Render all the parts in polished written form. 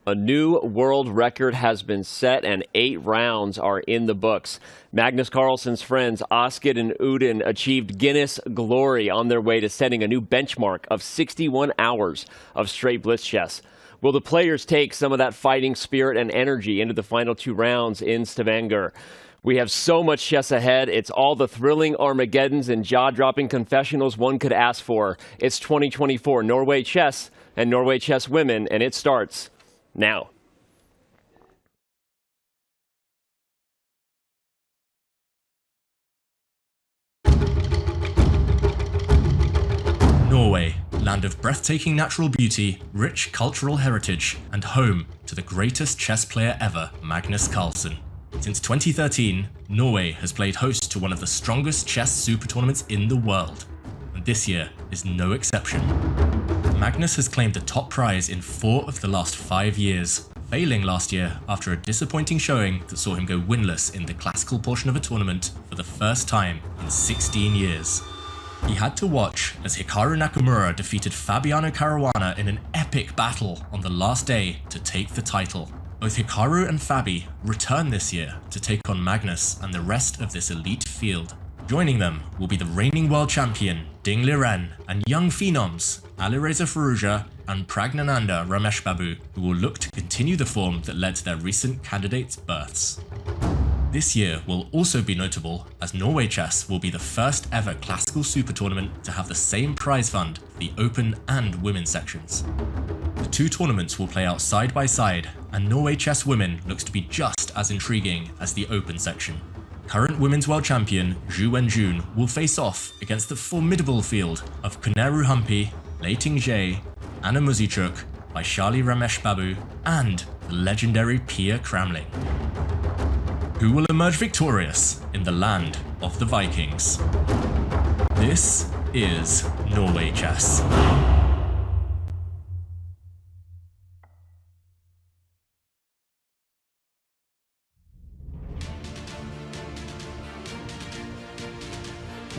A new world record has been set and 8 rounds are in the books. Magnus Carlsen's friends Asked and Udin achieved Guinness glory on their way to setting a new benchmark of 61 hours of straight blitz chess. Will the players take some of that fighting spirit and energy into the final 2 rounds in Stavanger? We have so much chess ahead. It's all the thrilling Armageddons and jaw-dropping confessionals one could ask for. It's 2024 Norway Chess and Norway Chess Women, and it starts now. Norway, land of breathtaking natural beauty, rich cultural heritage, and home to the greatest chess player ever, Magnus Carlsen. Since 2013, Norway has played host to one of the strongest chess super tournaments in the world, and this year is no exception. Magnus has claimed the top prize in 4 of the last 5 years, failing last year after a disappointing showing that saw him go winless in the classical portion of a tournament for the first time in 16 years. He had to watch as Hikaru Nakamura defeated Fabiano Caruana in an epic battle on the last day to take the title. Both Hikaru and Fabi return this year to take on Magnus and the rest of this elite field. Joining them will be the reigning world champion Ding Liren and young phenoms Alireza Firouzja and Praggnanandhaa Rameshbabu, who will look to continue the form that led to their recent candidates' births. This year will also be notable as Norway Chess will be the first ever classical super tournament to have the same prize fund for the open and women's sections. The 2 tournaments will play out side by side, and Norway Chess Women looks to be just as intriguing as the open section. Current women's world champion Zhu Wenjun will face off against the formidable field of Kuneru Humpi, Leiting Jie, Anna Muzichuk, Vaishali Rameshbabu, and the legendary Pia Kramling. Who will emerge victorious in the land of the Vikings? This is Norway Chess.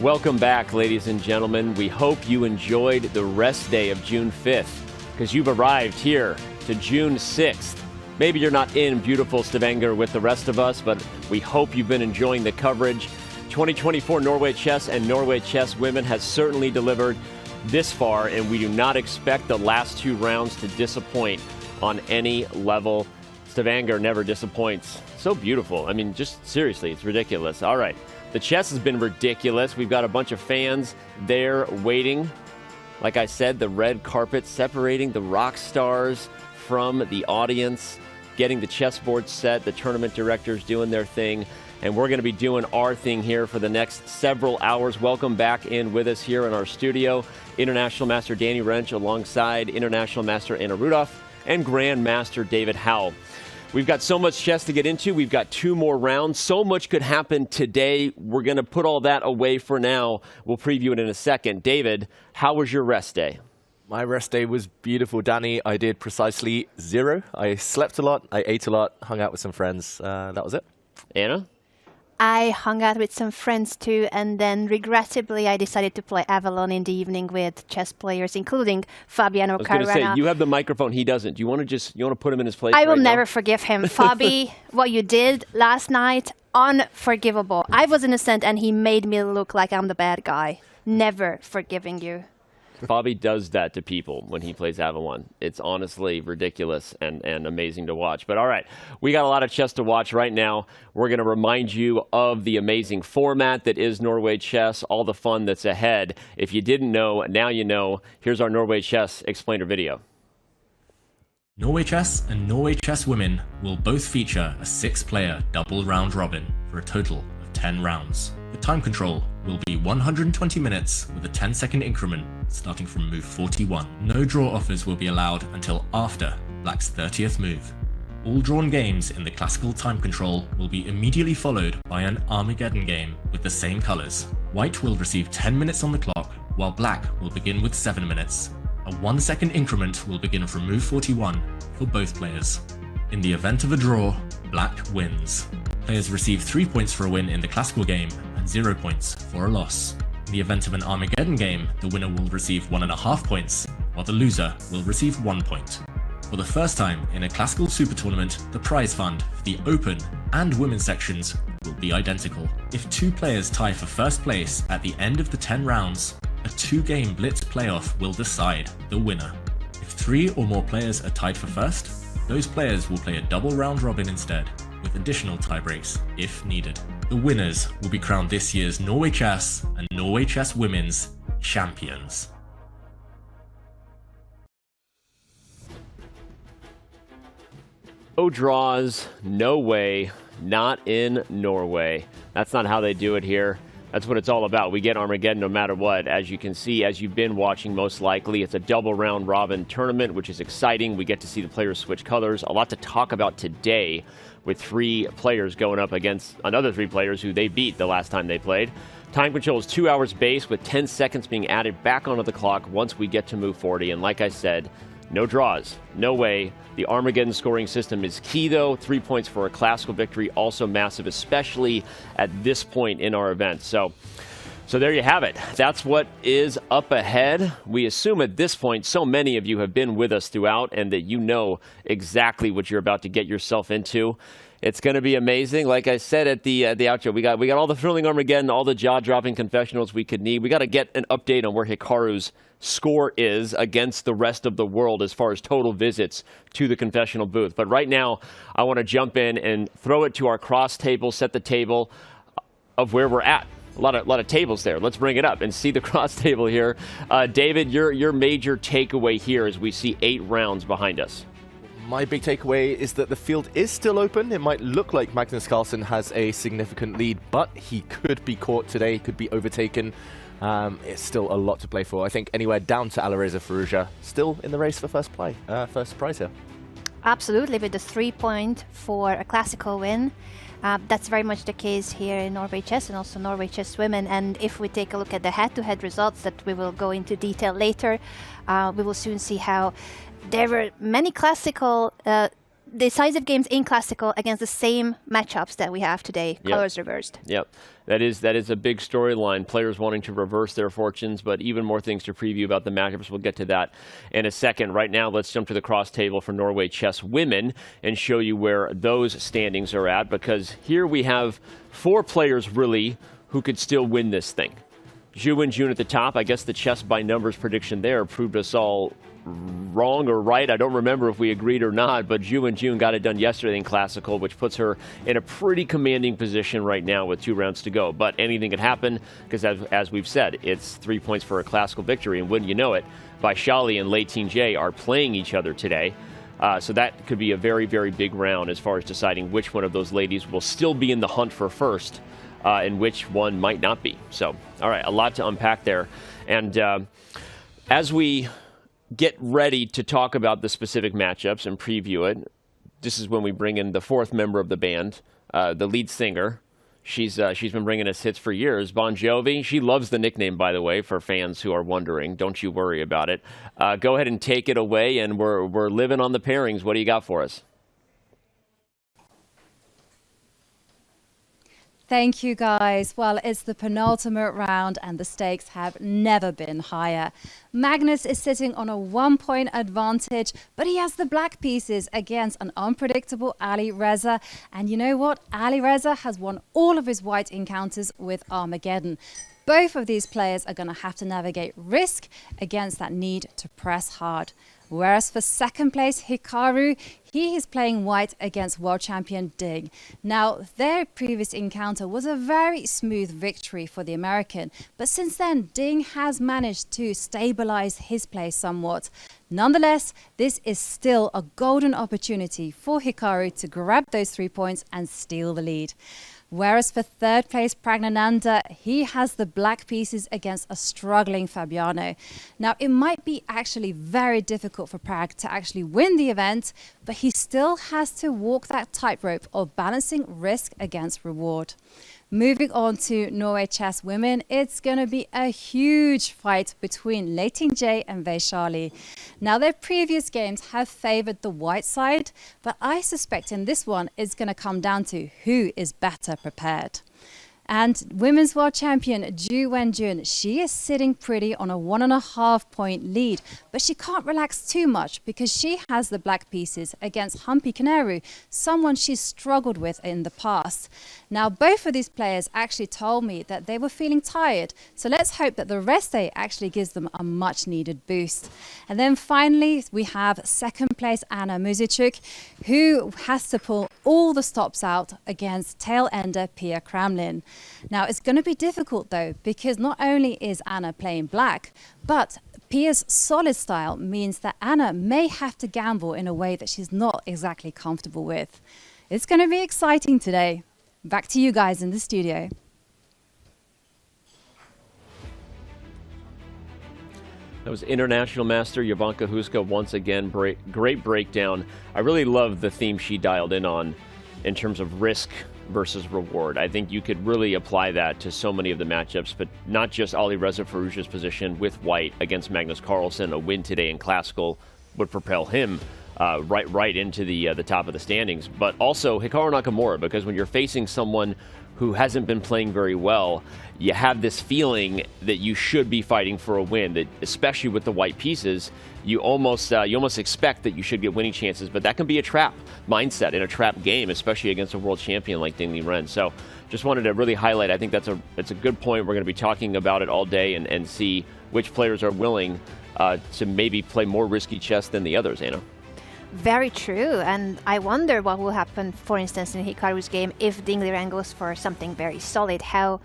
Welcome back, ladies and gentlemen. We hope you enjoyed the rest day of June 5th, because you've arrived here to June 6th. Maybe you're not in beautiful Stavanger with the rest of us, but we hope you've been enjoying the coverage. 2024 Norway Chess and Norway Chess Women has certainly delivered this far, and we do not expect the last 2 rounds to disappoint on any level. Stavanger never disappoints. So beautiful. I mean, just seriously, it's ridiculous. All right. The chess has been ridiculous. We've got a bunch of fans there waiting. Like I said, the red carpet separating the rock stars from the audience, getting the chessboard set, the tournament directors doing their thing, and we're going to be doing our thing here for the next several hours. Welcome back in with us here in our studio, International Master Danny Wrench alongside International Master Anna Rudolph and Grand Master David Howell. We've got so much chess to get into. We've got 2 more rounds. So much could happen today. We're going to put all that away for now. We'll preview it in a second. David, how was your rest day? My rest day was beautiful, Danny. I did precisely 0. I slept a lot, I ate a lot, hung out with some friends. That was it. Anna? I hung out with some friends too, and then regrettably I decided to play Avalon in the evening with chess players, including Fabiano Caruana. I was going to say, you have the microphone, he doesn't. Do you want to put him in his place? I will right never now? forgive him. Fabi, what you did last night, unforgivable. I was innocent and he made me look like I'm the bad guy. Never forgiving you. Fabi does that to people when he plays Avalon. It's honestly ridiculous and amazing to watch. But all right, we got a lot of chess to watch right now. We're going to remind you of the amazing format that is Norway Chess, all the fun that's ahead. If you didn't know, now you know. Here's our Norway Chess explainer video. Norway Chess and Norway Chess Women will both feature a 6-player double round robin for a total of 10 rounds. The time control will be 120 minutes with a 10-second increment starting from move 41. No draw offers will be allowed until after Black's 30th move. All drawn games in the classical time control will be immediately followed by an Armageddon game with the same colors. White will receive 10 minutes on the clock, while Black will begin with 7 minutes. A 1-second increment will begin from move 41 for both players. In the event of a draw, Black wins. Players receive 3 points for a win in the classical game and 0 points for a loss. In the event of an Armageddon game, the winner will receive 1.5 points, while the loser will receive 1 point. For the first time in a classical super tournament, the prize fund for the open and women's sections will be identical. If 2 players tie for first place at the end of the 10 rounds, a 2-game blitz playoff will decide the winner. If 3 or more players are tied for first, those players will play a double round robin instead, with additional tiebreaks if needed. The winners will be crowned this year's Norway Chess and Norway Chess Women's champions. No draws, no way, not in Norway. That's not how they do it here. That's what it's all about. We get Armageddon no matter what. As you can see, as you've been watching most likely, it's a double round robin tournament, which is exciting. We get to see the players switch colors. A lot to talk about today with 3 players going up against another 3 players who they beat the last time they played. Time control is 2 hours base with 10 seconds being added back onto the clock once we get to move 40. And like I said, no draws, no way. The Armageddon scoring system is key, though. 3 points for a classical victory, also massive, especially at this point in our event. So there you have it. That's what is up ahead. We assume at this point so many of you have been with us throughout and that you know exactly what you're about to get yourself into. It's going to be amazing. Like I said at the outro, we got all the thrilling Armageddon, all the jaw-dropping confessionals we could need. We got to get an update on where Hikaru's score is against the rest of the world as far as total visits to the confessional booth. But right now, I want to jump in and throw it to our cross table, set the table of where we're at. A lot of tables there. Let's bring it up and see the cross table here. David, your major takeaway here as we see 8 rounds behind us. My big takeaway is that the field is still open. It might look like Magnus Carlsen has a significant lead, but he could be caught today, could be overtaken. It's still a lot to play for. I think anywhere down to Alireza Firouzja, still in the race for first prize here. Absolutely, with the 3 point for a classical win. That's very much the case here in Norway Chess and also Norway Chess Women. And if we take a look at the head-to-head results that we will go into detail later, we will soon see how there were many classical, decisive games in classical against the same matchups that we have today, colors reversed. Yep, that is a big storyline. Players wanting to reverse their fortunes, but even more things to preview about the matchups. We'll get to that in a second. Right now, let's jump to the cross table for Norway Chess Women and show you where those standings are at, because here we have 4 players really who could still win this thing. Zhu and June at the top. I guess the chess by numbers prediction there proved us all wrong or right. I don't remember if we agreed or not, but Zhu and June got it done yesterday in Classical, which puts her in a pretty commanding position right now with 2 rounds to go. But anything could happen because, as we've said, it's 3 points for a classical victory. And wouldn't you know it, Vaishali and Lei Ting-jae are playing each other today. So that could be a very, very big round as far as deciding which one of those ladies will still be in the hunt for first and which one might not be. So, all right, a lot to unpack there. And as we get ready to talk about the specific matchups and preview it, this is when we bring in the 4th member of the band, the lead singer. She's been bringing us hits for years. Bon Jovi. She loves the nickname, by the way, for fans who are wondering. Don't you worry about it. Go ahead and take it away, and we're living on the pairings. What do you got for us? Thank you, guys. Well, it's the penultimate round and the stakes have never been higher. Magnus is sitting on a 1-point advantage, but he has the black pieces against an unpredictable Alireza. And you know what? Alireza has won all of his white encounters with Armageddon. Both of these players are going to have to navigate risk against that need to press hard. Whereas for second place, Hikaru, he is playing white against world champion Ding. Now, their previous encounter was a very smooth victory for the American, but since then, Ding has managed to stabilize his play somewhat. Nonetheless, this is still a golden opportunity for Hikaru to grab those 3 points and steal the lead. Whereas for third place, Praggnanandhaa, he has the black pieces against a struggling Fabiano. Now, it might be actually very difficult for Prag to actually win the event, but he still has to walk that tightrope of balancing risk against reward. Moving on to Norway Chess Women, it's going to be a huge fight between Lei Ting-jae and Vaishali. Now, their previous games have favored the white side, but I suspect in this one it's going to come down to who is better prepared. And women's world champion Ju Wenjun, she is sitting pretty on a 1.5 point lead, but she can't relax too much because she has the black pieces against Humpy Kanaru, someone she's struggled with in the past. Now, both of these players actually told me that they were feeling tired, so let's hope that the rest day actually gives them a much needed boost. And then finally, we have second place Anna Muzichuk, who has to pull all the stops out against tail ender Pia Kramlin. Now, it's going to be difficult though, because not only is Anna playing black, but Pia's solid style means that Anna may have to gamble in a way that she's not exactly comfortable with. It's going to be exciting today. Back to you guys in the studio. That was International Master Jovanka Huska once again. Great breakdown. I really love the theme she dialed in on in terms of risk versus reward. I think you could really apply that to so many of the matchups, but not just Alireza Firouzja's position with white against Magnus Carlsen. A win today in classical would propel him right into the top of the standings, but also Hikaru Nakamura, because when you're facing someone who hasn't been playing very well, you have this feeling that you should be fighting for a win, that especially with the white pieces, you almost expect that you should get winning chances, but that can be a trap mindset in a trap game, especially against a world champion like Ding Liren. So just wanted to really highlight, I think that's a good point. We're going to be talking about it all day and see which players are willing to maybe play more risky chess than the others, Anna. Very true, and I wonder what will happen, for instance, in Hikaru's game if Ding Liren goes for something very solid. How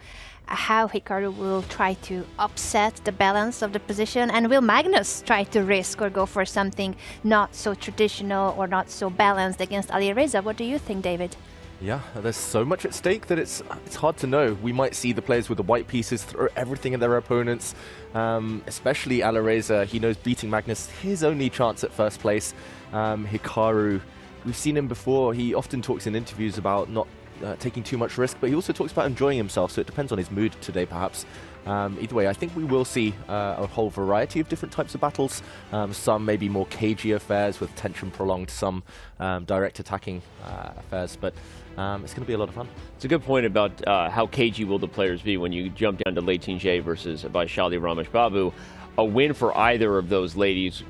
Hikaru will try to upset the balance of the position, and will Magnus try to risk or go for something not so traditional or not so balanced against Alireza? What do you think, David? Yeah, there's so much at stake that it's hard to know. We might see the players with the white pieces throw everything at their opponents, especially Alireza. He knows beating Magnus his only chance at first place. Hikaru, we've seen him before. He often talks in interviews about not taking too much risk, but he also talks about enjoying himself, so it depends on his mood today, perhaps. Either way, I think we will see a whole variety of different types of battles. Some maybe more cagey affairs with tension prolonged, some direct attacking affairs, but it's going to be a lot of fun. It's a good point about how cagey will the players be when you jump down to Liren versus Vaishali Ramesh Babu. A win for either of those ladies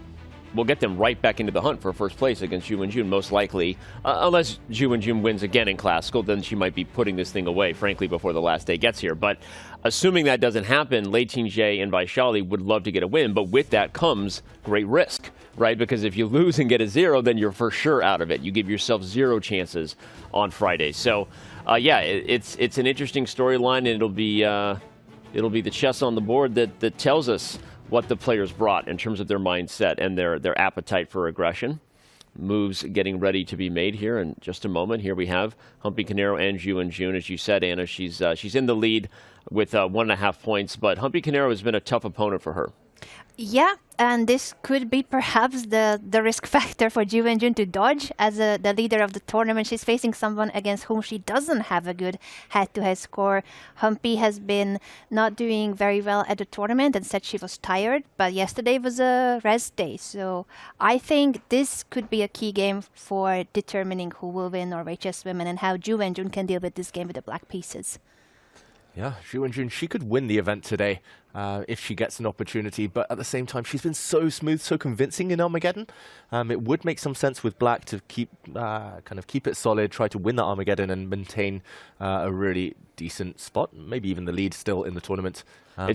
will get them right back into the hunt for first place against Ju Wenjun, most likely. Unless Ju Wenjun wins again in classical, then she might be putting this thing away, frankly, before the last day gets here. But assuming that doesn't happen, Liren and Vaishali would love to get a win, but with that comes great risk, right? Because if you lose and get a 0, then you're for sure out of it. You give yourself 0 chances on Friday. So, yeah, it's an interesting storyline, and it'll be the chess on the board that tells us what the players brought in terms of their mindset and their appetite for aggression. Moves getting ready to be made here in just a moment. Here we have Humpy Kanaru and Ju Wenjun. As you said, Anna, she's in the lead with 1.5 points, but Humpy Kanaru has been a tough opponent for her. Yeah, and this could be perhaps the risk factor for Ju Wenjun to dodge as the leader of the tournament. She's facing someone against whom she doesn't have a good head-to-head score. Humpy has been not doing very well at the tournament and said she was tired, but yesterday was a rest day. So I think this could be a key game for determining who will win Norway Chess Women and how Ju Wenjun can deal with this game with the black pieces. Yeah, Ju Wenjun, she could win the event today if she gets an opportunity, but at the same time, she's been so smooth, so convincing in Armageddon. It would make some sense with black to keep it solid, try to win that Armageddon and maintain a really decent spot, maybe even the lead still in the tournament. For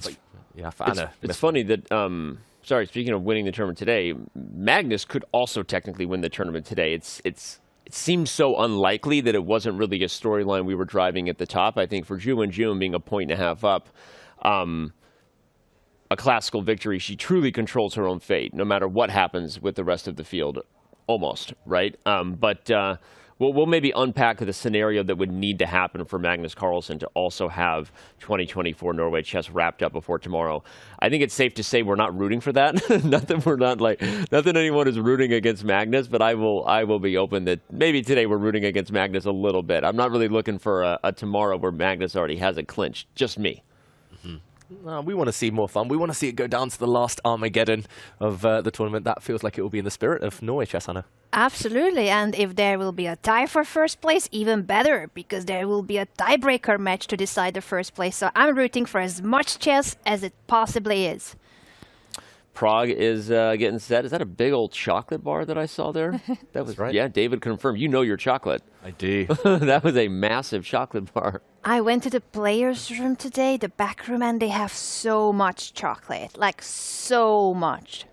Anna. It's funny that, speaking of winning the tournament today, Magnus could also technically win the tournament today. It seems so unlikely that it wasn't really a storyline we were driving at the top. I think for Ju Wenjun being 1.5 points up, a classical victory, she truly controls her own fate, no matter what happens with the rest of the field, almost, right? We'll maybe unpack the scenario that would need to happen for Magnus Carlsen to also have 2024 Norway Chess wrapped up before tomorrow. I think it's safe to say we're not rooting for that. not that anyone is rooting against Magnus, but I will be open that maybe today we're rooting against Magnus a little bit. I'm not really looking for a tomorrow where Magnus already has it clinched. Just me. We want to see more fun. We want to see it go down to the last Armageddon of the tournament. That feels like it will be in the spirit of Norway Chess, Anna. Absolutely, and if there will be a tie for first place, even better, because there will be a tiebreaker match to decide the first place. So I'm rooting for as much chess as it possibly is. Prague is getting set. Is that a big old chocolate bar that I saw there? That was right. Yeah, David confirmed. You know your chocolate. I do. That was a massive chocolate bar. I went to the players' room today, the back room, and they have so much chocolate, like so much.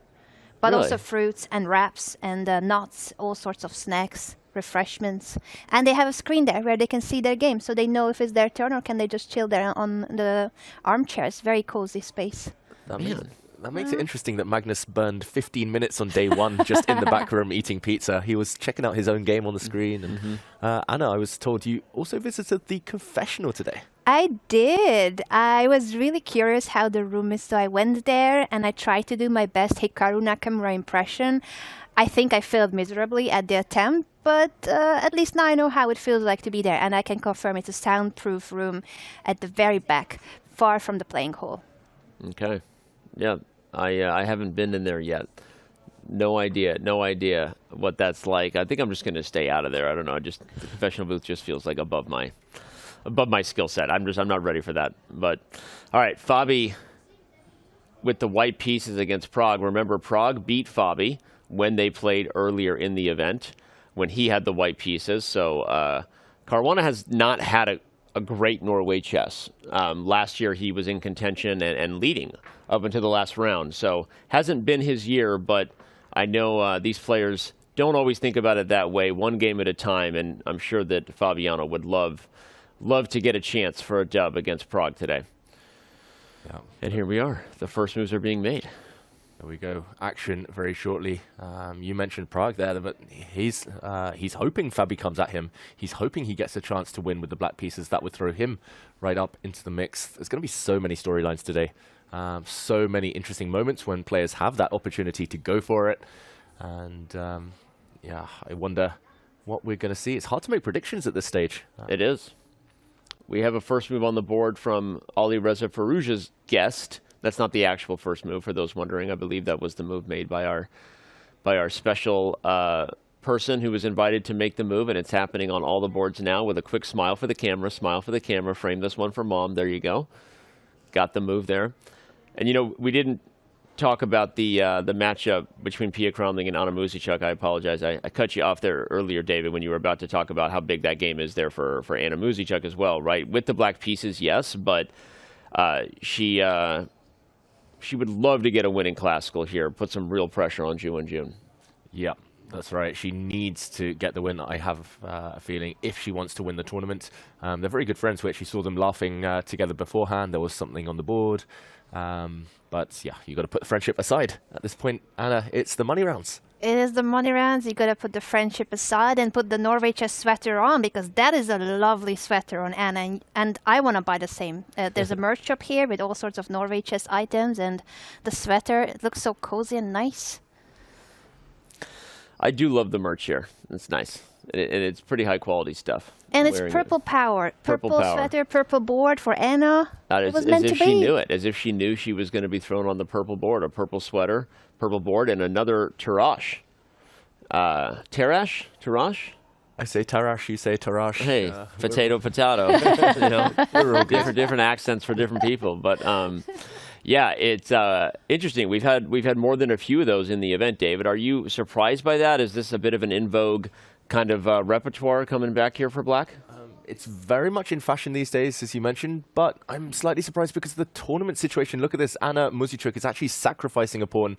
But Really? also fruits and wraps and nuts, all sorts of snacks, refreshments. And they have a screen there where they can see their game, so they know if it's their turn or can they just chill there on the armchairs. Very cozy space. That makes it interesting that Magnus burned 15 minutes on day one just in the back room eating pizza. He was checking out his own game on the screen. And Anna, I was told you also visited the confessional today. I did. I was really curious how the room is, so I went there and I tried to do my best Hikaru Nakamura impression. I think I failed miserably at the attempt, but at least now I know how it feels like to be there, and I can confirm it's a soundproof room at the very back, far from the playing hall. Okay. Yeah, I haven't been in there yet. No idea what that's like. I think I'm just going to stay out of there. I don't know. Just the confessional booth just feels like above my skill set. I'm not ready for that. But all right, Fabi with the white pieces against Prague. Remember, Prague beat Fabi when they played earlier in the event when he had the white pieces. So Caruana has not had a great Norway chess. Last year he was in contention and leading up until the last round. So hasn't been his year, but I know these players don't always think about it that way, one game at a time, and I'm sure that Fabiano would love to get a chance for a dub against Prague today. Yeah. And here we are. The first moves are being made. There we go. Action very shortly. You mentioned Prague there, but he's hoping Fabi comes at him. He's hoping he gets a chance to win with the black pieces. That would throw him right up into the mix. There's going to be so many storylines today. So many interesting moments when players have that opportunity to go for it. And yeah, I wonder what we're going to see. It's hard to make predictions at this stage. It is. We have a first move on the board from Alireza Firouzja's guest. That's not the actual first move, for those wondering. I believe that was the move made by our special person who was invited to make the move, and it's happening on all the boards now with a quick smile for the camera. Smile for the camera. Frame this one for mom. There you go. Got the move there. And, you know, we didn't talk about the matchup between Pia Kramling and Anna Muzichuk. I apologize. I cut you off there earlier, David, when you were about to talk about how big that game is there for Anna Muzichuk as well, right? With the black pieces, yes, but she would love to get a win in classical here, put some real pressure on Ju and June. Yeah, that's right. She needs to get the win. I have a feeling if she wants to win the tournament. They're very good friends. We actually saw them laughing together beforehand. There was something on the board. But yeah, you got to put the friendship aside at this point. Anna, it's the money rounds. It is the money rounds. You gotta put the friendship aside and put the Norway Chess sweater on, because that is a lovely sweater on Anna, and I want to buy the same. There's a merch shop here with all sorts of Norway Chess items, and the sweater, it looks so cozy and nice. I do love the merch here. It's nice. And it's pretty high quality stuff. And it's purple power. Purple sweater, purple board for Anna. It was meant to be. As if she knew it. As if she knew she was going to be thrown on the purple board. A purple sweater, purple board, and another Tarash. Tarash? I say Tarash, you say Tarash. Hey, potato. You know, we're all different accents for different people. But yeah, it's interesting. We've had more than a few of those in the event, David. Are you surprised by that? Is this a bit of an in vogue kind of repertoire coming back here for Black? It's very much in fashion these days, as you mentioned, but I'm slightly surprised because of the tournament situation. Look at this. Anna Muzichuk is actually sacrificing a pawn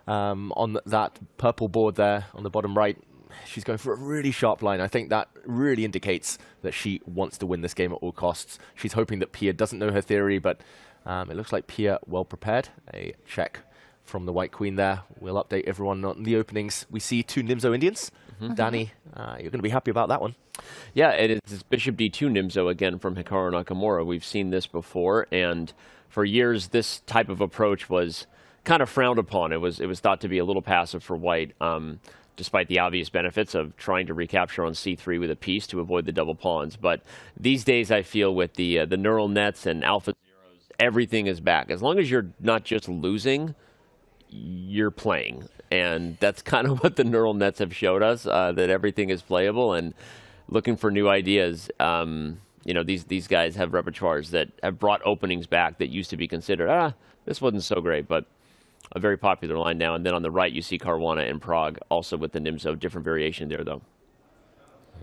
on that purple board there on the bottom right. She's going for a really sharp line. I think that really indicates that she wants to win this game at all costs. She's hoping that Pia doesn't know her theory, but it looks like Pia well prepared. A check from the white queen there. We'll update everyone on the openings. We see two Nimzo Indians. Danny, you're going to be happy about that one. Yeah, it is Bishop D2 Nimzo again from Hikaru Nakamura. We've seen this before, and for years this type of approach was kind of frowned upon. It was thought to be a little passive for white, despite the obvious benefits of trying to recapture on c3 with a piece to avoid the double pawns. But these days I feel with the neural nets and alpha zeros everything is back. As long as you're not just losing, you're playing. And that's kind of what the neural nets have showed us, that everything is playable, and looking for new ideas. These guys have repertoires that have brought openings back that used to be considered, this wasn't so great, but a very popular line now. And then on the right, you see Caruana and Prague, also with the Nimzo. Different variation there, though.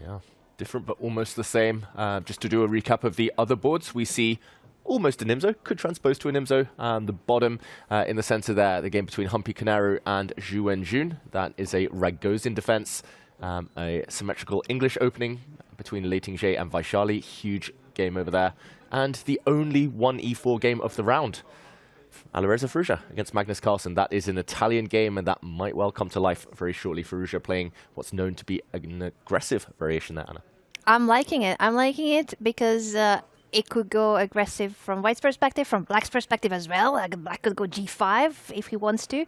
Yeah, different but almost the same. Just to do a recap of the other boards, we see almost a Nimzo, could transpose to a Nimzo. The bottom in the center there, the game between Humpy Kanaru and Zhu Wenjun. That is a Ragozin defense. A symmetrical English opening between Lei Tingzhe and Vaishali. Huge game over there. And the only 1e4 game of the round. Alireza Firouzja against Magnus Carlsen. That is an Italian game, and that might well come to life very shortly. Firouzja playing what's known to be an aggressive variation there, Anna. I'm liking it. I'm liking it because it could go aggressive from White's perspective, from Black's perspective as well. Like Black could go g5 if he wants to.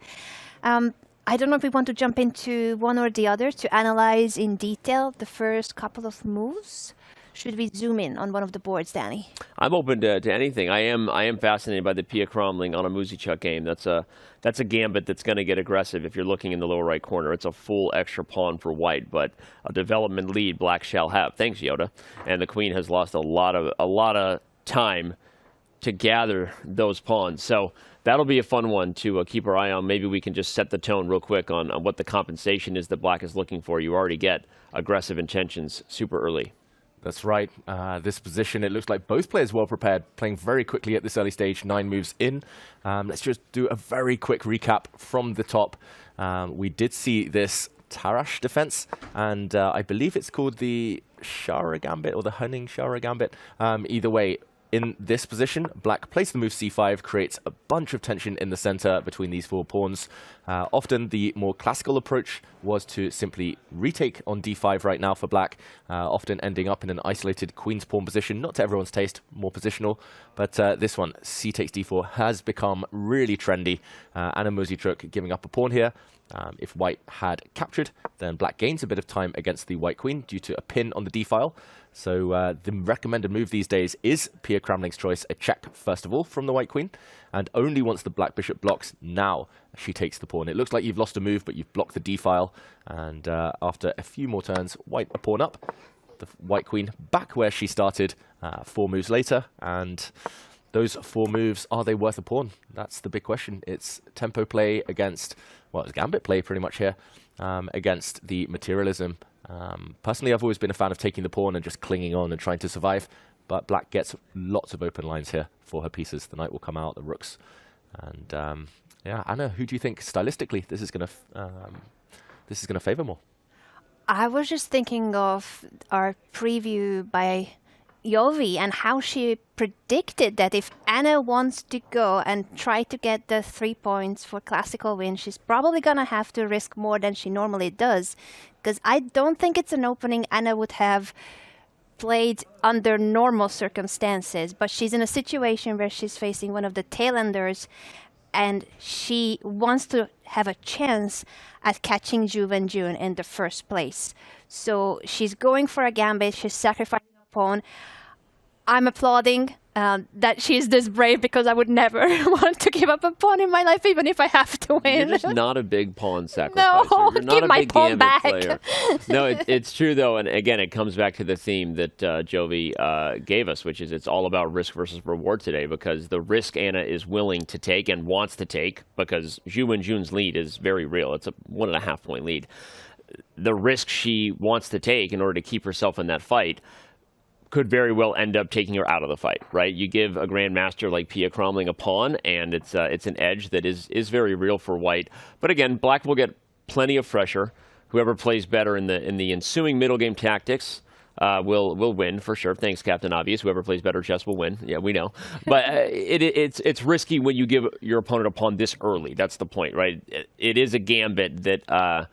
I don't know if we want to jump into one or the other to analyze in detail the first couple of moves. Should we zoom in on one of the boards, Danny? I'm open to anything. I am fascinated by the Pia Cromling on a Muzichuk game. That's a gambit that's going to get aggressive if you're looking in the lower right corner. It's a full extra pawn for White, but a development lead Black shall have. Thanks, Yoda. And the Queen has lost a lot of time to gather those pawns. So that'll be a fun one to keep our eye on. Maybe we can just set the tone real quick on what the compensation is that Black is looking for. You already get aggressive intentions super early. That's right. This position, it looks like both players well prepared, playing very quickly at this early stage, 9 moves in. Let's just do a very quick recap from the top. We did see this Tarash defense, and I believe it's called the Shara Gambit or the Hunning Shara Gambit. Either way, in this position, Black plays the move c5, creates a bunch of tension in the center between these 4 pawns. Often the more classical approach was to simply retake on d5 right now for Black, often ending up in an isolated queen's pawn position. Not to everyone's taste, more positional, but this one, c takes d4, has become really trendy. Anna Muzichuk giving up a pawn here. If White had captured, then Black gains a bit of time against the White Queen due to a pin on the d-file. So the recommended move these days is Pia Cramling's choice, a check first of all from the White Queen, and only once the Black Bishop blocks, now she takes the pawn. It looks like you've lost a move, but you've blocked the d-file, and after a few more turns, White a pawn up, the White Queen back where she started 4 moves later, and those 4 moves, are they worth a pawn? That's the big question. It's tempo play against, well, it's gambit play pretty much here, against the materialism. Personally, I've always been a fan of taking the pawn and just clinging on and trying to survive, but Black gets lots of open lines here for her pieces. The knight will come out, the rooks, and yeah, Anna, who do you think stylistically this is going to favor more? I was just thinking of our preview by Yovi and how she predicted that if Anna wants to go and try to get the 3 points for classical win, she's probably going to have to risk more than she normally does. Because I don't think it's an opening Anna would have played under normal circumstances. But she's in a situation where she's facing one of the tailenders, and she wants to have a chance at catching Zhu Wenjun in the first place. So she's going for a gambit, she's sacrificing a pawn. I'm applauding that she's this brave, because I would never want to give up a pawn in my life, even if I have to win. You're just not a big pawn sacrificer. No, You're not give a my big pawn gambit back. player. No, it's true, though. And again, it comes back to the theme that Jovi gave us, which is it's all about risk versus reward today, because the risk Anna is willing to take and wants to take, because Zhu Wenjun's lead is very real. It's a 1.5 point lead. The risk she wants to take in order to keep herself in that fight could very well end up taking her out of the fight, right? You give a grandmaster like Pia Cromling a pawn, and it's an edge that is very real for White. But again, Black will get plenty of pressure. Whoever plays better in the ensuing middle game tactics will win for sure. Thanks, Captain Obvious. Whoever plays better chess will win. Yeah, we know. But it's risky when you give your opponent a pawn this early. That's the point, right? It is a gambit that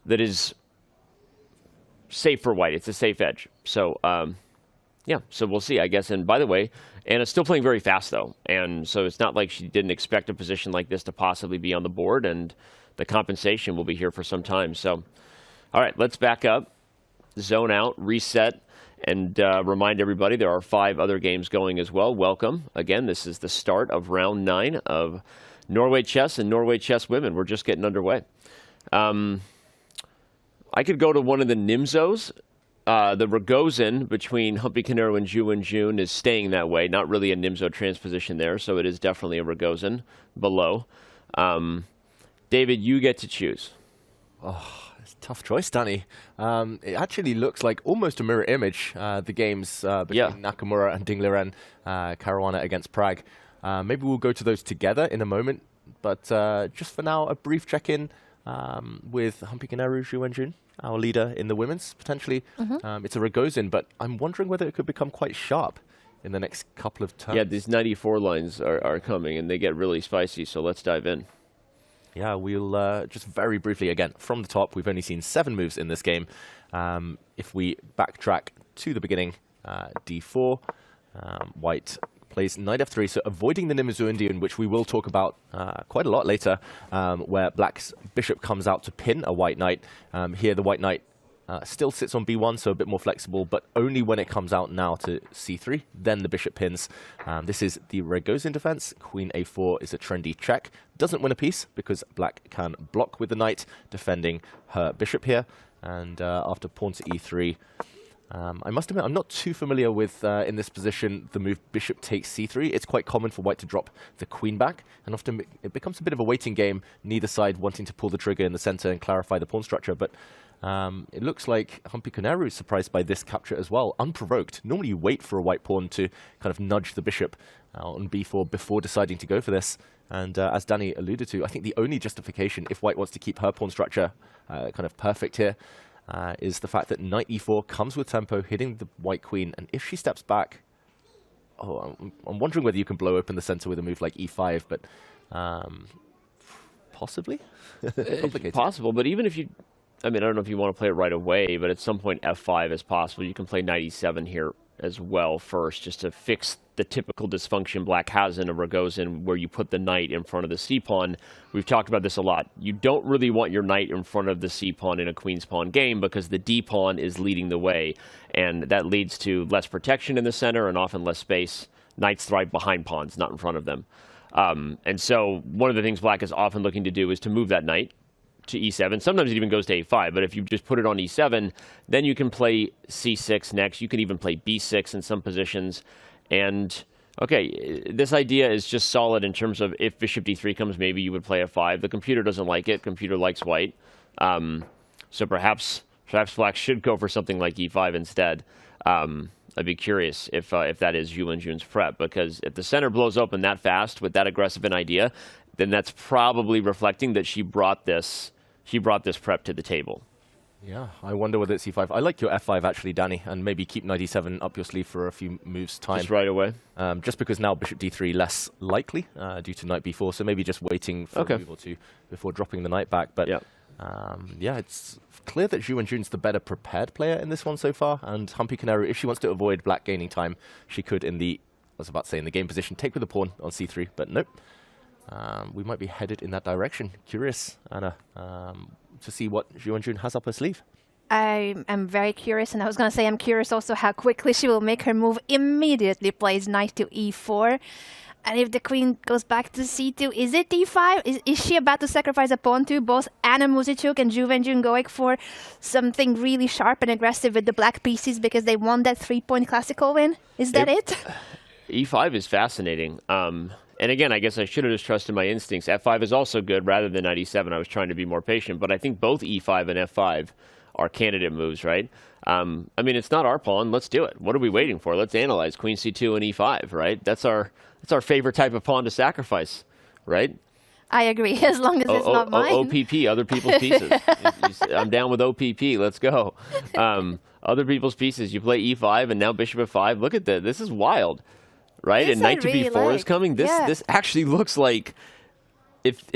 is safe for White. It's a safe edge. So. Yeah, so we'll see, I guess. And by the way, Anna's still playing very fast, though. And so it's not like she didn't expect a position like this to possibly be on the board, and the compensation will be here for some time. So, all right, let's back up, zone out, reset, And remind everybody there are 5 other games going as well. Welcome. Again, this is the start of round 9 of Norway Chess and Norway Chess Women. We're just getting underway. I could go to one of the Nimzos. The Rogozin between Humpy Canero and Zhu Wenjun is staying that way. Not really a Nimzo transposition there, so it is definitely a Rogozin below. David, you get to choose. Oh, it's a tough choice, Danny. It actually looks like almost a mirror image, the games between Nakamura and Liren, Caruana against Pragg. Maybe we'll go to those together in a moment, but just for now, a brief check-in with Humpy Canero, Zhu Wenjun, our leader in the women's, potentially. It's a Rogozin, but I'm wondering whether it could become quite sharp in the next couple of turns. Yeah, these 94 lines are coming, and they get really spicy, so let's dive in. Yeah, we'll just very briefly, again, from the top, we've only seen 7 moves in this game. If we backtrack to the beginning, d4, white plays knight f3, so avoiding the Nimizu Indian, which we will talk about quite a lot later, where black's bishop comes out to pin a white knight. Here the white knight still sits on b1, so a bit more flexible, but only when it comes out now to c3, then the bishop pins. This is the Rogozin defense. Queen a4 is a trendy check. Doesn't win a piece because black can block with the knight, defending her bishop here. And after pawn to e3, I must admit, I'm not too familiar with, in this position, the move bishop takes c3. It's quite common for white to drop the queen back, and often it becomes a bit of a waiting game, neither side wanting to pull the trigger in the center and clarify the pawn structure. But it looks like Humpy Canero is surprised by this capture as well, unprovoked. Normally you wait for a white pawn to kind of nudge the bishop on b4 before deciding to go for this. And as Danny alluded to, I think the only justification, if white wants to keep her pawn structure kind of perfect here, is the fact that knight e4 comes with tempo, hitting the white queen, and if she steps back, I'm wondering whether you can blow open the center with a move like e5, but possibly? It's possible, but even if you, I mean, I don't know if you want to play it right away, but at some point f5 is possible. You can play knight e7 here as well first, just to fix the typical dysfunction black has in a Rogozin, where you put the knight in front of the c-pawn. We've talked about this a lot. You don't really want your knight in front of the c-pawn in a queen's pawn game because the d-pawn is leading the way, and that leads to less protection in the center and often less space. Knights thrive behind pawns, not in front of them. And so one of the things black is often looking to do is to move that knight to e7. Sometimes it even goes to a5, but if you just put it on e7, then you can play c6 next. You can even play b6 in some positions. And, okay, this idea is just solid in terms of if bishop d3 comes, maybe you would play f5. The computer doesn't like it. Computer likes white. So perhaps black should go for something like e5 instead. I'd be curious if that is Zhu Wenjun's prep, because if the center blows open that fast with that aggressive an idea, then that's probably reflecting that she brought this prep to the table. Yeah, I wonder whether it's e5. I like your f5 actually, Danny, and maybe keep knight e7 up your sleeve for a few moves' time. Just right away? Just because now bishop d3 less likely due to knight b4, so maybe just waiting for a move or two before dropping the knight back. But yeah, it's clear that Zhu Wenjun's the better prepared player in this one so far, and Humpy Canero, if she wants to avoid black gaining time, she could in the, I was about to say in the game position, take with the pawn on c3, but nope. We might be headed in that direction. Curious, Anna, to see what Zhu Wenjun has up her sleeve. I am very curious, and I was going to say I'm curious also how quickly she will make her move. Immediately plays knight to e4. And if the queen goes back to c2, is it d5? Is she about to sacrifice a pawn to both Anna Muzichuk and Zhu Wenjun going for something really sharp and aggressive with the black pieces because they want that 3-point classical win? Is that it? E5 is fascinating. And again, I guess I should have just trusted my instincts. F5 is also good rather than knight e7. I was trying to be more patient, but I think both e5 and f5 are candidate moves, right? I mean, it's not our pawn. Let's do it. What are we waiting for? Let's analyze queen c2 and e5, right? That's our favorite type of pawn to sacrifice, right? I agree, as long as it's not mine. OPP, other people's pieces. I'm down with OPP. Let's go. Other people's pieces. You play e5 and now bishop f5. Look at that. This is wild, right? And knight to b4 is coming. This actually looks like if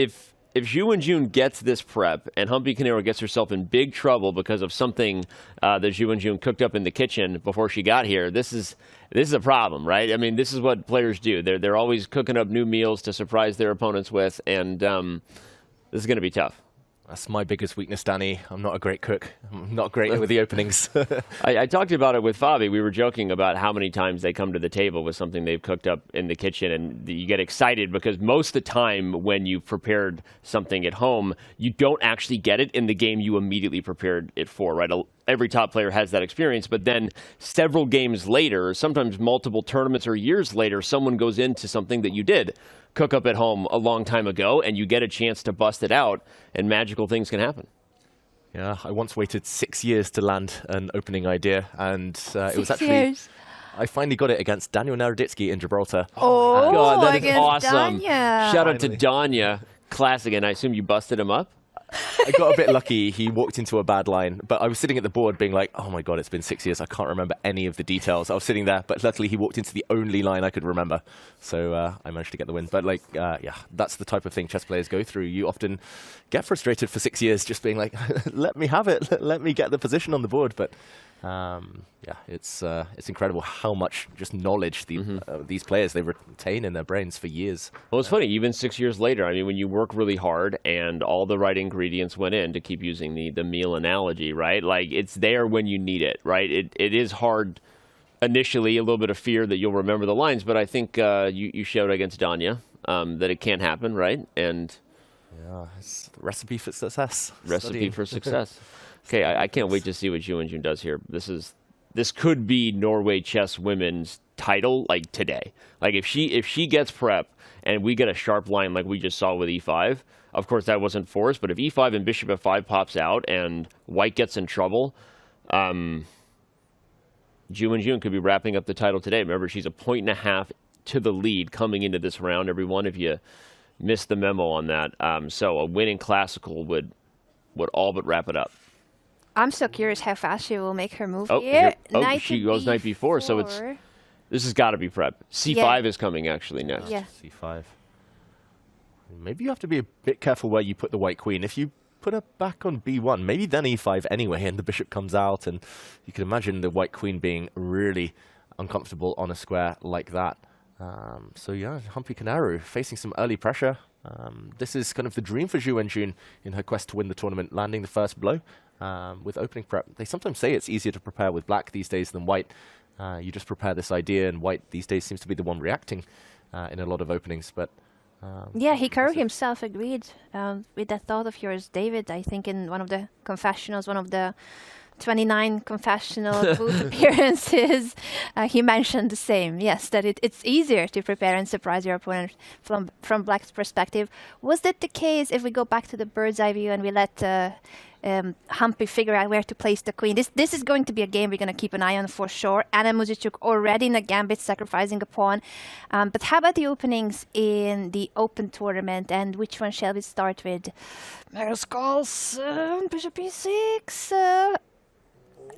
Zhu Wenjun gets this prep and Humpy Canero gets herself in big trouble because of something that Zhu Wenjun cooked up in the kitchen before she got here, this is a problem, right? I mean, this is what players do. They're always cooking up new meals to surprise their opponents with, and this is going to be tough. That's my biggest weakness, Danny. I'm not a great cook. I'm not great with the openings. I talked about it with Fabi. We were joking about how many times they come to the table with something they've cooked up in the kitchen, and you get excited because most of the time when you've prepared something at home, you don't actually get it in the game you immediately prepared it for, right? Every top player has that experience, but then several games later, sometimes multiple tournaments or years later, someone goes into something that you did cook up at home a long time ago, and you get a chance to bust it out, and magical things can happen. Yeah, I once waited 6 years to land an opening idea, and it was actually... 6 years. I finally got it against Daniel Naroditsky in Gibraltar. Oh, God, that is against awesome. Danya. Shout out to Danya. Classic, and I assume you busted him up? I got a bit lucky. He walked into a bad line, but I was sitting at the board being like, oh my God, it's been 6 years. I can't remember any of the details. I was sitting there, but luckily he walked into the only line I could remember. So I managed to get the win. But like, yeah, that's the type of thing chess players go through. You often get frustrated for 6 years just being like, let me have it. Let me get the position on the board. But yeah, it's incredible how much just knowledge these players, they retain in their brains for years. Well, it's funny, even 6 years later, I mean, when you work really hard and all the right ingredients went in, to keep using the meal analogy, right? Like, it's there when you need it, right? It is hard initially, a little bit of fear that you'll remember the lines, but I think you showed against Danya that it can happen, right? And yeah, it's the recipe for success. Recipe for success. Okay, I can't wait to see what Jun does here. This could be Norway Chess Women's title, like, today. Like, if she gets prep and we get a sharp line like we just saw with e5, of course that wasn't forced, but if e5 and bishop f5 pops out and white gets in trouble, Jun could be wrapping up the title today. Remember, she's a 1.5 to the lead coming into this round, everyone, if you missed the memo on that. So a win in classical would all but wrap it up. I'm so curious how fast she will make her move Oh, here. she goes knight b4, so this has got to be prep. c5 is coming actually next. Yeah. c5. Maybe you have to be a bit careful where you put the white queen. If you put her back on b1, maybe then e5 anyway, and the bishop comes out, and you can imagine the white queen being really uncomfortable on a square like that. So yeah, Hikaru facing some early pressure. This is kind of the dream for Jun in her quest to win the tournament, landing the first blow with opening prep. They sometimes say it's easier to prepare with black these days than white. You just prepare this idea, and white these days seems to be the one reacting in a lot of openings. But yeah, Hikaru himself agreed with that thought of yours, David. I think in one of the confessionals, one of the 29 confessional booth appearances, he mentioned the same. Yes, that it's easier to prepare and surprise your opponent from black's perspective. Was that the case if we go back to the bird's eye view and we let Humpy figure out where to place the queen? This is going to be a game we're going to keep an eye on for sure. Anna Muzichuk already in a gambit, sacrificing a pawn. But how about the openings in the open tournament? And which one shall we start with? Magnus Carlsen, bishop e6.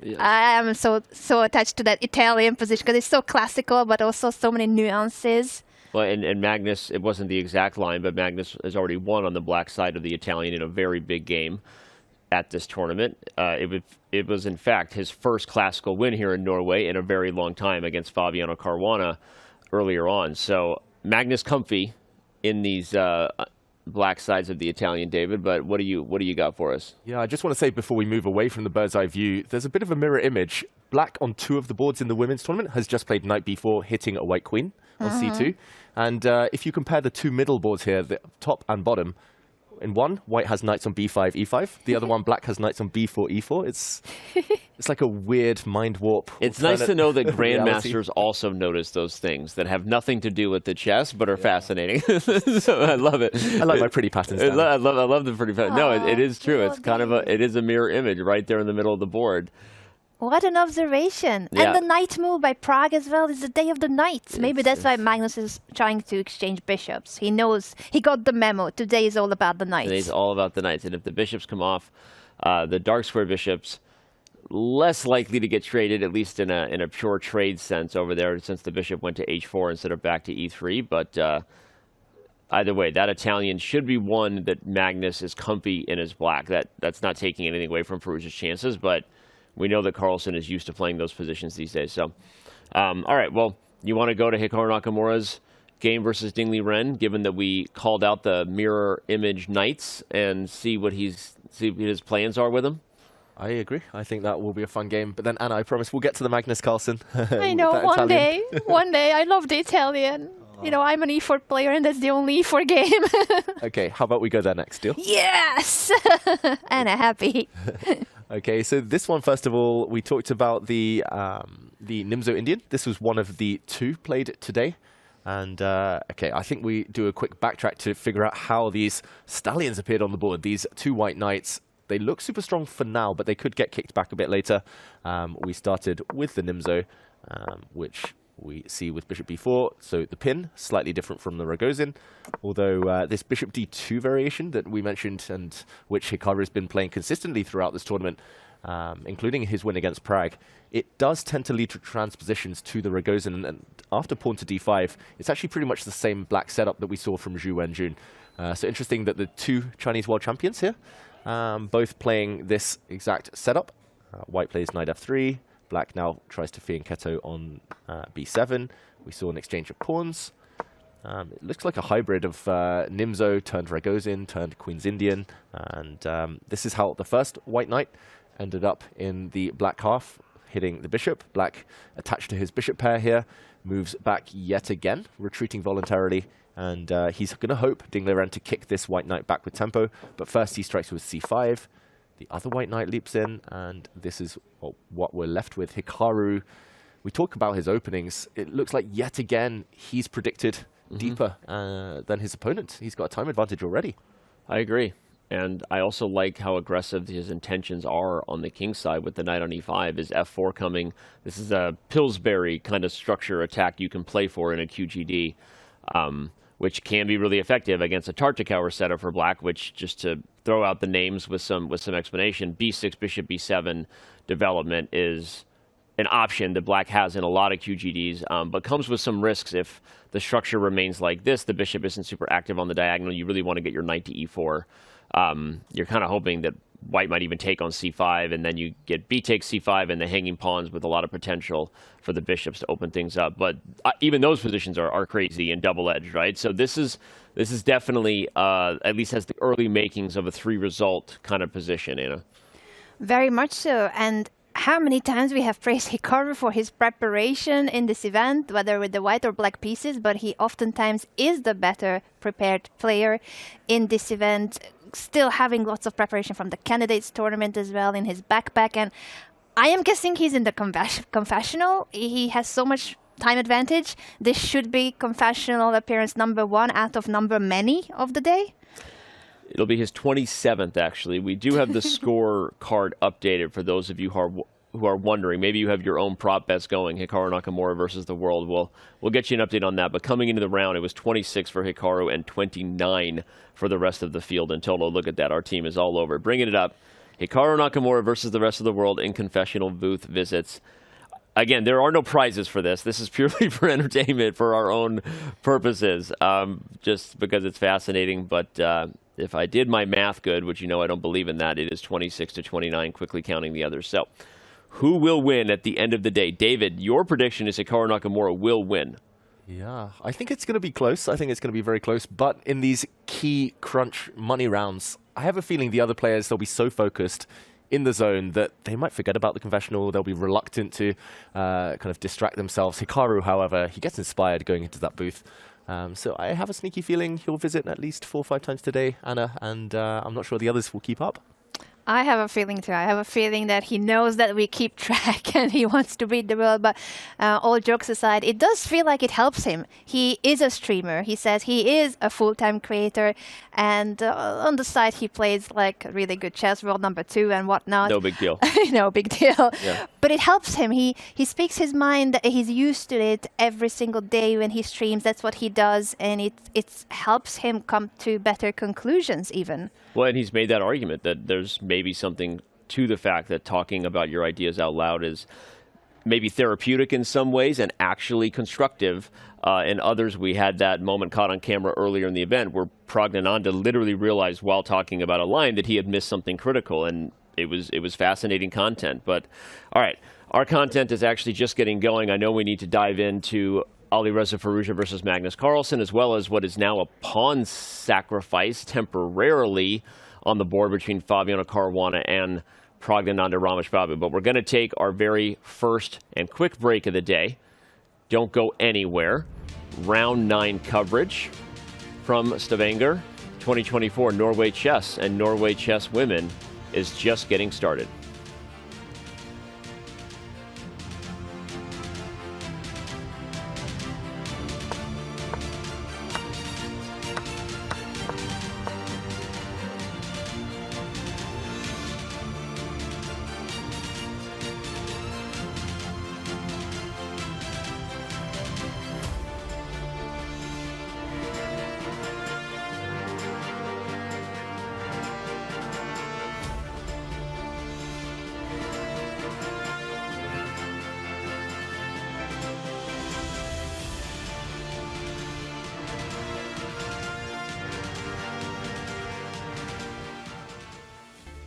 Yes. I am so attached to that Italian position because it's so classical, but also so many nuances. Well, and Magnus, it wasn't the exact line, but Magnus has already won on the black side of the Italian in a very big game at this tournament. It was, in fact, his first classical win here in Norway in a very long time against Fabiano Caruana earlier on. So Magnus comfy in these black sides of the Italian, David, but what do you got for us? yeah, I just want to say before we move away from the bird's eye view, there's a bit of a mirror image. Black on 2 of the boards in the women's tournament has just played knight b4, hitting a white queen on c2. And if you compare the 2 middle boards here, the top and bottom, in one, white has knights on b5, e5. The other one, black has knights on b4, e4. It's like a weird mind warp. It's nice to know that grandmasters also notice those things that have nothing to do with the chess, but are fascinating. So I love it. I like my pretty patterns. I love the pretty patterns. No, it is true. It's kind of it is a mirror image right there in the middle of the board. What an observation. Yeah. And the knight move by Prague as well is the day of the knights. Maybe that's why Magnus is trying to exchange bishops. He knows, he got the memo. Today is all about the knights. Today's all about the knights. And if the bishops come off, the dark square bishops, less likely to get traded, at least in a pure trade sense over there, since the bishop went to h4 instead of back to e3. But either way, that Italian should be one that Magnus is comfy in his black. That's not taking anything away from Firouzja's chances, but we know that Carlsen is used to playing those positions these days. So, all right, well, you want to go to Hikaru Nakamura's game versus Liren, given that we called out the mirror image knights, and see what he's see what his plans are with him. I agree. I think that will be a fun game. But then, Anna, I promise we'll get to the Magnus Carlsen. I know, one day. One day. I love the Italian. You know, I'm an E4 player, and that's the only E4 game. Okay, how about we go there next, deal? Yes! Anna, happy. Okay, so this one, first of all, we talked about the Nimzo Indian. This was one of the 2 played today. And, okay, I think we do a quick backtrack to figure out how these stallions appeared on the board. These 2 white knights, they look super strong for now, but they could get kicked back a bit later. We started with the Nimzo, which we see with bishop b4. So the pin, slightly different from the Rogozin, although this bishop d2 variation that we mentioned and which Hikaru has been playing consistently throughout this tournament, including his win against Prague, it does tend to lead to transpositions to the Rogozin, and after pawn to d5, it's actually pretty much the same black setup that we saw from Zhu Wenjun. So interesting that the 2 Chinese world champions here, both playing this exact setup. White plays knight f3, black now tries to fianchetto on b7. We saw an exchange of pawns. It looks like a hybrid of Nimzo turned Rogozin turned Queen's Indian, and this is how the first white knight ended up in the black half, hitting the bishop. Black attached to his bishop pair here, moves back yet again, retreating voluntarily, and he's going to hope Ding Liren to kick this white knight back with tempo, but first he strikes with c5. The other white knight leaps in, and this is what we're left with. Hikaru, we talk about his openings. It looks like yet again he's predicted deeper than his opponent. He's got a time advantage already. I agree. And I also like how aggressive his intentions are on the king side with the knight on e5. Is f4 coming? This is a Pillsbury kind of structure attack you can play for in a QGD, which can be really effective against a Tartakower setup for black, which, just to throw out the names with some explanation, b6, bishop b7 development is an option that black has in a lot of QGDs, but comes with some risks. If the structure remains like this, the bishop isn't super active on the diagonal, you really want to get your knight to e4. You're kind of hoping that white might even take on c5, and then you get b takes c5 and the hanging pawns with a lot of potential for the bishops to open things up. But even those positions are crazy and double-edged, right? So this is definitely, at least has the early makings of a 3-result kind of position, Anna. Very much so. And how many times we have praised Hikaru for his preparation in this event, whether with the white or black pieces, but he oftentimes is the better prepared player in this event, still having lots of preparation from the candidates tournament as well in his backpack. And I am guessing he's in the confessional. He has so much time advantage. This should be confessional appearance number 1 out of number many of the day. It'll be his 27th, actually. We do have the score card updated for those of you who are wondering. Maybe you have your own prop bets going, Hikaru Nakamura versus the world. We'll get you an update on that. But coming into the round, it was 26 for Hikaru and 29 for the rest of the field in total. Look at that. Our team is all over. Bringing it up, Hikaru Nakamura versus the rest of the world in confessional booth visits. Again, there are no prizes for this. This is purely for entertainment, for our own purposes, just because it's fascinating. But if I did my math good, which you know I don't believe in that, it is 26 to 29, quickly counting the others. So who will win at the end of the day? David, your prediction is Hikaru Nakamura will win. Yeah, I think it's going to be close. I think it's going to be very close. But in these key crunch money rounds, I have a feeling the other players, they'll be so focused in the zone that they might forget about the confessional. They'll be reluctant to kind of distract themselves. Hikaru, however, he gets inspired going into that booth. So I have a sneaky feeling he'll visit at least 4 or 5 times today, Anna, and I'm not sure the others will keep up. I have a feeling too. I have a feeling that he knows that we keep track and he wants to beat the world. But all jokes aside, it does feel like it helps him. He is a streamer. He says he is a full-time creator. And on the side, he plays like really good chess, world number 2 and whatnot. No big deal. No big deal. Yeah. But it helps him. He speaks his mind. He's used to it every single day when he streams. That's what he does. And it helps him come to better conclusions even. Well, and he's made that argument that there's maybe something to the fact that talking about your ideas out loud is maybe therapeutic in some ways and actually constructive. In others, we had that moment caught on camera earlier in the event where Praggnanandhaa literally realized while talking about a line that he had missed something critical, and it was fascinating content. But all right, our content is actually just getting going. I know we need to dive into Alireza Firouzja versus Magnus Carlsen, as well as what is now a pawn sacrifice temporarily on the board between Fabiano Caruana and Praggnanandhaa Babu. But we're going to take our very first and quick break of the day. Don't go anywhere. Round 9 coverage from Stavanger 2024 Norway Chess and Norway Chess Women is just getting started.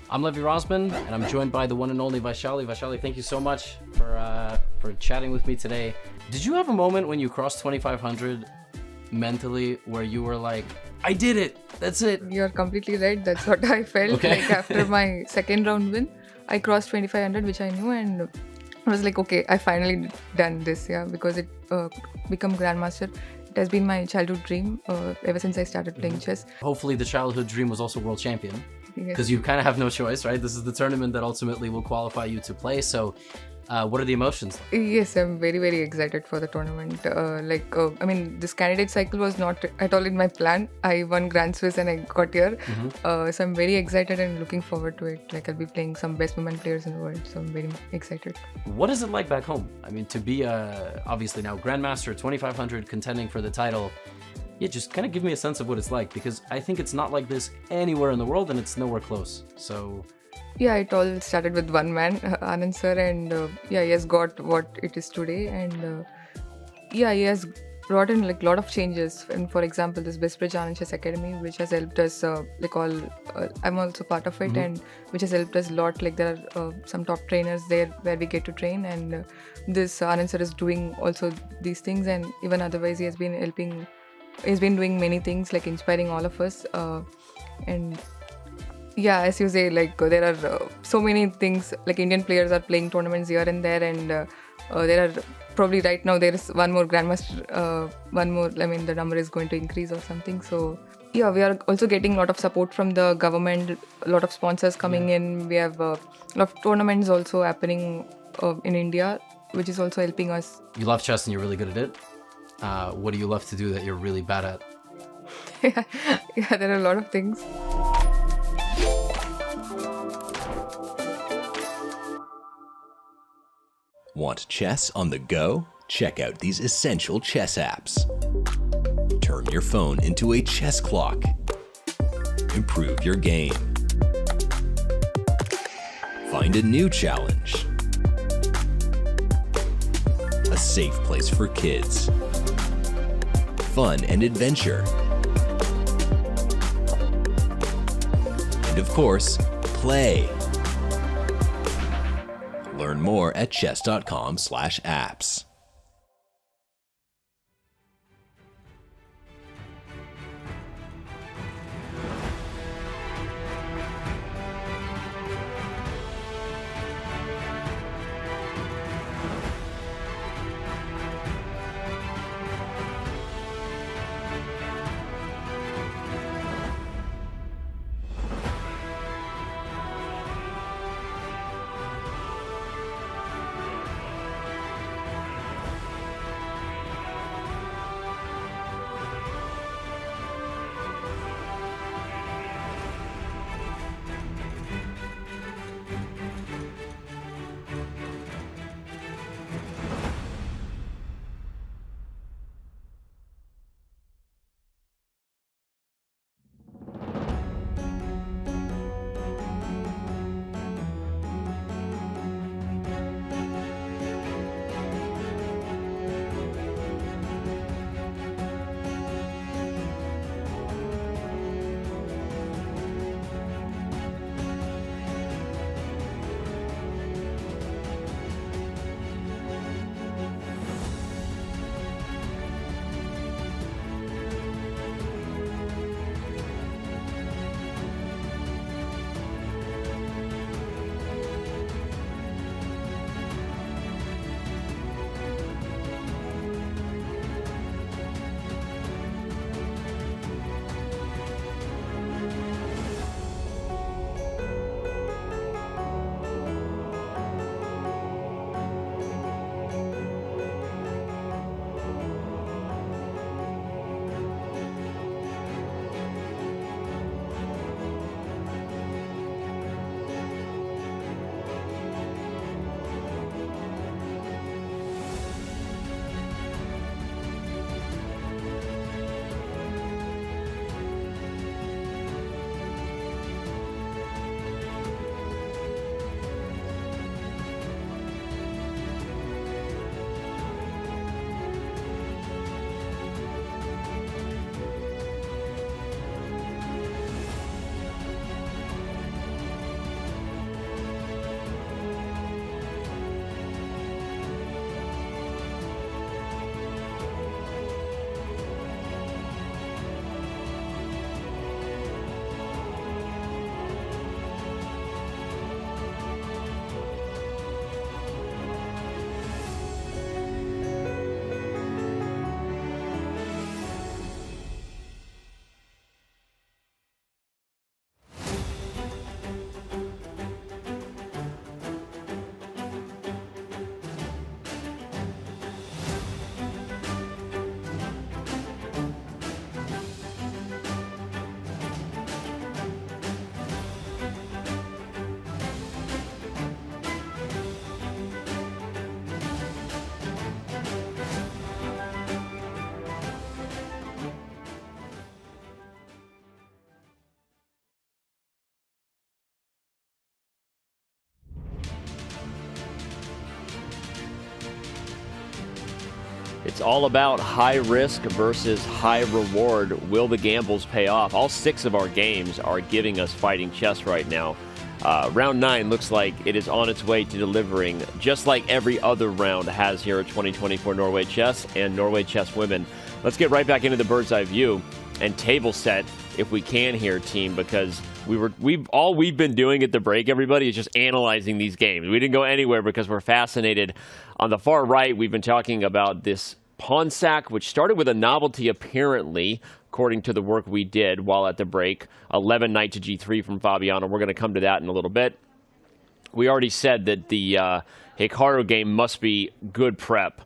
I'm Levi Rosman, and I'm joined by the one and only Vaishali. Vaishali, thank you so much for chatting with me today. Did you have a moment when you crossed 2,500 mentally where you were like, I did it, that's it? You're completely right. That's what I felt. Okay. Like after my second round win, I crossed 2,500, which I knew, and I was like, okay, I finally done this, yeah, because it become Grandmaster. It has been my childhood dream ever since I started playing chess. Hopefully the childhood dream was also world champion. Yes. Because you kind of have no choice, right? This is the tournament that ultimately will qualify you to play. So what are the emotions? Yes, I'm very, very excited for the tournament. I mean, this candidate cycle was not at all in my plan. I won Grand Swiss and I got here. So I'm very excited and looking forward to it. Like, I'll be playing some best women players in the world. So I'm very excited. What is it like back home? I mean, to be obviously now Grandmaster, 2,500, contending for the title. Yeah, just kind of give me a sense of what it's like, because I think it's not like this anywhere in the world and it's nowhere close. So yeah, it all started with one man, Anand sir, and he has got what it is today, and he has brought in like a lot of changes. And for example, this Best Challenge Chess Academy, which has helped us I'm also part of it, and which has helped us a lot. Like, there are some top trainers there where we get to train, and this Anand sir is doing also these things, and even otherwise he has been helping. He's been doing many things, like inspiring all of us, and yeah, as you say, like there are so many things. Like, Indian players are playing tournaments here and there, and there are probably right now there is one more Grandmaster, one more. I mean, the number is going to increase or something. So yeah, we are also getting a lot of support from the government, a lot of sponsors coming in. We have a lot of tournaments also happening in India, which is also helping us. you love chess and you're really good at it. What do you love to do that you're really bad at? Yeah, there are a lot of things. Want chess on the go? Check out these essential chess apps. Turn your phone into a chess clock. Improve your game. Find a new challenge. A safe place for kids. Fun and adventure. And of course, play. Learn more at chess.com/apps. It's all about high risk versus high reward. Will the gambles pay off? All 6 of our games are giving us fighting chess right now. Round 9 looks like it is on its way to delivering, just like every other round has here at 2024 Norway Chess and Norway Chess Women. Let's get right back into the bird's eye view and table set if we can here, team, because we've been doing at the break, everybody, is just analyzing these games. We didn't go anywhere because we're fascinated. On the far right, we've been talking about this pawn sack, which started with a novelty apparently, according to the work we did while at the break. 11 knight to g3 from Fabiano. We're going to come to that in a little bit. We already said that the Hikaru game must be good prep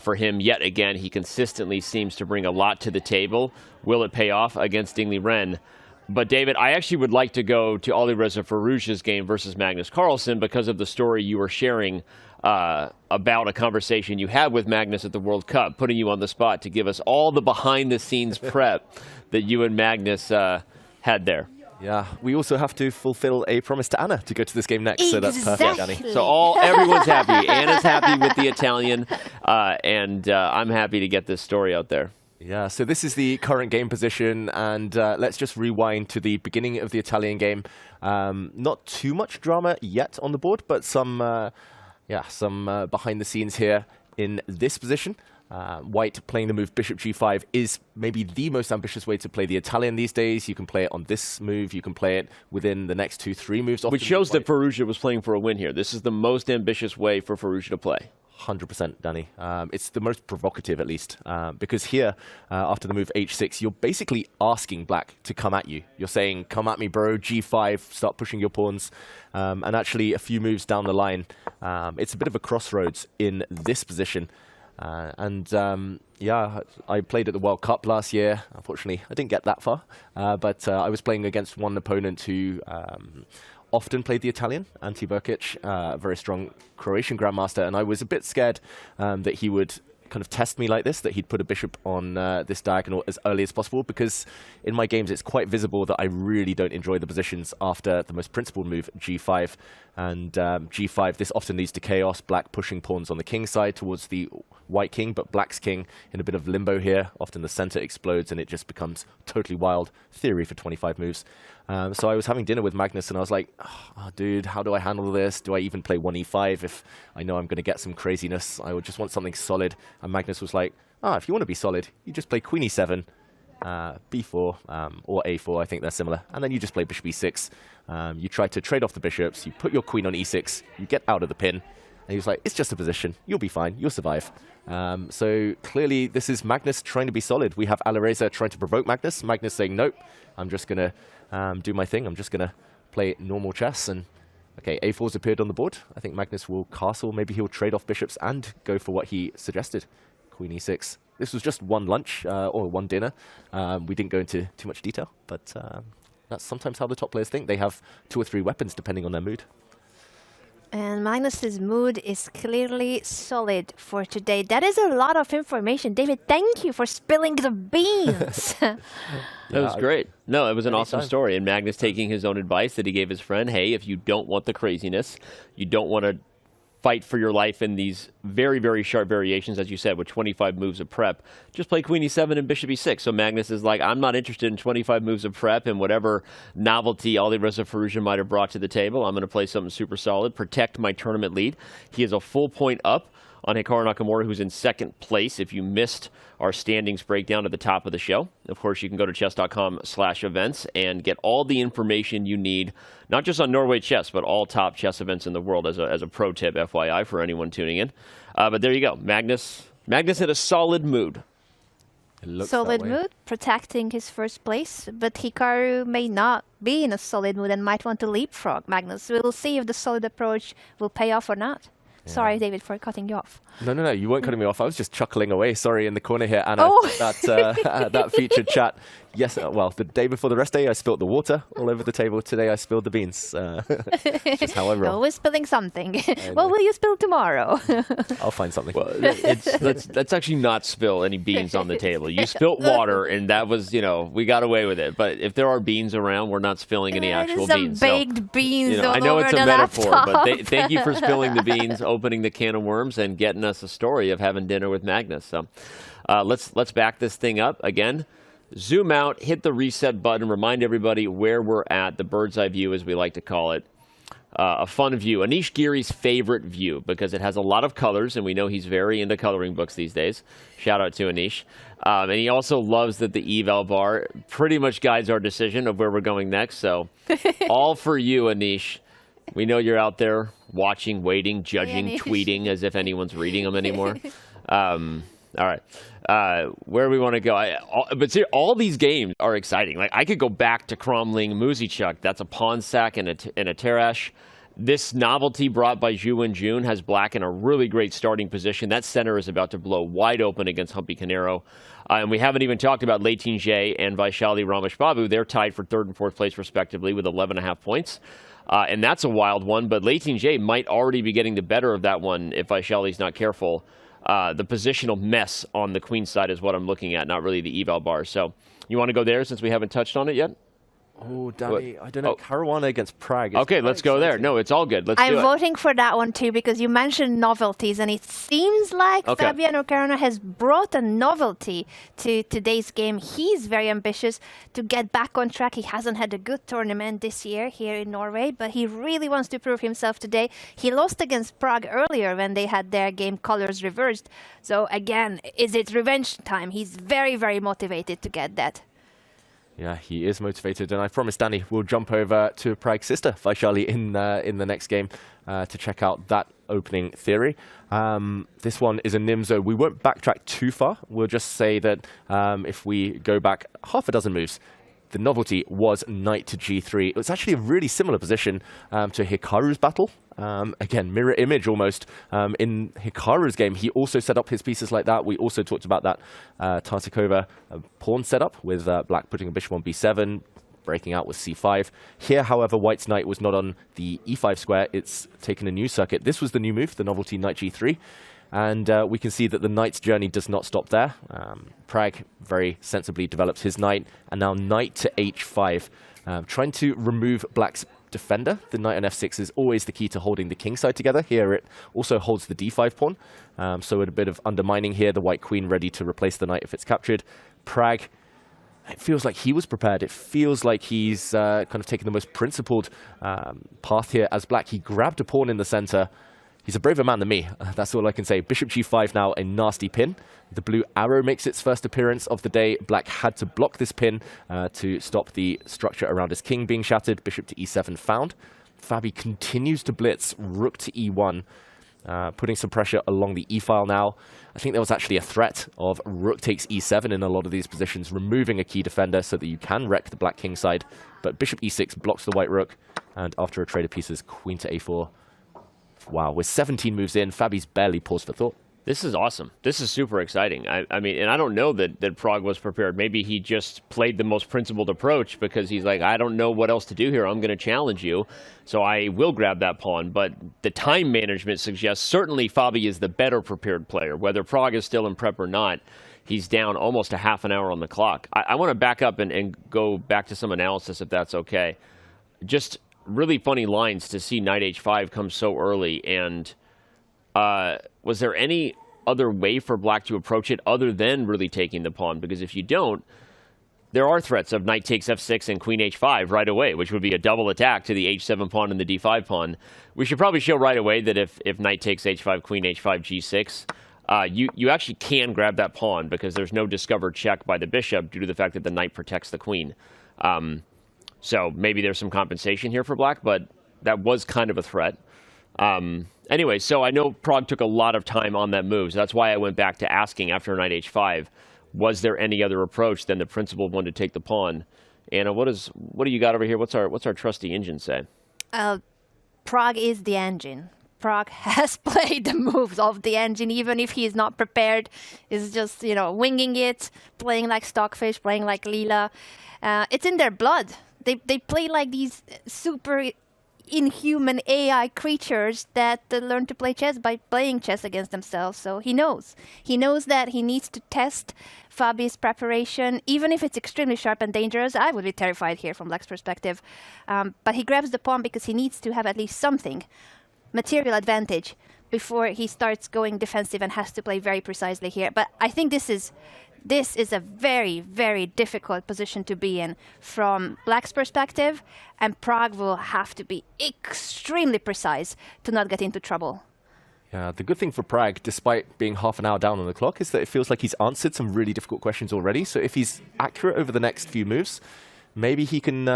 for him yet again. He consistently seems to bring a lot to the table. Will it pay off against Liren? But David, I actually would like to go to Alireza Firouzja's game versus Magnus Carlsen because of the story you were sharing about a conversation you had with Magnus at the World Cup, putting you on the spot to give us all the behind-the-scenes prep that you and Magnus had there. Yeah, we also have to fulfill a promise to Anna to go to this game next, so that's perfect, Danny. So everyone's happy. Anna's happy with the Italian, and I'm happy to get this story out there. Yeah, so this is the current game position, and let's just rewind to the beginning of the Italian game. Not too much drama yet on the board, but some behind the scenes here in this position. White playing the move bishop g5 is maybe the most ambitious way to play the Italian these days. You can play it on this move. You can play it within the next 2-3 moves. Which shows that Firouzja was playing for a win here. This is the most ambitious way for Firouzja to play. 100%, Danny. It's the most provocative, at least, because here, after the move h6, you're basically asking black to come at you. You're saying, come at me, bro, g5, start pushing your pawns. And actually, a few moves down the line, it's a bit of a crossroads in this position. Yeah, I played at the World Cup last year. Unfortunately, I didn't get that far. But I was playing against one opponent who often played the Italian, Ante Brkic, a very strong Croatian grandmaster, and I was a bit scared that he would kind of test me like this, that he'd put a bishop on this diagonal as early as possible, because in my games it's quite visible that I really don't enjoy the positions after the most principled move, g5. And g5, this often leads to chaos, black pushing pawns on the king side towards the white king, but black's king in a bit of limbo here. Often the center explodes and it just becomes totally wild. Theory for 25 moves. So I was having dinner with Magnus and I was like, oh, dude, how do I handle this? Do I even play 1e5 if I know I'm going to get some craziness? I would just want something solid. And Magnus was like, if you want to be solid, you just play queen e7, b4, or a4, I think they're similar. And then you just play bishop e6. You try to trade off the bishops, you put your queen on e6, you get out of the pin. And he was like, it's just a position. You'll be fine. You'll survive. So clearly, this is Magnus trying to be solid. We have Alireza trying to provoke Magnus. Magnus saying, nope, I'm just going to do my thing. I'm just going to play normal chess. And okay, a4's appeared on the board. I think Magnus will castle. Maybe he'll trade off bishops and go for what he suggested. Queen e6. This was just one lunch or one dinner. We didn't go into too much detail, but that's sometimes how the top players think. They have 2 or 3 weapons depending on their mood. And Magnus's mood is clearly solid for today. That is a lot of information. David, thank you for spilling the beans. That was great. No, it was an awesome story. And Magnus taking his own advice that he gave his friend, hey, if you don't want the craziness, you don't want to fight for your life in these very, very sharp variations, as you said, with 25 moves of prep, just play queen e7 and bishop e6. So Magnus is like, I'm not interested in 25 moves of prep and whatever novelty Alireza Firouzja might have brought to the table. I'm going to play something super solid, protect my tournament lead. He is a full point up on Hikaru Nakamura, who's in second place. If you missed our standings breakdown at the top of the show, of course, you can go to chess.com/events and get all the information you need, not just on Norway Chess, but all top chess events in the world as a pro tip, FYI, for anyone tuning in. But there you go. Magnus in a solid mood. Solid mood, protecting his first place, but Hikaru may not be in a solid mood and might want to leapfrog Magnus. We'll see if the solid approach will pay off or not. Yeah. Sorry, David, for cutting you off. No, you weren't cutting me off. I was just chuckling away. Sorry, in the corner here, Anna. That featured chat. Yes, well, the day before the rest day, I spilled the water all over the table. Today, I spilled the beans. Just how I roll. Always spilling something. Anyway. What will you spill tomorrow? I'll find something. Well, let's actually not spill any beans on the table. You spilt water, and that was, we got away with it. But if there are beans around, we're not spilling any actual beans. Some baked beans all I know over it's a the metaphor, laptop. but thank you for spilling the beans opening the can of worms and getting us a story of having dinner with Magnus. So let's back this thing up again. Zoom out, hit the reset button, remind everybody where we're at, the bird's eye view as we like to call it. A fun view, Anish Giri's favorite view, because it has a lot of colors, and we know he's very into coloring books these days. Shout out to Anish. And he also loves that the eval bar pretty much guides our decision of where we're going next. So all for you, Anish. We know you're out there watching, waiting, judging, tweeting as if anyone's reading them anymore. All right. Where we want to go. But see, all these games are exciting. Like, I could go back to Cromling Muzichuk. That's a pawn sack and a Terrash. This novelty brought by Zhu Wenjun has black in a really great starting position. That center is about to blow wide open against Humpy Canero. And we haven't even talked about Lei Jie and Vaishali Rameshbabu. They're tied for 3rd and 4th place, respectively, with 11.5 points. And that's a wild one. But Lei Jie might already be getting the better of that one if Vaishali's not careful. The positional mess on the queen side is what I'm looking at, not really the eval bar. So you want to go there since we haven't touched on it yet? Oh, Danny, I don't know. Caruana against Pragg. Okay, let's go there. No, it's all good. Let's do it. I'm voting for that one too, because you mentioned novelties, and it seems like Fabiano Caruana has brought a novelty to today's game. He's very ambitious to get back on track. He hasn't had a good tournament this year here in Norway, but he really wants to prove himself today. He lost against Pragg earlier when they had their game colors reversed. So again, is it revenge time? He's very, very motivated to get that. Yeah, he is motivated, and I promise, Danny, we'll jump over to Pragg's sister, Vaishali, in the next game to check out that opening theory. This one is a Nimzo. We won't backtrack too far. We'll just say that if we go back half a dozen moves, the novelty was knight to g3. It was actually a really similar position to Hikaru's battle. Again, mirror image almost. In Hikaru's game, he also set up his pieces like that. We also talked about that Tartakova pawn setup with black putting a bishop on b7, breaking out with c5. Here, however, white's knight was not on the e5 square. It's taken a new circuit. This was the new move, the novelty knight g3. And we can see that the knight's journey does not stop there. Pragg very sensibly develops his knight, and now knight to h5, trying to remove black's defender. The knight on f6 is always the key to holding the king side together. Here it also holds the d5 pawn, so a bit of undermining here. The white queen ready to replace the knight if it's captured. Pragg, it feels like he was prepared. It feels like he's kind of taken the most principled path here as black. He grabbed a pawn in the center. He's a braver man than me, that's all I can say. Bishop g5 now, a nasty pin. The blue arrow makes its first appearance of the day. Black had to block this pin to stop the structure around his king being shattered. Bishop to e7 found. Fabi continues to blitz, rook to e1, putting some pressure along the e-file now. I think there was actually a threat of rook takes e7 in a lot of these positions, removing a key defender so that you can wreck the black king side. But bishop e6 blocks the white rook, and after a trade of pieces, queen to a4. Wow, with 17 moves in, Fabi's barely paused for thought. This is awesome. This is super exciting. I mean, and I don't know that Pragg was prepared. Maybe he just played the most principled approach because he's like, I don't know what else to do here. I'm going to challenge you, so I will grab that pawn. But the time management suggests certainly Fabi is the better prepared player. Whether Pragg is still in prep or not, he's down almost a half an hour on the clock. I want to back up and go back to some analysis, if that's okay. Just really funny lines to see knight h5 come so early, and was there any other way for black to approach it other than really taking the pawn? Because if you don't, there are threats of knight takes f6 and queen h5 right away, which would be a double attack to the h7 pawn and the d5 pawn. We should probably show right away that if knight takes h5, queen h5, g6, you actually can grab that pawn because there's no discovered check by the bishop due to the fact that the knight protects the queen. So maybe there's some compensation here for black, but that was kind of a threat. Anyway, so I know Pragg took a lot of time on that move, so that's why I went back to asking after knight h5, was there any other approach than the principled one to take the pawn? Anna, what do you got over here? What's our trusty engine say? Pragg is the engine. Pragg has played the moves of the engine, even if he is not prepared. He's just, winging it, playing like Stockfish, playing like Leela. It's in their blood. They play like these super inhuman AI creatures that learn to play chess by playing chess against themselves. So he knows. He knows that he needs to test Fabi's preparation, even if it's extremely sharp and dangerous. I would be terrified here from black's perspective. But he grabs the pawn because he needs to have at least something. Material advantage. before he starts going defensive and has to play very precisely here. But I think this is a very, very difficult position to be in from Black's perspective, and Pragg will have to be extremely precise to not get into trouble. Yeah, the good thing for Pragg, despite being half an hour down on the clock, is that it feels like he's answered some really difficult questions already. So if he's accurate over the next few moves, maybe he can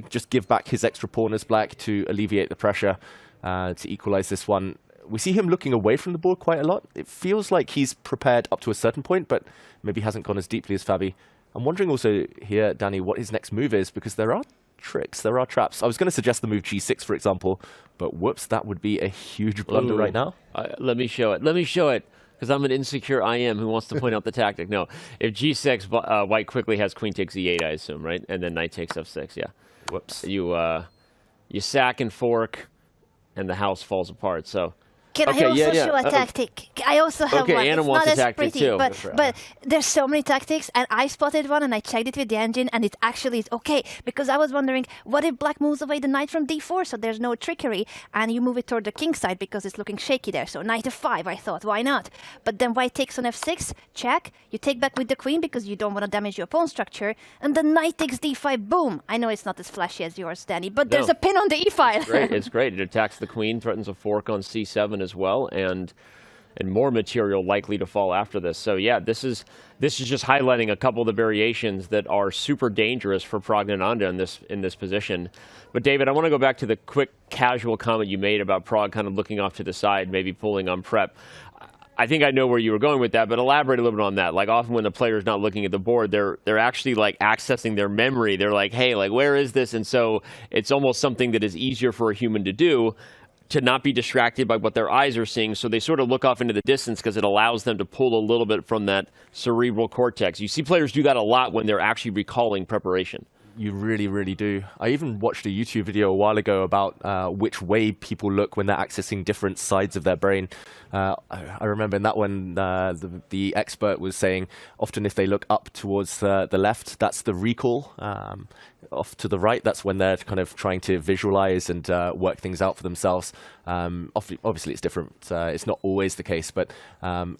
just give back his extra pawn as Black to alleviate the pressure, to equalize this one. We see him looking away from the board quite a lot. It feels like he's prepared up to a certain point, but maybe hasn't gone as deeply as Fabi. I'm wondering also here, Danny, what his next move is, because there are tricks, there are traps. I was going to suggest the move G6, for example, but whoops, that would be a huge blunder right now. Let me show it. Let me show it, because I'm an insecure IM who wants to point out the tactic. No, if G6, White quickly has queen takes E8, I assume, right? And then knight takes F6, yeah. Whoops. You sack and fork, and the house falls apart, so... Can I also show a tactic? I also have one. Anna it's wants not a tactic pretty, too. but there's so many tactics, and I spotted one and I checked it with the engine, and it actually is okay, because I was wondering, what if Black moves away the knight from d4, so there's no trickery, and you move it toward the king side because it's looking shaky there, so knight f5, I thought, why not? But then White takes on f6, check, you take back with the queen because you don't want to damage your pawn structure, and the knight takes d5, boom! I know it's not as flashy as yours, Danny, but there's a pin on the e-file. It's great. It's great. It attacks the queen, threatens a fork on c7 as well, and more material likely to fall after this. So yeah, this is just highlighting a couple of the variations that are super dangerous for Praggnanandhaa in this position. But David, I want to go back to the quick casual comment you made about Pragg kind of looking off to the side, maybe pulling on prep. I think I know where you were going with that, but elaborate a little bit on that. Like often when the player's not looking at the board, they're actually like accessing their memory. They're like, hey, like where is this? And so it's almost something that is easier for a human to do, to not be distracted by what their eyes are seeing, so they sort of look off into the distance because it allows them to pull a little bit from that cerebral cortex. You see players do that a lot when they're actually recalling preparation. You really, really do. I even watched a YouTube video a while ago about which way people look when they're accessing different sides of their brain. I remember in that one, the expert was saying often if they look up towards the left, that's the recall. Off to the right, that's when they're kind of trying to visualize and work things out for themselves. Obviously, it's different. It's not always the case, but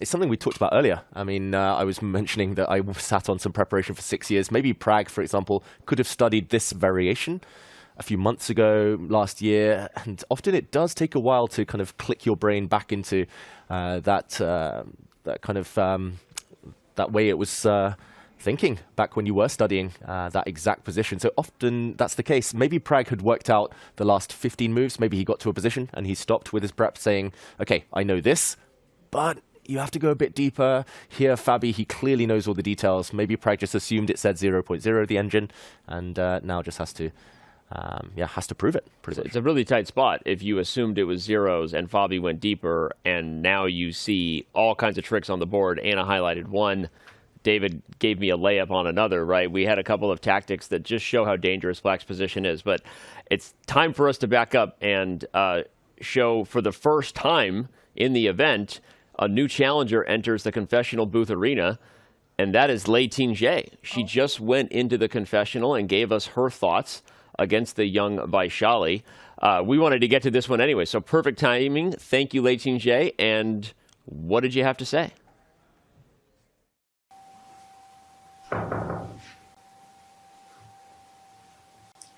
it's something we talked about earlier. I mean, I was mentioning that I sat on some preparation for 6 years. Maybe Pragg, for example, could have studied this variation a few months ago, last year, and often it does take a while to kind of click your brain back into that kind of that way it was thinking back when you were studying that exact position. So often that's the case. Maybe Pragg had worked out the last 15 moves. Maybe he got to a position and he stopped with his prep saying, okay, I know this, but you have to go a bit deeper. Here, Fabi, he clearly knows all the details. Maybe Pragg just assumed it said 0.0, the engine, and now just has to prove it. It's a really tight spot if you assumed it was zeros and Fabi went deeper, and now you see all kinds of tricks on the board. Anna highlighted one. David gave me a layup on another, right? We had a couple of tactics that just show how dangerous Black's position is, but it's time for us to back up and show for the first time in the event, a new challenger enters the confessional booth arena, and that is Lei Ting-jae. She just went into the confessional and gave us her thoughts against the young Vaishali. We wanted to get to this one anyway, so perfect timing. Thank you, Lei Ting-jae, and what did you have to say?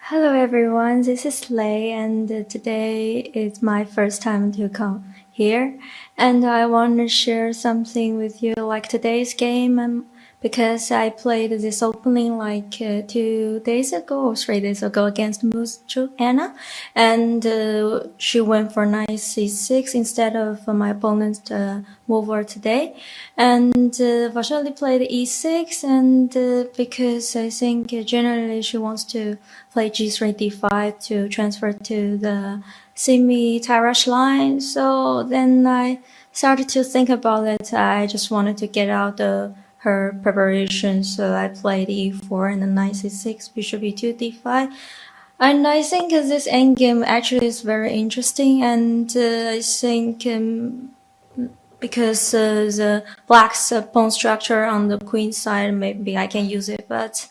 Hello everyone, this is Lei, and today is my first time to come here, and I want to share something with you like today's game, because I played this opening like 2 days ago or 3 days ago against Musu Anna, and she went for knight c6 instead of my opponent's mover today, and Vaishali played e6, and because I think generally she wants to play g3 d5 to transfer to the semi-Tyrush line, so then I started to think about it. I just wanted to get out her preparation, so I played e4 and then knight c6, bishop e2, d5, and I think this endgame actually is very interesting, and I think because the Black's pawn structure on the queen side, maybe I can use it, but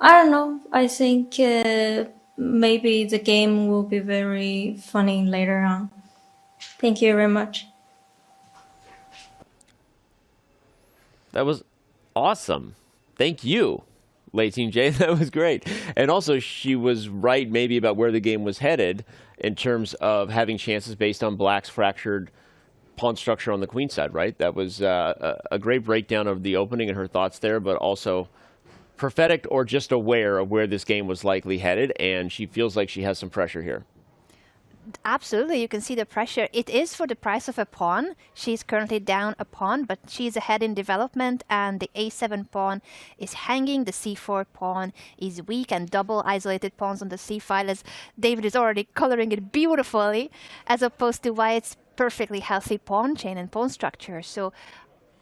I don't know. I think maybe the game will be very funny later on. Thank you very much. That was awesome. Thank you, Leiting J. That was great. And also, she was right maybe about where the game was headed in terms of having chances based on Black's fractured pawn structure on the queen side, right? That was a great breakdown of the opening and her thoughts there, but also prophetic or just aware of where this game was likely headed, and she feels like she has some pressure here. Absolutely, you can see the pressure. It is for the price of a pawn. She's currently down a pawn, but she's ahead in development, and the a7 pawn is hanging. The c4 pawn is weak, and double isolated pawns on the c file, as David is already coloring it beautifully, as opposed to White's perfectly healthy pawn chain and pawn structure. So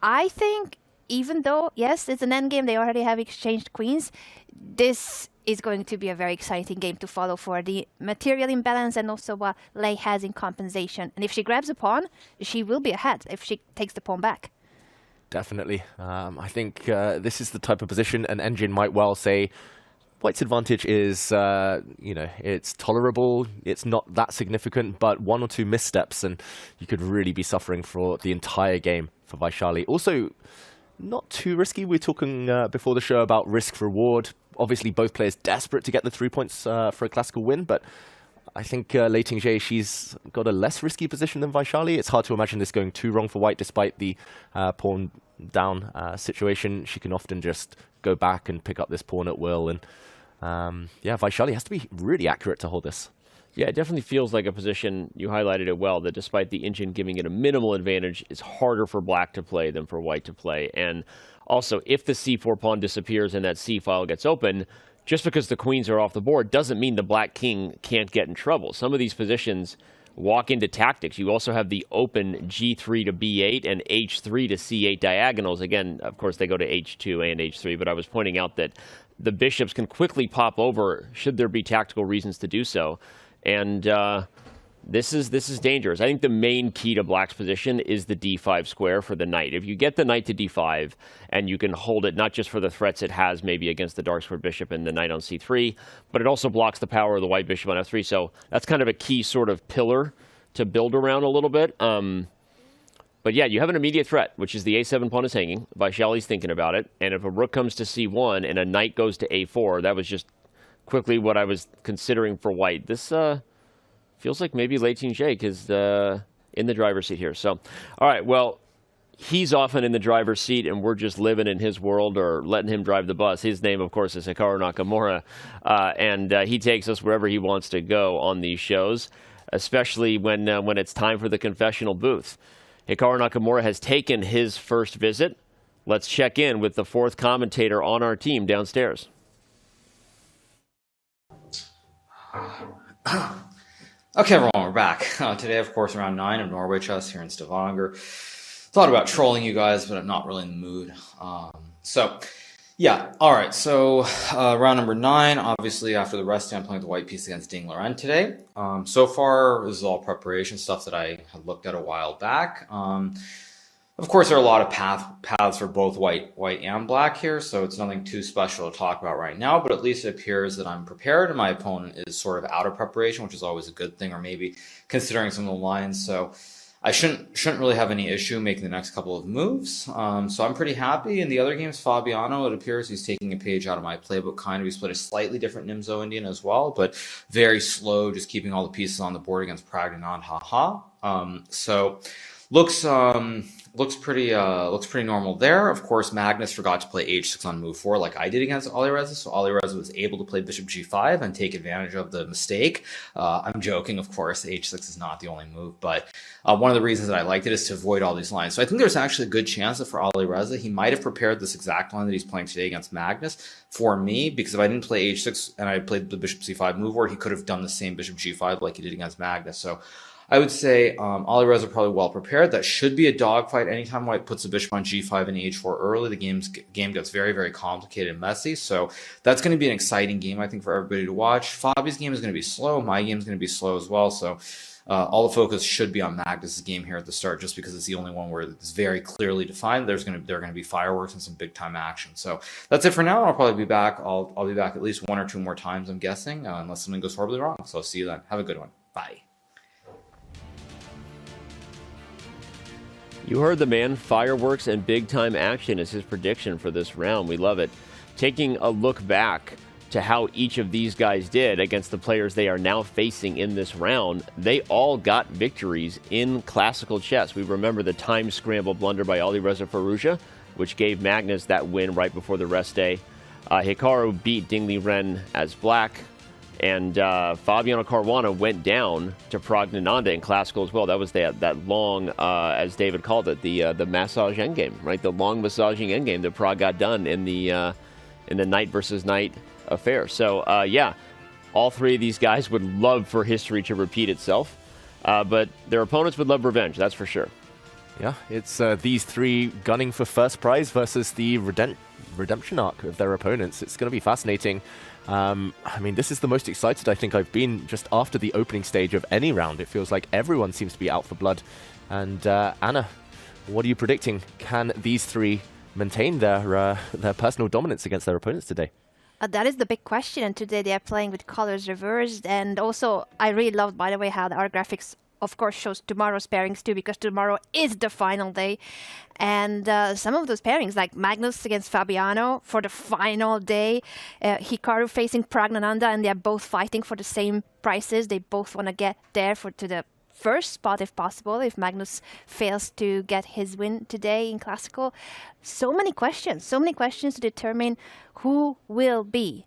I think, even though, yes, it's an endgame, they already have exchanged queens, this is going to be a very exciting game to follow for the material imbalance and also what Lei has in compensation. And if she grabs a pawn, she will be ahead if she takes the pawn back. Definitely. I think this is the type of position an engine might well say White's advantage is, it's tolerable. It's not that significant, but one or two missteps and you could really be suffering for the entire game for Vaishali. Also, not too risky. We were talking before the show about risk-reward. Obviously, both players desperate to get the 3 points for a classical win, but I think Leiting J, she's got a less risky position than Vaishali. It's hard to imagine this going too wrong for White, despite the pawn down situation. She can often just go back and pick up this pawn at will, and Vaishali has to be really accurate to hold this. Yeah, it definitely feels like a position, you highlighted it well, that despite the engine giving it a minimal advantage, it's harder for Black to play than for White to play. And also, if the c4 pawn disappears and that c file gets open, just because the queens are off the board doesn't mean the Black king can't get in trouble. Some of these positions walk into tactics. You also have the open g3 to b8 and h3 to c8 diagonals. Again, of course, they go to h2 and h3, but I was pointing out that the bishops can quickly pop over should there be tactical reasons to do so. And this is dangerous. I think the main key to Black's position is the d5 square for the knight. If you get the knight to d5 and you can hold it not just for the threats it has maybe against the dark squared bishop and the knight on c3, but it also blocks the power of the white bishop on f3. So that's kind of a key sort of pillar to build around a little bit. But yeah, you have an immediate threat, which is the a7 pawn is hanging. Vaishali's thinking about it. And if a rook comes to c1 and a knight goes to a4, that was just quickly what I was considering for White. This feels like maybe Leiting J is in the driver's seat here. So, all right, well, he's often in the driver's seat and we're just living in his world or letting him drive the bus. His name, of course, is Hikaru Nakamura, and he takes us wherever he wants to go on these shows, especially when it's time for the confessional booth. Hikaru Nakamura has taken his first visit. Let's check in with the fourth commentator on our team downstairs. Okay, everyone, we're back. Today, of course, round 9 of Norway Chess here in Stavanger. Thought about trolling you guys, but I'm not really in the mood. Alright, so round number 9, obviously after the rest, I'm playing the white piece against Liren today. So far, this is all preparation stuff that I had looked at a while back. Of course, there are a lot of paths for both white and black here, so it's nothing too special to talk about right now, but at least it appears that I'm prepared and my opponent is sort of out of preparation, which is always a good thing, or maybe considering some of the lines. So I shouldn't really have any issue making the next couple of moves. So I'm pretty happy. In the other games, Fabiano, it appears he's taking a page out of my playbook, kind of. He's played a slightly different Nimzo Indian as well, but very slow, just keeping all the pieces on the board against Praggnanandhaa. Looks pretty normal there. Of course, Magnus forgot to play h6 on move 4 like I did against Alireza, so Alireza was able to play bishop g5 and take advantage of the mistake. I'm joking, of course, h6 is not the only move, but one of the reasons that I liked it is to avoid all these lines. So I think there's actually a good chance that for Alireza, he might have prepared this exact line that he's playing today against Magnus for me, because if I didn't play h6 and I played the bishop c5 move forward, he could have done the same bishop g5 like he did against Magnus. So I would say Alireza probably well prepared. That should be a dogfight. Anytime White puts a bishop on g5 and h4 early, the game gets very, very complicated and messy. So that's going to be an exciting game, I think, for everybody to watch. Fabi's game is going to be slow. My game is going to be slow as well. So all the focus should be on Magnus' game here at the start, just because it's the only one where it's very clearly defined. There are going to be fireworks and some big time action. So that's it for now. I'll probably be back. I'll be back at least 1 or 2 more times, I'm guessing, unless something goes horribly wrong. So I'll see you then. Have a good one. Bye. You heard the man. Fireworks and big-time action is his prediction for this round. We love it. Taking a look back to how each of these guys did against the players they are now facing in this round, they all got victories in classical chess. We remember the time scramble blunder by Alireza Firouzja, which gave Magnus that win right before the rest day. Hikaru beat Liren as black, and Fabiano Caruana went down to Praggnanandhaa in classical as well. That was that long, as David called it, the massage endgame, right? The long massaging endgame that Pragg got done in the knight versus knight affair. So, yeah, all three of these guys would love for history to repeat itself, but their opponents would love revenge, that's for sure. Yeah, it's these three gunning for first prize versus the redemption arc of their opponents. It's going to be fascinating. I mean, this is the most excited I think I've been just after the opening stage of any round. It feels like everyone seems to be out for blood. And Anna, what are you predicting? Can these three maintain their personal dominance against their opponents today? That is the big question, and today they are playing with colors reversed. And also, I really loved, by the way, how our graphics, of course, shows tomorrow's pairings too, because tomorrow is the final day. And some of those pairings, like Magnus against Fabiano for the final day, Hikaru facing Praggnanandhaa, and they are both fighting for the same prices. They both want to get there to the first spot if possible, if Magnus fails to get his win today in classical. So many questions to determine who will be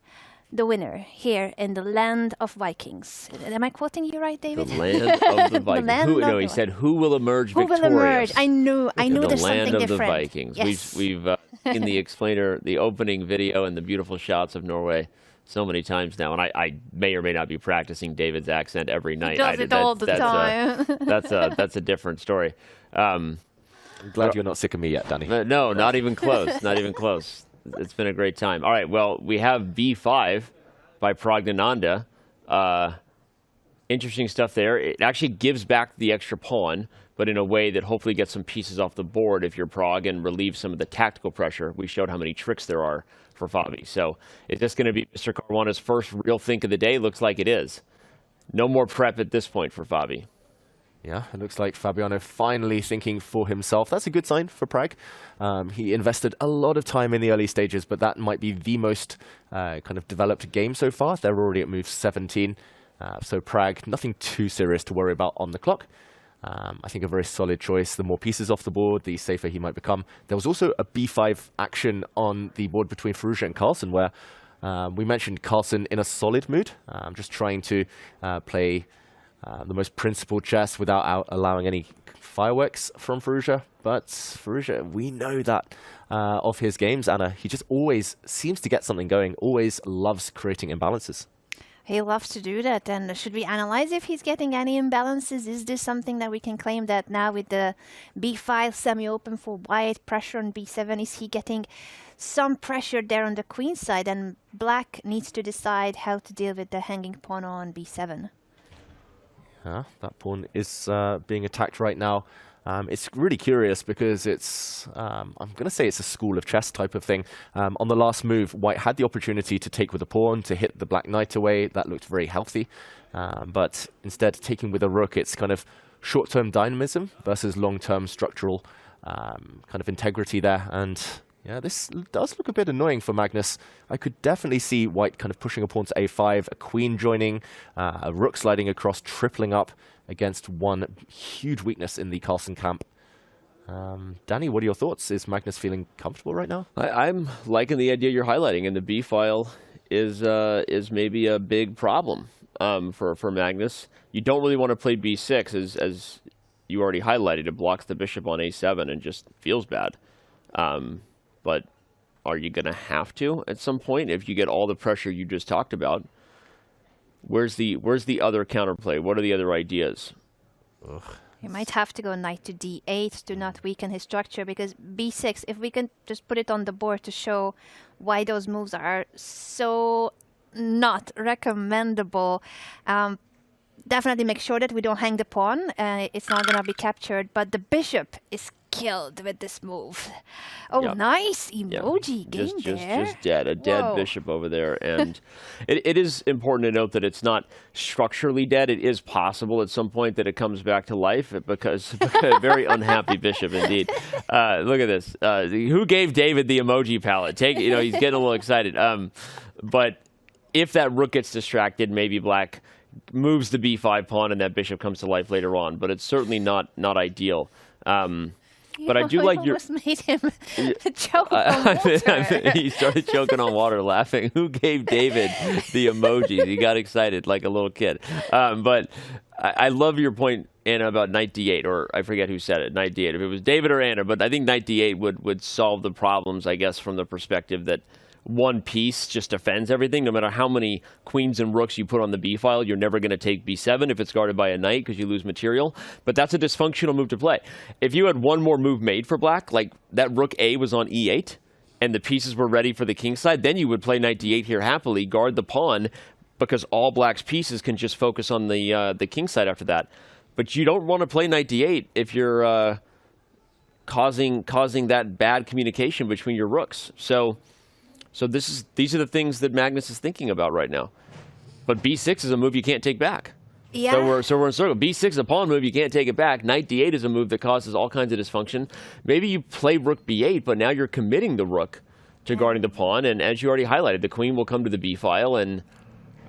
the winner here in the land of Vikings. Am I quoting you right, David? The land of the Vikings. He said, who will emerge victorious? Who will emerge? I knew there's something different. The land of the Vikings. Yes. We've in the explainer, the opening video and the beautiful shots of Norway so many times now, and I may or may not be practicing David's accent every night. He does it all the time. That's a different story. I'm glad you're not sick of me yet, Danny. No, not even close. Not even close. It's been a great time. All right, well, we have B5 by Praggnanandhaa. Interesting stuff there. It actually gives back the extra pawn, but in a way that hopefully gets some pieces off the board if you're Pragg and relieves some of the tactical pressure. We showed how many tricks there are for Fabi. So is this going to be Mr. Caruana's first real think of the day? Looks like it is. No more prep at this point for Fabi. Yeah, it looks like Fabiano finally thinking for himself. That's a good sign for Pragg. He invested a lot of time in the early stages, but that might be the most kind of developed game so far. They're already at move 17. So Pragg, nothing too serious to worry about on the clock. I think a very solid choice. The more pieces off the board, the safer he might become. There was also a b5 action on the board between Firouzja and Carlsen, where we mentioned Carlsen in a solid mood, just trying to play the most principled chess without allowing any fireworks from Firouzja. But Firouzja, we know that of his games, Anna, he just always seems to get something going, always loves creating imbalances. He loves to do that. And should we analyze if he's getting any imbalances? Is this something that we can claim that now with the b5 semi-open for white, pressure on b7, is he getting some pressure there on the queen side? And black needs to decide how to deal with the hanging pawn on b7. That pawn is being attacked right now. It's really curious because it's, I'm going to say it's a school of chess type of thing. On the last move, white had the opportunity to take with a pawn to hit the black knight away. That looked very healthy. But instead, taking with a rook, it's kind of short-term dynamism versus long-term structural kind of integrity there. And yeah, this does look a bit annoying for Magnus. I could definitely see white kind of pushing a pawn to a5, a queen joining, a rook sliding across, tripling up against one huge weakness in the Carlsen camp. Danny, what are your thoughts? Is Magnus feeling comfortable right now? I'm liking the idea you're highlighting, and the B file is maybe a big problem for Magnus. You don't really want to play B6, as you already highlighted. It blocks the bishop on A7 and just feels bad. But are you going to have to at some point if you get all the pressure you just talked about? Where's the other counterplay? What are the other ideas? Ugh. You might have to go knight to d8 to not weaken his structure, because b6, if we can just put it on the board to show why those moves are so not recommendable. Definitely make sure that we don't hang the pawn. It's not going to be captured, but the bishop is killed with this move. Oh, Yep. nice emoji game there. Just dead. A dead Whoa. bishop over there. And it is important to note that it's not structurally dead. It is possible at some point that it comes back to life because a very unhappy bishop indeed. Look at this. Who gave David the emoji palette? He's getting a little excited. But if that rook gets distracted, maybe black moves the b5 pawn and that bishop comes to life later on. But it's certainly not ideal. But I do like your. Almost made him choke on water. He started choking on water, laughing. Who gave David the emojis? He got excited like a little kid. But I love your point, Anna, about knight d8, or I forget who said it, knight d8. If it was David or Anna, but I think knight d8 would solve the problems, I guess, from the perspective that one piece just defends everything. No matter how many queens and rooks you put on the b file, you're never going to take b7 if it's guarded by a knight because you lose material. But that's a dysfunctional move to play. If you had one more move made for black, like that rook a was on e8, and the pieces were ready for the king side, then you would play knight d8 here happily, guard the pawn, because all black's pieces can just focus on the king side after that. But you don't want to play knight d8 if you're causing that bad communication between your rooks. So these are the things that Magnus is thinking about right now. But b6 is a move you can't take back. Yeah. So we're in circle. b6 is a pawn move, you can't take it back. Knight d8 is a move that causes all kinds of dysfunction. Maybe you play rook b8, but now you're committing the rook to guarding the pawn. And as you already highlighted, the queen will come to the b file. And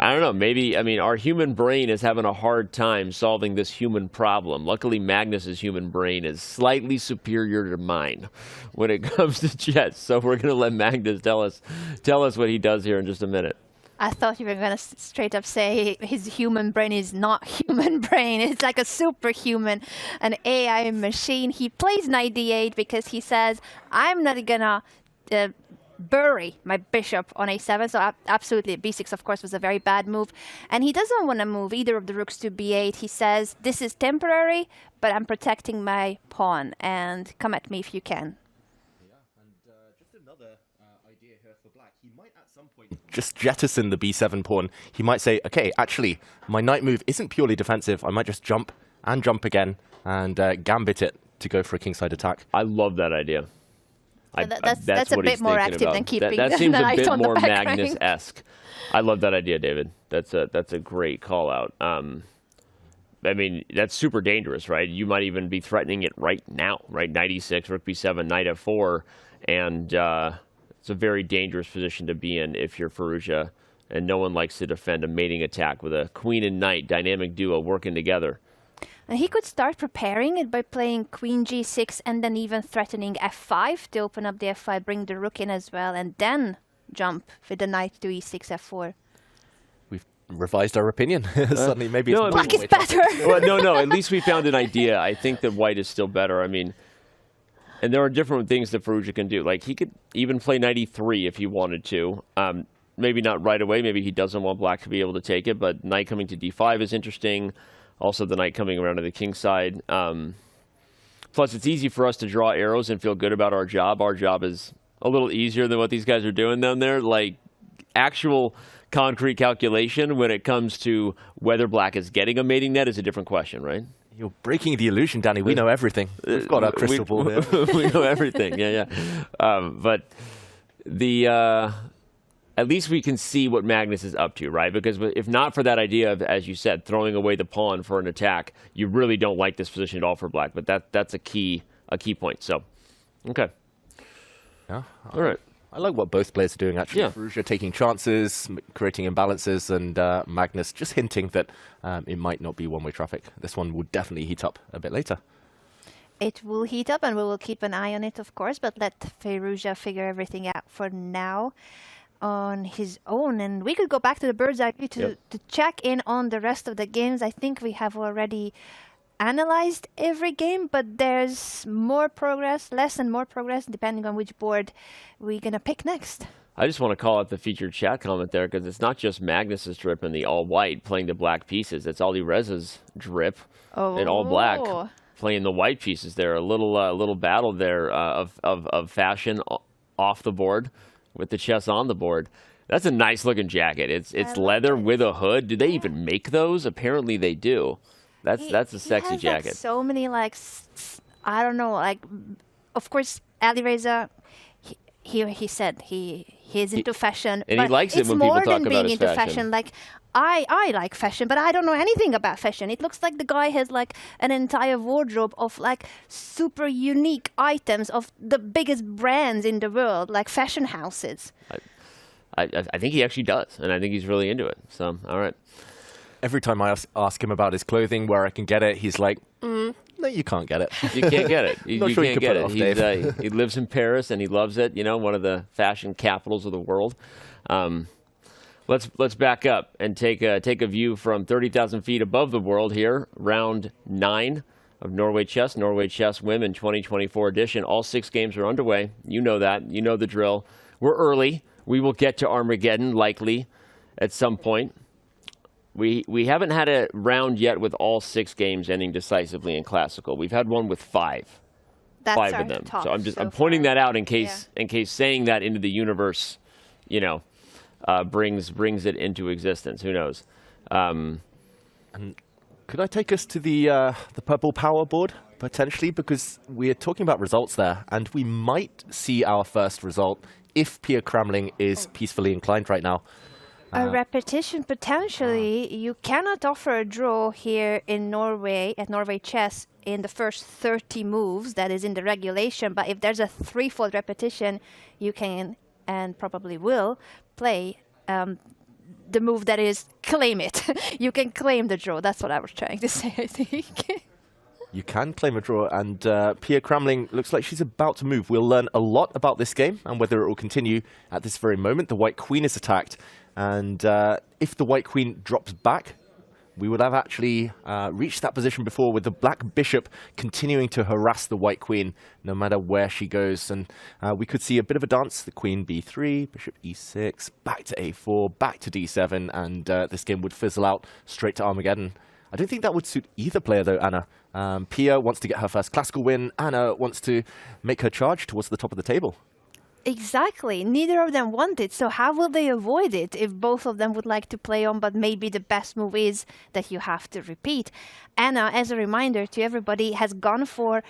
I don't know, our human brain is having a hard time solving this human problem. Luckily, Magnus's human brain is slightly superior to mine when it comes to chess. So we're going to let Magnus tell us what he does here in just a minute. I thought you were going to straight up say his human brain is not human brain. It's like a superhuman, an AI machine. He plays knight d8 because he says, I'm not going to bury my bishop on a7. So absolutely, b6, of course, was a very bad move. And he doesn't want to move either of the rooks to b8. He says, this is temporary, but I'm protecting my pawn. And come at me if you can. Just another idea here for black. He might at some point just jettison the b7 pawn. He might say, okay, actually, my knight move isn't purely defensive. I might just jump and jump again and gambit it to go for a kingside attack. I love that idea. That's a bit more active than keeping that seems the a bit knight on more the back Magnus-esque. I love that idea, David. That's a great call out. That's super dangerous, right? You might even be threatening it right now, right? Knight e6, rook b7, knight f4, and it's a very dangerous position to be in if you're Firouzja, and no one likes to defend a mating attack with a queen and knight dynamic duo working together. And he could start preparing it by playing queen g6 and then even threatening f5 to open up the f5, bring the rook in as well, and then jump with the knight to e6, f4. We've revised our opinion. Suddenly, maybe it's black is better. Well, no. At least we found an idea. I think that white is still better. And there are different things that Firouzja can do. Like, he could even play knight e3 if he wanted to. Maybe not right away. Maybe he doesn't want black to be able to take it. But knight coming to d5 is interesting. Also, the knight coming around to the king side. Plus, it's easy for us to draw arrows and feel good about our job. Our job is a little easier than what these guys are doing down there. Like, actual concrete calculation when it comes to whether black is getting a mating net is a different question, right? You're breaking the illusion, Danny. We know everything. We've got our crystal ball here. We know everything, yeah. But at least we can see what Magnus is up to, right? Because if not for that idea of, as you said, throwing away the pawn for an attack, you really don't like this position at all for black. But that's a key point. So, okay. Yeah. All right. I like what both players are doing, actually. Yeah. Firouzja taking chances, creating imbalances, and Magnus just hinting that it might not be one-way traffic. This one will definitely heat up a bit later. It will heat up, and we will keep an eye on it, of course, but let Firouzja figure everything out for now on his own. And we could go back to the bird's eye view to check in on the rest of the games. I think we have already analyzed every game, but there's more progress, less and more progress, depending on which board we're going to pick next. I just want to call out the featured chat comment there, because it's not just Magnus's drip in the all-white playing the black pieces. It's Alireza's drip in all black playing the white pieces there. A little battle there of fashion off the board with the chess on the board. That's a nice-looking jacket. It's leather with a hood. Do they even make those? Apparently they do. That's a sexy jacket. Like so many I don't know. Like, of course, Alireza, he said he's into fashion, and but he likes it it's when people more talk than about being his into fashion. fashion. Like, I like fashion, but I don't know anything about fashion. It looks like the guy has like an entire wardrobe of like super unique items of the biggest brands in the world, like fashion houses. I think he actually does, and I think he's really into it. So, all right. Every time I ask him about his clothing, where I can get it, he's like, no, you can't get it. You can't get it. You Not sure you can't could get pull it. it off, Dave. He lives in Paris, and he loves it. You know, one of the fashion capitals of the world. Let's back up and take a view from 30,000 feet above the world here. Round 9 of Norway Chess Women 2024 edition. All 6 games are underway. You know that. You know the drill. We're early. We will get to Armageddon likely at some point. We haven't had a round yet with all 6 games ending decisively in Classical. We've had one with 5. That's 5 our of them. top So I'm so pointing far. that out in case saying that into the universe, you know, brings it into existence. Who knows? And could I take us to the purple power board potentially, because we're talking about results there, and we might see our first result if Pia Kramling is peacefully inclined right now. A repetition potentially. You cannot offer a draw here in Norway at Norway Chess in the first 30 moves. That is in the regulation. But if there's a 3-fold repetition, you can and probably will play the move that is claim it. You can claim the draw. That's what I was trying to say, I think. You can claim a draw, and Pia Kramling looks like she's about to move. We'll learn a lot about this game and whether it will continue at this very moment. The white queen is attacked, and if the white queen drops back, we would have actually reached that position before, with the black bishop continuing to harass the white queen no matter where she goes. And we could see a bit of a dance. The queen b3, bishop e6, back to a4, back to d7, and this game would fizzle out straight to Armageddon. I don't think that would suit either player, though, Anna. Pia wants to get her first classical win. Anna wants to make her charge towards the top of the table. Exactly. Neither of them want it. So how will they avoid it if both of them would like to play on, but maybe the best move is that you have to repeat? Anna, as a reminder to everybody, has gone for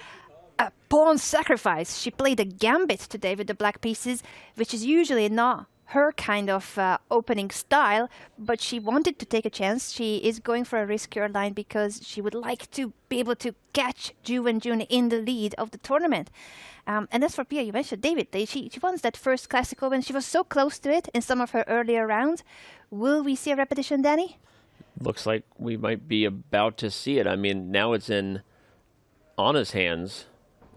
a pawn sacrifice. She played a gambit today with the black pieces, which is usually not her kind of opening style, but she wanted to take a chance. She is going for a riskier line because she would like to be able to catch Ju and June in the lead of the tournament. And as for Pia, you mentioned David, she wants that first classical win. She was so close to it in some of her earlier rounds. Will we see a repetition, Danny? Looks like we might be about to see it. I mean, now it's in Anna's hands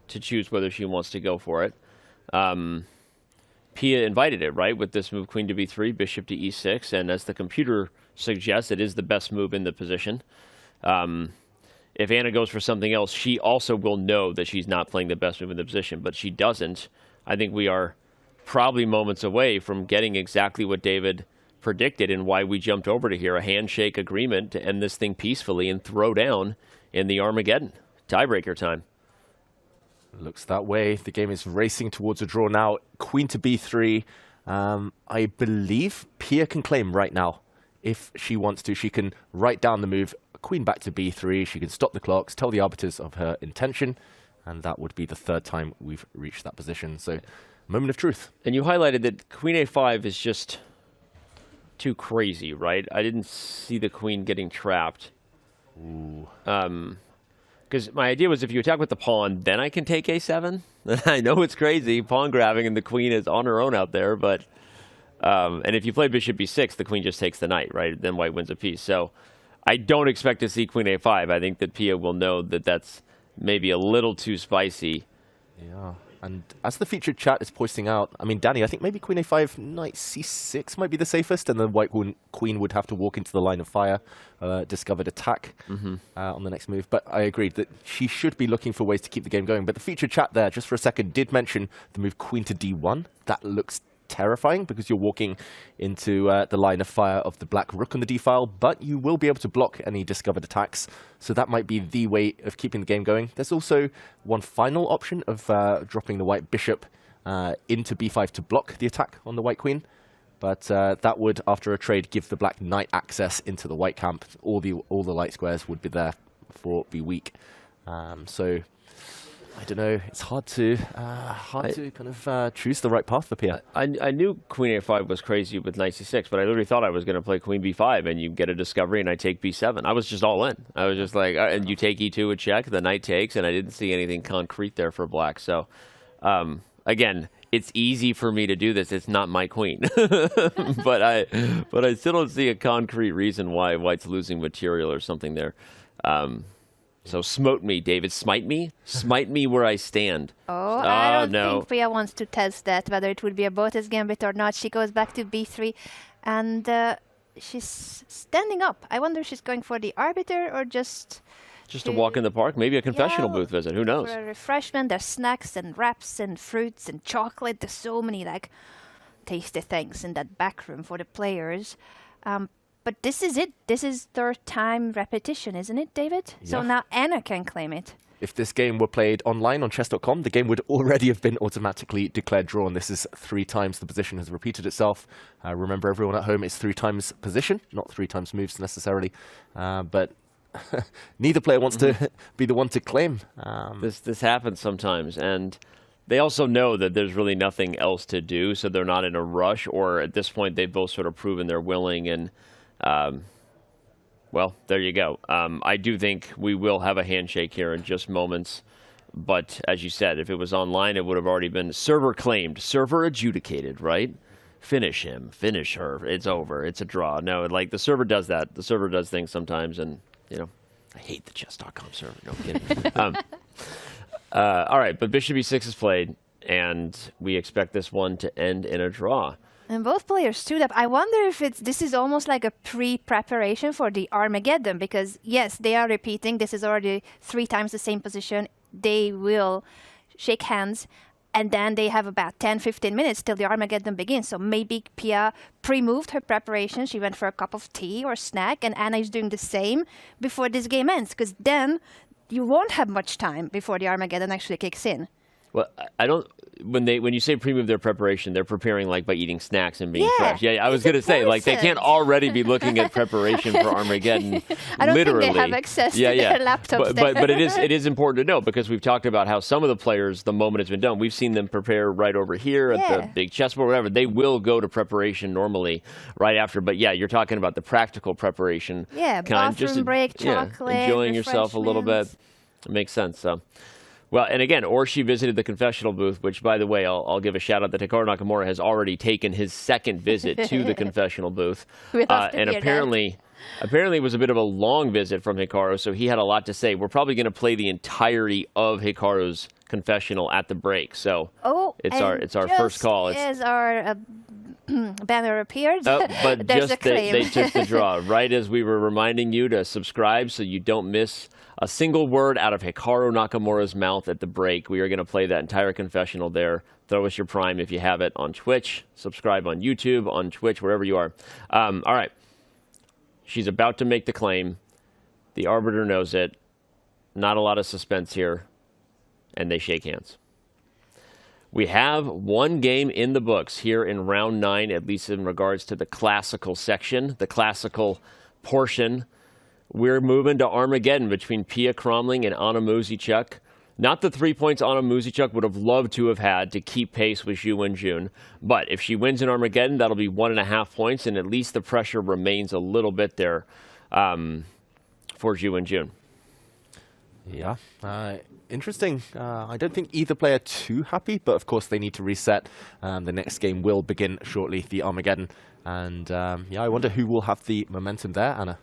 to choose whether she wants to go for it. Pia invited it, right, with this move, queen to b3, bishop to e6, and as the computer suggests, it is the best move in the position. If Anna goes for something else, she also will know that she's not playing the best move in the position, but she doesn't. I think we are probably moments away from getting exactly what David predicted and why we jumped over to here, a handshake agreement to end this thing peacefully and throw down in the Armageddon. Tiebreaker time. Looks that way. The game is racing towards a draw now. Queen to b3. I believe Pia can claim right now. If she wants to, she can write down the move. Queen back to b3. She can stop the clocks, tell the arbiters of her intention, and that would be the 3rd time we've reached that position. So, moment of truth. And you highlighted that queen a5 is just too crazy, right? I didn't see the queen getting trapped. Ooh. Because my idea was if you attack with the pawn, then I can take a7. I know it's crazy, pawn grabbing, and the queen is on her own out there, but... and if you play bishop b6, the queen just takes the knight, right? Then white wins a piece. So I don't expect to see queen a5. I think that Pia will know that that's maybe a little too spicy. Yeah. And as the featured chat is posting out, I mean, Danny, I think maybe queen a5, knight c6 might be the safest, and then white queen would have to walk into the line of fire, discovered attack on the next move. But I agreed that she should be looking for ways to keep the game going. But the featured chat there, just for a second, did mention the move queen to d1. That looks terrifying because you're walking into the line of fire of the black rook on the d-file, but you will be able to block any discovered attacks, so that might be the way of keeping the game going. There's also one final option of dropping the white bishop into b5 to block the attack on the white queen, but that would, after a trade, give the black knight access into the white camp. All the light squares would be there for the weak. So I don't know. It's hard to kind of choose the right path for Pia. I knew Queen A5 was crazy with Knight C6, but I literally thought I was going to play Queen B5 and you get a discovery and I take B7. I was just all in. I was just like, and you take E2 a check, the knight takes, and I didn't see anything concrete there for black. So, again, it's easy for me to do this. It's not my queen, but I still don't see a concrete reason why White's losing material or something there. So smote me, David. Smite me? Smite me where I stand. Oh, I don't no. think Pia wants to test that, whether it would be a Botas gambit or not. She goes back to B3, and she's standing up. I wonder if she's going for the arbiter or just a walk in the park? Maybe a confessional booth visit. Who knows? For a refreshment, there's snacks and wraps and fruits and chocolate. There's so many, like, tasty things in that back room for the players. But this is it. This is third time repetition, isn't it, David? Yeah. So now Anna can claim it. If this game were played online on chess.com, the game would already have been automatically declared drawn. This is 3 times the position has repeated itself. Remember, everyone at home, it's 3 times position, not 3 times moves necessarily. But neither player wants to be the one to claim. This happens sometimes, and they also know that there's really nothing else to do, so they're not in a rush, or at this point they've both sort of proven they're willing, and well, there you go. I do think we will have a handshake here in just moments, but as you said, if it was online, it would have already been server claimed, server adjudicated, right? Finish him, finish her, it's over, it's a draw. No, like the server does that. The server does things sometimes, and you know, I hate the chess.com server. No I'm kidding. All right, but Bishop E6 is played, and we expect this one to end in a draw. And both players stood up. I wonder if this is almost like a pre-preparation for the Armageddon, because yes, they are repeating. This is already 3 times the same position. They will shake hands, and then they have about 10-15 minutes till the Armageddon begins. So maybe Pia pre-moved her preparation. She went for a cup of tea or snack, and Anna is doing the same before this game ends, because then you won't have much time before the Armageddon actually kicks in. Well, I don't. When you say pre-move their preparation, they're preparing like by eating snacks and being fresh. Yeah, I was going to say, like, they can't already be looking at preparation for Armageddon. I don't literally. think they have access to their laptops. But it is important to know, because we've talked about how some of the players, the moment it's been done, we've seen them prepare right over here at the big chessboard, whatever. They will go to preparation normally right after. But yeah, you're talking about the practical preparation. Yeah, bathroom break, chocolate, enjoying yourself a little bit. It makes sense. So. Well, and again, or she visited the confessional booth, which, by the way, I'll give a shout-out that Hikaru Nakamura has already taken his second visit to the confessional booth. And apparently it was a bit of a long visit from Hikaru, so he had a lot to say. We're probably going to play the entirety of Hikaru's confessional at the break. So it's our first call. As our banner appeared, but there's just a claim. They took the draw right as we were reminding you to subscribe so you don't miss a single word out of Hikaru Nakamura's mouth at the break. We are going to play that entire confessional there. Throw us your Prime if you have it on Twitch. Subscribe on YouTube, on Twitch, wherever you are. All right. She's about to make the claim. The arbiter knows it. Not a lot of suspense here. And they shake hands. We have one game in the books here in round 9, at least in regards to the classical section, the classical portion. We're moving to Armageddon between Pia Cromling and Anna Muzychuk. Not the 3 points Anna Muzychuk would have loved to have had to keep pace with Zhu Wenjun. But if she wins in Armageddon, that'll be 1.5 points, and at least the pressure remains a little bit there for Zhu Wenjun. Yeah, interesting. I don't think either player too happy, but of course they need to reset. The next game will begin shortly, the Armageddon. And yeah, I wonder who will have the momentum there, Anna.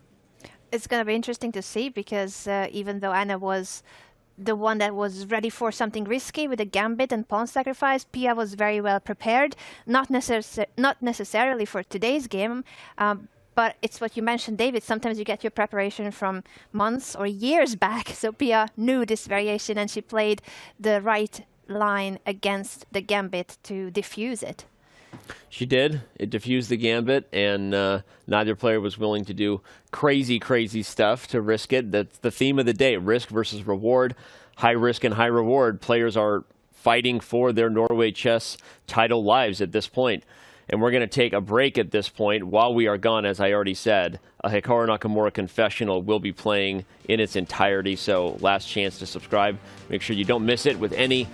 It's going to be interesting to see, because even though Anna was the one that was ready for something risky with a gambit and pawn sacrifice, Pia was very well prepared, not necessarily for today's game, but it's what you mentioned, David. Sometimes you get your preparation from months or years back. So Pia knew this variation, and she played the right line against the gambit to diffuse it. She did. It diffused the gambit, and neither player was willing to do crazy, crazy stuff to risk it. That's the theme of the day, risk versus reward. High risk and high reward. Players are fighting for their Norway Chess title lives at this point. And we're going to take a break at this point. While we are gone, as I already said, a Hikaru Nakamura Confessional will be playing in its entirety. So last chance to subscribe. Make sure you don't miss it with any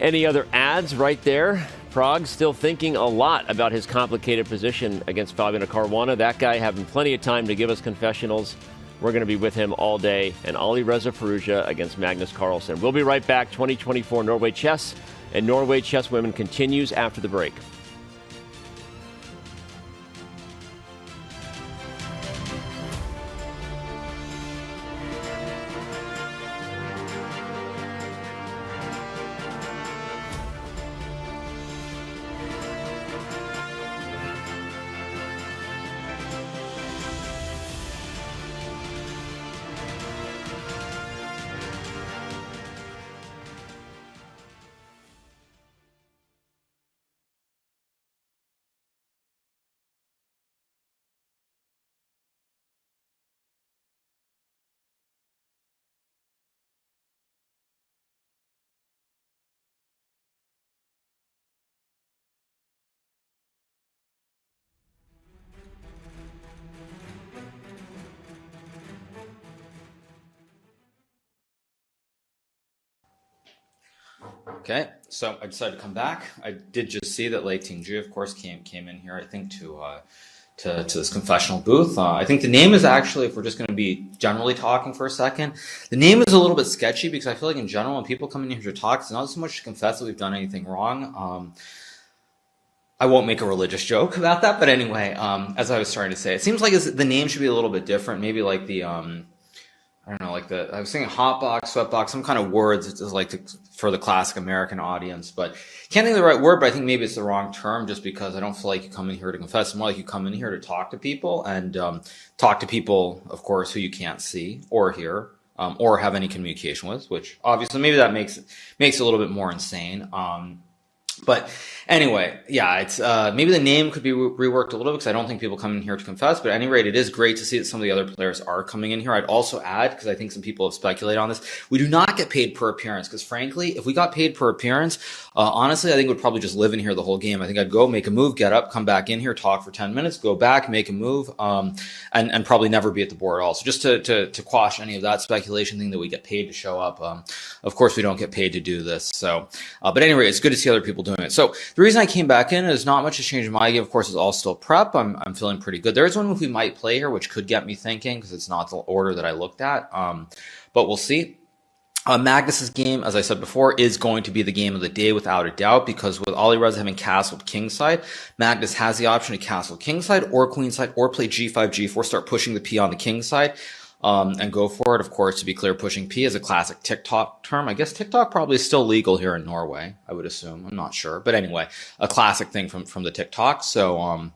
other ads right there. Pragg still thinking a lot about his complicated position against Fabiano Caruana. That guy having plenty of time to give us confessionals. We're going to be with him all day. And Alireza Firouzja against Magnus Carlsen. We'll be right back. 2024 Norway Chess and Norway Chess Women continues after the break. Okay, so I decided to come back. I did just see that Lei Tingju, of course, came in here, I think, to this confessional booth. I think the name is actually, if we're just going to be generally talking for a second, the name is a little bit sketchy because I feel like in general when people come in here to talk, it's not so much to confess that we've done anything wrong. I won't make a religious joke about that, but anyway, as I was starting to say, it seems like the name should be a little bit different. Maybe like the I don't know, like I was thinking hotbox, sweatbox, some kind of words. It's like for the classic American audience, but can't think of the right word. But I think maybe it's the wrong term, just because I don't feel like you come in here to confess. It's more like you come in here to talk to people and talk to people, of course, who you can't see or hear or have any communication with. Which obviously maybe that makes it a little bit more insane. But anyway, yeah, it's maybe the name could be reworked a little bit because I don't think people come in here to confess. But at any rate, it is great to see that some of the other players are coming in here. I'd also add, because I think some people have speculated on this, we do not get paid per appearance. Because frankly, if we got paid per appearance, honestly, I think we'd probably just live in here the whole game. I think I'd go, make a move, get up, come back in here, talk for 10 minutes, go back, make a move, and probably never be at the board at all. So just to quash any of that speculation thing that we get paid to show up, of course we don't get paid to do this. So, but anyway, it's good to see other people doing it. So the reason I came back in is not much has changed in my game. Of course, it's all still prep. I'm feeling pretty good. There is one move we might play here, which could get me thinking because it's not the order that I looked at. But we'll see. Magnus's game, as I said before, is going to be the game of the day without a doubt, because with Alireza having castled kingside, Magnus has the option to castle kingside or queenside or play g5, g4, start pushing the p on the kingside. And go for it. Of course, to be clear, pushing P is a classic TikTok term. I guess TikTok probably is still legal here in Norway, I would assume. I'm not sure. But anyway, a classic thing from the TikTok. So,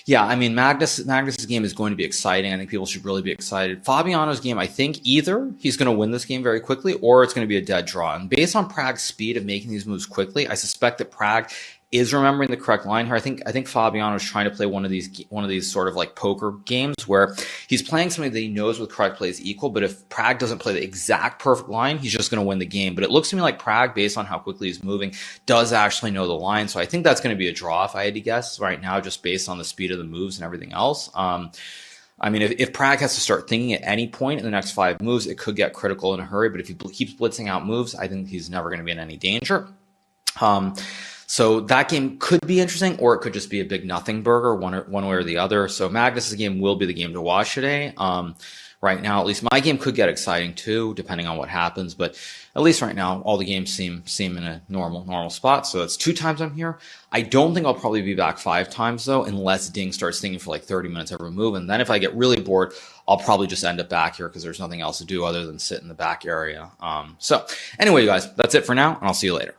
yeah, I mean, Magnus's game is going to be exciting. I think people should really be excited. Fabiano's game, I think either he's going to win this game very quickly or it's going to be a dead draw. And based on Pragg's speed of making these moves quickly, I suspect that Pragg is remembering the correct line here. I think Fabiano is trying to play one of these sort of like poker games where he's playing something that he knows with correct play is equal, but if Pragg doesn't play the exact perfect line, he's just going to win the game. But it looks to me like Pragg, based on how quickly he's moving, does actually know the line. So I think that's going to be a draw if I had to guess right now, just based on the speed of the moves and everything else. I mean, if Pragg has to start thinking at any point in the next 5 moves, it could get critical in a hurry. But if he keeps blitzing out moves, I think he's never going to be in any danger. So that game could be interesting, or it could just be a big nothing burger, one way or the other. So Magnus's game will be the game to watch today. Right now, at least my game could get exciting too, depending on what happens. But at least right now, all the games seem in a normal spot. So that's 2 times I'm here. I don't think I'll probably be back 5 times though, unless Ding starts thinking for like 30 minutes every move. And then if I get really bored, I'll probably just end up back here because there's nothing else to do other than sit in the back area. So anyway, you guys, that's it for now, and I'll see you later.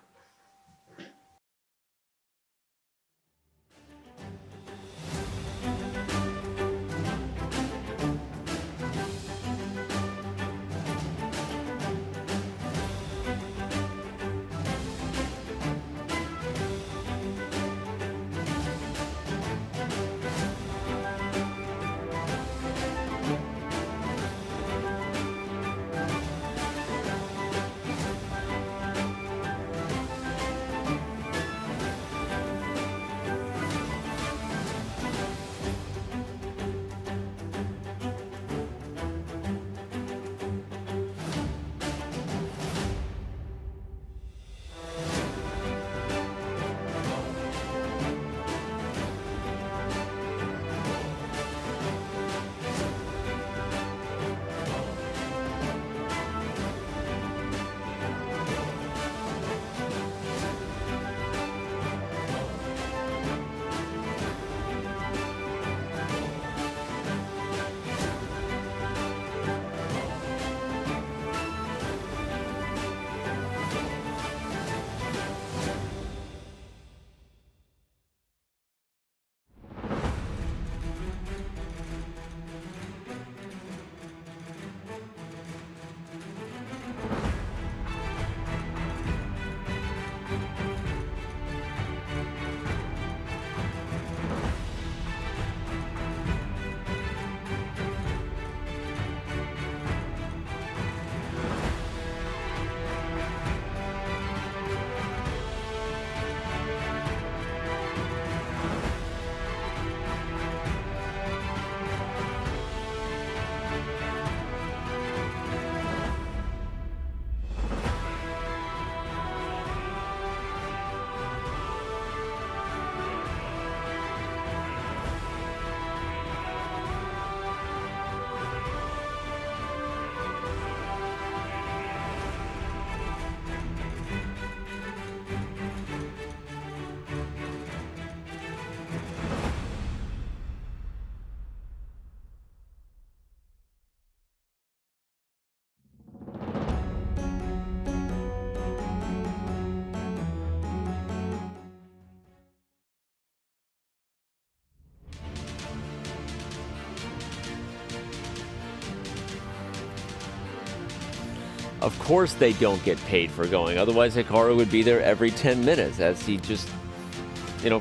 Of course they don't get paid for going. Otherwise, Hikaru would be there every 10 minutes, as he just,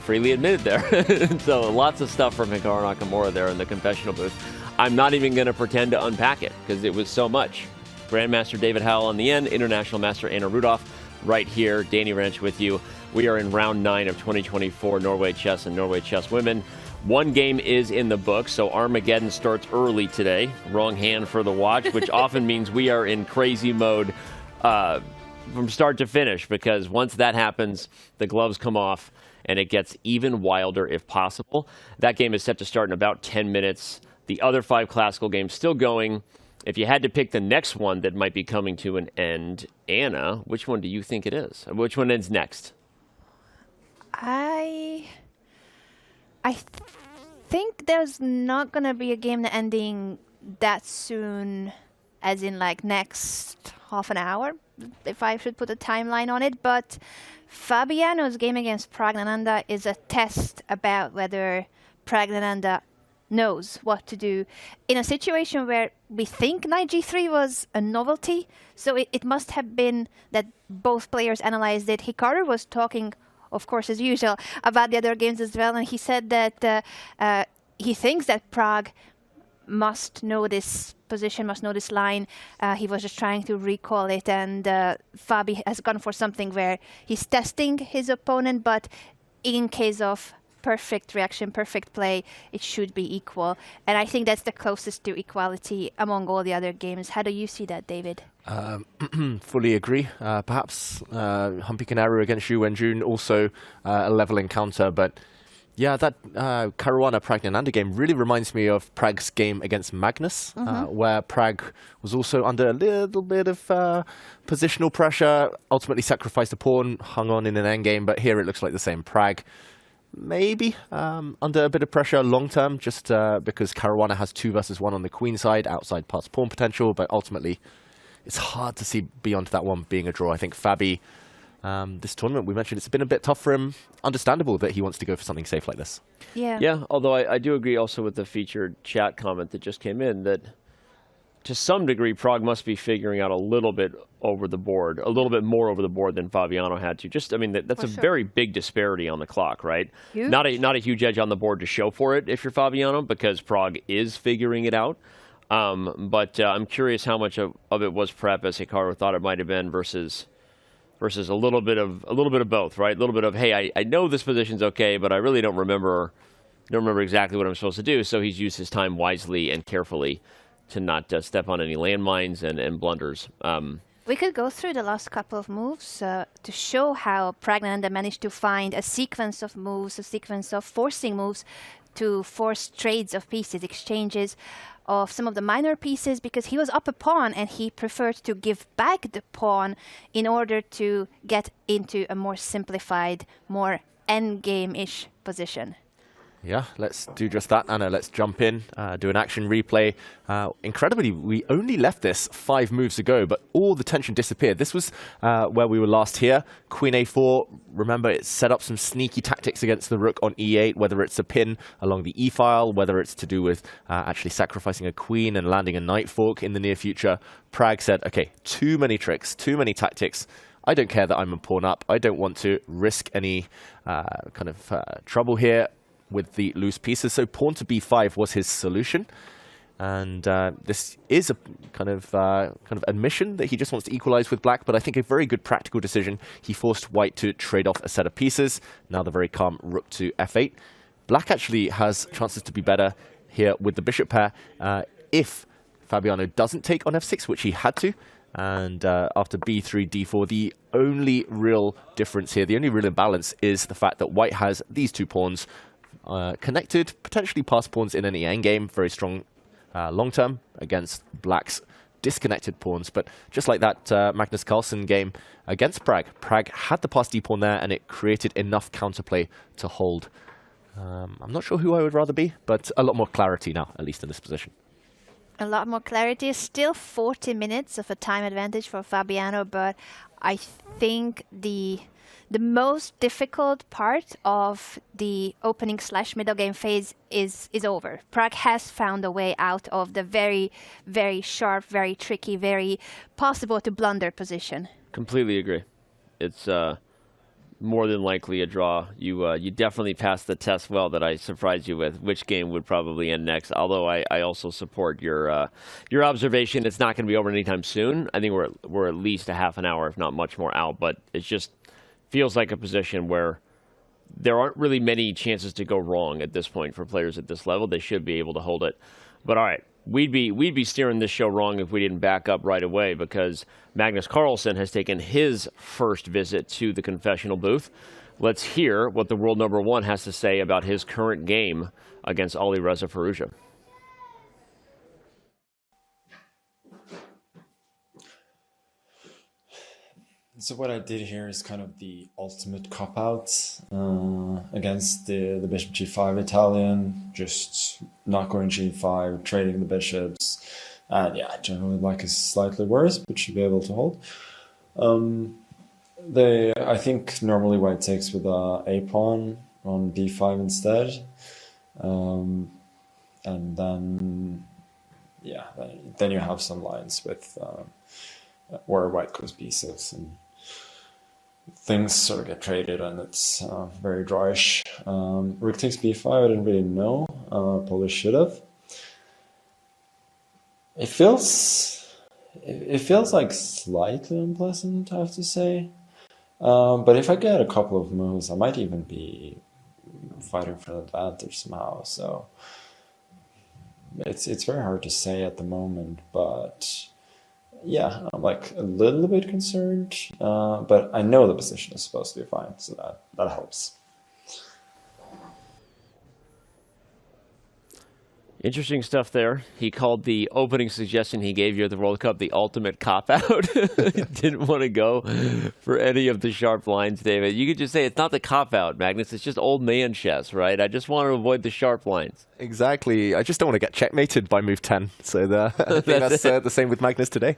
freely admitted there. So lots of stuff from Hikaru Nakamura there in the confessional booth. I'm not even going to pretend to unpack it, because it was so much. Grandmaster David Howell on the end, International Master Anna Rudolph right here. Danny Ranch with you. We are in round 9 of 2024 Norway Chess and Norway Chess Women. One game is in the book, so Armageddon starts early today. Wrong hand for the watch, which often means we are in crazy mode from start to finish, because once that happens, the gloves come off and it gets even wilder if possible. That game is set to start in about 10 minutes. The other 5 classical games still going. If you had to pick the next one that might be coming to an end, Anna, which one do you think it is? Which one ends next? I think there's not going to be a game ending that soon, as in like next half an hour, if I should put a timeline on it. But Fabiano's game against Praggnanandhaa is a test about whether Praggnanandhaa knows what to do in a situation where we think knight g3 was a novelty. So it must have been that both players analyzed it. Hikaru was talking, of course, as usual, about the other games as well. And he said that he thinks that Pragg must know this position, must know this line. He was just trying to recall it. And Fabi has gone for something where he's testing his opponent, but in case of perfect reaction, perfect play, it should be equal. And I think that's the closest to equality among all the other games. How do you see that, David? Fully agree. Perhaps Humpy Canaru against Xu Wenjun, also a level encounter. But yeah, that Caruana Praggnanandhaa game really reminds me of Pragg's game against Magnus, where Pragg was also under a little bit of positional pressure, ultimately sacrificed a pawn, hung on in an endgame. But here it looks like the same. Pragg maybe under a bit of pressure long term, just because Caruana has 2 versus 1 on the queen side, outside pass pawn potential, but ultimately it's hard to see beyond that one being a draw. I think Fabi, this tournament, we mentioned it's been a bit tough for him. Understandable that he wants to go for something safe like this. Yeah, although I do agree also with the featured chat comment that just came in that to some degree Pragg must be figuring out a little bit over the board, a little bit more over the board than Fabiano had to. Just, I mean, that's very big disparity on the clock, right? Huge. Not a huge edge on the board to show for it if you're Fabiano, because Pragg is figuring it out. But I'm curious how much of it was prep, as Hikaru thought it might have been, versus a little bit of both, right? A little bit of, hey, I know this position's okay, but I really don't remember exactly what I'm supposed to do. So he's used his time wisely and carefully to not step on any landmines and blunders. We could go through the last couple of moves to show how Praggnanandhaa managed to find a sequence of moves, a sequence of forcing moves to force trades of pieces, exchanges of some of the minor pieces, because he was up a pawn and he preferred to give back the pawn in order to get into a more simplified, more endgame-ish position. Yeah, let's do just that, Anna. Let's jump in, do an action replay. Incredibly, we only left this 5 moves ago, but all the tension disappeared. This was where we were last here. Queen a4, remember, it set up some sneaky tactics against the rook on e8, whether it's a pin along the e-file, whether it's to do with actually sacrificing a queen and landing a knight fork in the near future. Pragg said, okay, too many tricks, too many tactics. I don't care that I'm a pawn up. I don't want to risk any trouble here with the loose pieces. So pawn to b5 was his solution. And this is a kind of admission that he just wants to equalize with black, but I think a very good practical decision. He forced white to trade off a set of pieces. Now the very calm rook to f8. Black actually has chances to be better here with the bishop pair if Fabiano doesn't take on f6, which he had to. And after b3, d4, the only real difference here, the only real imbalance is the fact that white has these 2 pawns connected, potentially pass pawns in any endgame, very strong long term against black's disconnected pawns. But just like that Magnus Carlsen game against Pragg, Pragg had the pass d pawn there and it created enough counterplay to hold. I'm not sure who I would rather be, but a lot more clarity now, at least in this position. A lot more clarity. Still 40 minutes of a time advantage for Fabiano, but I think the most difficult part of the opening / middle game phase is over. Pragg has found a way out of the very, very sharp, very tricky, very possible to blunder position. Completely agree. It's more than likely a draw. You definitely passed the test well that I surprised you with. Which game would probably end next? Although I also support your observation. It's not going to be over anytime soon. I think we're at least a half an hour, if not much more, out. But it just feels like a position where there aren't really many chances to go wrong at this point for players at this level. They should be able to hold it. But all right. We'd be steering this show wrong if we didn't back up right away, because Magnus Carlsen has taken his first visit to the confessional booth. Let's hear what the world number 1 has to say about his current game against Alireza Firouzja. So what I did here is kind of the ultimate cop-out against the bishop g5 Italian, just not going g5, trading the bishops, and yeah, generally black is slightly worse, but should be able to hold. I think normally white takes with a pawn on d5 instead, and then yeah, then you have some lines with where white goes b6 and things sort of get traded, and it's very drawish. Rook takes b5, I didn't really know. Probably should have. It feels like slightly unpleasant, I have to say. But if I get a couple of moves, I might even be fighting for an advantage somehow. So it's very hard to say at the moment, but yeah, I'm like a little bit concerned, but I know the position is supposed to be fine, so that helps. Interesting stuff there. He called the opening suggestion he gave you at the World Cup the ultimate cop-out. Didn't want to go for any of the sharp lines, David. You could just say it's not the cop-out, Magnus. It's just old man chess, right? I just want to avoid the sharp lines. Exactly. I just don't want to get checkmated by move 10. So I think that's the same with Magnus today.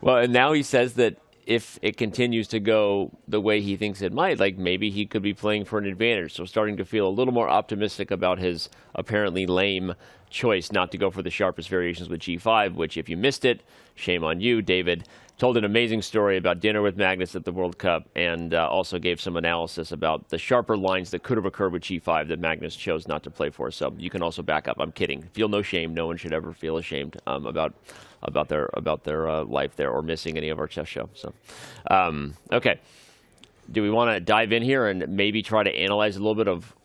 Well, and now he says that if it continues to go the way he thinks it might, like maybe he could be playing for an advantage. So starting to feel a little more optimistic about his apparently lame choice not to go for the sharpest variations with g5, which if you missed it, shame on you. David told an amazing story about dinner with Magnus at the World Cup, and also gave some analysis about the sharper lines that could have occurred with g5 that Magnus chose not to play for. So you can also back up. I'm kidding. Feel no shame. No one should ever feel ashamed about their life there or missing any of our chess show. So, okay. Do we want to dive in here and maybe try to analyze a little bit of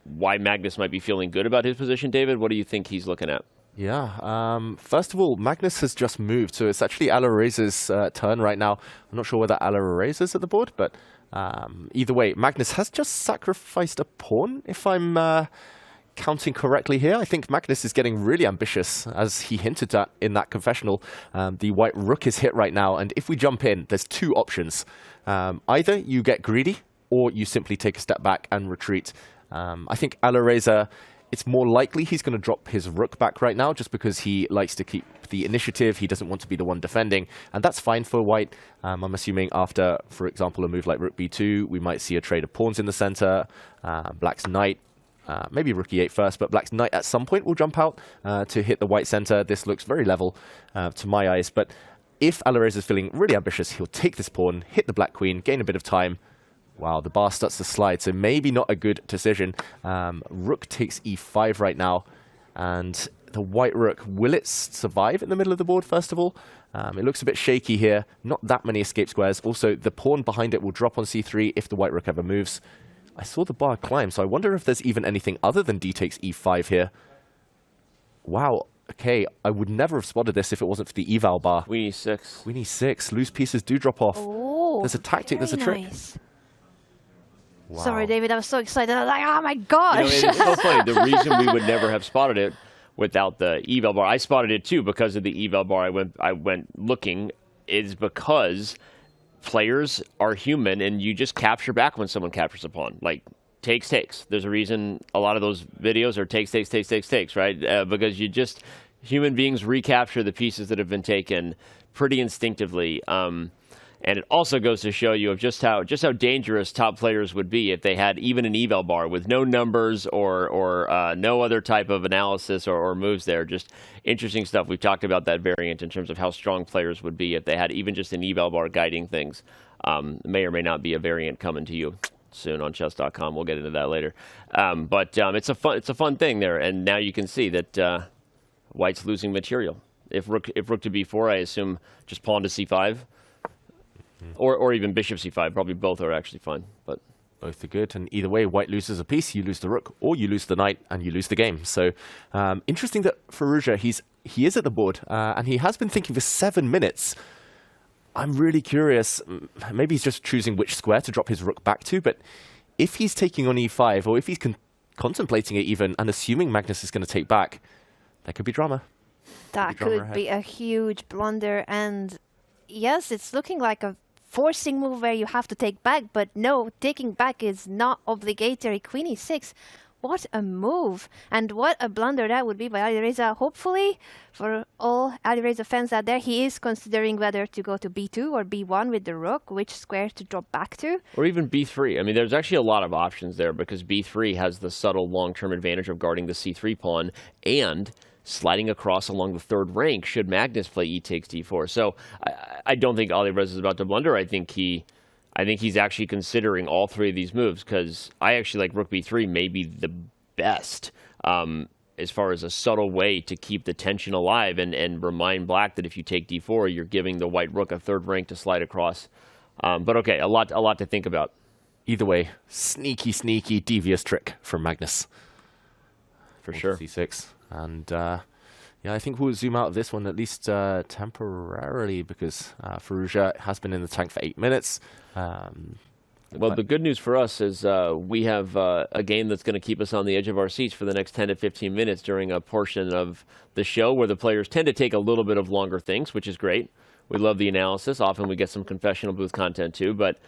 why Magnus might be feeling good about his position, David? What do you think he's looking at? Yeah, first of all, Magnus has just moved, so it's actually Alireza's turn right now. I'm not sure whether Alireza's at the board, but either way, Magnus has just sacrificed a pawn, if I'm counting correctly here. I think Magnus is getting really ambitious, as he hinted at in that confessional. The white rook is hit right now, and if we jump in, there's two options. Either you get greedy, or you simply take a step back and retreat. I think Alireza, it's more likely he's going to drop his rook back right now, just because he likes to keep the initiative. He doesn't want to be the one defending, and that's fine for white. I'm assuming after, for example, a move like rook b2, we might see a trade of pawns in the center. Black's knight, maybe rook e8 first, but black's knight at some point will jump out to hit the white center. This looks very level to my eyes, but if Alireza is feeling really ambitious, he'll take this pawn, hit the black queen, gain a bit of time. Wow, the bar starts to slide, so maybe not a good decision. Rook takes e5 right now, and the white rook, will it survive in the middle of the board, first of all? It looks a bit shaky here, not that many escape squares. Also, the pawn behind it will drop on c3 if the white rook ever moves. I saw the bar climb, so I wonder if there's even anything other than d takes e5 here. Wow, okay, I would never have spotted this if it wasn't for the eval bar. Queen e6. Queen e6, loose pieces do drop off. Oh, there's a tactic, there's a trick. Nice. Wow. Sorry, David, I was so excited. I was like, oh my gosh. You know, it's so funny. The reason we would never have spotted it without the eval bar, I spotted it too because of the eval bar. I went looking, is because players are human and you just capture back when someone captures a pawn. Like, takes. There's a reason a lot of those videos are takes, right? Because you just, human beings recapture the pieces that have been taken pretty instinctively. And it also goes to show you of just how dangerous top players would be if they had even an eval bar with no numbers or no other type of analysis or moves there. Just interesting stuff. We've talked about that variant in terms of how strong players would be if they had even just an eval bar guiding things. May or may not be a variant coming to you soon on chess.com. We'll get into that later. But it's a fun thing there. And now you can see that White's losing material. If rook to b4, I assume just pawn to c5. Or even bishop c5. Probably both are actually fine. But both are good, and either way, White loses a piece, you lose the rook, or you lose the knight, and you lose the game. So interesting that Firouzja, he is at the board, and he has been thinking for 7 minutes. I'm really curious. Maybe he's just choosing which square to drop his rook back to, but if he's taking on e5, or if he's contemplating it even, and assuming Magnus is going to take back, there could be drama. That could be a huge blunder, and yes, it's looking like a forcing move where you have to take back, but no, taking back is not obligatory. Queen e6, what a move, and what a blunder that would be by Alireza. Hopefully, for all Alireza fans out there, he is considering whether to go to b2 or b1 with the rook, which square to drop back to. Or even b3. I mean, there's actually a lot of options there because b3 has the subtle long-term advantage of guarding the c3 pawn and sliding across along the third rank should Magnus play e takes d4. So I don't think Alireza is about to blunder. I think he's actually considering all three of these moves because I actually like rook b3 maybe the best as far as a subtle way to keep the tension alive and remind black that if you take d4, you're giving the white rook a third rank to slide across. But okay, a lot to think about. Either way, sneaky, devious trick from Magnus. For sure. c6. And yeah, I think we'll zoom out of this one at least temporarily because Firouzja has been in the tank for 8 minutes. Well, the good news for us is we have a game that's going to keep us on the edge of our seats for the next 10 to 15 minutes during a portion of the show where the players tend to take a little bit of longer things, which is great. We love the analysis. Often we get some confessional booth content too, but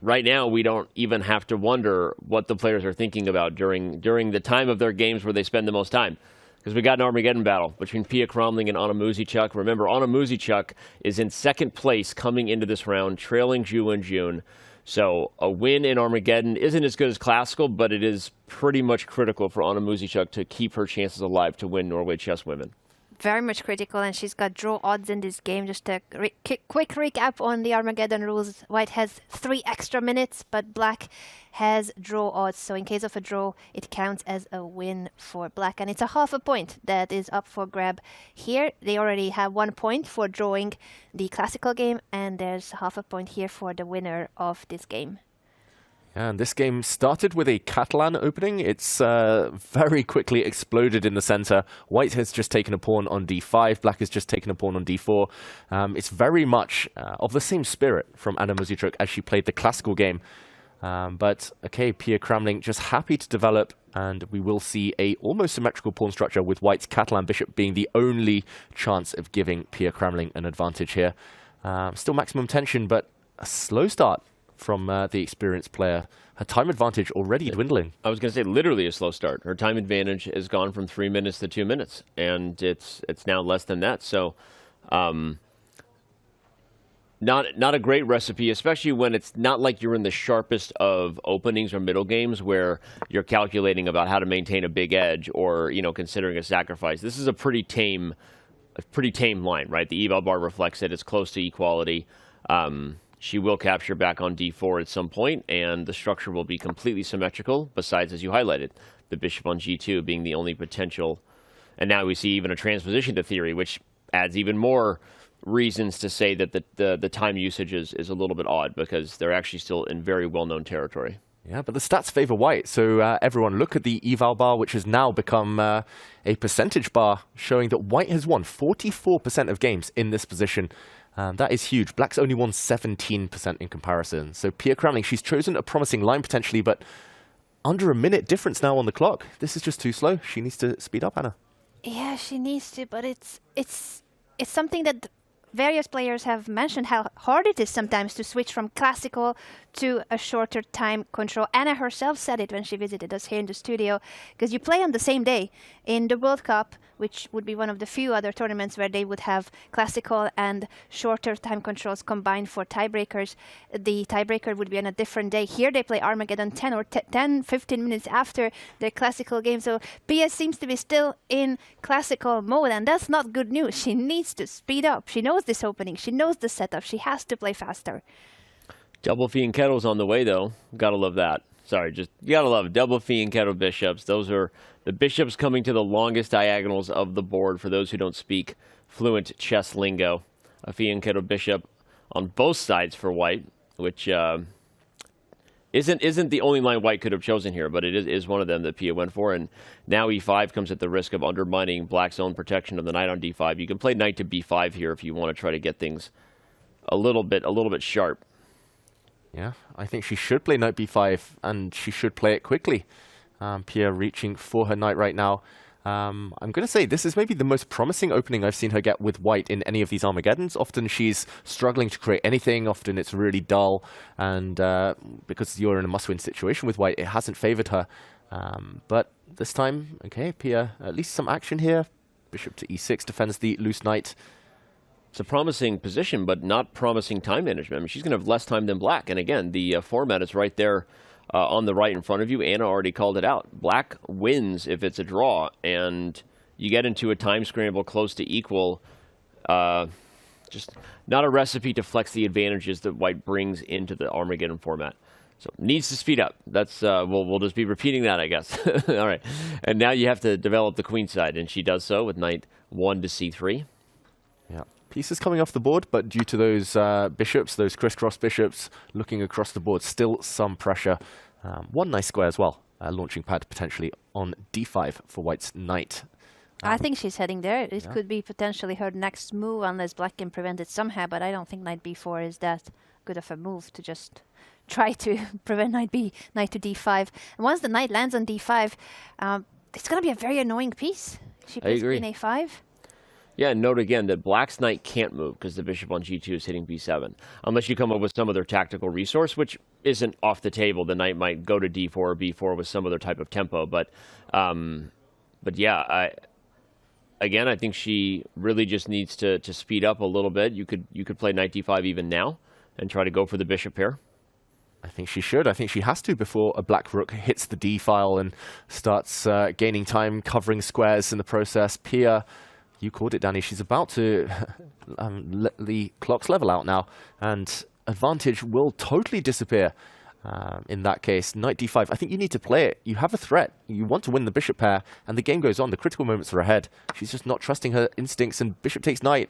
right now, we don't even have to wonder what the players are thinking about during the time of their games where they spend the most time. Because we got an Armageddon battle between Pia Kromling and Anna Muzychuk. Remember, Anna Muzychuk is in second place coming into this round, trailing Zhu and Jun. So a win in Armageddon isn't as good as Classical, but it is pretty much critical for Anna Muzychuk to keep her chances alive to win Norway Chess Women. Very much critical, and she's got draw odds in this game. Just a quick recap on the Armageddon rules. White has 3 extra minutes, but black has draw odds. So in case of a draw, it counts as a win for black. And it's a half a point that is up for grab here. They already have 1 point for drawing the classical game, and there's half a point here for the winner of this game. And this game started with a Catalan opening. It's very quickly exploded in the center. White has just taken a pawn on d5. Black has just taken a pawn on d4. It's very much of the same spirit from Anna Muzychuk as she played the classical game. But, okay, Pia Kromling just happy to develop, and we will see a almost symmetrical pawn structure with White's Catalan bishop being the only chance of giving Pia Kromling an advantage here. Still maximum tension, but a slow start from the experienced player. Her time advantage already dwindling. I was going to say literally a slow start. Her time advantage has gone from 3 minutes to 2 minutes, and it's now less than that. So not a great recipe, especially when it's not like you're in the sharpest of openings or middle games where you're calculating about how to maintain a big edge or, considering a sacrifice. This is a pretty tame line, right? The eval bar reflects it. It's close to equality. She will capture back on d4 at some point, and the structure will be completely symmetrical, besides, as you highlighted, the bishop on g2 being the only potential. And now we see even a transposition to theory, which adds even more reasons to say that the time usage is a little bit odd, because they're actually still in very well-known territory. Yeah, but the stats favor White. So everyone look at the eval bar, which has now become a percentage bar, showing that White has won 44% of games in this position. That is huge. Black's only won 17% in comparison. So Pia Kromling, she's chosen a promising line potentially, but under a minute difference now on the clock. This is just too slow. She needs to speed up, Anna. Yeah, she needs to, but it's something that various players have mentioned how hard it is sometimes to switch from classical to a shorter time control. Anna herself said it when she visited us here in the studio, because you play on the same day in the World Cup, which would be one of the few other tournaments where they would have classical and shorter time controls combined for tiebreakers. The tiebreaker would be on a different day. Here they play Armageddon 10 or 15 minutes after their classical game. So Pia seems to be still in classical mode, and that's not good news. She needs to speed up. She knows this opening. She knows the setup. She has to play faster. Double Fianchetto's on the way, though. Gotta love that. Sorry, just you gotta love it. Double Fianchetto bishops. Those are the bishops coming to the longest diagonals of the board for those who don't speak fluent chess lingo. A Fianchetto bishop on both sides for white, which isn't the only line white could have chosen here, but it is one of them that Pia went for. And now e5 comes at the risk of undermining black's own protection of the knight on d5. You can play knight to b5 here if you want to try to get things a little bit sharp. Yeah, I think she should play knight b5, and she should play it quickly. Pia reaching for her knight right now. I'm going to say this is maybe the most promising opening I've seen her get with white in any of these Armageddons. Often she's struggling to create anything. Often it's really dull. And because you're in a must-win situation with white, it hasn't favored her. But this time, okay, Pia, at least some action here. Bishop to e6 defends the loose knight. It's a promising position, but not promising time management. I mean, she's going to have less time than black. And again, the format is right there on the right in front of you. Anna already called it out. Black wins if it's a draw, and you get into a time scramble close to equal. Just not a recipe to flex the advantages that white brings into the Armageddon format. So needs to speed up. That's we'll just be repeating that, I guess. All right, and now you have to develop the queen side, and she does so with knight 1 to c3. Yeah. Pieces coming off the board, but due to those bishops, those crisscross bishops looking across the board, still some pressure. One nice square as well, launching pad potentially on d5 for white's knight. I think she's heading there. It could be potentially her next move unless black can prevent it somehow, but I don't think knight b4 is that good of a move to just try to prevent knight to d5. And once the knight lands on d5, it's going to be a very annoying piece. She plays queen a5. Yeah, and note again that black's knight can't move because the bishop on g2 is hitting b7. Unless you come up with some other tactical resource, which isn't off the table. The knight might go to d4 or b4 with some other type of tempo. But yeah, I think she really just needs to speed up a little bit. You could play knight d5 even now and try to go for the bishop pair. I think she should. I think she has to before a black rook hits the d file and starts gaining time, covering squares in the process. Pia, you called it, Danny. She's about to let the clocks level out now, and advantage will totally disappear in that case. Knight d5. I think you need to play it. You have a threat. You want to win the bishop pair, and the game goes on. The critical moments are ahead. She's just not trusting her instincts, and bishop takes knight.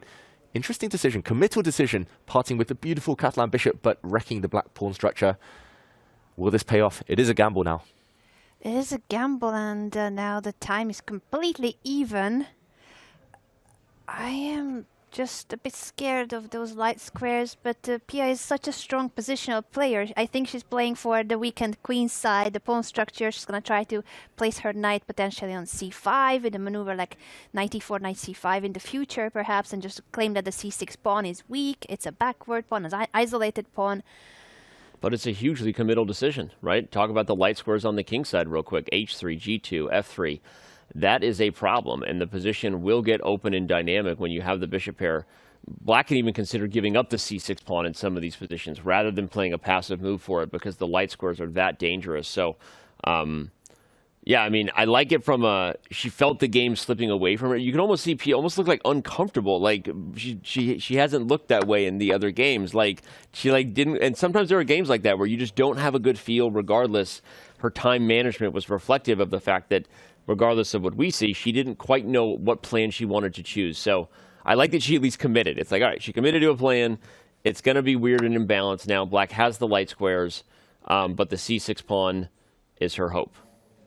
Interesting decision, committal decision, parting with the beautiful Catalan bishop, but wrecking the black pawn structure. Will this pay off? It is a gamble now. It is a gamble, and now the time is completely even. I am just a bit scared of those light squares, but Pia is such a strong positional player. I think she's playing for the weakened queen side, the pawn structure. She's going to try to place her knight potentially on c5 in a maneuver like knight e4, knight c5 in the future, perhaps, and just claim that the c6 pawn is weak. It's a backward pawn, an isolated pawn. But it's a hugely committal decision, right? Talk about the light squares on the king side real quick. h3, g2, f3. That is a problem, and the position will get open and dynamic when you have the bishop pair. Black can even consider giving up the c6 pawn in some of these positions rather than playing a passive move for it because the light squares are that dangerous. So, yeah, I mean, I like it from she felt the game slipping away from her. You can almost see Pia almost look like uncomfortable. Like she hasn't looked that way in the other games. Like she didn't. And sometimes there are games like that where you just don't have a good feel. Regardless, her time management was reflective of the fact that, regardless of what we see, she didn't quite know what plan she wanted to choose. So I like that she at least committed. It's like, all right, she committed to a plan. It's going to be weird and imbalanced now. Black has the light squares, but the c6 pawn is her hope.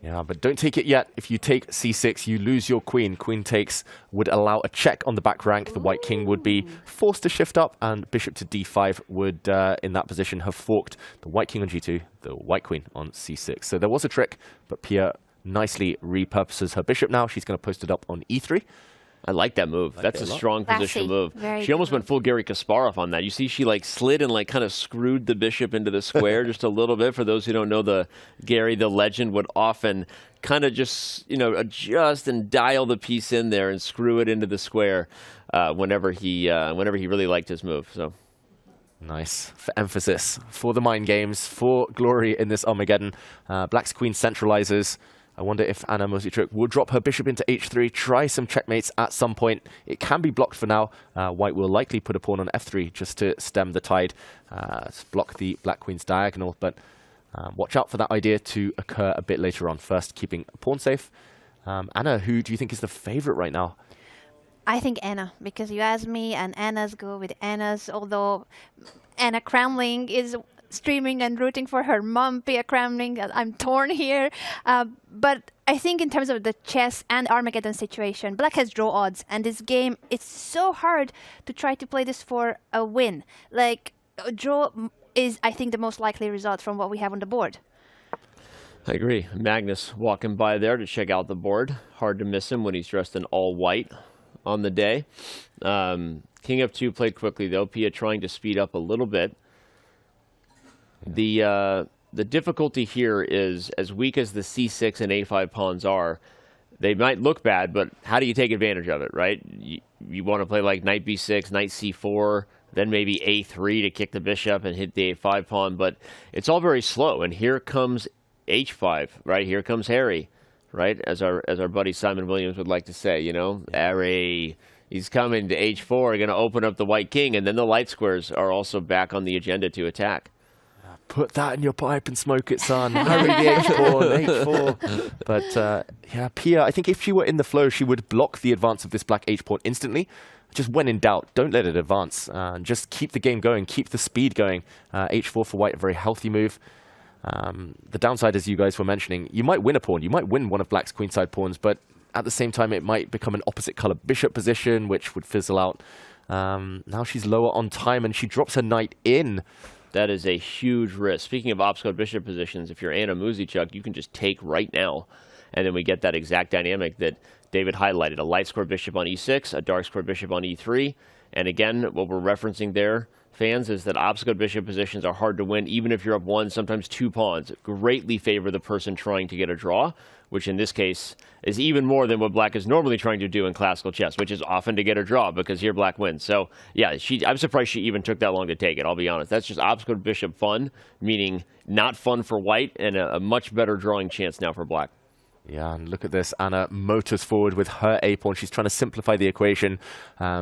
Yeah, but don't take it yet. If you take c6, you lose your queen. Queen takes would allow a check on the back rank. The white king would be forced to shift up, and bishop to d5 would, in that position, have forked the white king on g2, the white queen on c6. So there was a trick, but Pia nicely repurposes her bishop now. She's going to post it up on e3. I like that move. That's a strong positional move. She almost went full Gary Kasparov on that. You see she like slid and like kind of screwed the bishop into the square just a little bit. For those who don't know, Gary, the legend, would often kind of just, adjust and dial the piece in there and screw it into the square whenever he really liked his move. So nice. For emphasis, for the mind games, for glory in this Armageddon. Black's queen centralizes. I wonder if Anna Mosichuk will drop her bishop into h3, try some checkmates at some point. It can be blocked for now. White will likely put a pawn on f3 just to stem the tide, block the black queen's diagonal. But watch out for that idea to occur a bit later on. First, keeping a pawn safe. Anna, who do you think is the favorite right now? I think Anna, because you asked me, and Anna's go with Anna's, although Anna Kramling is streaming and rooting for her mom, Pia Kramling. I'm torn here. But I think in terms of the chess and Armageddon situation, Black has draw odds. And this game, it's so hard to try to play this for a win. Like, a draw is, I think, the most likely result from what we have on the board. I agree. Magnus walking by there to check out the board. Hard to miss him when he's dressed in all white on the day. King f2 played quickly, though. Pia trying to speed up a little bit. The difficulty here is, as weak as the c6 and a5 pawns are, they might look bad, but how do you take advantage of it, right? You want to play like knight b6, knight c4, then maybe a3 to kick the bishop and hit the a5 pawn, but it's all very slow. And here comes h5, right? Here comes Harry, right? As our buddy Simon Williams would like to say, Harry, he's coming to h4, going to open up the white king, and then the light squares are also back on the agenda to attack. Put that in your pipe and smoke it, son. Harry the h4, h4. But yeah, Pia, I think if she were in the flow, she would block the advance of this black h pawn instantly. Just when in doubt, don't let it advance. Just keep the game going, keep the speed going. h4 for white, a very healthy move. The downside, as you guys were mentioning, you might win a pawn. You might win one of black's queenside pawns, but at the same time, it might become an opposite color bishop position, which would fizzle out. Now she's lower on time, and she drops her knight in. That is a huge risk. Speaking of obstacle bishop positions, if you're Anna Mosichuk, you can just take right now. And then we get that exact dynamic that David highlighted. A light square bishop on e6, a dark square bishop on e3. And again, what we're referencing there, fans, is that obstacle bishop positions are hard to win, even if you're up one, sometimes two pawns. Greatly favor the person trying to get a draw, which in this case is even more than what black is normally trying to do in classical chess, which is often to get a draw, because here black wins. So yeah, I'm surprised she even took that long to take it, I'll be honest. That's just obstacle bishop fun, meaning not fun for white, and a much better drawing chance now for black. Yeah, and look at this. Anna motors forward with her a-pawn. She's trying to simplify the equation.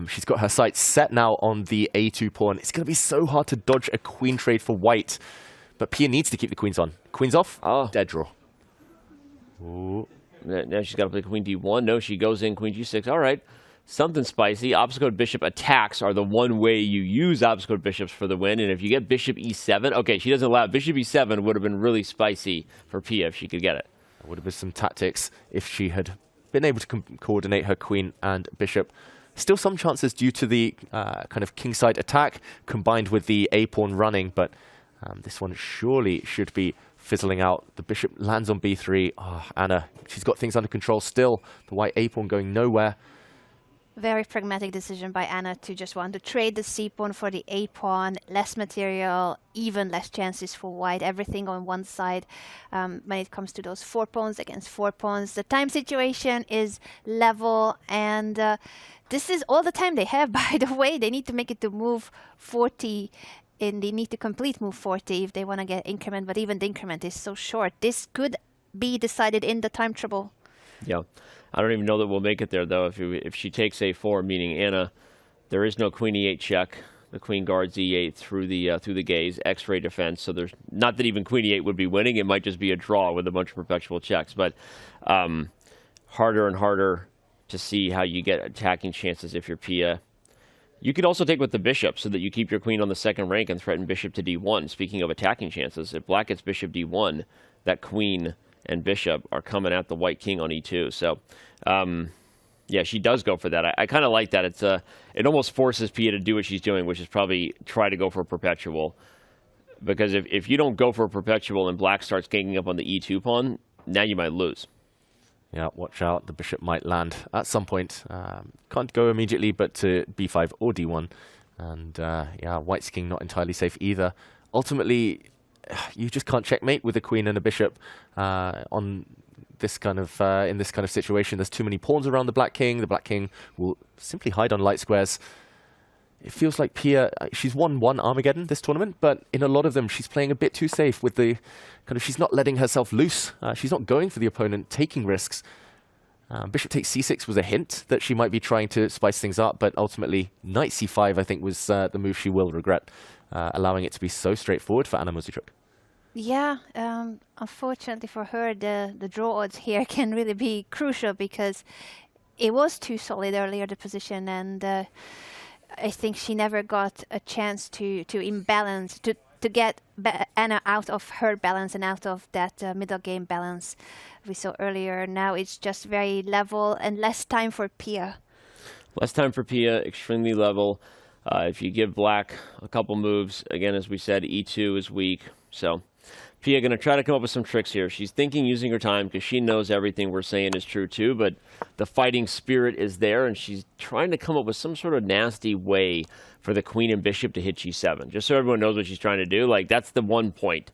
She's got her sights set now on the a2 pawn. It's going to be so hard to dodge a queen trade for white. But Pia needs to keep the queens on. Queens off, dead draw. Ooh. Now she's got to play queen d1. No, she goes in queen g6. All right, something spicy. Obstacle bishop attacks are the one way you use obstacle bishops for the win. And if you get bishop e7, okay, she doesn't allow it. Bishop e7 would have been really spicy for Pia if she could get it. There would have been some tactics if she had been able to coordinate her queen and bishop. Still some chances due to the kind of kingside attack combined with the a-pawn running, but this one surely should be fizzling out. The bishop lands on b3. Anna, she's got things under control still. The white a-pawn going nowhere. Very pragmatic decision by Anna to just want to trade the c-pawn for the a-pawn. Less material, even less chances for white. Everything on one side when it comes to those 4 pawns against 4 pawns. The time situation is level, and this is all the time they have, by the way. They need to make it to move 40, and they need to complete move 40 if they want to get increment, but even the increment is so short. This could be decided in the time trouble. Yeah. I don't even know that we'll make it there, though. If she takes a4, meaning Anna, there is no queen e8 check. The queen guards e8 through the gaze, X-ray defense. So there's not that even queen e8 would be winning. It might just be a draw with a bunch of perpetual checks. But harder and harder to see how you get attacking chances if you're Pia. You could also take with the bishop so that you keep your queen on the second rank and threaten bishop to d1. Speaking of attacking chances, if black gets bishop d1, that queen and bishop are coming at the white king on e2. So, yeah, she does go for that. I kind of like that. It almost forces Pia to do what she's doing, which is probably try to go for a perpetual. Because if you don't go for a perpetual and black starts ganging up on the e2 pawn, now you might lose. Yeah, watch out. The bishop might land at some point. Can't go immediately, but to b5 or d1. And yeah, white's king not entirely safe either. Ultimately, you just can't checkmate with a queen and a bishop on this kind of in this kind of situation. There's too many pawns around the black king. The black king will simply hide on light squares. It feels like Pia, she's won one Armageddon this tournament, but in a lot of them, she's playing a bit too safe with the kind of, she's not letting herself loose. She's not going for the opponent, taking risks. Bishop takes c6 was a hint that she might be trying to spice things up, but ultimately, knight c5, I think, was the move she will regret, allowing it to be so straightforward for Anna Muzychuk. Yeah, unfortunately for her, the draw odds here can really be crucial because it was too solid earlier, the position, and I think she never got a chance to imbalance, to get Anna out of her balance and out of that middle game balance we saw earlier. Now it's just very level and less time for Pia. Less time for Pia, extremely level. If you give black a couple moves, again, as we said, e2 is weak. So Pia going to try to come up with some tricks here. She's thinking using her time because she knows everything we're saying is true too, but the fighting spirit is there, and she's trying to come up with some sort of nasty way for the queen and bishop to hit g7. Just so everyone knows what she's trying to do, like that's the one point.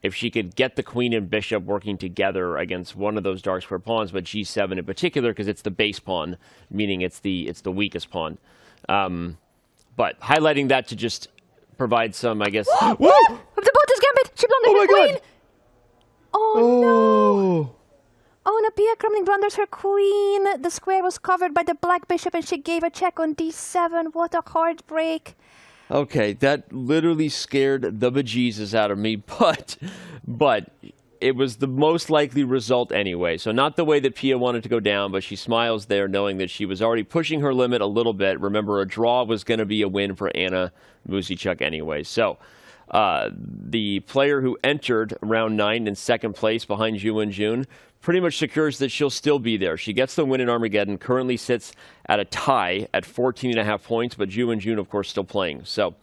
If she could get the queen and bishop working together against one of those dark square pawns, but g7 in particular because it's the base pawn, meaning it's the weakest pawn. But highlighting that to just provide some, I guess. Whoa! The Botas Gambit! She blunders her queen! God. Oh no! Oh no, Pia Kramling blunders her queen. The square was covered by the black bishop and she gave a check on d7. What a heartbreak. Okay, that literally scared the bejesus out of me, but it was the most likely result anyway. So not the way that Pia wanted to go down, but she smiles there knowing that she was already pushing her limit a little bit. Remember, a draw was going to be a win for Anna Muzychuk anyway. So the player who entered round 9 in second place behind Zhu Wenjun pretty much secures that she'll still be there. She gets the win in Armageddon, currently sits at a tie at 14.5 points, but Zhu Wenjun, of course, still playing. So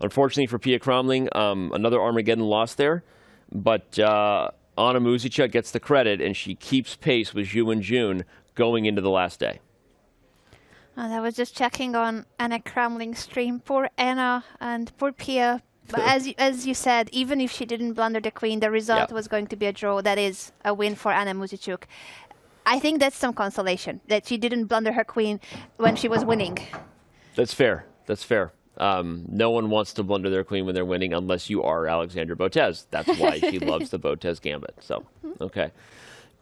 unfortunately for Pia Kramling, another Armageddon loss there. But Anna Muzychuk gets the credit, and she keeps pace with Zhu Wenjun going into the last day. And I was just checking on Anna Kramling's stream. Poor Anna and poor Pia. But as you said, even if she didn't blunder the queen, the result was going to be a draw. That is a win for Anna Muzychuk. I think that's some consolation, that she didn't blunder her queen when she was winning. That's fair. That's fair. No one wants to blunder their queen when they're winning unless you are Alexandra Botez. That's why she loves the Botez Gambit. So, okay.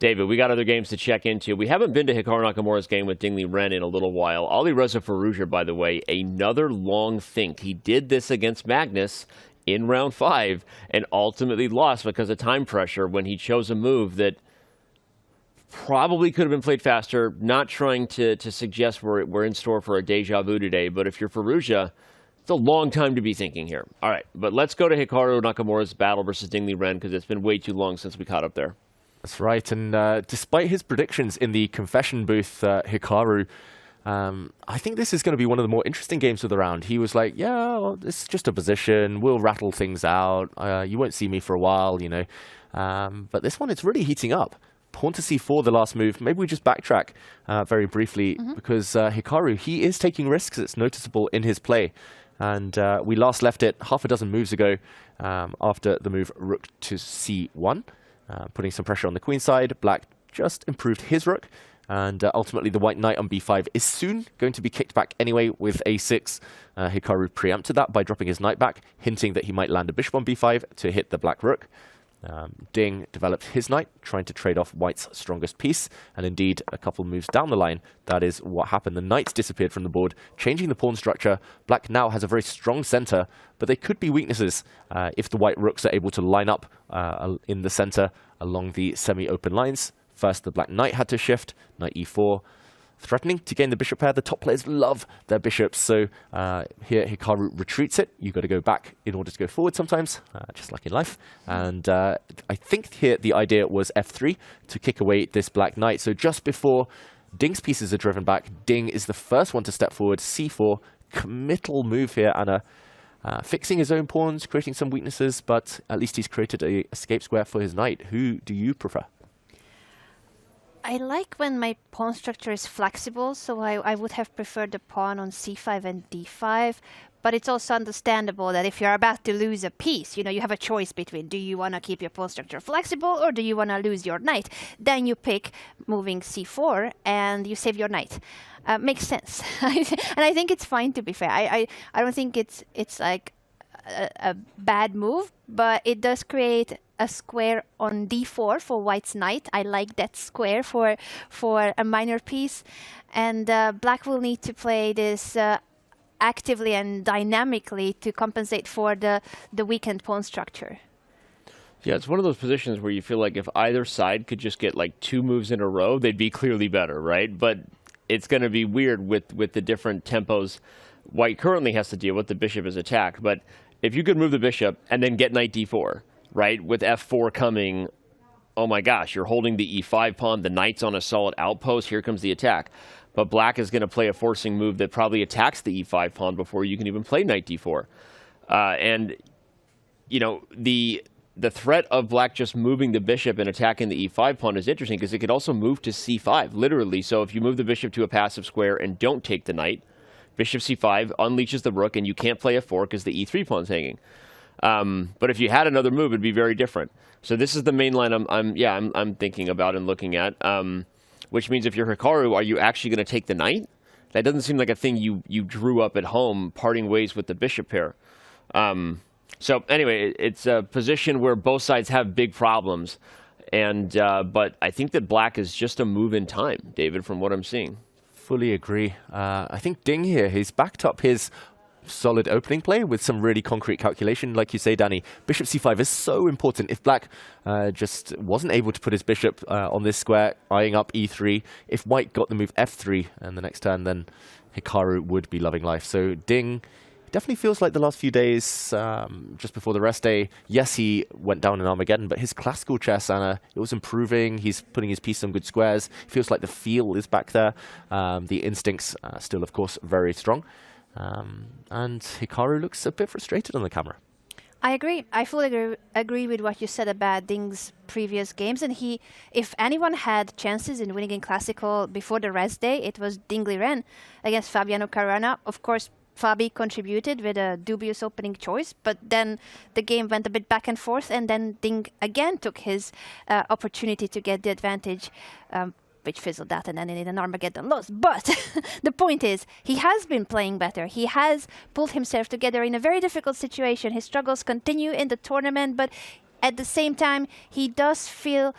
David, we got other games to check into. We haven't been to Hikaru Nakamura's game with Liren in a little while. Alireza Firouzja, by the way, another long think. He did this against Magnus in round 5 and ultimately lost because of time pressure when he chose a move that probably could have been played faster. Not trying to suggest we're in store for a deja vu today, but if you're Firouzja, it's a long time to be thinking here. All right, but let's go to Hikaru Nakamura's battle versus Liren because it's been way too long since we caught up there. That's right, and despite his predictions in the confession booth, Hikaru, I think this is going to be one of the more interesting games of the round. He was like, yeah, well, it's just a position, we'll rattle things out, you won't see me for a while, you know. But this one, it's really heating up. Pawn to c4, the last move. Maybe we just backtrack very briefly, because Hikaru, he is taking risks. It's noticeable in his play. And we last left it half a dozen moves ago after the move rook to c1. Putting some pressure on the queen side. Black just improved his rook, and ultimately the white knight on b5 is soon going to be kicked back anyway with a6. Hikaru preempted that by dropping his knight back, hinting that he might land a bishop on b5 to hit the black rook. Ding developed his knight, trying to trade off white's strongest piece, and indeed, a couple moves down the line, that is what happened. The knights disappeared from the board, changing the pawn structure. Black now has a very strong center, but they could be weaknesses if the white rooks are able to line up in the center along the semi-open lines. First, the black knight had to shift, knight e4, threatening to gain the bishop pair. The top players love their bishops, so here Hikaru retreats it. You've got to go back in order to go forward sometimes, just like in life. And I think here the idea was f3 to kick away this black knight. So just before Ding's pieces are driven back, Ding is the first one to step forward. c4, committal move here, Anna. Fixing his own pawns, creating some weaknesses, but at least he's created a escape square for his knight. Who do you prefer? I like when my pawn structure is flexible, so I would have preferred the pawn on c5 and d5. But it's also understandable that if you're about to lose a piece, you have a choice between, do you want to keep your pawn structure flexible or do you want to lose your knight? Then you pick moving c4 and you save your knight. Makes sense. And I think it's fine, to be fair. I don't think it's like a bad move, but it does create a square on d4 for white's knight. I like that square for a minor piece. And black will need to play this actively and dynamically to compensate for the weakened pawn structure. Yeah, it's one of those positions where you feel like if either side could just get like 2 moves in a row, they'd be clearly better, right? But it's going to be weird with the different tempos white currently has to deal with. The bishop is attacked, but if you could move the bishop and then get knight d4, right, with f4 coming, oh my gosh, you're holding the e5 pawn, the knight's on a solid outpost, here comes the attack. But black is going to play a forcing move that probably attacks the e5 pawn before you can even play knight d4. And, the threat of black just moving the bishop and attacking the e5 pawn is interesting because it could also move to c5, literally. So if you move the bishop to a passive square and don't take the knight, bishop c5 unleashes the rook and you can't play f4 because the e3 pawn's hanging. But if you had another move, it'd be very different. So this is the main line I'm thinking about and looking at. Which means if you're Hikaru, are you actually going to take the knight? That doesn't seem like a thing you drew up at home, parting ways with the bishop pair. So anyway, it's a position where both sides have big problems. And but I think that black is just a move in time, David, from what I'm seeing. Fully agree. I think Ding here, he's backed up his solid opening play with some really concrete calculation. Like you say, Danny, bishop c5 is so important. If black just wasn't able to put his bishop on this square, eyeing up e3, if white got the move f3 and the next turn, then Hikaru would be loving life. So Ding definitely feels like the last few days, just before the rest day, yes, he went down in Armageddon, but his classical chess, Anna, it was improving. He's putting his piece on good squares. Feels like the feel is back there. The instincts still, of course, very strong. And Hikaru looks a bit frustrated on the camera. I agree. I fully agree with what you said about Ding's previous games. And if anyone had chances in winning in Classical before the rest day, it was Ding Liren against Fabiano Caruana. Of course, Fabi contributed with a dubious opening choice, but then the game went a bit back and forth, and then Ding again took his opportunity to get the advantage, which fizzled out and ended in an Armageddon loss. But the point is, he has been playing better. He has pulled himself together in a very difficult situation. His struggles continue in the tournament, but at the same time, he does feel,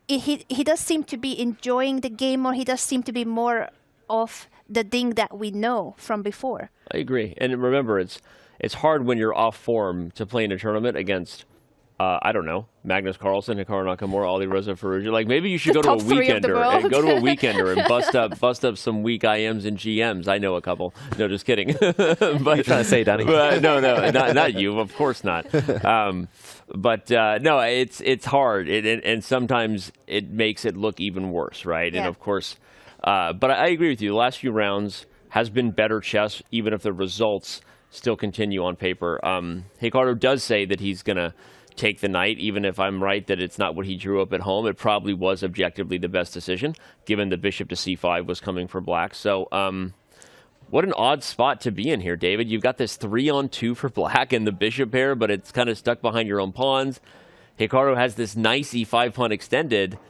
he does seem to be enjoying the game, or he does seem to be more of the Ding that we know from before. I agree. And remember, it's hard when you're off form to play in a tournament against I don't know, Magnus Carlsen, Hikaru Nakamura, Alireza Firouzja. Like, maybe you should go to a weekender and go to a weekender and bust up some weak IMs and GMs. I know a couple. No, just kidding. But, what are you trying to say, Danny? No, not you. Of course not. But no, it's hard, and sometimes it makes it look even worse, right? Yeah. And of course, but I agree with you. The last few rounds has been better chess, even if the results still continue on paper. Hikaru does say that he's going to take the knight, even if I'm right that it's not what he drew up at home. It probably was objectively the best decision, given the bishop to c5 was coming for black. So what an odd spot to be in here, David. You've got this 3-on-2 for black and the bishop pair, but it's kind of stuck behind your own pawns. Hikaru has this nice e5 pawn extended,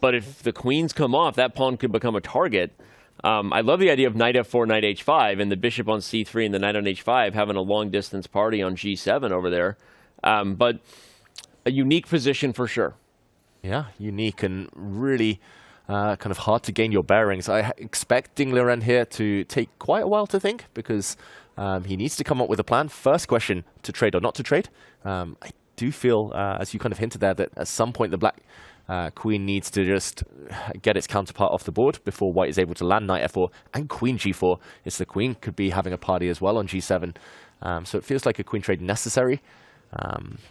but if the queens come off, that pawn could become a target. I love the idea of knight f4, knight h5, and the bishop on c3 and the knight on h5 having a long-distance party on g7 over there. But a unique position for sure. Yeah, unique and really kind of hard to gain your bearings. I expect Ding Liren here to take quite a while to think, because he needs to come up with a plan. First question, to trade or not to trade. I do feel, as you kind of hinted there, that at some point the black queen needs to just get its counterpart off the board before white is able to land knight f4 and queen g4. It's the queen could be having a party as well on g7. So it feels like a queen trade necessary.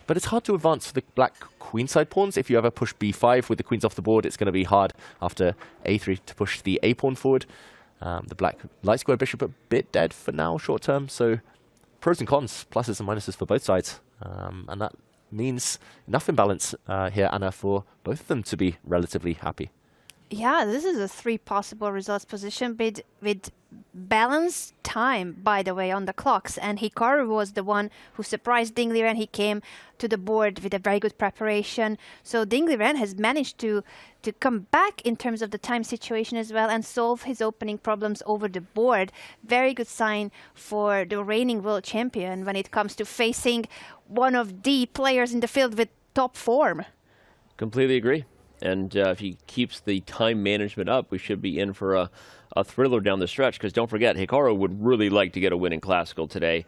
But it's hard to advance the black queenside pawns. If you ever push b5 with the queens off the board, it's going to be hard after a3 to push the a pawn forward. The black light square bishop a bit dead for now, short term. So pros and cons, pluses and minuses for both sides. And that means enough imbalance here, Anna, for both of them to be relatively happy. Yeah, this is a 3 possible results position with balanced time, by the way, on the clocks. And Hikaru was the one who surprised Ding Liren. He came to the board with a very good preparation. So Ding Liren has managed to come back in terms of the time situation as well and solve his opening problems over the board. Very good sign for the reigning world champion when it comes to facing one of the players in the field with top form. Completely agree. And if he keeps the time management up, we should be in for a thriller down the stretch. Because don't forget, Hikaru would really like to get a win in Classical today.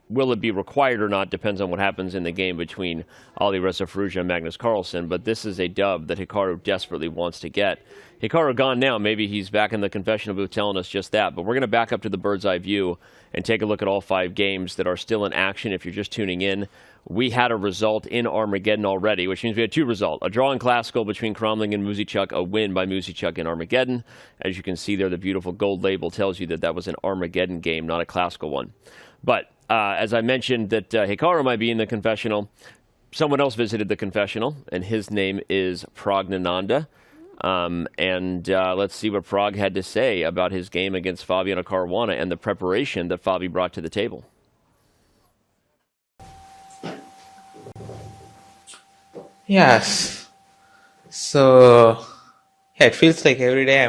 Will it be required or not depends on what happens in the game between Alireza Firouzja and Magnus Carlsen. But this is a dub that Hikaru desperately wants to get. Hikaru gone now. Maybe he's back in the confessional booth telling us just that. But we're going to back up to the bird's eye view and take a look at all 5 games that are still in action if you're just tuning in. We had a result in Armageddon already, which means we had 2 results. A draw in Classical between Cromling and Musichuk, a win by Musichuk in Armageddon. As you can see there, the beautiful gold label tells you that that was an Armageddon game, not a Classical one. But as I mentioned that Hikaru might be in the confessional, someone else visited the confessional, and his name is Praggnanandhaa. Let's see what Prag had to say about his game against Fabiano Caruana and the preparation that Fabi brought to the table. Yes. So yeah, it feels like every day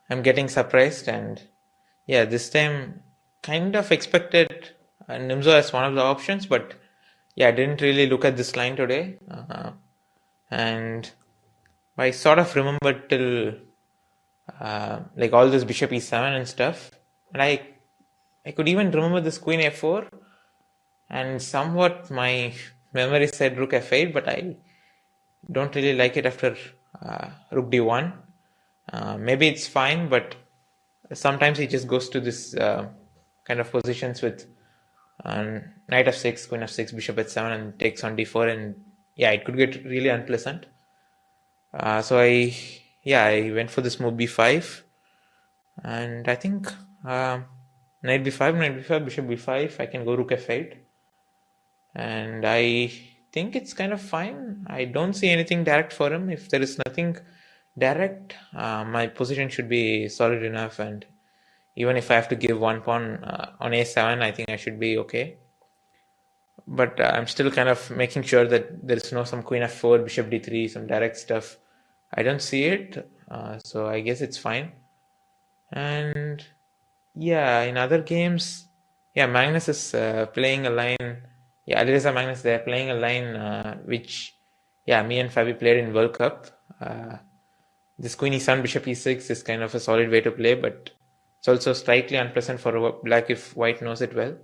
I'm getting surprised, and yeah, this time kind of expected Nimzo as one of the options, but yeah, I didn't really look at this line today, and I sort of remembered till like all this bishop e7 and stuff, and I could even remember this queen f4, and somewhat my memory said rook f8, but I don't really like it after rook d1. Maybe it's fine, but sometimes he just goes to this kind of positions with knight f6, queen f6, bishop h7, and takes on d4, and yeah, it could get really unpleasant. So I went for this move b5, and I think knight b5, bishop b5, I can go rook f8. And I think it's kind of fine. I don't see anything direct for him. If there is nothing direct, my position should be solid enough. And even if I have to give one pawn on a7, I think I should be okay. But I'm still kind of making sure that there is no some queen f4, bishop d3, some direct stuff. I don't see it. So I guess it's fine. And yeah, in other games, yeah, Magnus is playing a line. Yeah, Alireza Magnus, they're playing a line which, yeah, me and Fabi played in World Cup. This queen e7, bishop e6 is kind of a solid way to play, but it's also slightly unpleasant for black if white knows it well.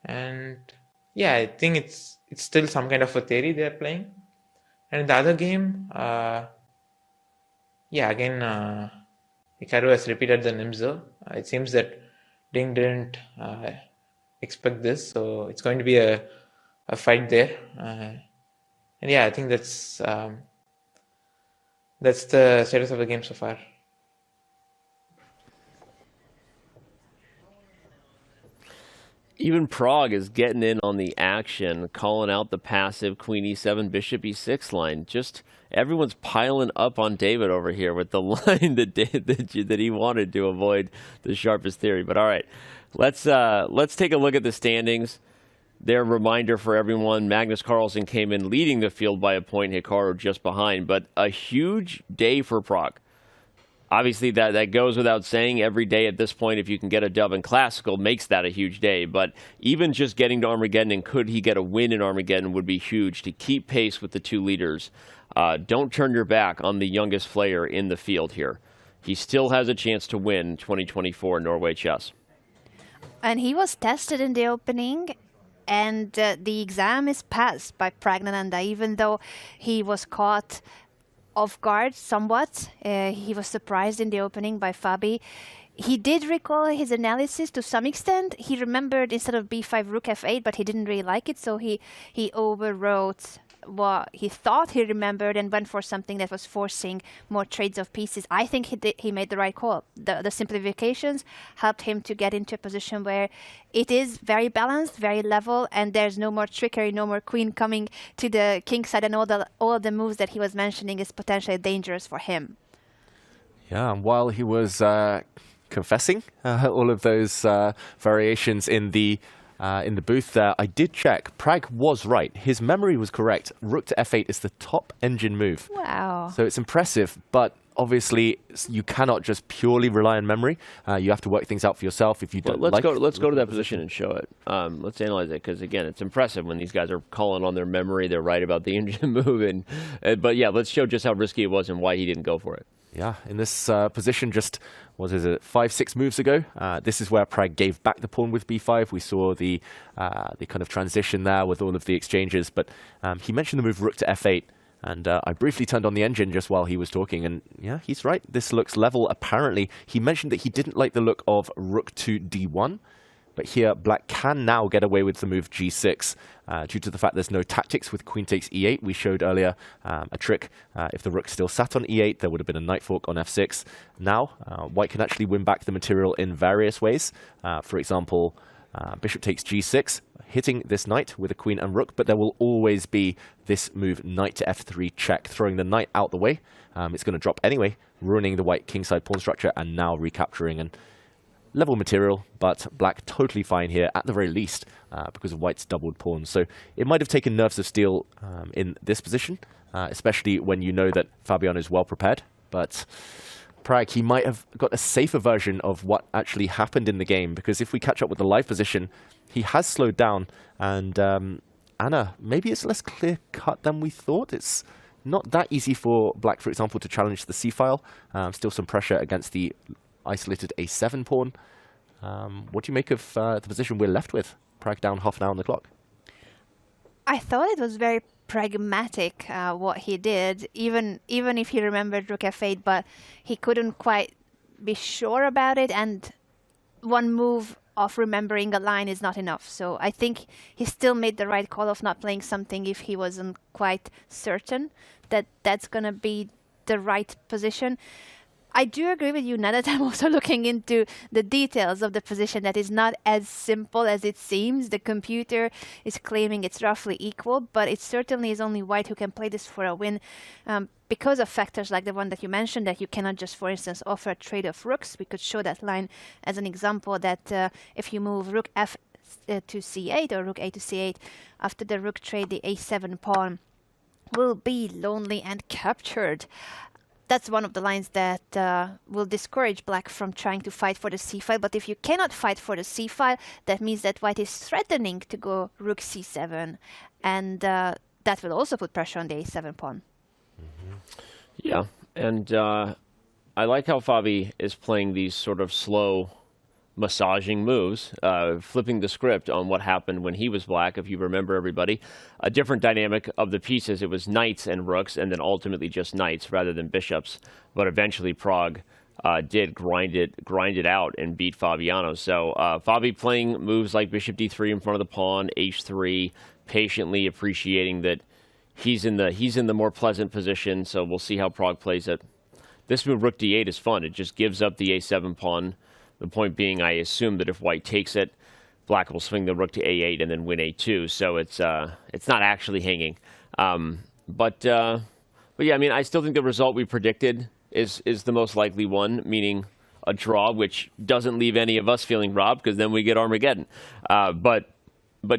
And yeah, I think it's still some kind of a theory they're playing. And in the other game, yeah, again, Hikaru has repeated the Nimzo. It seems that Ding didn't expect this, so it's going to be a fight there, and yeah, I think that's the status of the game so far. Even Prague is getting in on the action, calling out the passive queen e7, bishop e6 line. Just everyone's piling up on David over here with the line that he wanted to avoid the sharpest theory. But all right, let's take a look at the standings. Their reminder for everyone, Magnus Carlsen came in leading the field by a point, Hikaru just behind, but a huge day for Prague. Obviously, that goes without saying. Every day at this point, if you can get a dub in Classical, makes that a huge day. But even just getting to Armageddon, and could he get a win in Armageddon, would be huge to keep pace with the 2 leaders. Don't turn your back on the youngest player in the field here. He still has a chance to win 2024 Norway Chess. And he was tested in the opening, and the exam is passed by Praggnanandhaa, even though he was caught off guard somewhat. He was surprised in the opening by Fabi. He did recall his analysis to some extent. He remembered instead of b5, rook f8, but he didn't really like it, so he overwrote what he thought he remembered and went for something that was forcing more trades of pieces. I think he made the right call. The simplifications helped him to get into a position where it is very balanced, very level, and there's no more trickery, no more queen coming to the king side, and all the moves that he was mentioning is potentially dangerous for him. Yeah, and while he was confessing all of those variations in the booth there, I did check. Pragg was right. His memory was correct. Rook to f8 is the top engine move. Wow. So it's impressive, but obviously you cannot just purely rely on memory. You have to work things out for yourself. If you don't let's go to that position and show it. Let's analyze it, because again, it's impressive when these guys are calling on their memory. They're right about the engine move, but yeah, let's show just how risky it was and why he didn't go for it. Yeah, in this position just, what is it, 5-6 moves ago, this is where Pragg gave back the pawn with b5. We saw the kind of transition there with all of the exchanges, but he mentioned the move rook to f8, and I briefly turned on the engine just while he was talking, and yeah, he's right. This looks level. Apparently, he mentioned that he didn't like the look of rook to d1, but here black can now get away with the move g6 due to the fact there's no tactics with queen takes e8. We showed earlier a trick. If the rook still sat on e8, there would have been a knight fork on f6. Now, white can actually win back the material in various ways. For example, bishop takes g6, hitting this knight with a queen and rook, but there will always be this move knight to f3 check, throwing the knight out the way. It's going to drop anyway, ruining the white kingside pawn structure and now recapturing and level material, but black totally fine here at the very least because of white's doubled pawns. So it might have taken nerves of steel in this position, especially when you know that Fabiano is well prepared. But Pragg, he might have got a safer version of what actually happened in the game, because if we catch up with the live position, he has slowed down. And Anna, maybe it's less clear-cut than we thought. It's not that easy for black, for example, to challenge the c-file. Still some pressure against the isolated a7 pawn. What do you make of the position we're left with? Pragg down half an hour on the clock. I thought it was very pragmatic what he did, even if he remembered rook f8, but he couldn't quite be sure about it, and one move of remembering a line is not enough. So I think he still made the right call of not playing something if he wasn't quite certain that that's going to be the right position. I do agree with you now that I'm also looking into the details of the position that is not as simple as it seems. The computer is claiming it's roughly equal, but it certainly is only white who can play this for a win because of factors like the one that you mentioned, that you cannot just, for instance, offer a trade of rooks. We could show that line as an example that if you move rook f to c8 or rook a to c8, after the rook trade, the a7 pawn will be lonely and captured. That's one of the lines that will discourage black from trying to fight for the c-file. But if you cannot fight for the c-file, that means that white is threatening to go rook c7. And that will also put pressure on the a7 pawn. Yeah, and I like how Fabi is playing these sort of slow massaging moves, flipping the script on what happened when he was black. If you remember, everybody, a different dynamic of the pieces. It was knights and rooks, and then ultimately just knights rather than bishops. But eventually Pragg did grind it out and beat Fabiano. So Fabi playing moves like bishop d3 in front of the pawn, h3, patiently appreciating that he's in the more pleasant position. So we'll see how Pragg plays it. This move rook d8 is fun. It just gives up the a7 pawn. The point being, I assume that if white takes it, black will swing the rook to a8 and then win a2. So it's not actually hanging. But yeah, I mean, I still think the result we predicted is the most likely one, meaning a draw, which doesn't leave any of us feeling robbed, because then we get Armageddon. But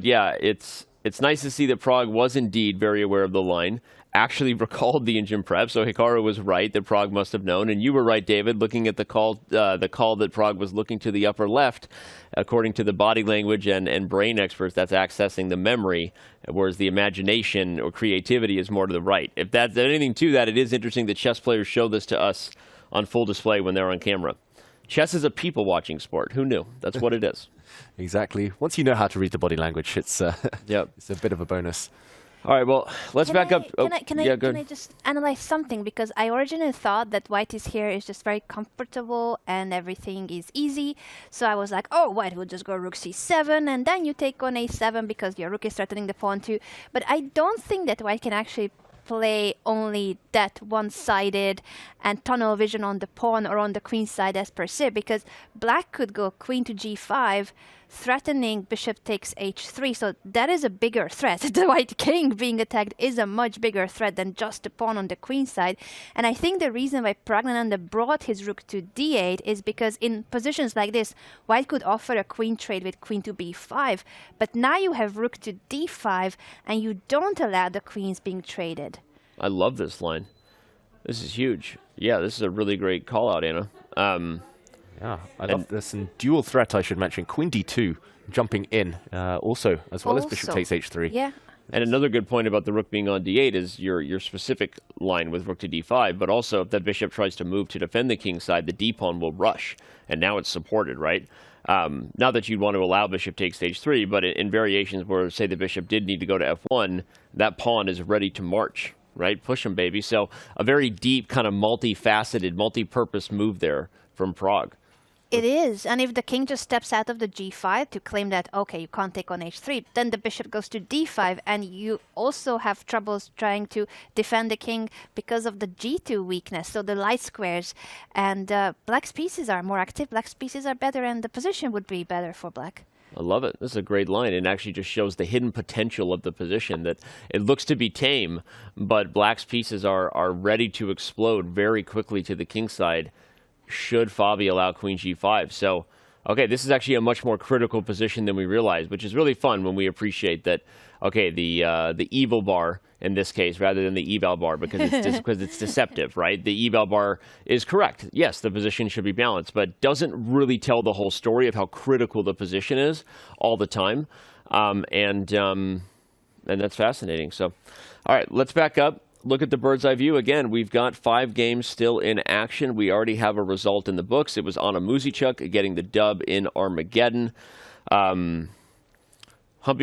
yeah, it's nice to see that Pragg was indeed very aware of the line, actually recalled the engine prep, so Hikaru was right that Pragg must have known, and you were right, David, looking at the call that Pragg was looking to the upper left, according to the body language and brain experts, that's accessing the memory, whereas the imagination or creativity is more to the right. If that's anything to that, it is interesting that chess players show this to us on full display when they're on camera. Chess is a people-watching sport. Who knew? That's what it is. Exactly. Once you know how to read the body language, it's it's a bit of a bonus. All right, well, let's back up. Can I just analyze something? Because I originally thought that white is here is just very comfortable and everything is easy. So I was like, oh, white will just go rook c7 and then you take on a7 because your rook is threatening the pawn too. But I don't think that white can actually play only that one-sided and tunnel vision on the pawn or on the queen side as per se, because black could go queen to g5, threatening bishop takes h3, so that is a bigger threat. The white king being attacked is a much bigger threat than just the pawn on the queen side. And I think the reason why Praggnanandhaa brought his rook to d8 is because in positions like this, white could offer a queen trade with queen to b5, but now you have rook to d5 and you don't allow the queens being traded. I love this line. This is huge. Yeah, this is a really great call out, Anna. Yeah, I love this. And dual threat, I should mention. Queen d2 jumping in also, as well as bishop takes h3. Yeah. And another good point about the rook being on d8 is your specific line with rook to d5, but also if that bishop tries to move to defend the king side, the d-pawn will rush. And now it's supported, right? Not that you'd want to allow bishop takes h3, but in variations where, say, the bishop did need to go to f1, that pawn is ready to march, right? Push him, baby. So a very deep, kind of multifaceted, multi-purpose move there from Prague. It is, and if the king just steps out of the g5 to claim that, okay, you can't take on h3, then the bishop goes to d5, and you also have troubles trying to defend the king because of the g2 weakness, so the light squares. And black's pieces are more active, black's pieces are better, and the position would be better for black. I love it. This is a great line. It actually just shows the hidden potential of the position, that it looks to be tame, but black's pieces are ready to explode very quickly to the king side should Fabi allow queen g5. So, okay, this is actually a much more critical position than we realized, which is really fun when we appreciate that, okay, the evil bar in this case rather than the eval bar, because it's deceptive, right? The eval bar is correct. Yes, the position should be balanced, but doesn't really tell the whole story of how critical the position is all the time. And that's fascinating. So, all right, let's back up. Look at the bird's eye view. Again, we've got 5 games still in action. We already have a result in the books. It was Anna Muzichuk getting the dub in Armageddon. Humpy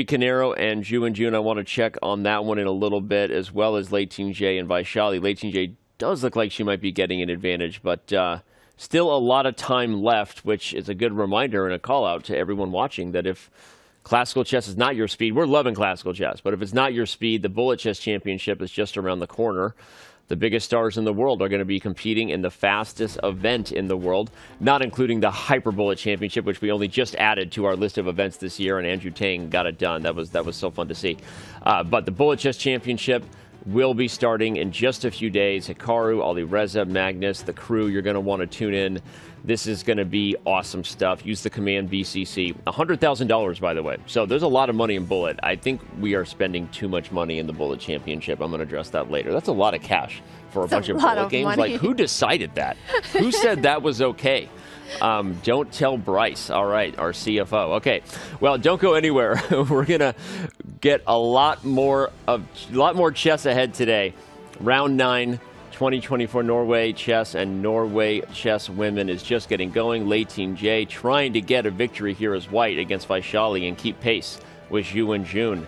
Canero and Ju and June, I want to check on that one in a little bit, as well as Lei Ting-Jae and Vaishali. Lei Ting-Jae does look like she might be getting an advantage, but still a lot of time left, which is a good reminder and a call out to everyone watching that if classical chess is not your speed, we're loving classical chess, but if it's not your speed, the Bullet Chess Championship is just around the corner. The biggest stars in the world are going to be competing in the fastest event in the world, not including the Hyper Bullet Championship, which we only just added to our list of events this year, and Andrew Tang got it done. That was so fun to see. But the Bullet Chess Championship will be starting in just a few days. Hikaru, Alireza, Magnus, the crew, you're going to want to tune in. This is going to be awesome stuff. Use the command BCC. $100,000, by the way. So there's a lot of money in Bullet. I think we are spending too much money in the Bullet Championship. I'm going to address that later. That's a lot of cash for a bunch of Bullet games. Like, who decided that? Who said that was okay? Don't tell Bryce. All right, our CFO. Okay, well, don't go anywhere. We're gonna get a lot more chess ahead today. Round 9, 2024 Norway Chess and Norway Chess Women is just getting going. Lei Ting-Jae trying to get a victory here as white against Vaishali and keep pace with Zhu and Jun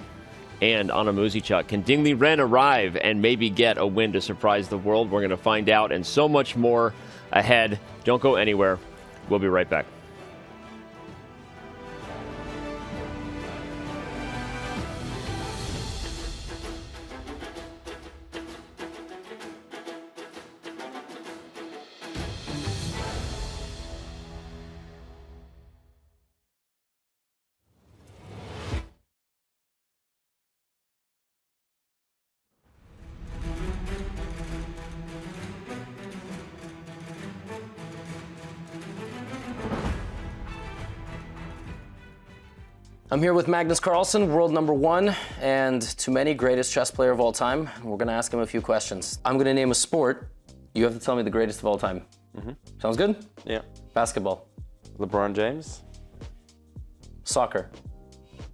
and Anna Muzichuk. Can Ding Liren arrive and maybe get a win to surprise the world? We're going to find out, and so much more ahead. Don't go anywhere. We'll be right back. I'm here with Magnus Carlsen, world #1, and to many, greatest chess player of all time. We're going to ask him a few questions. I'm going to name a sport. You have to tell me the greatest of all time. Sounds good? Yeah. Basketball. LeBron James. Soccer.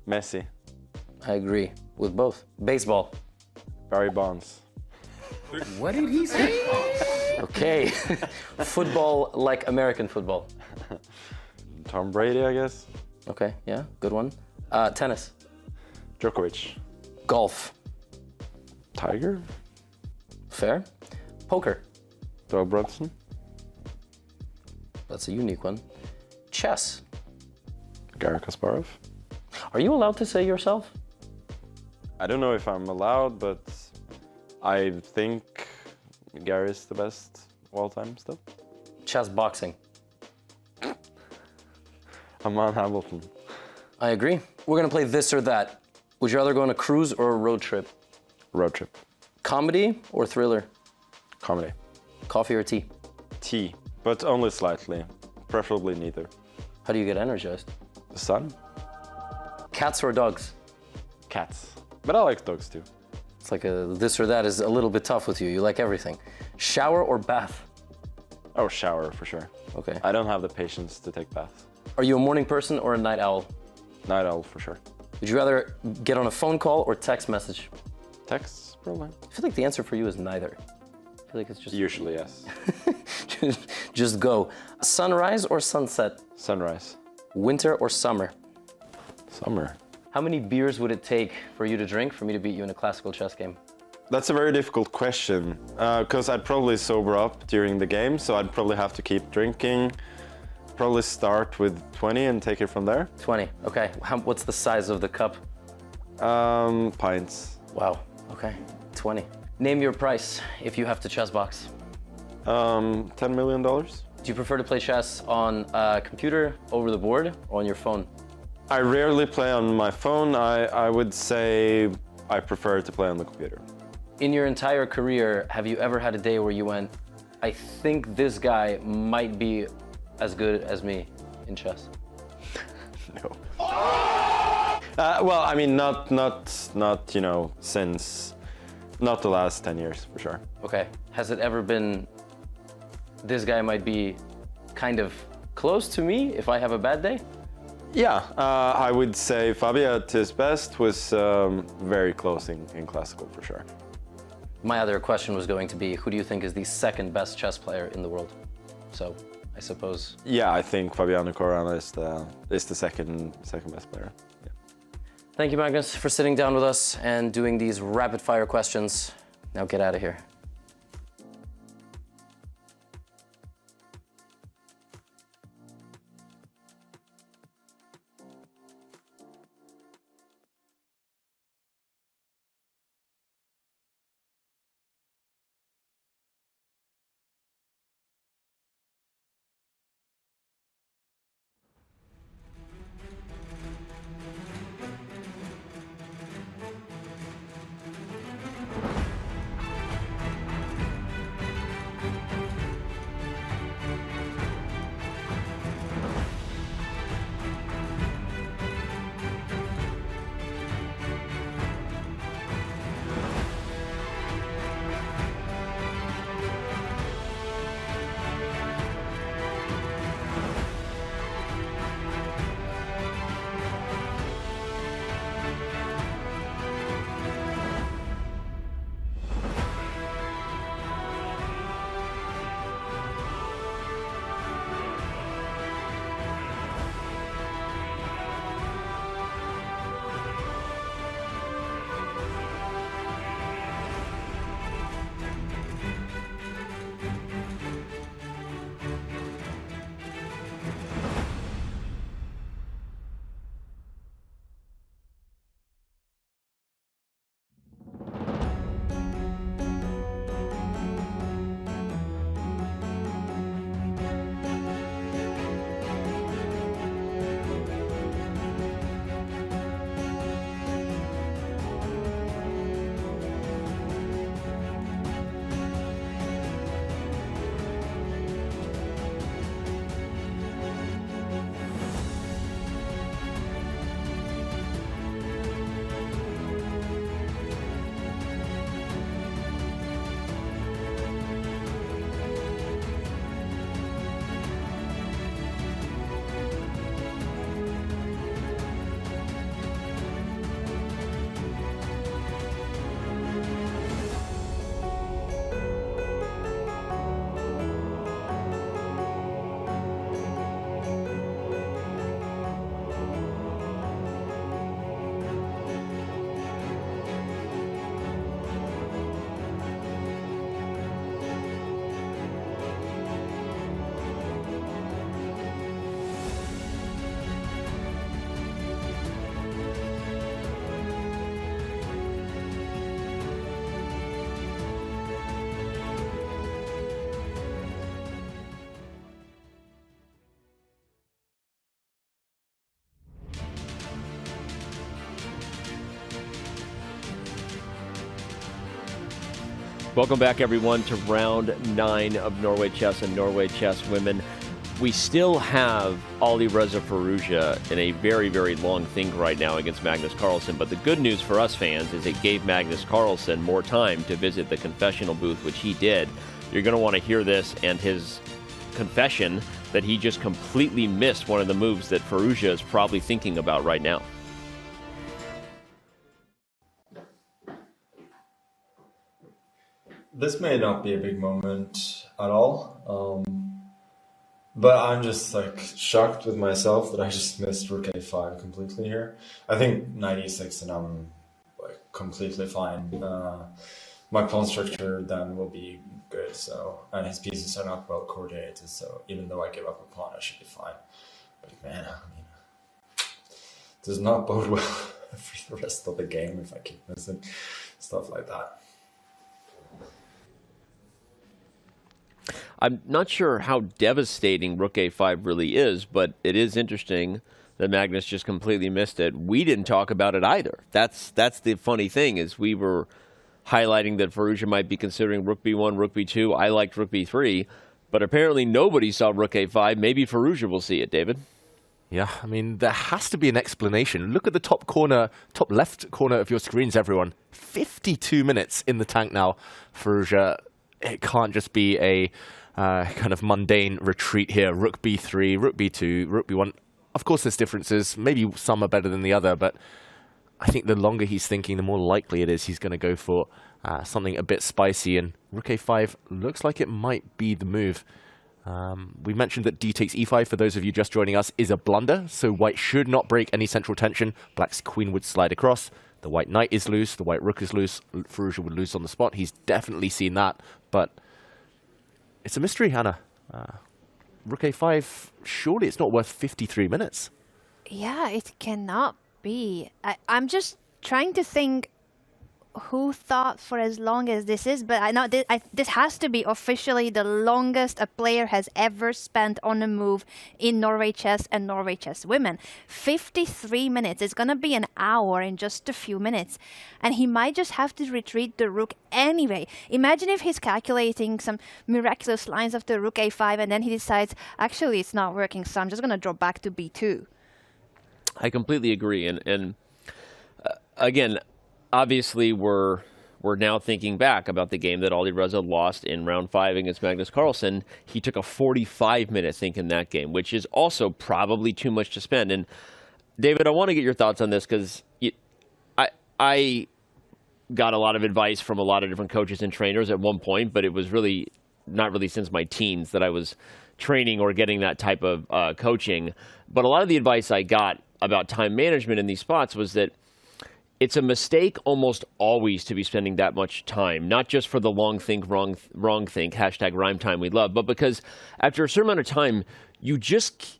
Messi. I agree with both. Baseball. Barry Bonds. What did he say? Okay. Football, like American football. Tom Brady, I guess. Okay, yeah, good one. Tennis. Djokovic. Golf. Tiger? Fair. Poker. Doug Brunson? That's a unique one. Chess. Garry Kasparov? Are you allowed to say yourself? I don't know if I'm allowed, but I think Gary's the best of all time still. Chess boxing. Aman Hamilton. I agree. We're gonna play this or that. Would you rather go on a cruise or a road trip? Road trip. Comedy or thriller? Comedy. Coffee or tea? Tea, but only slightly. Preferably neither. How do you get energized? The sun? Cats or dogs? Cats. But I like dogs too. It's like this or that is a little bit tough with you. You like everything. Shower or bath? Oh, shower for sure. Okay. I don't have the patience to take baths. Are you a morning person or a night owl? Night owl for sure. Would you rather get on a phone call or text message? Texts, probably. I feel like the answer for you is neither. I feel like it's just... Usually, yes. Just go. Sunrise or sunset? Sunrise. Winter or summer? Summer. How many beers would it take for you to drink for me to beat you in a classical chess game? That's a very difficult question, because I'd probably sober up during the game, so I'd probably have to keep drinking. Probably start with 20 and take it from there. 20, okay. What's the size of the cup? Pints. Wow, okay. 20. Name your price if you have to chess box. $10 million. Do you prefer to play chess on a computer, over the board, or on your phone? I rarely play on my phone. I would say I prefer to play on the computer. In your entire career, have you ever had a day where you went, I think this guy might be as good as me in chess? No. Well, I mean, not you know, since, not the last 10 years, for sure. Okay. Has it ever been, this guy might be kind of close to me if I have a bad day? Yeah, I would say Fabio at his best was very close in classical, for sure. My other question was going to be, who do you think is the second best chess player in the world? So, I suppose... Yeah, I think Fabiano Caruana is the second best player. Yeah. Thank you, Magnus, for sitting down with us and doing these rapid-fire questions. Now get out of here. Welcome back, everyone, to round 9 of Norway Chess and Norway Chess Women. We still have Alireza Firouzja in a very, very long think right now against Magnus Carlsen, but the good news for us fans is it gave Magnus Carlsen more time to visit the confessional booth, which he did. You're going to want to hear this and his confession that he just completely missed one of the moves that Firouzja is probably thinking about right now. This may not be a big moment at all, but I'm just like shocked with myself that I just missed rook a5 completely here. I think knight e6 and I'm like completely fine. My pawn structure then will be good, so, and his pieces are not well coordinated, so even though I give up a pawn, I should be fine. But man, I mean, it does not bode well for the rest of the game if I keep missing stuff like that. I'm not sure how devastating rook a5 really is, but it is interesting that Magnus just completely missed it. We didn't talk about it either. That's the funny thing, is we were highlighting that Firouzja might be considering rook b1, rook b2. I liked rook b3, but apparently nobody saw rook a5. Maybe Firouzja will see it, David. Yeah, I mean, there has to be an explanation. Look at the top corner, top left corner of your screens, everyone. 52 minutes in the tank now, Firouzja. It can't just be a kind of mundane retreat here. Rook b3, rook b2, rook b1. Of course, there's differences. Maybe some are better than the other, but I think the longer he's thinking, the more likely it is he's going to go for something a bit spicy. And rook a5 looks like it might be the move. We mentioned that d takes e5, for those of you just joining us, is a blunder. So white should not break any central tension. Black's queen would slide across. The white knight is loose. The white rook is loose. Firouzja would lose on the spot. He's definitely seen that. But it's a mystery, Hannah. Rook a5, surely it's not worth 53 minutes. Yeah, it cannot be. I'm just trying to think who thought for as long as this is, but I know this has to be officially the longest a player has ever spent on a move in Norway Chess and Norway Chess Women. 53 minutes. It's going to be an hour in just a few minutes. And he might just have to retreat the rook anyway. Imagine if he's calculating some miraculous lines of the rook a5 and then he decides, actually, it's not working, so I'm just going to drop back to b2. I completely agree. And again, obviously, we're now thinking back about the game that Alireza lost in round 5 against Magnus Carlsen. He took a 45-minute think in that game, which is also probably too much to spend. And David, I want to get your thoughts on this because I got a lot of advice from a lot of different coaches and trainers at one point, but it was really not really since my teens that I was training or getting that type of coaching. But a lot of the advice I got about time management in these spots was that it's a mistake almost always to be spending that much time, not just for the long think, wrong think, hashtag rhyme time we love, but because after a certain amount of time, you just,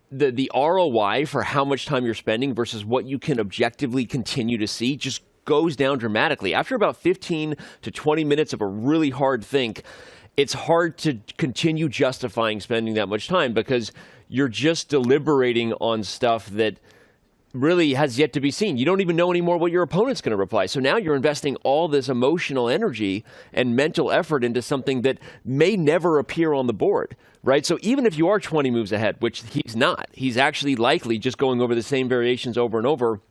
the ROI for how much time you're spending versus what you can objectively continue to see just goes down dramatically. After about 15 to 20 minutes of a really hard think, it's hard to continue justifying spending that much time because you're just deliberating on stuff that really has yet to be seen. You don't even know anymore what your opponent's going to reply. So now you're investing all this emotional energy and mental effort into something that may never appear on the board, right? So even if you are 20 moves ahead, which he's not, he's actually likely just going over the same variations over and over.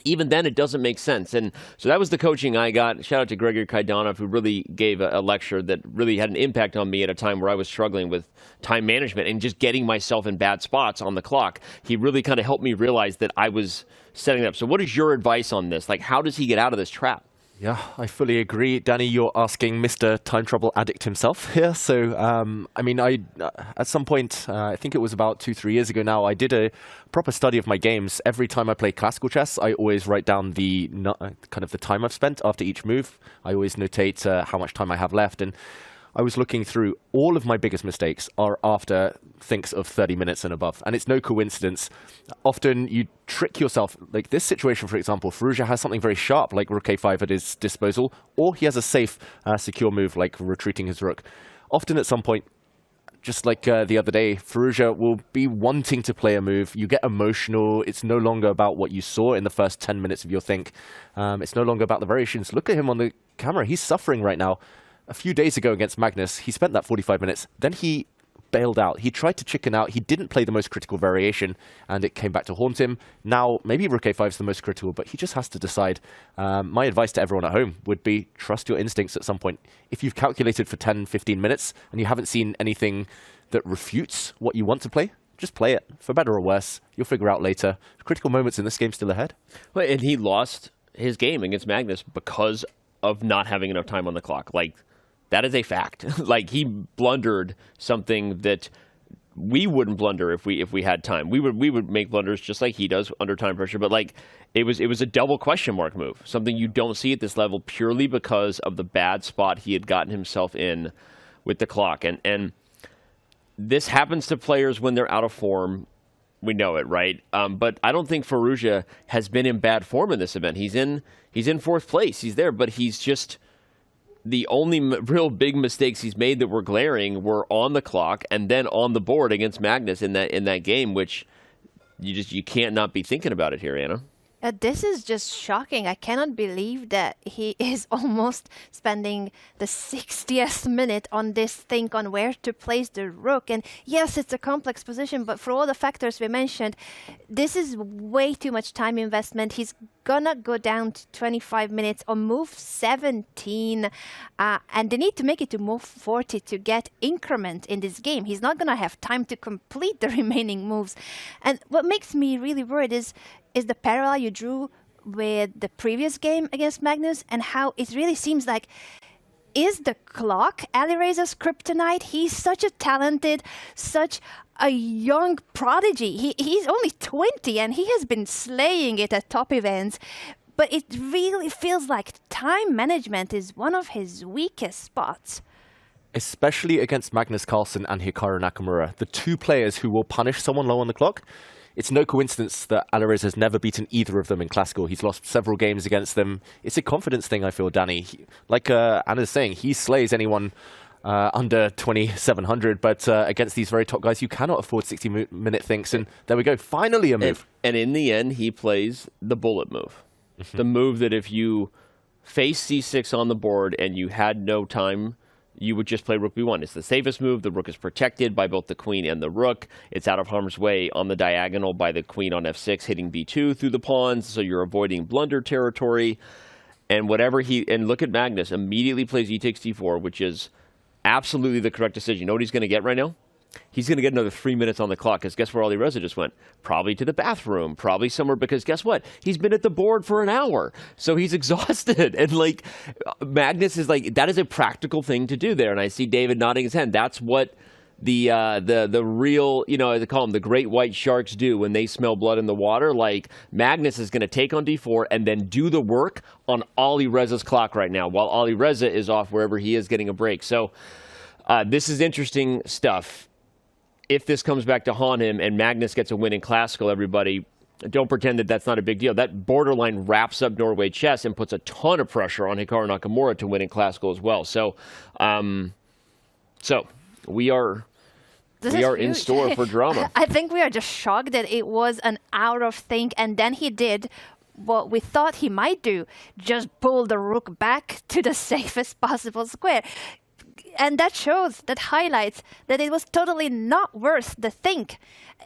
Even then, it doesn't make sense. And so that was the coaching I got. Shout out to Gregory Kaidanov, who really gave a lecture that really had an impact on me at a time where I was struggling with time management and just getting myself in bad spots on the clock. He really kind of helped me realize that I was setting it up. So what is your advice on this? Like, how does he get out of this trap? Yeah, I fully agree. Danny, you're asking Mr. Time Trouble Addict himself here. So, I mean, at some point, I think it was about 2-3 years ago now, I did a proper study of my games. Every time I play classical chess, I always write down the kind of the time I've spent after each move. I always notate how much time I have left. And I was looking through all of my biggest mistakes are after thinks of 30 minutes and above. And it's no coincidence. Often you trick yourself. Like this situation, for example, Firouzja has something very sharp like rook a5 at his disposal, or he has a safe, secure move like retreating his rook. Often at some point, just like the other day, Firouzja will be wanting to play a move. You get emotional. It's no longer about what you saw in the first 10 minutes of your think. It's no longer about the variations. Look at him on the camera. He's suffering right now. a few days ago against Magnus, he spent that 45 minutes. Then he bailed out. He tried to chicken out. He didn't play the most critical variation, and it came back to haunt him. Now, maybe Rook A5 is the most critical, but he just has to decide. My advice to everyone at home would be trust your instincts at some point. If you've calculated for 10, 15 minutes, and you haven't seen anything that refutes what you want to play, just play it. For better or worse, you'll figure out later. Critical moments in this game still ahead. Well, and he lost his game against Magnus because of not having enough time on the clock. Like, that is a fact. Like, he blundered something that we wouldn't blunder if we had time. We would make blunders just like he does under time pressure. But like, it was a double question mark move, something you don't see at this level purely because of the bad spot he had gotten himself in with the clock. And this happens to players when they're out of form. We know it, right? But I don't think Firouzja has been in bad form in this event. He's in fourth place. He's there, but he's just. The only real big mistakes he's made that were glaring were on the clock and then on the board against Magnus in that game, which you can't not be thinking about it here, Anna. This is just shocking. I cannot believe that he is almost spending the 60th minute on this thing on where to place the rook. And yes, it's a complex position, but for all the factors we mentioned, this is way too much time investment. He's gonna go down to 25 minutes on move 17, and they need to make it to move 40 to get increment in this game. He's not gonna have time to complete the remaining moves. And what makes me really worried is the parallel you drew with the previous game against Magnus and how it really seems like, is the clock Alireza's kryptonite? He's such a talented, such a young prodigy. He's only 20 and he has been slaying it at top events. But it really feels like time management is one of his weakest spots. Especially against Magnus Carlsen and Hikaru Nakamura, the two players who will punish someone low on the clock. It's no coincidence that Alireza has never beaten either of them in Classical. He's lost several games against them. It's a confidence thing, I feel, Danny. Like Anna's saying, he slays anyone under 2,700, but against these very top guys, you cannot afford 60-minute thinks, and there we go, finally a move. And in the end, he plays the bullet move. The move that if you face c6 on the board and you had no time, you would just play rook b1. It's the safest move. The rook is protected by both the queen and the rook. It's out of harm's way on the diagonal by the queen on f6, hitting b2 through the pawns, so you're avoiding blunder territory. And look at Magnus, immediately plays e takes d4, which is absolutely the correct decision. You know what he's going to get right now? He's going to get another 3 minutes on the clock, because guess where Alireza just went? Probably to the bathroom, probably somewhere, because guess what? He's been at the board for an hour, so he's exhausted. And like, Magnus is like, that is a practical thing to do there. And I see David nodding his head. That's what the real, they call them the great white sharks do when they smell blood in the water. Like, Magnus is going to take on d4 and then do the work on Alireza's clock right now, while Alireza is off wherever he is getting a break. So this is interesting stuff. If this comes back to haunt him and Magnus gets a win in Classical, everybody, don't pretend that that's not a big deal. That borderline wraps up Norway Chess and puts a ton of pressure on Hikaru Nakamura to win in Classical as well. So, we are in store for drama. I think we are just shocked that it was an hour of think, and then he did what we thought he might do, just pull the rook back to the safest possible square. And that highlights that it was totally not worth the think.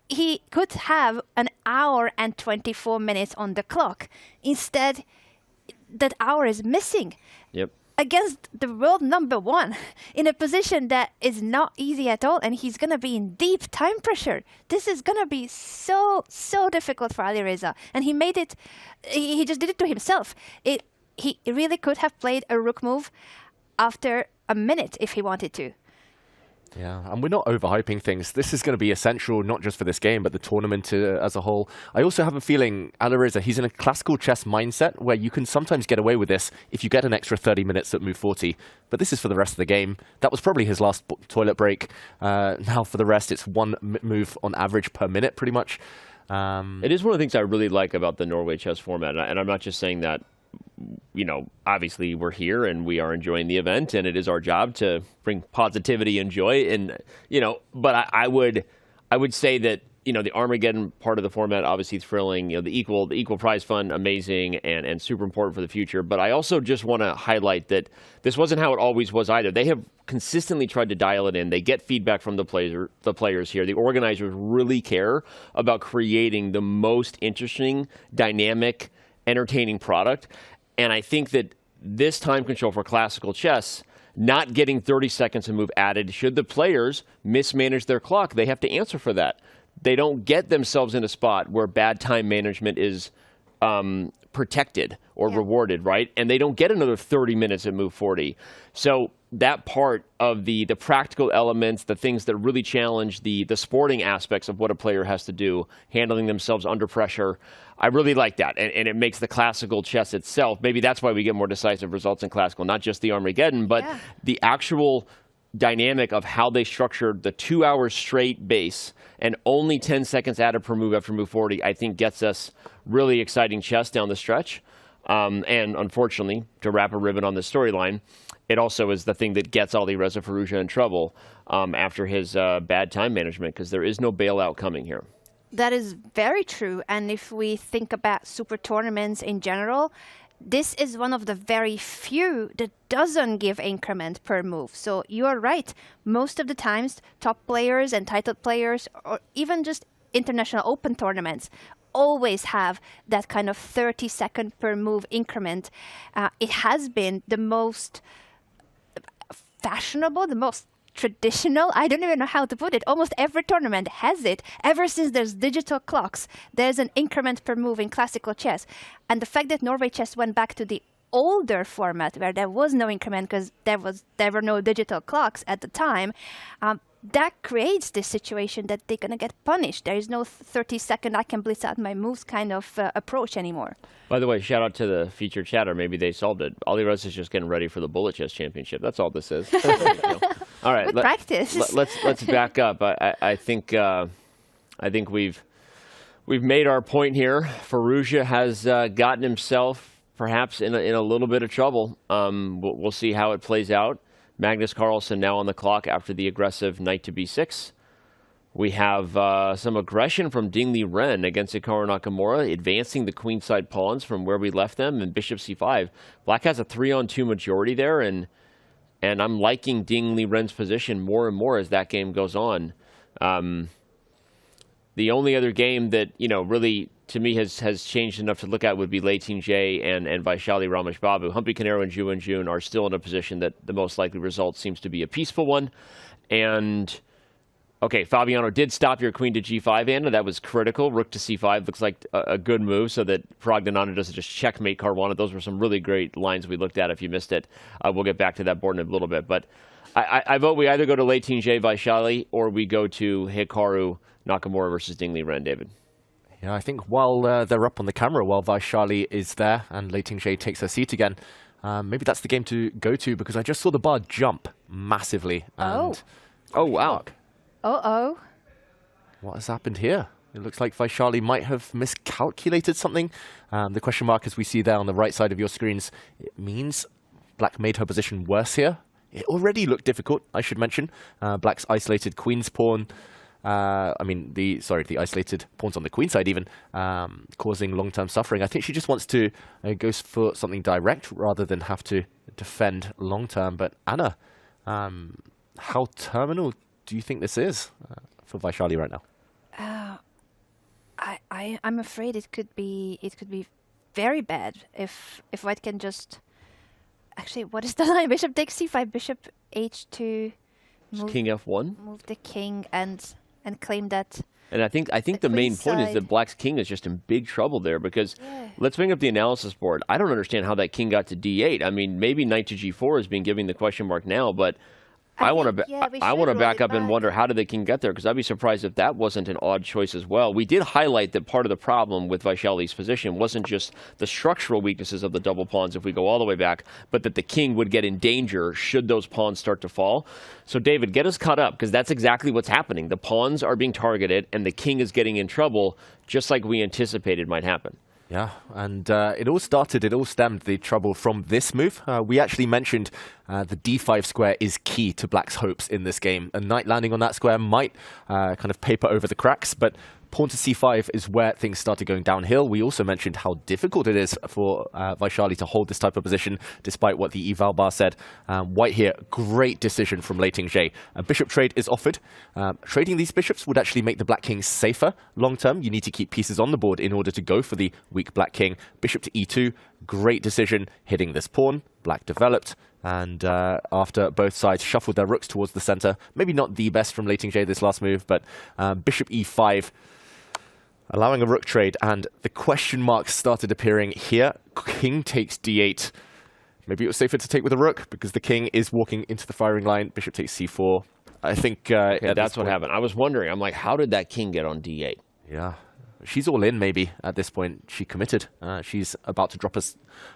He could have an hour and 24 minutes on the clock. Instead, that hour is missing. Yep. Against the world number one, in a position that is not easy at all, and he's going to be in deep time pressure. This is going to be so difficult for Alireza. And he made it, he just did it to himself. He really could have played a rook move after a minute if he wanted to. Yeah, and we're not overhyping things. This is going to be essential, not just for this game, but the tournament as a whole. I also have a feeling, Alireza, he's in a classical chess mindset where you can sometimes get away with this if you get an extra 30 minutes at move 40. But this is for the rest of the game. That was probably his last toilet break. Now for the rest, it's one move on average per minute, pretty much. It is one of the things I really like about the Norway Chess format, and I'm not just saying that. Obviously we're here and we are enjoying the event, and it is our job to bring positivity and joy. And but I would say that the Armageddon part of the format, obviously thrilling. The equal prize fund, amazing and super important for the future. But I also just want to highlight that this wasn't how it always was either. They have consistently tried to dial it in. They get feedback from the players here. The organizers really care about creating the most interesting, dynamic, entertaining product. And I think that this time control for classical chess, not getting 30 seconds of move added, should the players mismanage their clock, they have to answer for that. They don't get themselves in a spot where bad time management is protected or rewarded, right? And they don't get another 30 minutes at move 40. So that part of the practical elements, the things that really challenge the sporting aspects of what a player has to do, handling themselves under pressure, I really like that. And it makes the classical chess itself, maybe that's why we get more decisive results in classical, not just the Armageddon, but the actual dynamic of how they structured the 2 hours straight base and only 10 seconds added per move after move 40, I think gets us really exciting chess down the stretch. And unfortunately, to wrap a ribbon on the storyline, it also is the thing that gets Alireza Firouzja in trouble after his bad time management, because there is no bailout coming here. That is very true. And if we think about super tournaments in general, this is one of the very few that doesn't give increment per move. So you are right. Most of the times, top players and titled players, or even just international open tournaments, always have that kind of 30-second per move increment. It has been the most fashionable, the most traditional, I don't even know how to put it. Almost every tournament has it. Ever since there's digital clocks, there's an increment per move in classical chess. And the fact that Norway Chess went back to the older format where there was no increment because there were no digital clocks at the time, that creates this situation that they're going to get punished. There is no 30-second I can blitz out my moves kind of approach anymore. By the way, shout out to the featured chatter. Maybe they solved it. Alireza is just getting ready for the Bullet Chess Championship. That's all this is. All right, With practice. Let's back up. I think we've made our point here. Firouzja has gotten himself perhaps in a little bit of trouble. We'll see how it plays out. Magnus Carlsen now on the clock after the aggressive knight to b6. We have some aggression from Liren against Hikaru Nakamura, advancing the queenside pawns from where we left them, and bishop c5. Black has a 3-on-2 majority there, and I'm liking Liren's position more and more as that game goes on. The only other game that, really to me has changed enough to look at would be Liren and Vaishali Rameshbabu. Humpy Canero and Jun are still in a position that the most likely result seems to be a peaceful one. And, okay, Fabiano did stop your queen to g5, Anna. That was critical. Rook to c5 looks like a good move so that Praggnanandhaa doesn't just checkmate Caruana. Those were some really great lines we looked at if you missed it. We'll get back to that board in a little bit. But I vote we either go to Liren Vaishali or we go to Hikaru Nakamura versus Liren, David. Yeah, I think while they're up on the camera, while Vaishali is there and Liren takes her seat again, maybe that's the game to go to, because I just saw the bar jump massively. And oh, wow. Uh-oh. What has happened here? It looks like Vaishali might have miscalculated something. The question mark, as we see there on the right side of your screens, it means Black made her position worse here. It already looked difficult, I should mention. Black's isolated queen's pawn, the isolated pawns on the queen side even, causing long-term suffering. I think she just wants to go for something direct rather than have to defend long-term. But Anna, how terminal do you think this is for Vaishali right now? I'm afraid it could be very bad if White can just. Actually, what is the line? Bishop takes c5, bishop h2, King f1, move the king and claim that. And I think the main point is that Black's king is just in big trouble there, because let's bring up the analysis board. I don't understand how that king got to d8. I mean, maybe knight to g4 has been giving the question mark now, but I want to back up and wonder, how did the king get there? Because I'd be surprised if that wasn't an odd choice as well. We did highlight that part of the problem with Vaishali's position wasn't just the structural weaknesses of the double pawns if we go all the way back, but that the king would get in danger should those pawns start to fall. So David, get us caught up, because that's exactly what's happening. The pawns are being targeted and the king is getting in trouble, just like we anticipated might happen. Yeah, and it all stemmed the trouble from this move. We actually mentioned the d5 square is key to Black's hopes in this game. A knight landing on that square might kind of paper over the cracks, but pawn to c5 is where things started going downhill. We also mentioned how difficult it is for Vaishali to hold this type of position, despite what the eval bar said. White here, great decision from Lei Ting-jae. A bishop trade is offered. Trading these bishops would actually make the black king safer long term. You need to keep pieces on the board in order to go for the weak black king. Bishop to e2, great decision, hitting this pawn. Black developed. And after both sides shuffled their rooks towards the center, maybe not the best from Lei Ting-jae this last move, but bishop e5, allowing a rook trade, and the question marks started appearing here. King takes d8. Maybe it was safer to take with a rook because the king is walking into the firing line. Bishop takes c4. I think that's what happened. I was wondering. I'm like, how did that king get on d8? Yeah. She's all in, maybe, at this point. She committed. She's about to drop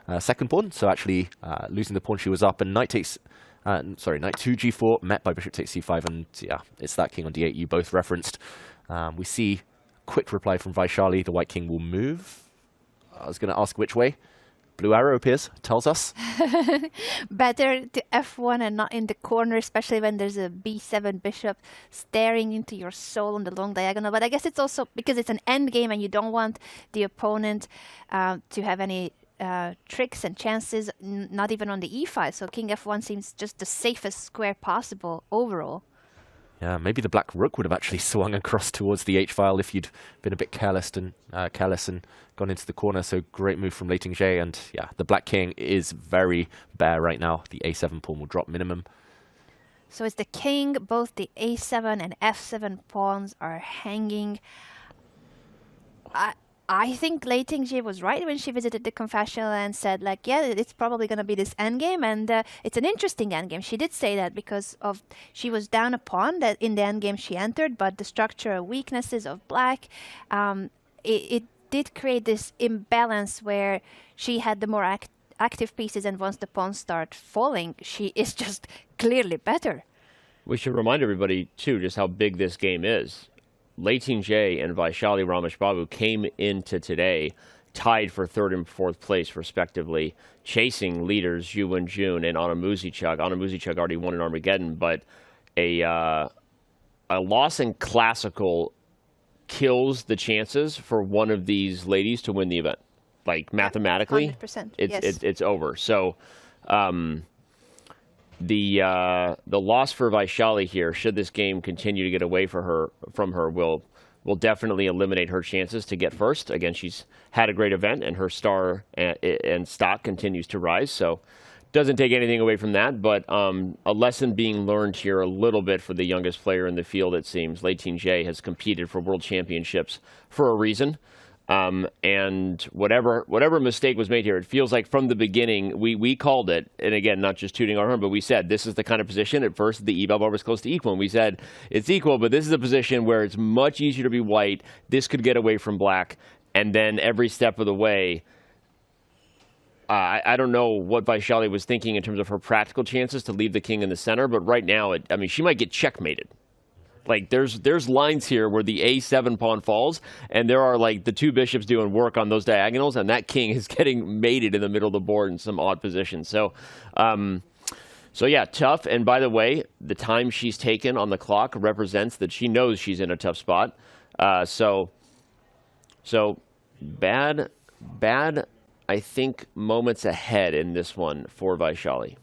a second pawn, so actually losing the pawn she was up. And knight takes... knight 2 g4, met by bishop takes c5, and yeah, it's that king on d8 you both referenced. We see quick reply from Vaishali. The white king will move. I was going to ask which way. Blue arrow appears, tells us. Better to f1 and not in the corner, especially when there's a b7 bishop staring into your soul on the long diagonal. But I guess it's also because it's an end game and you don't want the opponent to have any tricks and chances, not even on the e5. So king f1 seems just the safest square possible overall. Yeah, maybe the black rook would have actually swung across towards the h-file if you'd been a bit careless and gone into the corner. So great move from Lei Ting-jae, and yeah, the black king is very bare right now. The a7 pawn will drop minimum. So it's the king, both the a7 and f7 pawns are hanging. I think Lei Ting-jae was right when she visited the confessional and said, like, yeah, it's probably going to be this endgame, and it's an interesting endgame. She did say that because of she was down a pawn that in the endgame she entered, but the structural weaknesses of black, it did create this imbalance where she had the more active pieces, and once the pawns start falling, she is just clearly better. We should remind everybody, too, just how big this game is. Lei Ting-jae and Vaishali Rameshbabu came into today tied for 3rd and 4th place, respectively, chasing leaders Zhu Wenjun and Anna Muzichuk. Anna Muzichuk already won in Armageddon, but a loss in Classical kills the chances for one of these ladies to win the event. Like, mathematically, 100%, it's over. So, the loss for Vaishali here, should this game continue to get away from her, will definitely eliminate her chances to get first. Again, she's had a great event, and her star and stock continues to rise. So, doesn't take anything away from that. But a lesson being learned here a little bit for the youngest player in the field. It seems Lei Ting-jae has competed for world championships for a reason. And whatever mistake was made here, it feels like from the beginning, we called it, and again, not just tooting our horn, but we said this is the kind of position. At first, the eval bar was close to equal, and we said it's equal, but this is a position where it's much easier to be white. This could get away from black, and then every step of the way, I don't know what Vaishali was thinking in terms of her practical chances to leave the king in the center, but right now, she might get checkmated. Like, there's lines here where the a7 pawn falls, and there are, like, the two bishops doing work on those diagonals, and that king is getting mated in the middle of the board in some odd position. So, yeah, tough. And by the way, the time she's taken on the clock represents that she knows she's in a tough spot. So bad, I think, moments ahead in this one for Vaishali.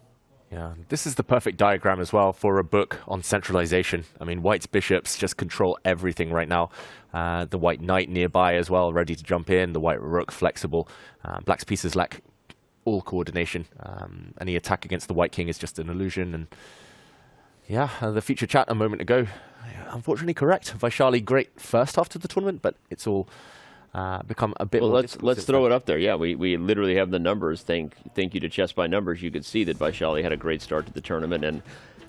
Yeah, this is the perfect diagram as well for a book on centralization. I mean, white's bishops just control everything right now. The white knight nearby as well, ready to jump in. The white rook flexible. Black's pieces lack all coordination. Any attack against the white king is just an illusion. And yeah, the feature chat a moment ago, unfortunately correct. Vaishali, great first half to the tournament, but it's all become a bit more let's throw it up there. Yeah, we literally have the numbers. Thank you to Chess by Numbers. You could see that Vaishali had a great start to the tournament, and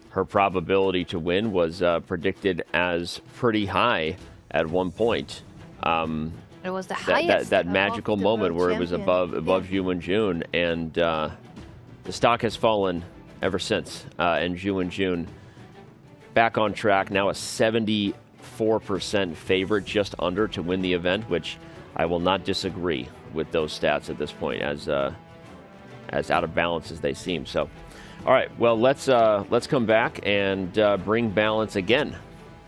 her probability to win was predicted as pretty high at one point. It was the highest. That magical moment where it was above Zhu Wenjun, and the stock has fallen ever since. And Zhu Wenjun back on track, now a 74% favorite, just under, to win the event, which I will not disagree with those stats at this point, as out of balance as they seem. So, all right, well, let's come back and bring balance again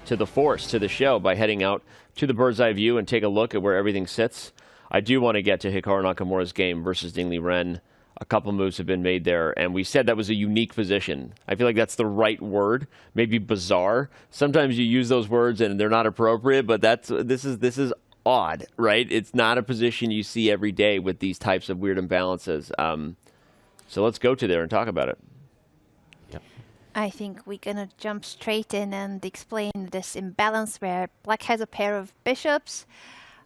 to the force, to the show, by heading out to the bird's eye view and take a look at where everything sits. I do want to get to Hikaru Nakamura's game versus Ding Liren. A couple moves have been made there, and we said that was a unique position. I feel like that's the right word, maybe bizarre. Sometimes you use those words and they're not appropriate, but this is odd, right? It's not a position you see every day with these types of weird imbalances. So let's go to there and talk about it. Yep. I think we're gonna jump straight in and explain this imbalance where black has a pair of bishops,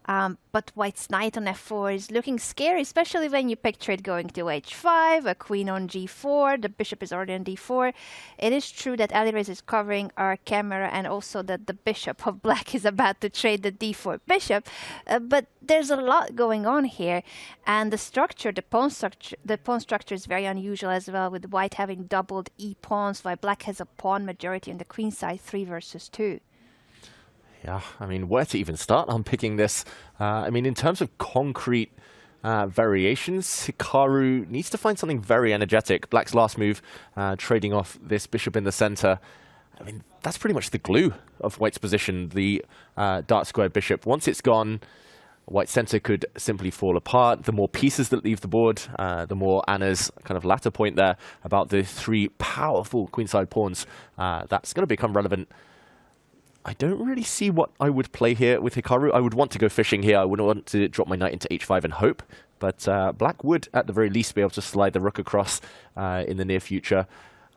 but white's knight on f4 is looking scary, especially when you picture it going to h5, a queen on g4, the bishop is already on d4. It is true that Alireza is covering our camera and also that the bishop of black is about to trade the d4 bishop, but there's a lot going on here, and the pawn structure is very unusual as well, with white having doubled e-pawns while black has a pawn majority on the queen side, 3 versus 2. Yeah, I mean, where to even start unpicking this? I mean, in terms of concrete variations, Hikaru needs to find something very energetic. Black's last move, trading off this bishop in the center. I mean, that's pretty much the glue of white's position, the dark square bishop. Once it's gone, white's center could simply fall apart. The more pieces that leave the board, the more Anna's kind of latter point there about the 3 powerful queenside pawns, that's going to become relevant. I don't really see what I would play here with Hikaru. I would want to go fishing here. I would want to drop my knight into h5 and hope. But black would, at the very least, be able to slide the rook across in the near future.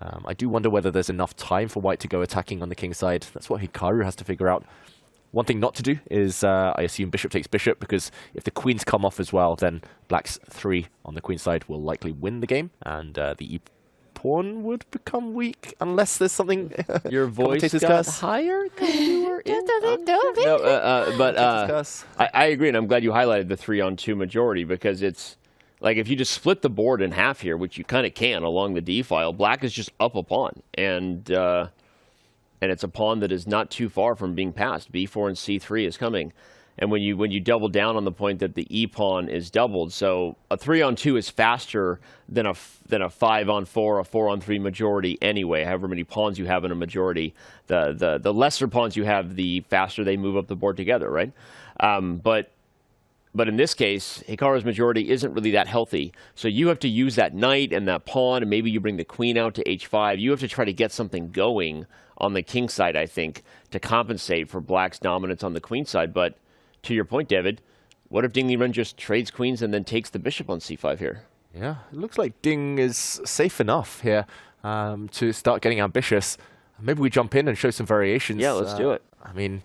I do wonder whether there's enough time for white to go attacking on the king side. That's what Hikaru has to figure out. One thing not to do is, I assume, bishop takes bishop, because if the queens come off as well, then black's 3 on the queen side will likely win the game, and the pawn would become weak unless there's something. Your voice got higher because you were in. I agree, and I'm glad you highlighted the 3-on-2 majority, because it's like if you just split the board in half here, which you kind of can along the d file, black is just up a pawn, and it's a pawn that is not too far from being passed. b4 and c3 is coming. And when you double down on the point that the e-pawn is doubled, so a 3-on-2 is faster than a 5-on-4, a 4-on-3 majority anyway. However many pawns you have in a majority, the lesser pawns you have, the faster they move up the board together, right? But in this case, Hikaru's majority isn't really that healthy. So you have to use that knight and that pawn, and maybe you bring the queen out to h5. You have to try to get something going on the king side, I think, to compensate for black's dominance on the queen side. But to your point, David, what if Ding Liren just trades queens and then takes the bishop on c5 here? Yeah, it looks like Ding is safe enough here to start getting ambitious. Maybe we jump in and show some variations. Yeah, let's do it. I mean,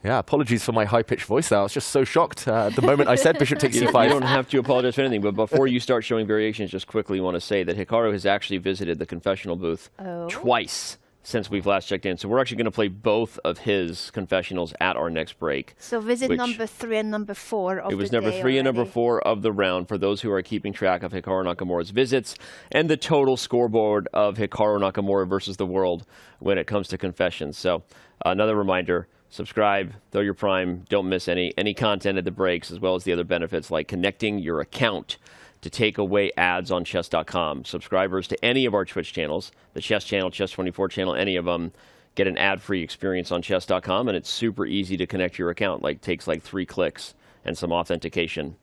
yeah, apologies for my high-pitched voice there. I was just so shocked the moment I said bishop takes c5. You don't have to apologize for anything, but before you start showing variations, just quickly want to say that Hikaru has actually visited the confessional booth twice since we've last checked in. So we're actually going to play both of his confessionals at our next break. So visit number 3 and number 4 of the day. It was number 3 and number 4 of the round for those who are keeping track of Hikaru Nakamura's visits and the total scoreboard of Hikaru Nakamura versus the world when it comes to confessions. So another reminder, subscribe, throw your prime, don't miss any content at the breaks, as well as the other benefits like connecting your account to take away ads on chess.com. Subscribers to any of our Twitch channels, the Chess channel, Chess24 channel, any of them, get an ad-free experience on chess.com, and it's super easy to connect your account. Takes 3 clicks and some authentication,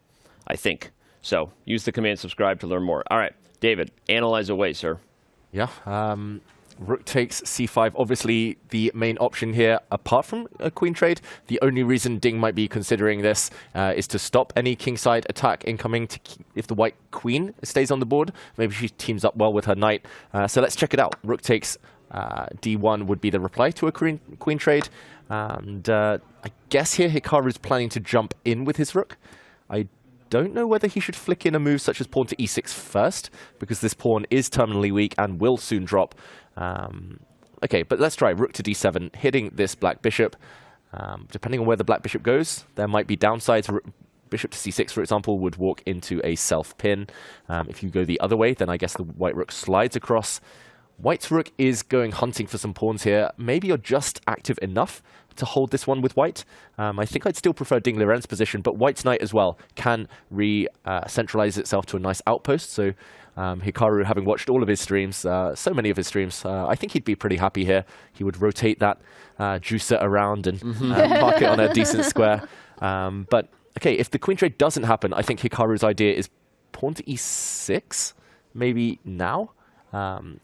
I think. So use the command subscribe to learn more. All right, David, analyze away, sir. Yeah, rook takes c5, obviously the main option here, apart from a queen trade. The only reason Ding might be considering this is to stop any kingside attack incoming if the white queen stays on the board. Maybe she teams up well with her knight. So let's check it out. Rook takes d1 would be the reply to a queen trade. And I guess here Hikaru is planning to jump in with his rook. I don't know whether he should flick in a move such as pawn to e6 first, because this pawn is terminally weak and will soon drop. Okay, but let's try rook to d7, hitting this black bishop. Depending on where the black bishop goes, there might be downsides. Bishop to c6, for example, would walk into a self-pin. If you go the other way, then I guess the white rook slides across. White's rook is going hunting for some pawns here. Maybe you're just active enough to hold this one with white. I think I'd still prefer Ding Liren's position, but White's knight as well can centralize itself to a nice outpost. So Hikaru, having watched all of his streams, so many of his streams, I think he'd be pretty happy here. He would rotate that juicer around and park it on a decent square. But okay, if the queen trade doesn't happen, I think Hikaru's idea is pawn to e6, maybe now.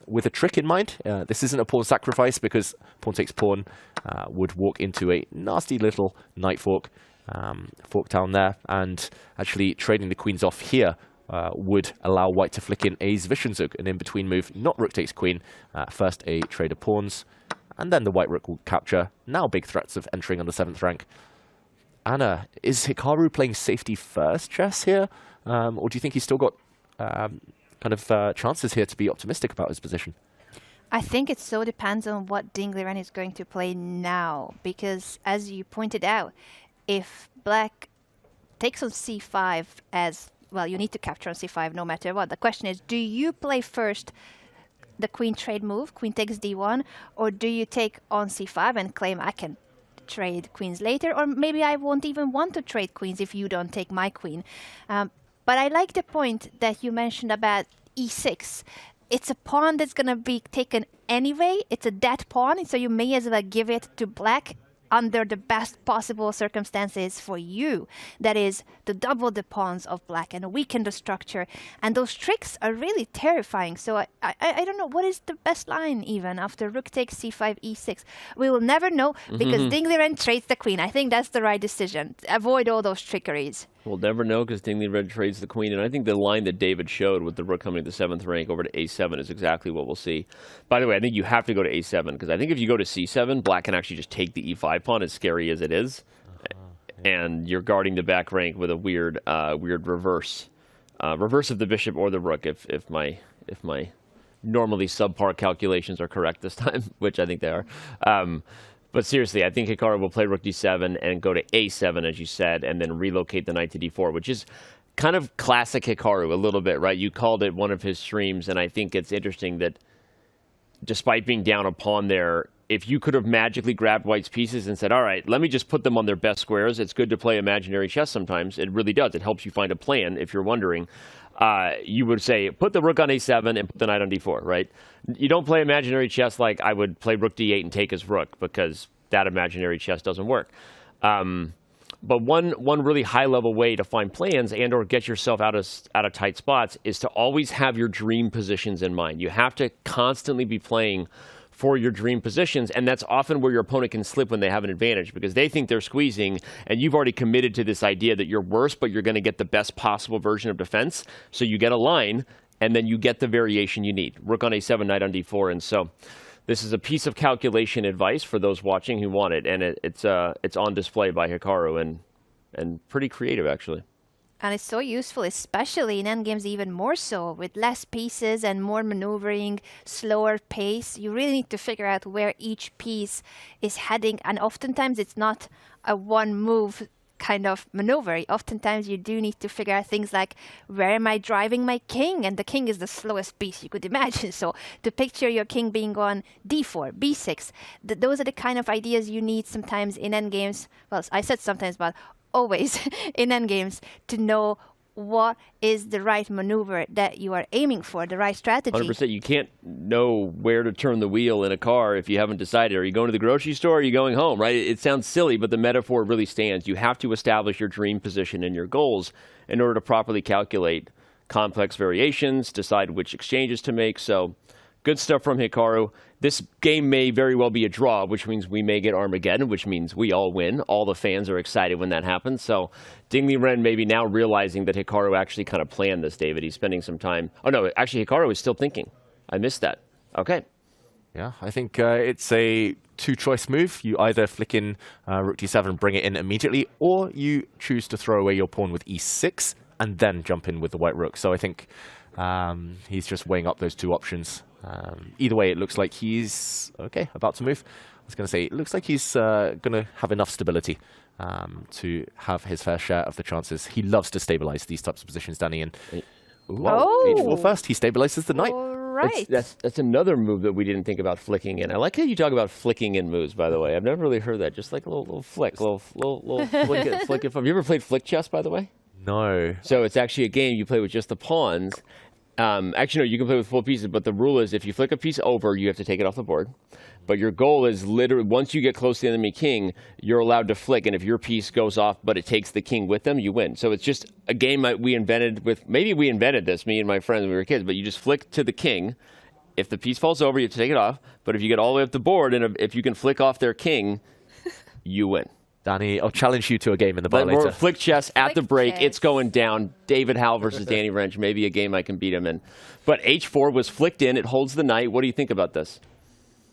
With a trick in mind. This isn't a pawn sacrifice because pawn takes pawn would walk into a nasty little knight fork down there, and actually trading the queens off here would allow white to flick in a Zwischenzug, an in-between move, not rook takes queen. First a trade of pawns, and then the white rook will capture. Now big threats of entering on the 7th rank. Anna, is Hikaru playing safety first chess here? Or do you think he's still got chances here to be optimistic about his position? I think it so depends on what Ding Liren is going to play now, because as you pointed out, if black takes on c5 as well, you need to capture on c5 no matter what. The question is, do you play first the queen trade move, queen takes d1, or do you take on c5 and claim I can trade queens later, or maybe I won't even want to trade queens if you don't take my queen. But I like the point that you mentioned about e6. It's a pawn that's going to be taken anyway. It's a dead pawn, so you may as well give it to black under the best possible circumstances for you. That is, to double the pawns of black and weaken the structure. And those tricks are really terrifying. So I don't know, what is the best line even after rook takes c5, e6? We will never know because Ding Liren trades the queen. I think that's the right decision. Avoid all those trickeries. We'll never know because Ding Liren trades the queen. And I think the line that David showed with the rook coming to the 7th rank over to a7 is exactly what we'll see. By the way, I think you have to go to a7 because I think if you go to c7, black can actually just take the e5 pawn, as scary as it is. And you're guarding the back rank with a weird reverse. Reverse of the bishop or the rook if my normally subpar calculations are correct this time, which I think they are. But seriously, I think Hikaru will play rook d7 and go to a7, as you said, and then relocate the knight to d4, which is kind of classic Hikaru a little bit, right? You called it one of his streams, and I think it's interesting that despite being down a pawn there, if you could have magically grabbed white's pieces and said, all right, let me just put them on their best squares. It's good to play imaginary chess sometimes. It really does. It helps you find a plan, if you're wondering. You would say, put the rook on a7 and put the knight on d4, right? You don't play imaginary chess like I would play rook d8 and take his rook, because that imaginary chess doesn't work. But one really high-level way to find plans and or get yourself out of tight spots is to always have your dream positions in mind. You have to constantly be playing for your dream positions, and that's often where your opponent can slip when they have an advantage, because they think they're squeezing, and you've already committed to this idea that you're worse, but you're going to get the best possible version of defense. So you get a line, and then you get the variation you need. Rook on a7, knight on d4, and so this is a piece of calculation advice for those watching who want it, and it's on display by Hikaru, and pretty creative, actually. And it's so useful, especially in endgames, even more so, with less pieces and more maneuvering, slower pace. You really need to figure out where each piece is heading, and oftentimes it's not a one-move kind of maneuver. Oftentimes you do need to figure out things like, where am I driving my king? And the king is the slowest piece you could imagine. So to picture your king being on d4, b6, those are the kind of ideas you need sometimes in endgames. Well, I said sometimes, but always in endgames, to know what is the right maneuver that you are aiming for, the right strategy. 100%. You can't know where to turn the wheel in a car if you haven't decided. Are you going to the grocery store or are you going home, right? It sounds silly, but the metaphor really stands. You have to establish your dream position and your goals in order to properly calculate complex variations, decide which exchanges to make. So good stuff from Hikaru. This game may very well be a draw, which means we may get Armageddon, which means we all win. All the fans are excited when that happens. So Ding Liren maybe now realizing that Hikaru actually kind of planned this, David. He's spending some time. Oh, no, actually, Hikaru is still thinking. I missed that. Okay. Yeah, I think it's a two-choice move. You either flick in rook d7, bring it in immediately, or you choose to throw away your pawn with e6 and then jump in with the white rook. So I think he's just weighing up those two options. Either way, it looks like he's about to move. I was going to say, it looks like he's going to have enough stability to have his fair share of the chances. He loves to stabilize these types of positions, Danny. And Whoa, h4 first, he stabilizes the knight. All right. That's another move that we didn't think about flicking in. I like how you talk about flicking in moves, by the way. I've never really heard that. Just like a little flick, little flick it, flick it. Have you ever played flick chess, by the way? No. So it's actually a game you play with just the pawns. Actually, no, you can play with full pieces, but the rule is if you flick a piece over, you have to take it off the board. But your goal is literally, once you get close to the enemy king, you're allowed to flick, and if your piece goes off, but it takes the king with them, you win. So it's just a game that we invented with, maybe we invented this, me and my friends when we were kids, but you just flick to the king. If the piece falls over, you have to take it off. But if you get all the way up the board, and if you can flick off their king, you win. Danny, I'll challenge you to a game in the bar later. Flick chess at the break. chess. It's going down. David Howell versus Danny Wrench. Maybe a game I can beat him in. But h4 was flicked in. It holds the knight. What do you think about this?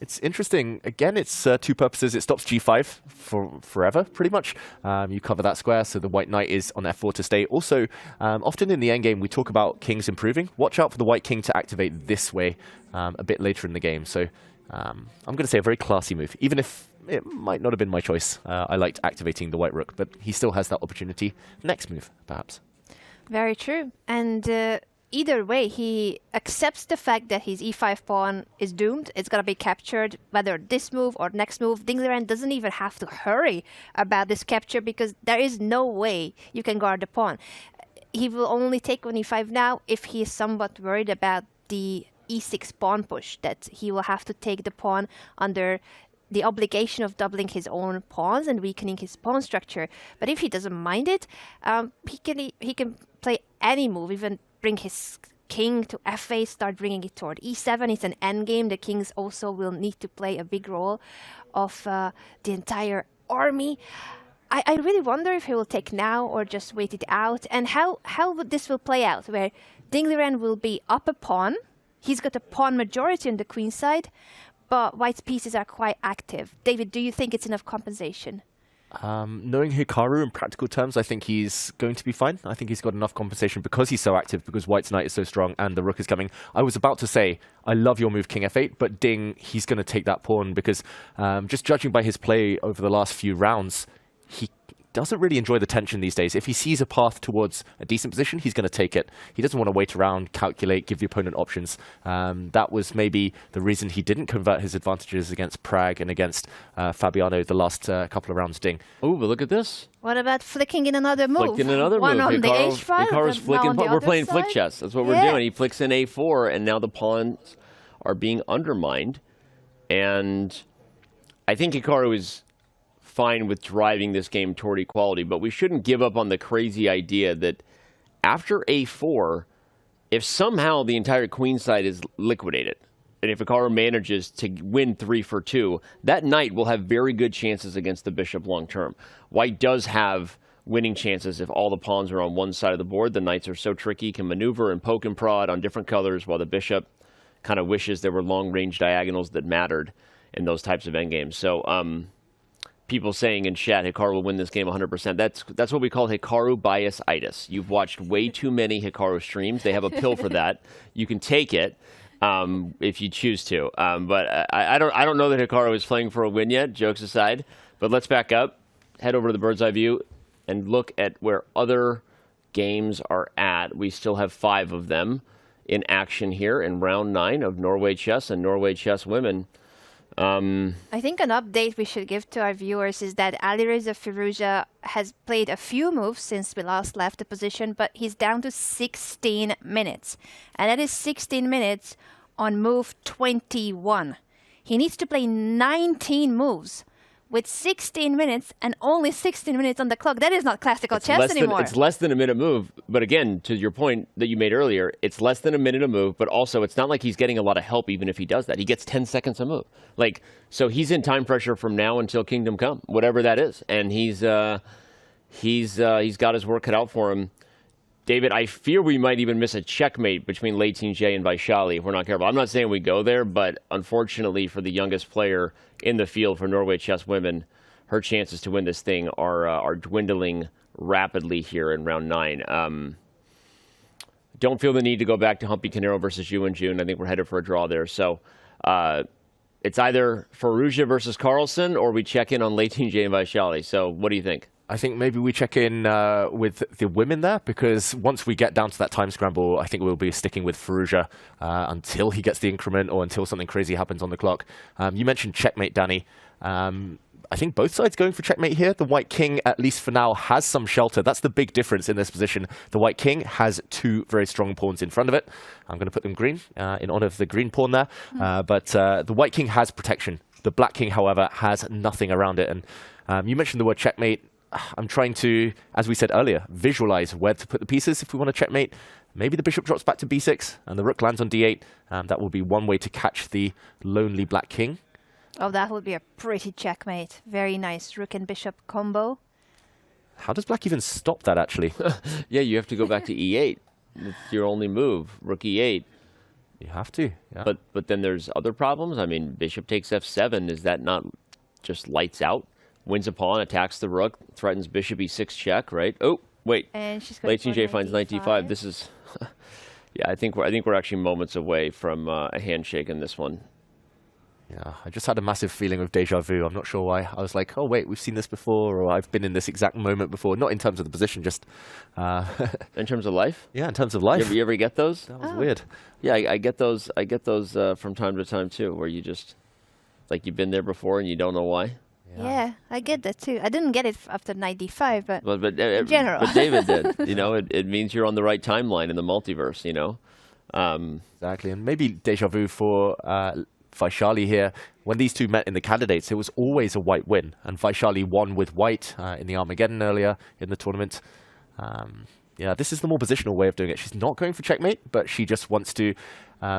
It's interesting. Again, it's two purposes. It stops g5 for forever, pretty much. You cover that square, so the white knight is on f4 to stay. Also, often in the endgame, we talk about kings improving. Watch out for the white king to activate this way a bit later in the game. So I'm going to say a very classy move, even if it might not have been my choice. I liked activating the white rook, but he still has that opportunity. Next move, perhaps. Very true. And either way, he accepts the fact that his e5 pawn is doomed. It's going to be captured, whether this move or next move. Liren doesn't even have to hurry about this capture because there is no way you can guard the pawn. He will only take on e5 now if he is somewhat worried about the e6 pawn push, that he will have to take the pawn under the obligation of doubling his own pawns and weakening his pawn structure. But if he doesn't mind it, he can play any move, even bring his king to f8, start bringing it toward e7. It's an endgame. The kings also will need to play a big role of the entire army. I really wonder if he will take now or just wait it out, and how this will play out, where Liren will be up a pawn. He's got a pawn majority on the queen side, but white's pieces are quite active. David, do you think it's enough compensation? Knowing Hikaru in practical terms, I think he's going to be fine. I think he's got enough compensation because he's so active, because white's knight is so strong and the rook is coming. I was about to say, I love your move king f8, but ding, he's going to take that pawn because just judging by his play over the last few rounds, he doesn't really enjoy the tension these days. If he sees a path towards a decent position, he's going to take it. He doesn't want to wait around, calculate, give the opponent options. That was maybe the reason he didn't convert his advantages against Pragg and against Fabiano the last couple of rounds. Ding. Oh, but look at this. What about flicking in another move? Flicked in another One move. on the h5, Hikaru's flicking. We're playing side? flick chess. That's what we're doing. He flicks in a4, and now the pawns are being undermined. And I think Hikaru is fine with driving this game toward equality, but we shouldn't give up on the crazy idea that after a4, if somehow the entire queen side is liquidated, and if Hikaru manages to win 3 for 2, that knight will have very good chances against the bishop long term. White does have winning chances if all the pawns are on one side of the board. The knights are so tricky, can maneuver and poke and prod on different colors, while the bishop kind of wishes there were long-range diagonals that mattered in those types of endgames. So, people saying in chat, Hikaru will win this game 100%. That's what we call Hikaru bias-itis. You've watched way too many Hikaru streams. They have a pill for that. You can take it if you choose to. But I don't know that Hikaru is playing for a win yet, jokes aside. But let's back up, head over to the bird's eye view, and look at where other games are at. We still have 5 of them in action here in round 9 of Norway Chess and Norway Chess Women. I think an update we should give to our viewers is that Alireza Firouzja has played a few moves since we last left the position, but he's down to 16 minutes. And that is 16 minutes on move 21. He needs to play 19 moves with 16 minutes and only 16 minutes on the clock. That is not classical chess anymore. It's less than a minute move. But again, to your point that you made earlier, it's less than a minute a move, but also it's not like he's getting a lot of help even if he does that. He gets 10 seconds a move. So he's in time pressure from now until Kingdom Come, whatever that is. And he's got his work cut out for him. David, I fear we might even miss a checkmate between Leighton J and Vaishali if we're not careful. I'm not saying we go there, but unfortunately for the youngest player in the field for Norway Chess Women, her chances to win this thing are dwindling rapidly here in round 9. Don't feel the need to go back to Humpy Canero versus Yu and June. I think we're headed for a draw there. So it's either Firouzja versus Carlsen or we check in on Leighton J and Vaishali. So what do you think? I think maybe we check in with the women there, because once we get down to that time scramble, I think we'll be sticking with Firouzja until he gets the increment or until something crazy happens on the clock. You mentioned checkmate, Danny. I think both sides going for checkmate here. The white king, at least for now, has some shelter. That's the big difference in this position. The white king has two very strong pawns in front of it. I'm going to put them green in honor of the green pawn there. But the white king has protection. The black king, however, has nothing around it. And you mentioned the word checkmate. I'm trying to, as we said earlier, visualize where to put the pieces if we want to checkmate. Maybe the bishop drops back to b6 and the rook lands on d8. That will be one way to catch the lonely black king. Oh, that would be a pretty checkmate. Very nice rook and bishop combo. How does black even stop that, actually? Yeah, you have to go back to e8. It's your only move, rook e8. You have to, yeah. But then there's other problems. I mean, bishop takes f7. Is that not just lights out? Wins a pawn, attacks the rook, threatens bishop e6 check, right? Oh, wait. And she's going Leighton J finds knight d5. This is... yeah, I think we're actually moments away from a handshake in this one. Yeah, I just had a massive feeling of deja vu. I'm not sure why. I was like, oh, wait, we've seen this before, or I've been in this exact moment before. Not in terms of the position, just... in terms of life? Yeah, in terms of life. You ever get those? That was weird. Yeah, I get those from time to time, too, where you just... Like, you've been there before and you don't know why. Yeah, I get that, too. I didn't get it after knight d5, but in general. But David did. You know, it means you're on the right timeline in the multiverse, you know? Exactly, and maybe deja vu for... Vaishali here. When these two met in the candidates, it was always a white win, and Vaishali won with white in the Armageddon earlier in the tournament. Yeah, this is the more positional way of doing it. She's not going for checkmate, but she just wants to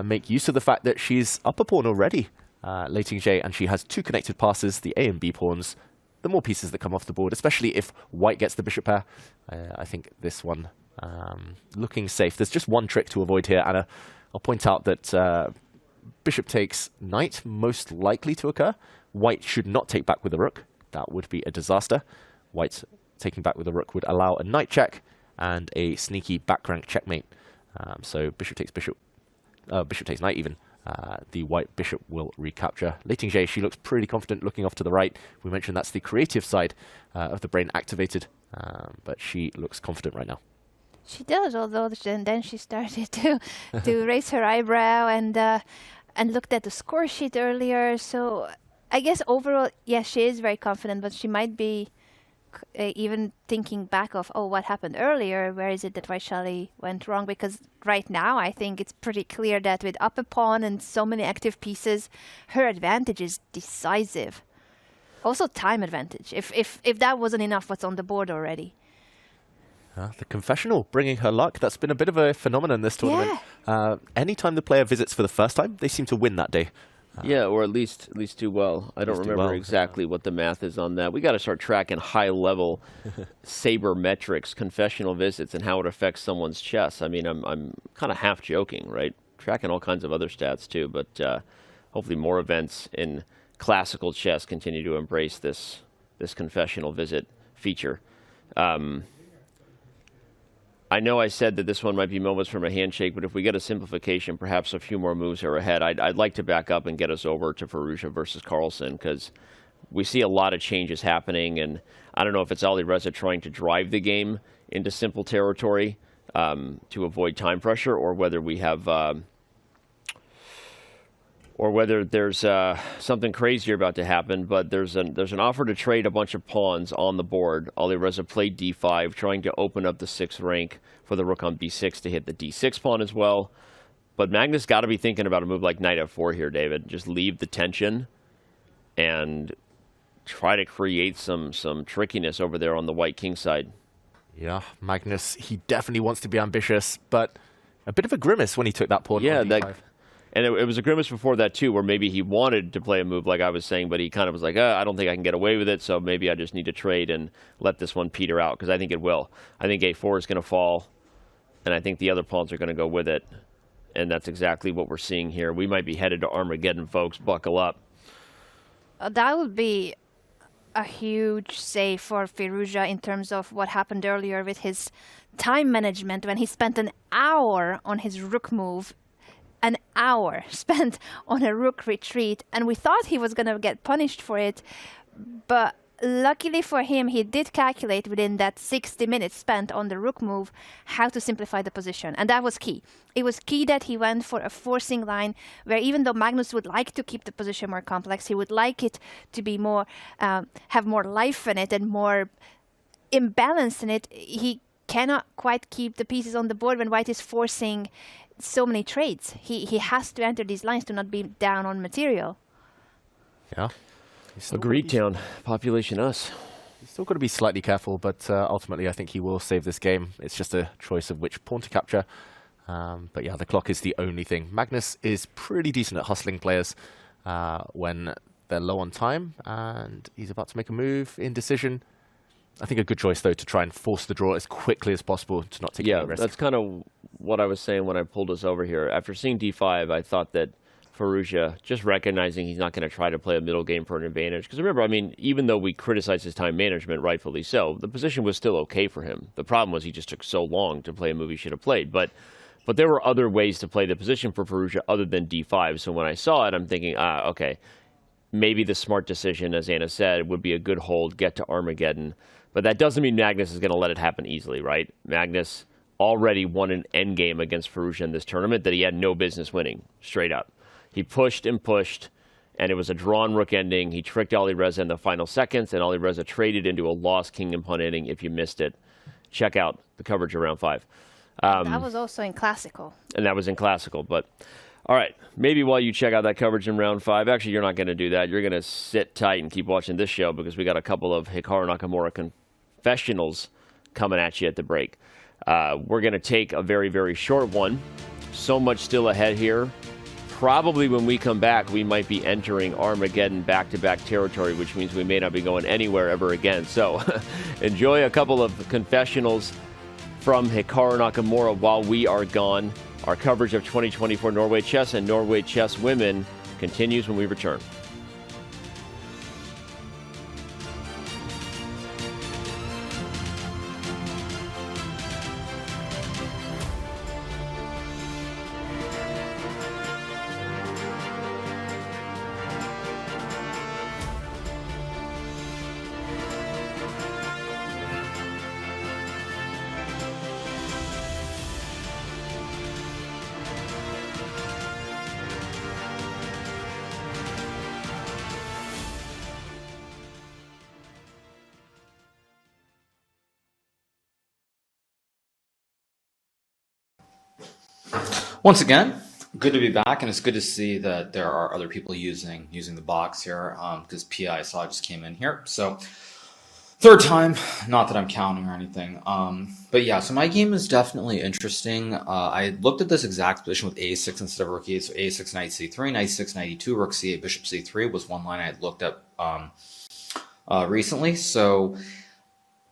make use of the fact that she's up a pawn already, Leighton J, and she has two connected passes, the A and B pawns. The more pieces that come off the board, especially if white gets the bishop pair. I think this one looking safe. There's just one trick to avoid here, and I'll point out that bishop takes knight, most likely to occur. White should not take back with the rook. That would be a disaster. White taking back with the rook would allow a knight check and a sneaky back rank checkmate. So bishop takes bishop, bishop takes knight even. The white bishop will recapture. Leighton J, she looks pretty confident looking off to the right. We mentioned that's the creative side of the brain activated, but she looks confident right now. She does, although then she started to raise her eyebrow and looked at the score sheet earlier. So I guess overall, yes, she is very confident, but she might be even thinking back of, oh, what happened earlier? Where is it that Vaishali went wrong? Because right now, I think it's pretty clear that with up a pawn and so many active pieces, her advantage is decisive. Also time advantage, if that wasn't enough what's on the board already. The confessional, bringing her luck. That's been a bit of a phenomenon this tournament. Yeah. Anytime the player visits for the first time, they seem to win that day. Yeah, or at least do well. I don't remember exactly what the math is on that. We got to start tracking high-level sabermetrics, confessional visits, and how it affects someone's chess. I mean, I'm kind of half joking, right? Tracking all kinds of other stats too, but hopefully more events in classical chess continue to embrace this confessional visit feature. I know I said that this one might be moments from a handshake, but if we get a simplification, perhaps a few more moves are ahead. I'd like to back up and get us over to Firouzja versus Carlsen, because we see a lot of changes happening, and I don't know if it's Alireza trying to drive the game into simple territory to avoid time pressure, or whether we have... or whether there's something crazier about to happen, but there's an offer to trade a bunch of pawns on the board. Alireza played d5, trying to open up the 6th rank for the rook on b6 to hit the d6 pawn as well. But Magnus got to be thinking about a move like knight f4 here, David. Just leave the tension and try to create some trickiness over there on the white king side. Yeah, Magnus, he definitely wants to be ambitious, but a bit of a grimace when he took that pawn on d5. And it was a grimace before that, too, where maybe he wanted to play a move like I was saying, but he kind of was like, I don't think I can get away with it, so maybe I just need to trade and let this one peter out, because I think it will. I think a4 is going to fall, and I think the other pawns are going to go with it. And that's exactly what we're seeing here. We might be headed to Armageddon, folks. Buckle up. That would be a huge save for Firouzja in terms of what happened earlier with his time management, when he spent an hour on his rook move. An hour spent on a rook retreat, and we thought he was going to get punished for it, but luckily for him, he did calculate within that 60 minutes spent on the rook move how to simplify the position. And that was key. It was key that he went for a forcing line where even though Magnus would like to keep the position more complex, he would like it to be more, have more life in it and more imbalance in it. He cannot quite keep the pieces on the board when white is forcing so many trades. He has to enter these lines to not be down on material. Yeah. Agreed, Town. Population us. He's still got to be slightly careful, but ultimately I think he will save this game. It's just a choice of which pawn to capture. But yeah, the clock is the only thing. Magnus is pretty decent at hustling players when they're low on time, and he's about to make a move in decision. I think a good choice, though, to try and force the draw as quickly as possible to not take any risk. That's kind of what I was saying when I pulled us over here. After seeing d5, I thought that Firouzja, just recognizing he's not going to try to play a middle game for an advantage. Because remember, I mean, even though we criticize his time management, rightfully so, the position was still okay for him. The problem was he just took so long to play a move he should have played. But there were other ways to play the position for Firouzja other than d5. So when I saw it, I'm thinking, okay, maybe the smart decision, as Anna said, would be a good hold, get to Armageddon. But that doesn't mean Magnus is going to let it happen easily, right? Magnus already won an endgame against Firouzja in this tournament that he had no business winning, straight up. He pushed and pushed, and it was a drawn rook ending. He tricked Alireza in the final seconds, and Alireza traded into a lost king and pawn ending. If you missed it, check out the coverage of round 5. That was also in Classical. And that was in Classical, but... All right, maybe while you check out that coverage in round 5, actually, you're not going to do that. You're going to sit tight and keep watching this show because we got a couple of Hikaru Nakamura confessionals coming at you at the break. We're going to take a very, very short one. So much still ahead here. Probably when we come back, we might be entering Armageddon back-to-back territory, which means we may not be going anywhere ever again. So enjoy a couple of confessionals from Hikaru Nakamura while we are gone. Our coverage of 2024 Norway Chess and Norway Chess Women continues when we return. Once again, good to be back, and it's good to see that there are other people using the box here, because PI saw just came in here. So third time, not that I'm counting or anything. But yeah, so my game is definitely interesting. I looked at this exact position with a6 instead of rook e8, so a6, knight c3, knight c6, knight e2, rook c8, bishop c3 was one line I had looked at recently. So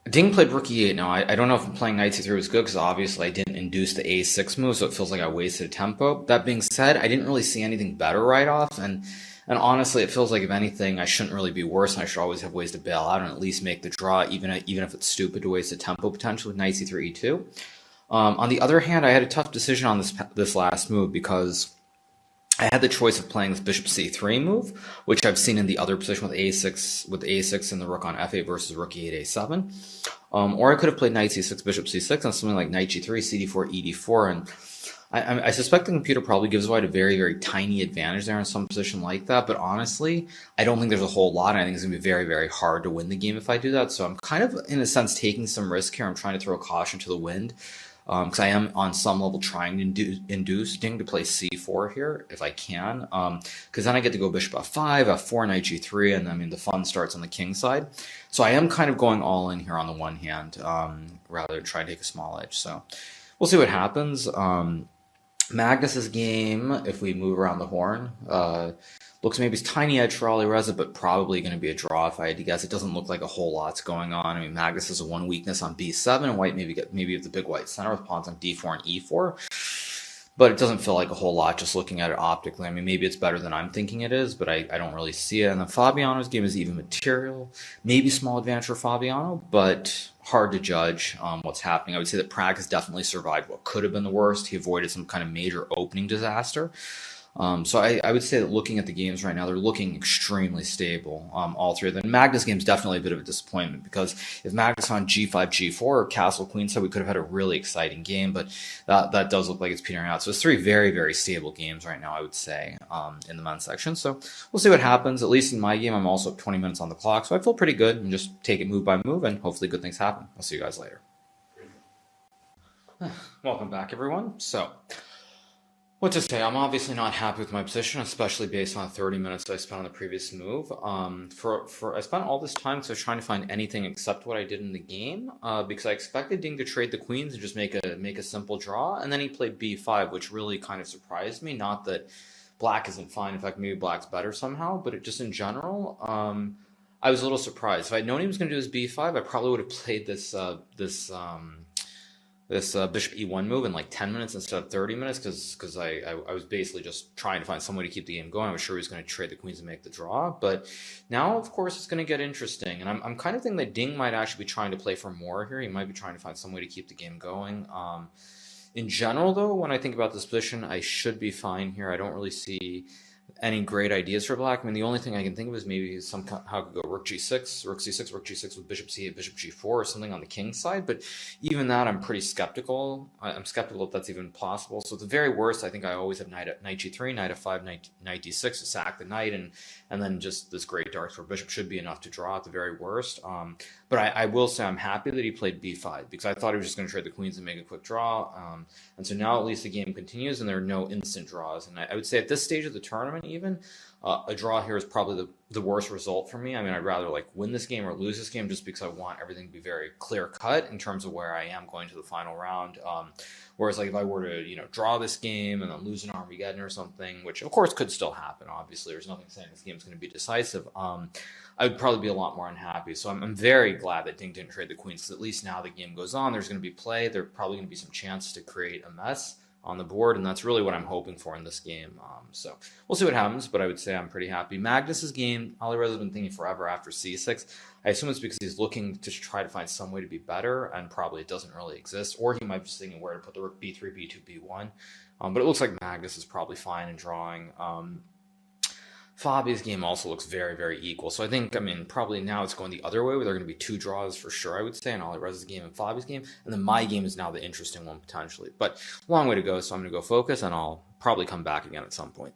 Ding played rook e8. Now, I don't know if playing knight c3 was good because obviously I didn't induce the a6 move, so it feels like I wasted tempo. That being said, I didn't really see anything better right off, and honestly, it feels like if anything, I shouldn't really be worse, and I should always have ways to bail out and at least make the draw, even if it's stupid to waste the tempo potentially with knight c3, e2. On the other hand, I had a tough decision on this last move because I had the choice of playing this bishop c3 move, which I've seen in the other position with a6 and the rook on f8 versus rook e8, a7. Or I could have played knight c6, bishop c6 on something like knight g3, cd4, ed4, and I suspect the computer probably gives white a very, very tiny advantage there in some position like that, but honestly, I don't think there's a whole lot, and I think it's going to be very, very hard to win the game if I do that, so I'm kind of, in a sense, taking some risk here. I'm trying to throw caution to the wind, because I am on some level trying to induce Ding to play c4 here if I can, because then I get to go bishop f5, f4, knight g3, and I mean the fun starts on the king side. So I am kind of going all in here on the one hand, rather than try to take a small edge. So we'll see what happens. Magnus's game, if we move around the horn, looks maybe it's tiny edge for Alireza, but probably going to be a draw if I had to guess. It doesn't look like a whole lot's going on. I mean, Magnus has a one weakness on b7, and white maybe have the big white center with pawns on d4 and e4. But it doesn't feel like a whole lot just looking at it optically. I mean, maybe it's better than I'm thinking it is, but I don't really see it. And then Fabiano's game is even material. Maybe small advantage for Fabiano, but hard to judge what's happening. I would say that Pragg has definitely survived what could have been the worst. He avoided some kind of major opening disaster. So I would say that looking at the games right now, they're looking extremely stable, all three of them. Magnus' game is definitely a bit of a disappointment because if Magnus on G5, G4, or Castle Queenside, we could have had a really exciting game, but that does look like it's petering out. So it's three very, very stable games right now, I would say, in the men's section. So we'll see what happens. At least in my game, I'm also 20 minutes on the clock, so I feel pretty good and just take it move by move, and hopefully good things happen. I'll see you guys later. Welcome back, everyone. So, what to say? I'm obviously not happy with my position, especially based on 30 minutes that I spent on the previous move. I spent all this time because I was trying to find anything except what I did in the game, because I expected Ding to trade the queens and just make a simple draw, and then he played b5, which really kind of surprised me. Not that black isn't fine. In fact, maybe black's better somehow, but just in general, I was a little surprised. If I'd known he was going to do his b5, I probably would have played this bishop e1 move in like 10 minutes instead of 30 minutes because I was basically just trying to find some way to keep the game going. I was sure he was going to trade the queens and make the draw, but now of course it's going to get interesting, and I'm kind of thinking that Ding might actually be trying to play for more here. He might be trying to find some way to keep the game going. In general though, when I think about this position, I should be fine here. I don't really see any great ideas for black. I mean, the only thing I can think of is maybe somehow I could go rook g6, rook c6, rook g6 with bishop c8, bishop g4, or something on the king side. But even that, I'm pretty skeptical. I'm skeptical if that's even possible. So at the very worst, I think I always have knight g3, knight f5, knight d6 to sack the knight, and then just this great dark square bishop should be enough to draw at the very worst. But I will say I'm happy that he played b5 because I thought he was just going to trade the queens and make a quick draw. And so now at least the game continues and there are no instant draws. And I would say at this stage of the tournament even, a draw here is probably the worst result for me. I mean, I'd rather like win this game or lose this game just because I want everything to be very clear cut in terms of where I am going to the final round. Whereas like if I were to, draw this game and then lose an Armageddon or something, which of course could still happen, obviously, there's nothing saying this game's going to be decisive, I would probably be a lot more unhappy. So I'm very glad that Ding didn't trade the queens, because at least now the game goes on, there's going to be play, there's probably going to be some chance to create a mess on the board, and that's really what I'm hoping for in this game. So we'll see what happens, but I would say I'm pretty happy. Magnus's game, Alireza's been thinking forever after c6. I assume it's because he's looking to try to find some way to be better, and probably it doesn't really exist, or he might be just thinking where to put the rook b3, b2, b1. But it looks like Magnus is probably fine in drawing. Fabi's game also looks very, very equal. So I think, probably now it's going the other way, where there are going to be two draws for sure, I would say, in Alireza's game and Fabi's game. And then my game is now the interesting one, potentially. But long way to go, so I'm going to go focus, and I'll probably come back again at some point.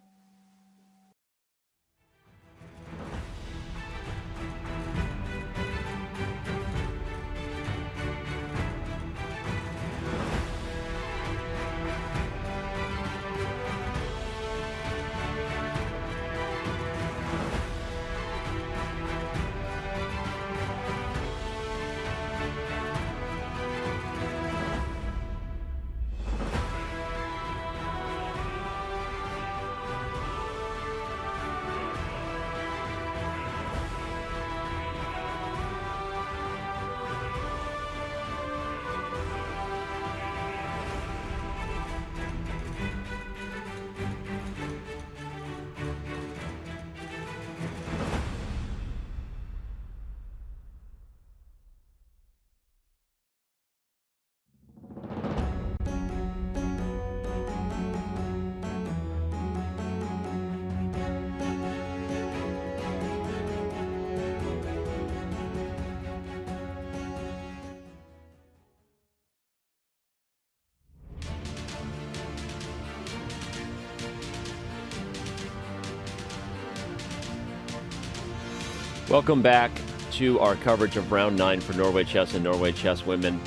Welcome back to our coverage of Round 9 for Norway Chess and Norway Chess Women.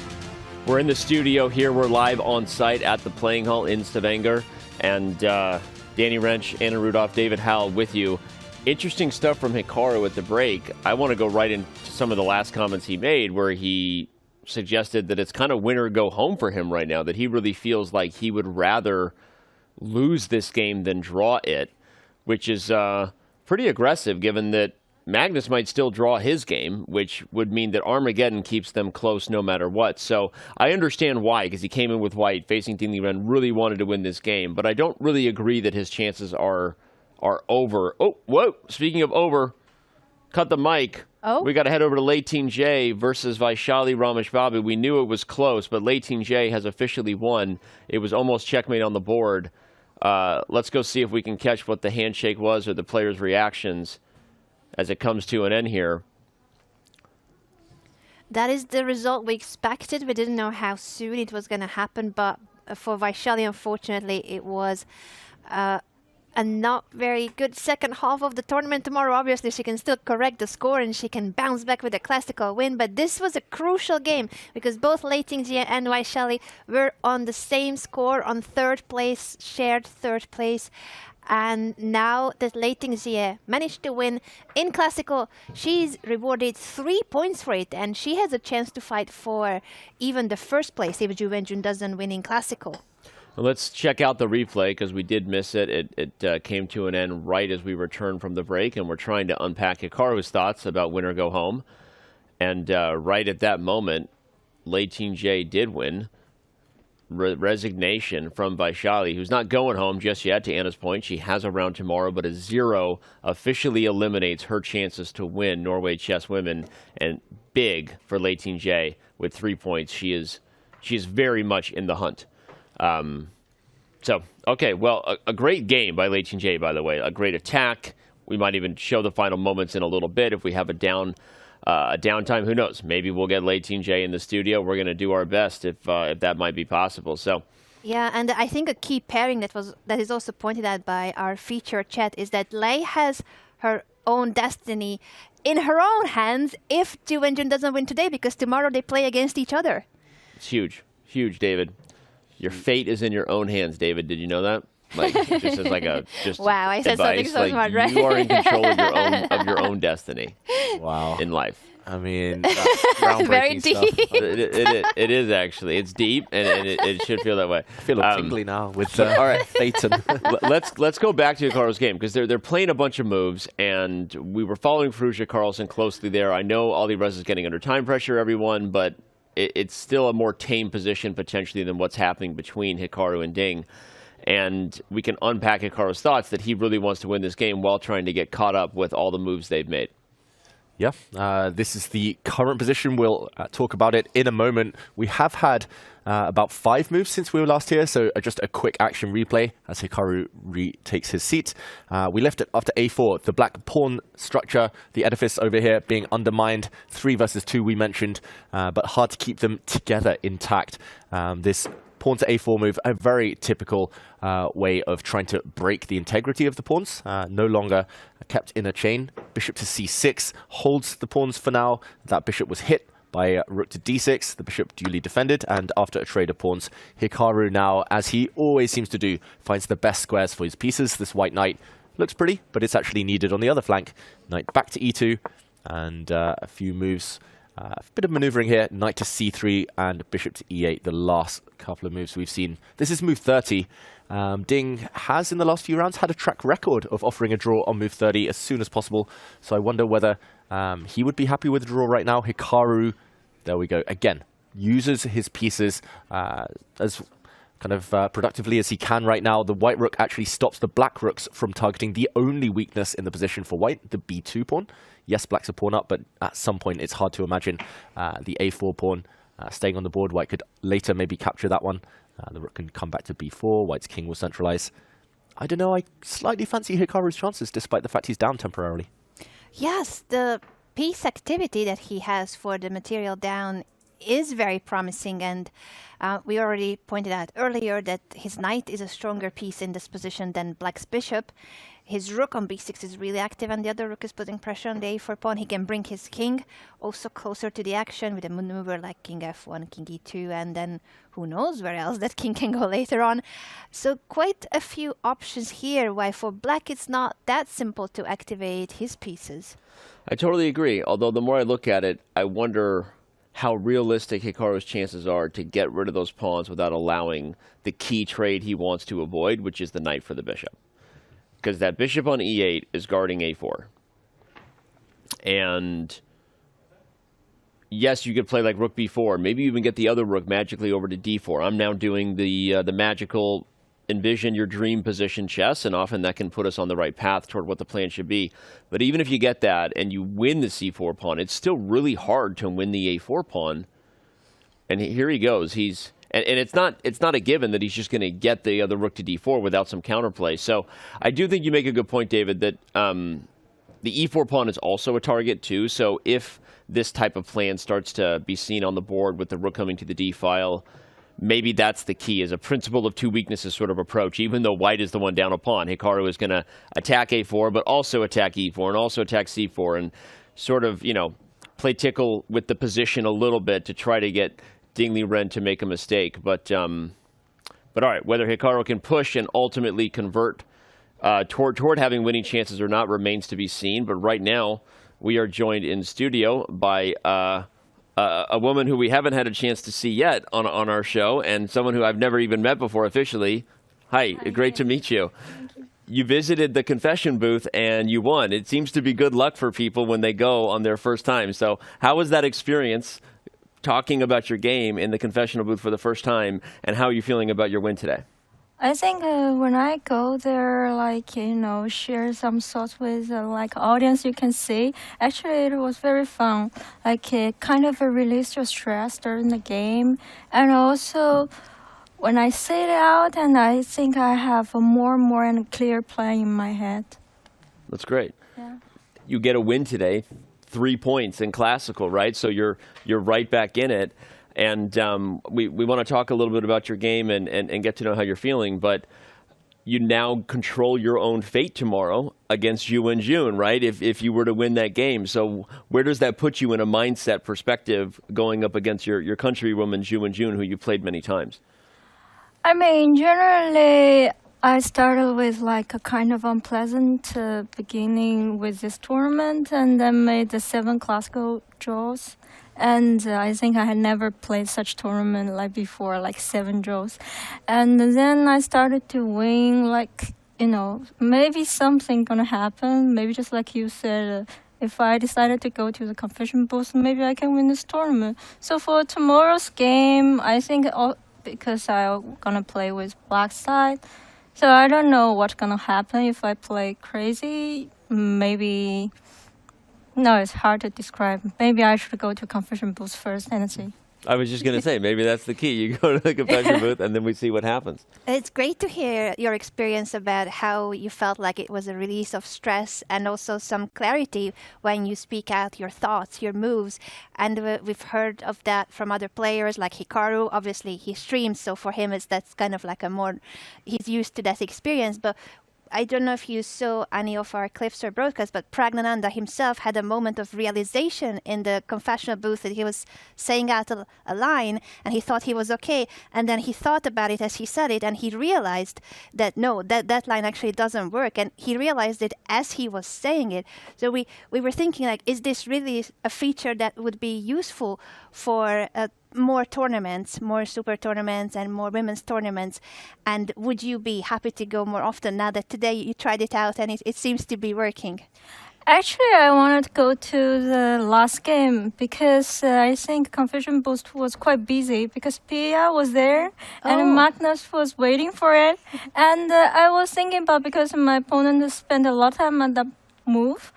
We're in the studio here. We're live on site at the Playing Hall in Stavanger. And Danny Wrench, Anna Rudolph, David Howell with you. Interesting stuff from Hikaru at the break. I want to go right into some of the last comments he made, where he suggested that it's kind of win or go home for him right now, that he really feels like he would rather lose this game than draw it, which is pretty aggressive given that Magnus might still draw his game, which would mean that Armageddon keeps them close no matter what. So I understand why, because he came in with white, facing Ding Liren, really wanted to win this game. But I don't really agree that his chances are over. Oh, whoa! Speaking of over, cut the mic. Oh. We got to head over to Liren J versus Vaishali Rameshbabu. We knew it was close, but Liren J has officially won. It was almost checkmate on the board. let's go see if we can catch what the handshake was or the players' reactions as it comes to an end here. That is the result we expected. We didn't know how soon it was going to happen, but for Vaishali, unfortunately, it was a not very good second half of the tournament. Tomorrow, obviously, she can still correct the score and she can bounce back with a classical win, but this was a crucial game because both Lei Tingjie and Vaishali were on the same score, on third place, shared third place. And now that Lei Tingjie managed to win in classical, she's rewarded 3 points for it, and she has a chance to fight for even the first place if Ju Wenjun doesn't win in classical. Well, let's check out the replay because we did miss it. It came to an end right as we returned from the break, and we're trying to unpack Hikaru's thoughts about win or go home. And right at that moment, Lei Tingjie did win. Resignation from Vaishali, who's not going home just yet, to Anna's point. She has a round tomorrow, but a 0 officially eliminates her chances to win Norway Chess Women, and big for Lei Tingjie with 3 points. She is very much in the hunt. Okay, well, a great game by Lei Tingjie, by the way. A great attack. We might even show the final moments in a little bit if we have a downtime. Who knows? Maybe we'll get Lei Tingjie in the studio. We're going to do our best if that might be possible. So. Yeah, and I think a key pairing that is also pointed out by our featured chat is that Lei has her own destiny in her own hands if Ju Wenjun doesn't win today, because tomorrow they play against each other. It's huge. Huge, David. Your fate is in your own hands, David. Did you know that? Like, just as like a wow, I said advice. Something so smart, right? You are in control of your own destiny. Wow. In life. I mean, that's groundbreaking very deep. stuff. It is actually. It's deep, and it should feel that way. I feel tingly now with all right, Phaeton. let's go back to Hikaru's game because they're playing a bunch of moves, and we were following Firouzja Carlsen closely there. I know Alireza is getting under time pressure, everyone, but it's still a more tame position potentially than what's happening between Hikaru and Ding. And we can unpack Hikaru's thoughts that he really wants to win this game while trying to get caught up with all the moves they've made. Yeah, this is the current position. We'll talk about it in a moment. We have had about 5 moves since we were last here, so just a quick action replay as Hikaru retakes his seat. We left it after a4, the black pawn structure, the edifice over here being undermined. 3 versus 2 we mentioned, but hard to keep them together intact. This pawn to a4 move, a very typical way of trying to break the integrity of the pawns. No longer kept in a chain. Bishop to c6 holds the pawns for now. That bishop was hit by rook to d6. The bishop duly defended, and after a trade of pawns, Hikaru now, as he always seems to do, finds the best squares for his pieces. This white knight looks pretty, but it's actually needed on the other flank. Knight back to e2, and a few moves. A bit of maneuvering here, knight to c3 and bishop to e8, the last couple of moves we've seen. This is move 30. Ding has, in the last few rounds, had a track record of offering a draw on move 30 as soon as possible. So I wonder whether he would be happy with a draw right now. Hikaru, there we go, again, uses his pieces as kind of productively as he can right now. The white rook actually stops the black rooks from targeting the only weakness in the position for white, the b2 pawn. Yes, black's a pawn up, but at some point it's hard to imagine the a4 pawn staying on the board. White could later maybe capture that one. The rook can come back to b4. White's king will centralize. I don't know, I slightly fancy Hikaru's chances despite the fact he's down temporarily. Yes, the piece activity that he has for the material down is very promising, and we already pointed out earlier that his knight is a stronger piece in this position than black's bishop. His rook on b6 is really active, and the other rook is putting pressure on the a4 pawn. He can bring his king also closer to the action with a maneuver like king f1, king e2, and then who knows where else that king can go later on. So quite a few options here, why for black it's not that simple to activate his pieces. I totally agree, although the more I look at it, I wonder how realistic Hikaru's chances are to get rid of those pawns without allowing the key trade he wants to avoid, which is the knight for the bishop. Because that bishop on e8 is guarding a4. And yes, you could play like rook b4. Maybe even get the other rook magically over to d4. I'm now doing the magical envision your dream position chess, and often that can put us on the right path toward what the plan should be. But even if you get that and you win the c4 pawn, it's still really hard to win the a4 pawn. And here he goes. And it's not a given that he's just going to get the other rook to d4 without some counterplay. So I do think you make a good point, David, that the e4 pawn is also a target too. So if this type of plan starts to be seen on the board with the rook coming to the d file, maybe that's the key, is a principle of two weaknesses sort of approach. Even though white is the one down a pawn, Hikaru is going to attack a4, but also attack e4 and also attack c4 and sort of, play tickle with the position a little bit to try to get Liren to make a mistake. But all right, whether Hikaru can push and ultimately convert toward having winning chances or not remains to be seen. But right now, we are joined in studio by a woman who we haven't had a chance to see yet on our show, and someone who I've never even met before officially. Hi, great to meet you. You visited the confession booth and you won. It seems to be good luck for people when they go on their first time. So how was that experience talking about your game in the confessional booth for the first time, and how are you feeling about your win today? I think when I go there, share some thoughts with audience, you can see. Actually, it was very fun. It kind of released your stress during the game, and also when I say it out, and I think I have a more and clear plan in my head. That's great. Yeah. You get a win today, 3 points in classical, right? So you're right back in it. And we want to talk a little bit about your game and get to know how you're feeling. But you now control your own fate tomorrow against Zhu and Jun, right? If you were to win that game. So where does that put you in a mindset perspective going up against your countrywoman Zhu and Jun, who you played many times? I mean, generally, I started with a kind of unpleasant beginning with this tournament, and then made the 7 classical draws. And I think I had never played such tournament before, 7 draws. And then I started to win, maybe something gonna happen. Maybe just like you said, if I decided to go to the confession booth, maybe I can win this tournament. So for tomorrow's game, I think because I'm gonna play with black side, so I don't know what's gonna happen if I play crazy. Maybe. No, it's hard to describe. Maybe I should go to confession booth first and see. I was just going to say, maybe that's the key. You go to the confession booth and then we see what happens. It's great to hear your experience about how you felt like it was a release of stress and also some clarity when you speak out your thoughts, your moves. And we've heard of that from other players like Hikaru. Obviously, he streams, so for him, that's kind of he's used to that experience. But I don't know if you saw any of our clips or broadcasts, but Praggnanandhaa himself had a moment of realization in the confessional booth that he was saying out a line and he thought he was okay. And then he thought about it as he said it, and he realized that no, that line actually doesn't work. And he realized it as he was saying it. So we were thinking, is this really a feature that would be useful for more tournaments, more super tournaments and more women's tournaments? And would you be happy to go more often now that today you tried it out and it seems to be working? Actually, I wanted to go to the last game because I think confession booth was quite busy because Pia was there and Magnus was waiting for it. And I was thinking about, because my opponent spent a lot of time on that move.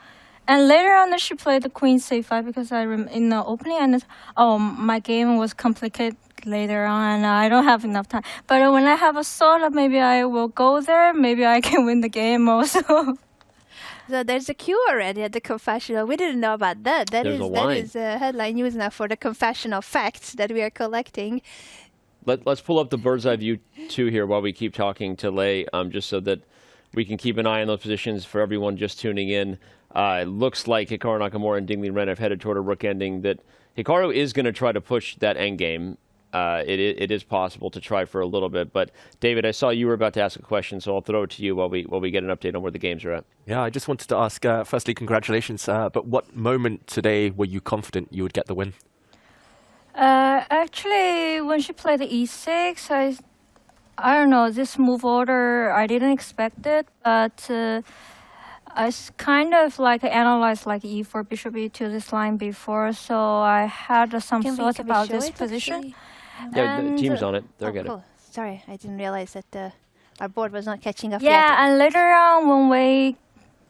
And later on, she played the queen c5 because in the opening, and my game was complicated later on. I don't have enough time. But when I have a thought of maybe I will go there, maybe I can win the game also. So there's a queue already at the confessional. We didn't know about that. That is headline news now for the confessional facts that we are collecting. Let's pull up the bird's eye view too here while we keep talking to Lei, just so that we can keep an eye on those positions for everyone just tuning in. It looks like Hikaru Nakamura and Liren have headed toward a rook ending. That Hikaru is going to try to push that endgame. It is possible to try for a little bit. But David, I saw you were about to ask a question, so I'll throw it to you while we get an update on where the games are at. Yeah, I just wanted to ask, firstly, congratulations. But what moment today were you confident you would get the win? Actually, when she played the e6, I don't know, this move order, I didn't expect it, but I kind of analyzed e4, bishop e2 this line before, so I had some thoughts about this position. Yeah, the team's on it. They're getting cool. Sorry, I didn't realize that our board was not catching up yet. Yeah, and later on when we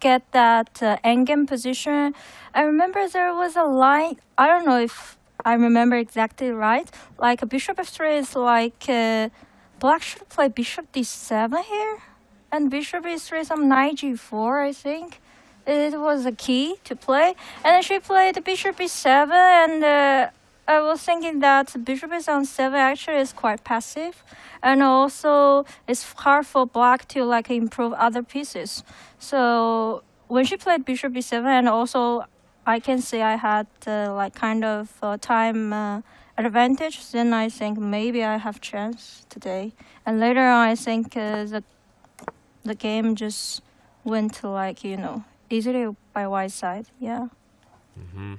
get that endgame position, I remember there was a line, I don't know if I remember exactly right. Like bishop f3 is like black should play bishop d7 here, and bishop e3 some knight g4. I think it was a key to play, and then she played bishop e7, and I was thinking that bishop is on 7 actually is quite passive, and also it's hard for black to like improve other pieces. So when she played bishop e7, and also I can say I had like kind of time advantage, then I think maybe I have chance today. And later on, I think the game just went like, easily by white side. Yeah. Mm-hmm.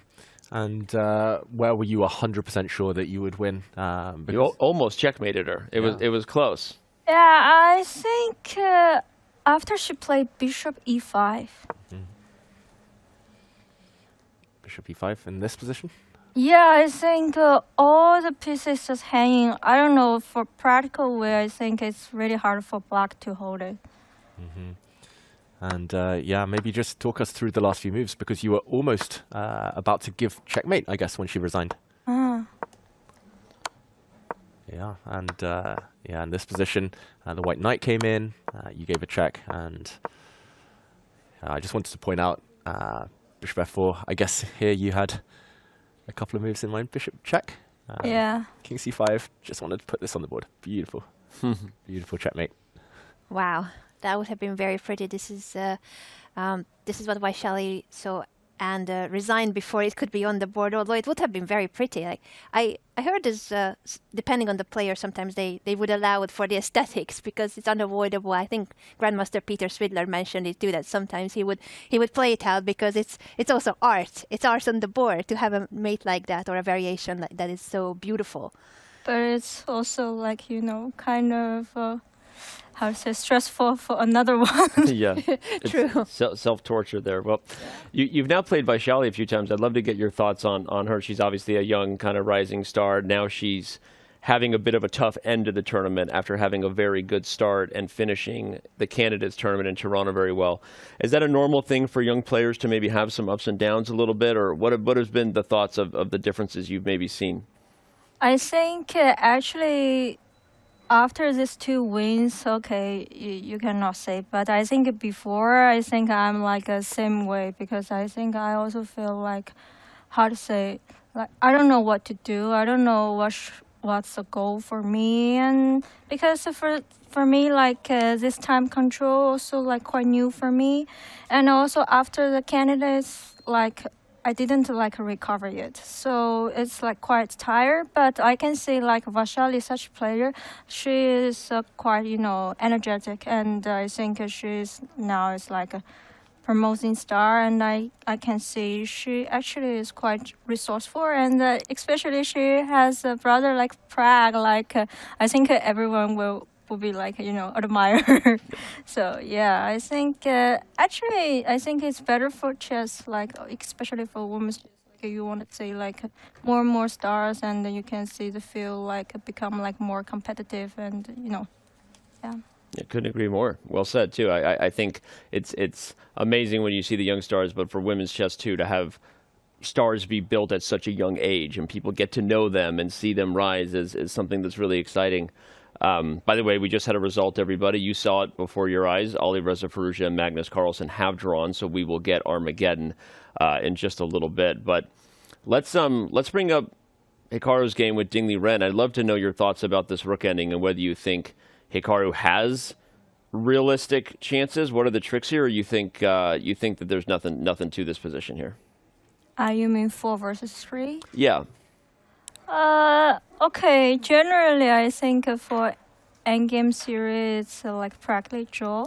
And where were you 100% sure that you would win? You almost checkmated her. It was close. Yeah, I think after she played bishop e5. Bishop e5 in this position? Yeah, I think all the pieces just hanging. I don't know, for practical way, I think it's really hard for black to hold it. Mm-hmm. And yeah, maybe just talk us through the last few moves, because you were almost about to give checkmate, I guess, when she resigned. Yeah, and yeah, in this position, the white knight came in, you gave a check, and I just wanted to point out bishop f4. I guess here you had a couple of moves in mind. Bishop check. Yeah. King c5. Just wanted to put this on the board. Beautiful. Beautiful checkmate. Wow. That would have been very pretty. This is what Vaishali saw and resigned before it could be on the board, although it would have been very pretty. Like I heard this, depending on the player, sometimes they would allow it for the aesthetics because it's unavoidable. I think Grandmaster Peter Swidler mentioned it too, that sometimes he would play it out because it's also art. It's art on the board to have a mate like that or a variation like that is so beautiful. But it's also like, kind of... how to say, stressful for another one. Yeah, true. Self-torture there. Well, you've now played Vaishali a few times. I'd love to get your thoughts on her. She's obviously a young kind of rising star. Now she's having a bit of a tough end to the tournament after having a very good start and finishing the candidates tournament in Toronto very well. Is that a normal thing for young players to maybe have some ups and downs a little bit, or what has been the thoughts of the differences you've maybe seen? I think actually... after these 2 wins, okay, you cannot say. But I think before, I think I'm like the same way, because I think I also feel like, how to say, like I don't know what to do. I don't know what's the goal for me, and because for me, like this time control also like quite new for me, and also after the candidates, like I didn't like recover yet, so it's like quite tired. But I can say like Vaishali is such a player. She is quite energetic, and I think she's now is like a promoting star. And I can see she actually is quite resourceful, and especially she has a brother like Pragg. Like I think everyone will be like admire her. So yeah, I think actually I think it's better for chess, like especially for women's chess. Like you want to say like more and more stars, and then you can see the field like become like more competitive, and yeah. I couldn't agree more. Well said too. I think it's amazing when you see the young stars, but for women's chess too, to have stars be built at such a young age and people get to know them and see them rise is something that's really exciting. By the way, we just had a result, everybody. You saw it before your eyes. Alireza Firouzja and Magnus Carlsen have drawn, so we will get Armageddon in just a little bit. But let's bring up Hikaru's game with Ding Liren. I'd love to know your thoughts about this rook ending and whether you think Hikaru has realistic chances. What are the tricks here, or you think that there's nothing to this position here? You mean 4 versus 3? Yeah. Okay, generally I think for endgame series it's like practically draw,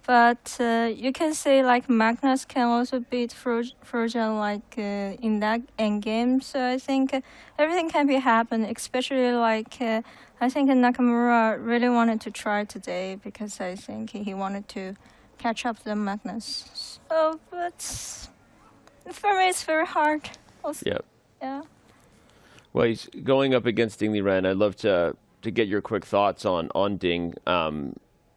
but you can say like Magnus can also beat Firouzja like in that endgame. So I think everything can be happen, especially like I think Nakamura really wanted to try today because I think he wanted to catch up to Magnus. So, but for me it's very hard. Also. Yeah. Yeah. Well, he's going up against Ding Liren. I'd love to get your quick thoughts on Ding.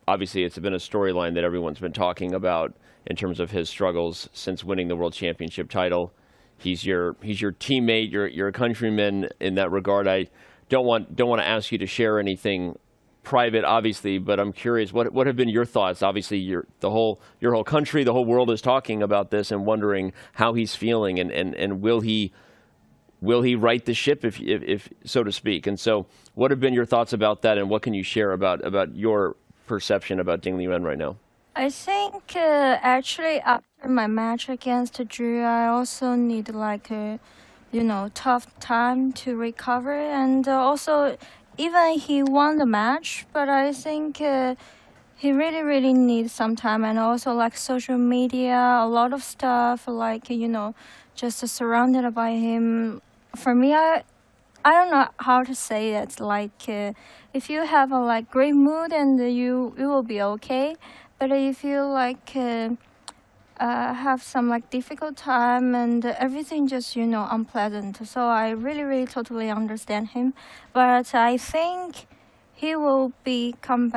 Obviously, it's been a storyline that everyone's been talking about in terms of his struggles since winning the World Championship title. He's your teammate, your countryman in that regard. I don't want to ask you to share anything private, obviously, but I'm curious, what have been your thoughts? Obviously, your whole country, the whole world is talking about this and wondering how he's feeling, and will he right the ship, if so to speak? And so, what have been your thoughts about that, and what can you share about your perception about Ding Liren right now? I think actually after my match against Zhu, I also need like a tough time to recover, and also even he won the match, but I think he really needs some time, and also like social media, a lot of stuff like just surrounded by him. For me, I don't know how to say it. Like if you have a like great mood and you will be okay, but if you like have some like difficult time and everything just unpleasant, so I really totally understand him. But I think he will be coming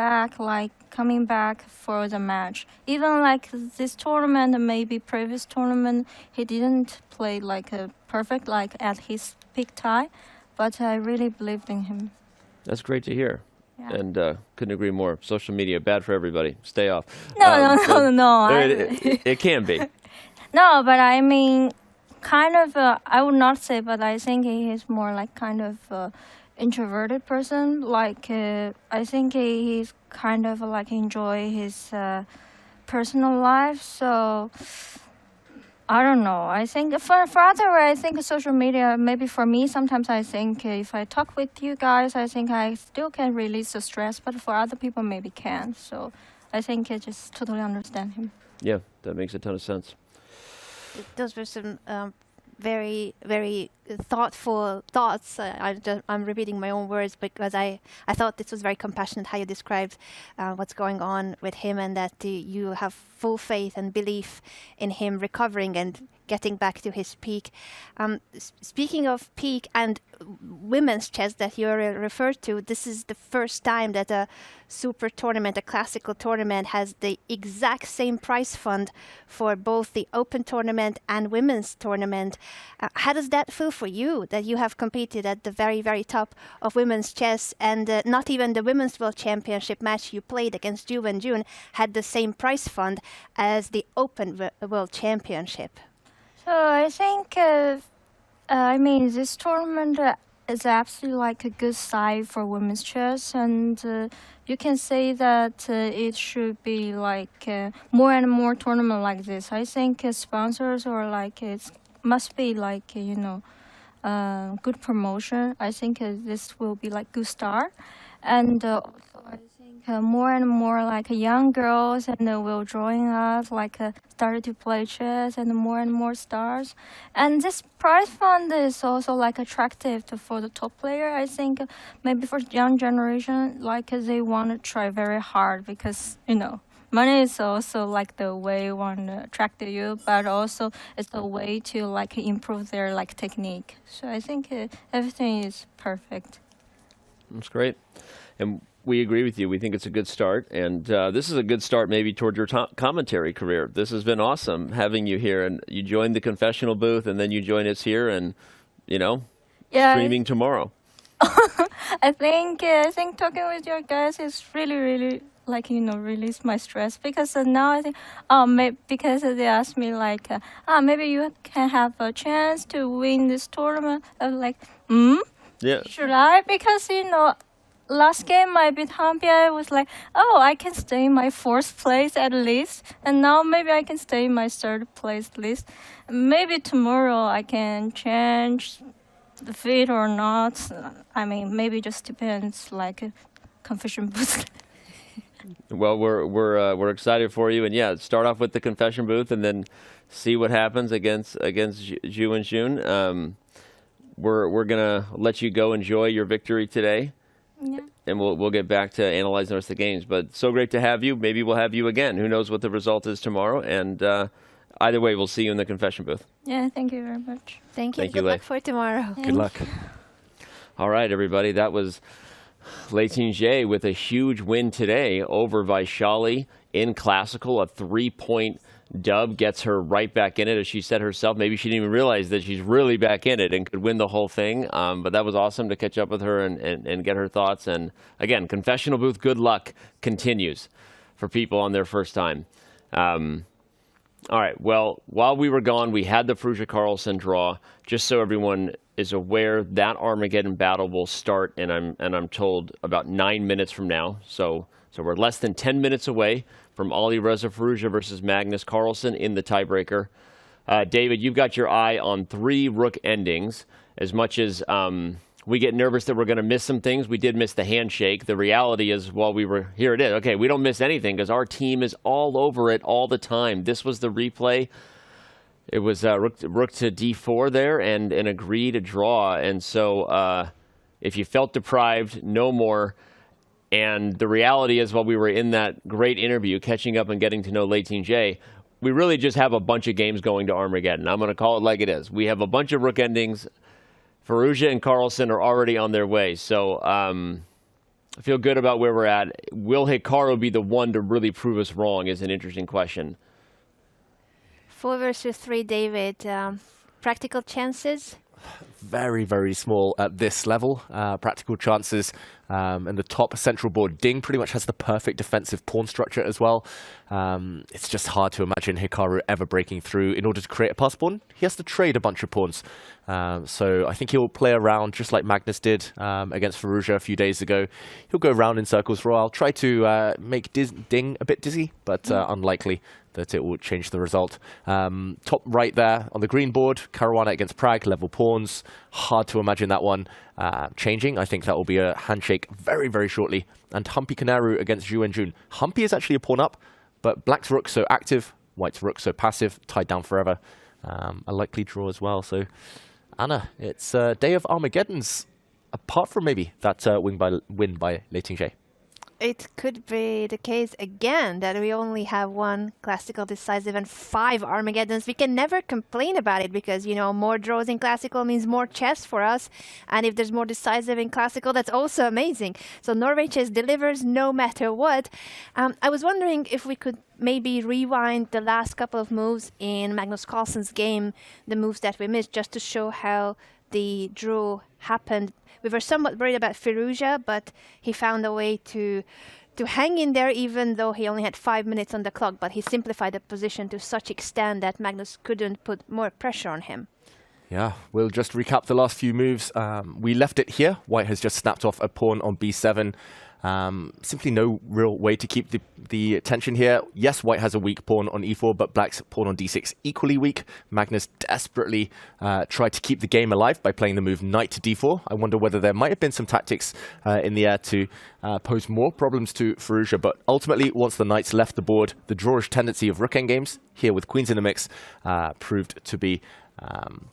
back for the match. Even like this tournament, maybe previous tournament, he didn't play like a perfect like at his peak time, but I really believed in him. That's great to hear. Yeah. And couldn't agree more. Social media, bad for everybody. Stay off. No. It can be. No, but I mean, kind of, I would not say, but I think he is more like kind of introverted person. Like, I think he's kind of like enjoy his personal life. So, I don't know. I think for other way, I think social media, maybe for me, sometimes I think if I talk with you guys, I think I still can release the stress, but for other people, maybe can't. So I think I just totally understand him. Yeah, that makes a ton of sense. Those were some very thoughtful thoughts. I'm repeating my own words because I thought this was very compassionate how you described what's going on with him, and that you have full faith and belief in him recovering and getting back to his peak. Speaking of peak and women's chess that you referred to, this is the first time that a super tournament, a classical tournament, has the exact same prize fund for both the open tournament and women's tournament. How does that feel for you, that you have competed at the very top of women's chess, and not even the Women's World Championship match you played against Ju and June had the same prize fund as the Open World Championship? So I think, this tournament is absolutely like a good side for women's chess, and you can say that it should be like more and more tournament like this. I think sponsors or like it must be like good promotion. I think this will be like good start, and also I think more and more like young girls and will join us, like started to play chess, and more stars. And this prize fund is also like attractive for the top player. I think maybe for young generation, like they want to try very hard because money is also like the way one attract you, but also it's a way to like improve their like technique. So I think everything is perfect. That's great. And we agree with you. We think it's a good start, and this is a good start maybe toward your commentary career. This has been awesome having you here, and you joined the confessional booth, and then you join us here, and streaming tomorrow. I think talking with your guys is really like release my stress, because now I think because they asked me like maybe you can have a chance to win this tournament. I was like, yeah, should I? Because last game I beat Hampia, I was like, oh, I can stay in my 4th place at least, and now maybe I can stay in my 3rd place at least. Maybe tomorrow I can change the fit or not. I mean, maybe just depends, like a confession booth. Well, we're excited for you, and yeah, start off with the confession booth, and then see what happens against Ju and June. We're gonna let you go enjoy your victory today. Yeah. And we'll get back to analyzing the rest of the games. But so great to have you. Maybe we'll have you again. Who knows what the result is tomorrow? And either way, we'll see you in the confession booth. Yeah, thank you very much. Thank you. Good luck for tomorrow. Good luck. All right, everybody. That was Lei Ting-Jie with a huge win today over Vaishali in classical, a 3-point dub gets her right back in it, as she said herself. Maybe she didn't even realize that she's really back in it and could win the whole thing. But that was awesome to catch up with her and get her thoughts. And again, confessional booth good luck continues for people on their first time. All right, well, while we were gone, we had the Firouzja Carlsen draw. Just so everyone is aware, that Armageddon battle will start, and I'm told, about 9 minutes from now. So we're less than 10 minutes away from Alireza Firouzja versus Magnus Carlsen in the tiebreaker. David, you've got your eye on 3 rook endings. As much as we get nervous that we're going to miss some things, we did miss the handshake. The reality is, while we were here, it is. Okay, we don't miss anything because our team is all over it all the time. This was the replay. It was rook to d4 there and an agreed draw. And so if you felt deprived, no more. And the reality is, while we were in that great interview, catching up and getting to know Leighton J, we really just have a bunch of games going to Armageddon. I'm going to call it like it is. We have a bunch of rook endings. Firouzja and Carlsen are already on their way. So I feel good about where we're at. Will Hikaru be the one to really prove us wrong is an interesting question. 4 versus 3, David. Practical chances? Very, very small at this level. Practical chances. And the top central board, Ding pretty much has the perfect defensive pawn structure as well. It's just hard to imagine Hikaru ever breaking through. In order to create a pass pawn, he has to trade a bunch of pawns. So I think he'll play around just like Magnus did against Firouzja a few days ago. He'll go around in circles for a while, try to make Ding a bit dizzy, but unlikely that it will change the result. Top right there on the green board, Caruana against Pragg, level pawns. Hard to imagine that one changing. I think that will be a handshake very, very shortly. And Humpy Kanaru against Zhu and Jun. Humpy is actually a pawn up, but Black's rook so active, White's rook so passive, tied down forever. A likely draw as well. So, Anna, it's a day of Armageddons, apart from maybe that win by Leighton J. It could be the case again that we only have 1 classical decisive and 5 Armageddons. We can never complain about it because, you know, more draws in classical means more chess for us. And if there's more decisive in classical, that's also amazing. So Norway Chess delivers no matter what. I was wondering if we could maybe rewind the last couple of moves in Magnus Carlsen's game, the moves that we missed, just to show how the draw happened. We were somewhat worried about Firouzja, but he found a way to hang in there even though he only had 5 minutes on the clock. But he simplified the position to such extent that Magnus couldn't put more pressure on him. Yeah, we'll just recap the last few moves. We left it here. White has just snapped off a pawn on b7. Simply no real way to keep the tension here. Yes, White has a weak pawn on e4, but Black's pawn on d6 equally weak. Magnus desperately tried to keep the game alive by playing the move knight to d4. I wonder whether there might have been some tactics in the air to pose more problems to Firouzja, but ultimately, once the knights left the board, the drawish tendency of rook endgames, here with queens in the mix, proved to be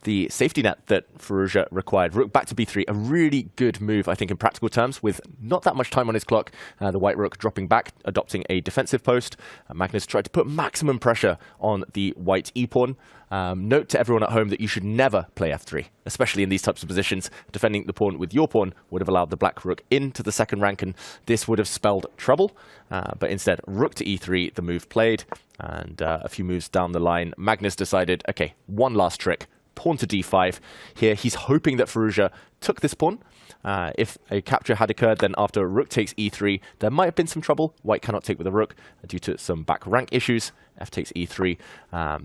the safety net that Firouzja required. Rook back to b3, a really good move, I think, in practical terms, with not that much time on his clock. The white rook dropping back, adopting a defensive post. Magnus tried to put maximum pressure on the white e-pawn. Note to everyone at home that you should never play f3, especially in these types of positions. Defending the pawn with your pawn would have allowed the black rook into the second rank, and this would have spelled trouble. But instead, rook to e3, the move played. And a few moves down the line, Magnus decided, okay, one last trick, pawn to d5. Here, he's hoping that Firouzja took this pawn. If a capture had occurred, then after rook takes e3, there might have been some trouble. White cannot take with a rook due to some back rank issues. F takes e3.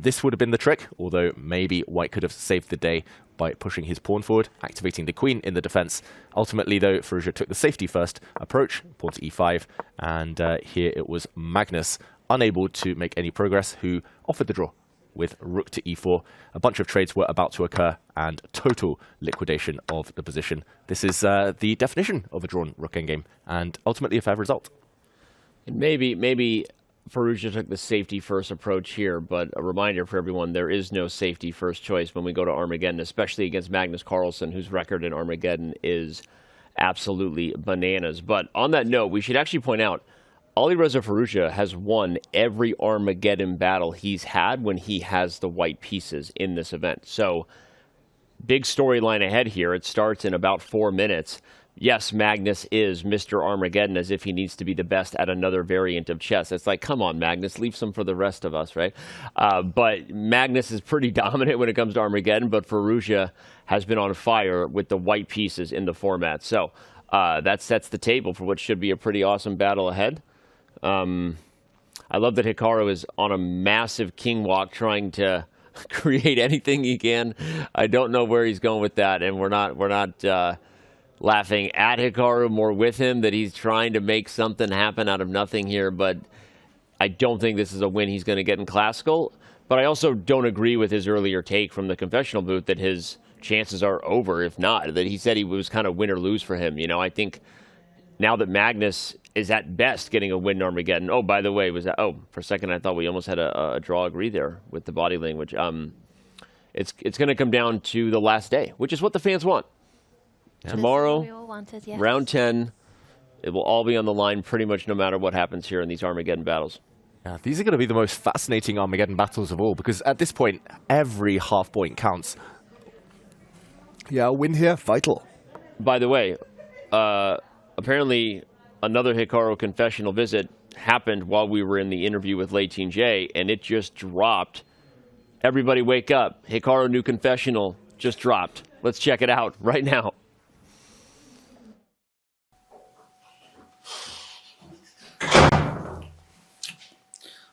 This would have been the trick, although maybe White could have saved the day by pushing his pawn forward, activating the queen in the defense. Ultimately, though, Firouzja took the safety first approach, pawn to e5, and here it was Magnus, unable to make any progress, who offered the draw with rook to e4. A bunch of trades were about to occur, and total liquidation of the position. This is the definition of a drawn rook endgame, and ultimately a fair result. And maybe Firouzja took the safety first approach here, but a reminder for everyone, there is no safety first choice when we go to Armageddon, especially against Magnus Carlsen, whose record in Armageddon is absolutely bananas. But on that note, we should actually point out, Alireza Firouzja has won every Armageddon battle he's had when he has the white pieces in this event. So, big storyline ahead here. It starts in about 4 minutes. yes, Magnus is Mr. Armageddon, as if he needs to be the best at another variant of chess. It's like, come on, Magnus, leave some for the rest of us, right? But Magnus is pretty dominant when it comes to Armageddon, but Firouzja has been on fire with the white pieces in the format. So that sets the table for what should be a pretty awesome battle ahead. I love that Hikaru is on a massive king walk trying to create anything he can. I don't know where he's going with that, and we're not laughing at Hikaru, more with him, that he's trying to make something happen out of nothing here, but I don't think this is a win he's going to get in Classical. But I also don't agree with his earlier take from the confessional booth that his chances are over, if not, that he said he was kind of win or lose for him. You know, I think now that Magnus is at best getting a win in Armageddon. Oh, by the way, for a second I thought we almost had a draw agree there with the body language. It's going to come down to the last day, which is what the fans want. Yeah. Tomorrow, we all wanted, yes. Round 10, it will all be on the line pretty much no matter what happens here in these Armageddon battles. Yeah, these are going to be the most fascinating Armageddon battles of all, because at this point, every half point counts. Yeah, a win here, vital. By the way, apparently another Hikaru confessional visit happened while we were in the interview with Lei J, and it just dropped. Everybody wake up. Hikaru new confessional just dropped. Let's check it out right now.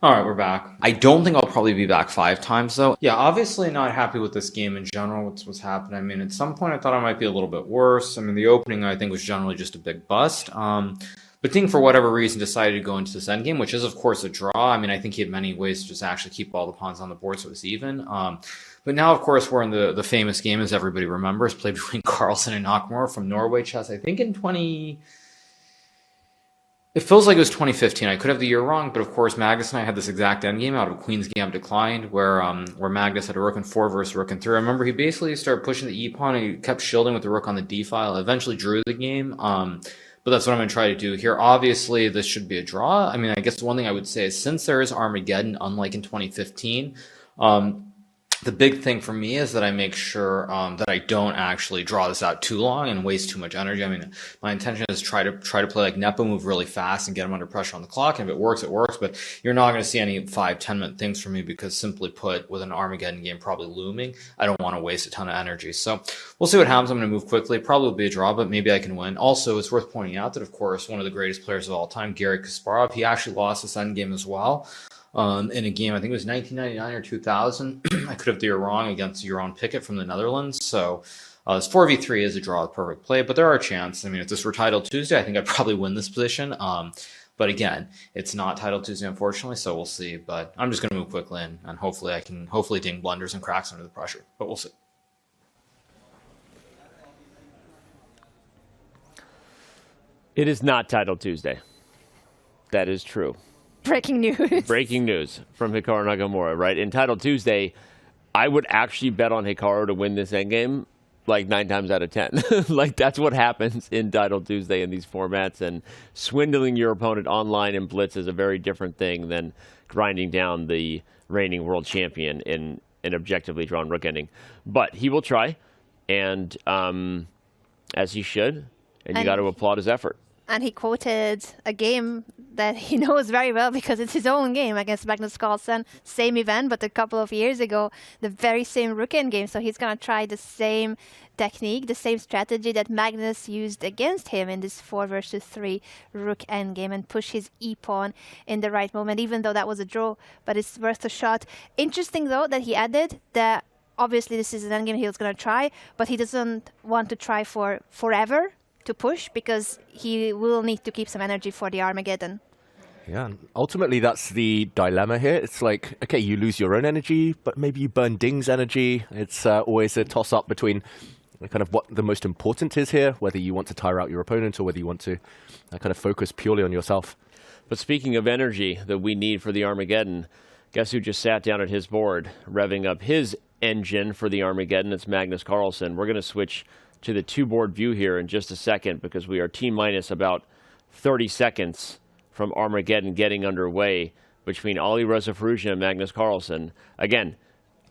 All right, we're back. I don't think I'll probably be back 5 times, though. Yeah, obviously not happy with this game in general, what's happened. I mean, at some point I thought I might be a little bit worse. I mean, the opening I think was generally just a big bust. But Ting, for whatever reason, decided to go into this endgame, which is, of course, a draw. I mean, I think he had many ways to just actually keep all the pawns on the board so it was even. But now, of course, we're in the famous game, as everybody remembers, played between Carlsen and Nakamura from Norway Chess, I think in 20... It feels like it was 2015. I could have the year wrong, but of course, Magnus and I had this exact endgame out of a Queen's Gambit declined, where Magnus had a rook in 4 versus rook in 3. I remember he basically started pushing the e-pawn and he kept shielding with the rook on the d-file. Eventually drew the game, but that's what I'm going to try to do here. Obviously, this should be a draw. I mean, I guess the one thing I would say is since there is Armageddon, unlike in 2015, the big thing for me is that I make sure that I don't actually draw this out too long and waste too much energy. I mean, my intention is try to play like Nepo, move really fast and get him under pressure on the clock. And if it works, it works. But you're not going to see any 5-10 minute things from me because simply put, with an Armageddon game probably looming, I don't want to waste a ton of energy. So we'll see what happens. I'm going to move quickly. Probably will be a draw, but maybe I can win. Also, it's worth pointing out that, of course, one of the greatest players of all time, Garry Kasparov, he actually lost this endgame as well. In a game, I think it was 1999 or 2000. I could have the year wrong against Jeroen Pickett from the Netherlands. So this 4v3 is a draw with perfect play, but there are chances. I mean, if this were Title Tuesday, I think I'd probably win this position. But again, it's not Title Tuesday, unfortunately, so we'll see. But I'm just going to move quickly, and hopefully I can ding blunders and cracks under the pressure. But we'll see. It is not Title Tuesday. That is true. Breaking news. Breaking news from Hikaru Nakamura, right? In Title Tuesday, I would actually bet on Hikaru to win this endgame like 9 times out of 10. Like, that's what happens in Title Tuesday in these formats. And swindling your opponent online in Blitz is a very different thing than grinding down the reigning world champion in an objectively drawn rook ending. But he will try, and as he should, and you got to applaud his effort. And he quoted a game that he knows very well because it's his own game against Magnus Carlsen. Same event, but a couple of years ago, the very same rook end game. So he's going to try the same technique, the same strategy that Magnus used against him in this 4 versus 3 rook end game and push his e-pawn in the right moment, even though that was a draw. But it's worth a shot. Interesting, though, that he added that obviously this is an endgame he was going to try, but he doesn't want to try for forever to push because he will need to keep some energy for the Armageddon. Yeah, and ultimately that's the dilemma here. It's like, okay, you lose your own energy, but maybe you burn Ding's energy. It's always a toss-up between kind of what the most important is here, whether you want to tire out your opponent or whether you want to kind of focus purely on yourself. But speaking of energy that we need for the Armageddon, guess who just sat down at his board, revving up his engine for the Armageddon? It's Magnus Carlsen. We're going to switch to the 2-board view here in just a second because we are T-minus about 30 seconds from Armageddon getting underway between Alireza Firouzja and Magnus Carlsen. Again,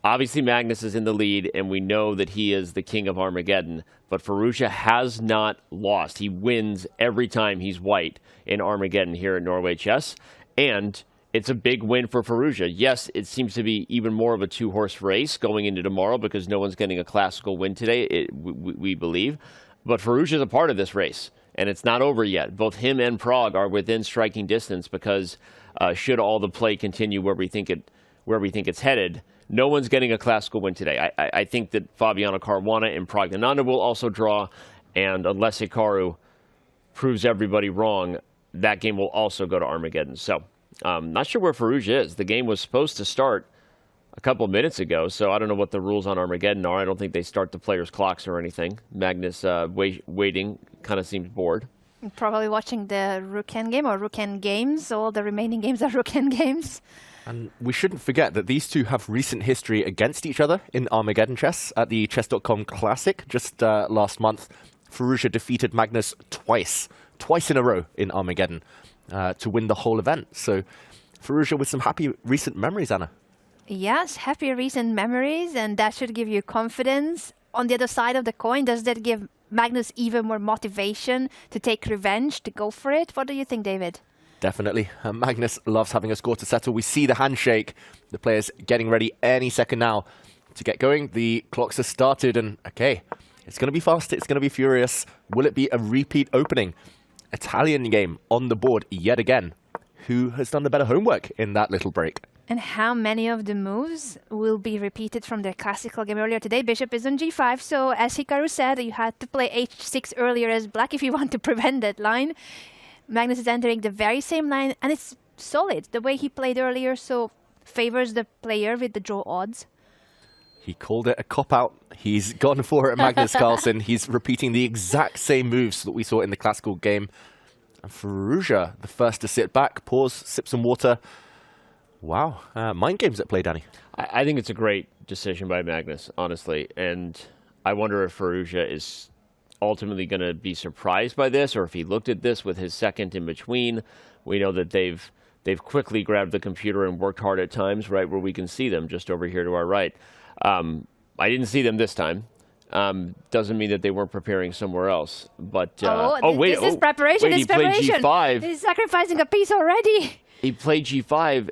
obviously Magnus is in the lead, and we know that he is the king of Armageddon, but Firouzja has not lost. He wins every time he's white in Armageddon here at Norway Chess, and it's a big win for Firouzja. Yes, it seems to be even more of a two-horse race going into tomorrow because no one's getting a classical win today, we believe, but Firouzja is a part of this race, and it's not over yet. Both him and Pragg are within striking distance because should all the play continue where we think it's headed, no one's getting a classical win today. I think that Fabiano Caruana and Praggnanandhaa will also draw, and unless Hikaru proves everybody wrong, that game will also go to Armageddon. So, not sure where Firouzja is. The game was supposed to start a couple minutes ago, so I don't know what the rules on Armageddon are. I don't think they start the players' clocks or anything. Magnus waiting, kind of seems bored. Probably watching the Rook-N game or Rook-N games. All the remaining games are Rook-N games. And we shouldn't forget that these two have recent history against each other in Armageddon Chess at the Chess.com Classic just last month. Firouzja defeated Magnus twice in a row in Armageddon to win the whole event. So Firouzja with some happy recent memories, Anna. Yes, happy recent memories, and that should give you confidence. On the other side of the coin, does that give Magnus even more motivation to take revenge, to go for it? What do you think, David? Definitely. Magnus loves having a score to settle. We see the handshake. The players getting ready any second now to get going. The clocks are started, and okay, it's going to be fast. It's going to be furious. Will it be a repeat opening? Italian game on the board yet again. Who has done the better homework in that little break? And how many of the moves will be repeated from their classical game earlier today? Bishop is on g5, so as Hikaru said, you had to play h6 earlier as black if you want to prevent that line. Magnus is entering the very same line, and it's solid. The way he played earlier, so favors the player with the draw odds. He called it a cop-out. He's gone for it, Magnus Carlsen. He's repeating the exact same moves that we saw in the classical game. And Firouzja, the first to sit back, pause, sip some water. Wow. Mind games at play, Danny. I think it's a great decision by Magnus, honestly. And I wonder if Firouzja is ultimately going to be surprised by this, or if he looked at this with his second in between. We know that they've quickly grabbed the computer and worked hard at times, right where we can see them, just over here to our right. I didn't see them this time. Doesn't mean that they weren't preparing somewhere else. But this is preparation. Wait, it's preparation. Played G5. He's sacrificing a piece already. He played G5,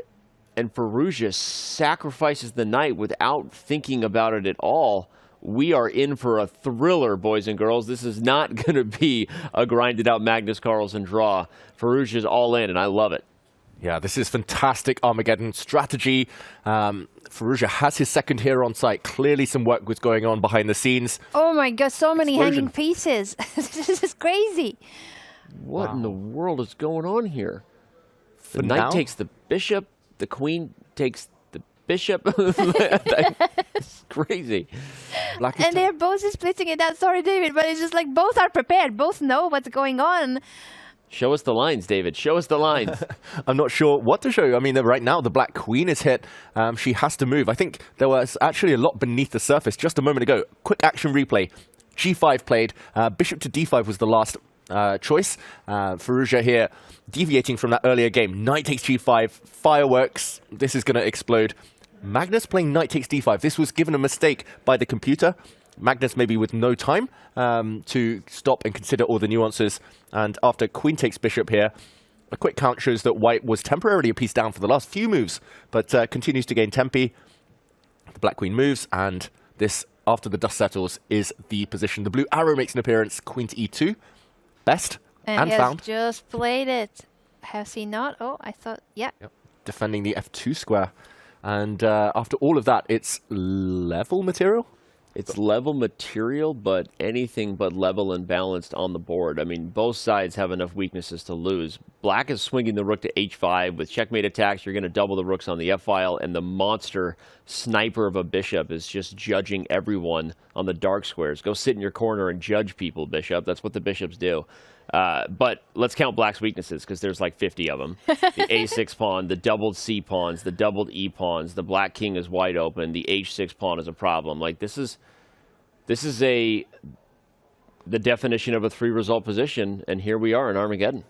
and Firouzja sacrifices the knight without thinking about it at all. We are in for a thriller, boys and girls. This is not going to be a grinded-out Magnus Carlsen draw. Firouzja's all in, and I love it. Yeah, this is fantastic Armageddon strategy. Firouzja has his second here on site. Clearly some work was going on behind the scenes. Oh my god, so many Explosion. hanging pieces. This is crazy. What in the world is going on here? The For knight now? takes the bishop, the queen takes the bishop. It's crazy. And they're both splitting it out. Sorry, David, but it's just like both are prepared. Both know what's going on. Show us the lines, David. Show us the lines. I'm not sure what to show you. I mean, right now the black queen is hit. She has to move. I think there was actually a lot beneath the surface just a moment ago. Quick action replay. G5 played. Bishop to D5 was the last choice. Firouzja here deviating from that earlier game. Knight takes G5. Fireworks. This is going to explode. Magnus playing knight takes D5. This was given a mistake by the computer. Magnus maybe with no time to stop and consider all the nuances. And after queen takes bishop here, a quick count shows that white was temporarily a piece down for the last few moves, but continues to gain tempi. The black queen moves, and this, after the dust settles, is the position. The blue arrow makes an appearance, queen to E2. Best and he found. has just played it. Has he not? Oh, I thought, yeah. Yep. Defending the F2 square. And after all of that, it's level material? It's level material, but anything but level and balanced on the board. I mean, both sides have enough weaknesses to lose. Black is swinging the rook to h5. With checkmate attacks, you're going to double the rooks on the f-file, and the monster sniper of a bishop is just judging everyone on the dark squares. Go sit in your corner and judge people, bishop. That's what the bishops do. But let's count black's weaknesses, because there's like 50 of them. The a6 pawn, the doubled c pawns, the doubled e pawns, the black king is wide open, the h6 pawn is a problem. Like, this is the definition of a 3-result position, and here we are in Armageddon.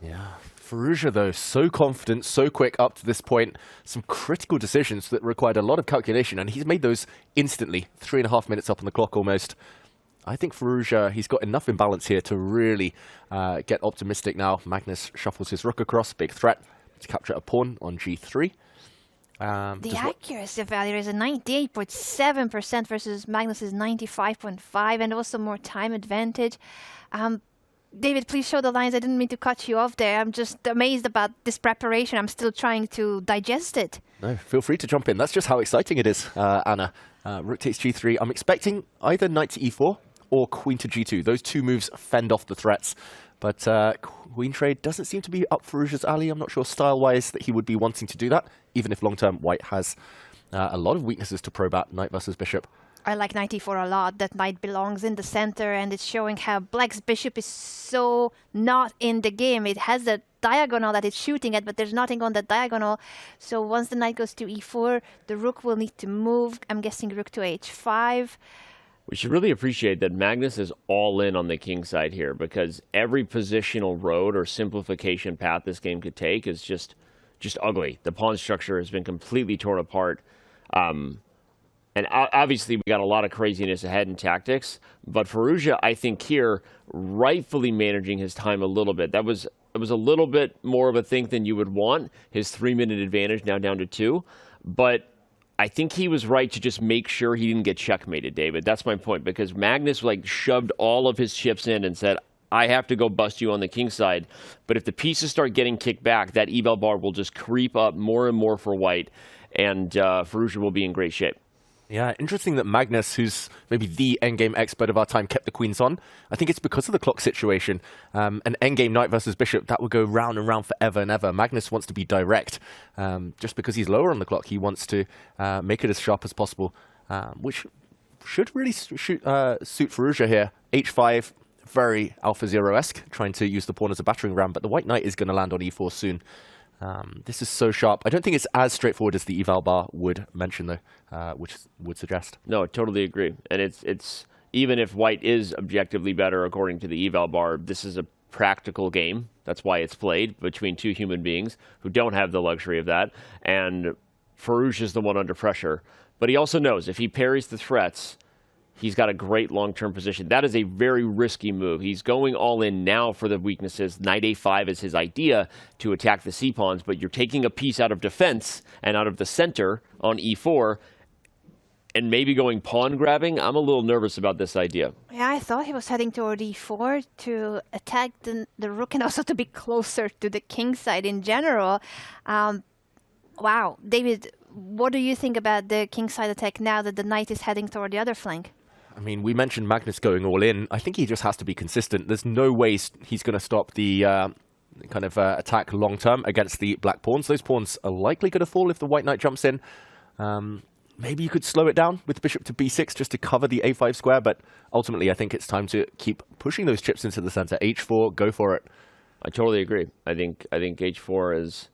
Yeah, Firouzja, though, so confident, so quick up to this point. Some critical decisions that required a lot of calculation, and he's made those instantly. 3.5 minutes up on the clock almost. I think Firouzja, he's got enough imbalance here to really get optimistic now. Magnus shuffles his rook across, big threat to capture a pawn on g3. The accuracy value is a 98.7% versus Magnus's 95.5%, and also more time advantage. David, please show the lines. I didn't mean to cut you off there. I'm just amazed about this preparation. I'm still trying to digest it. No, feel free to jump in. That's just how exciting it is, Anna. Rook takes g3. I'm expecting either knight to e4 or queen to g2. Those two moves fend off the threats. But queen trade doesn't seem to be up Firouzja's alley. I'm not sure style-wise that he would be wanting to do that, even if long-term white has a lot of weaknesses to probe at, knight versus bishop. I like knight e4 a lot. That knight belongs in the center, and it's showing how black's bishop is so not in the game. It has a diagonal that it's shooting at, but there's nothing on that diagonal. So once the knight goes to e4, the rook will need to move. I'm guessing rook to h5. We should really appreciate that Magnus is all in on the king side here, because every positional road or simplification path this game could take is just ugly. The pawn structure has been completely torn apart. And obviously, we got a lot of craziness ahead in tactics. But Firouzja, I think here, rightfully managing his time a little bit. It was a little bit more of a think than you would want. His 3-minute advantage now down to 2. But I think he was right to just make sure he didn't get checkmated, David. That's my point. Because Magnus shoved all of his chips in and said, I have to go bust you on the king side. But if the pieces start getting kicked back, that eval bar will just creep up more and more for white. And Firouzja will be in great shape. Yeah, interesting that Magnus, who's maybe the endgame expert of our time, kept the queens on. I think it's because of the clock situation. An endgame knight versus bishop, that would go round and round forever and ever. Magnus wants to be direct. Just because he's lower on the clock, he wants to make it as sharp as possible, which should really suit Firouzja here. h5, very AlphaZero-esque, trying to use the pawn as a battering ram, but the white knight is going to land on e4 soon. This is so sharp. I don't think it's as straightforward as the eval bar would mention, though, which would suggest. No, I totally agree. And it's even if white is objectively better according to the eval bar, this is a practical game. That's why it's played between two human beings who don't have the luxury of that. And Firouzja is the one under pressure. But he also knows if he parries the threats, he's got a great long-term position. That is a very risky move. He's going all in now for the weaknesses. Knight a5 is his idea to attack the c-pawns, but you're taking a piece out of defense and out of the center on e4 and maybe going pawn grabbing. I'm a little nervous about this idea. Yeah, I thought he was heading toward e4 to attack the rook and also to be closer to the king side in general. Wow. David, what do you think about the king side attack now that the knight is heading toward the other flank? I mean, we mentioned Magnus going all in. I think he just has to be consistent. There's no way he's going to stop the attack long-term against the black pawns. Those pawns are likely going to fall if the white knight jumps in. Maybe you could slow it down with bishop to b6 just to cover the a5 square, but ultimately I think it's time to keep pushing those chips into the center. h4, go for it. I totally agree. I think h4 is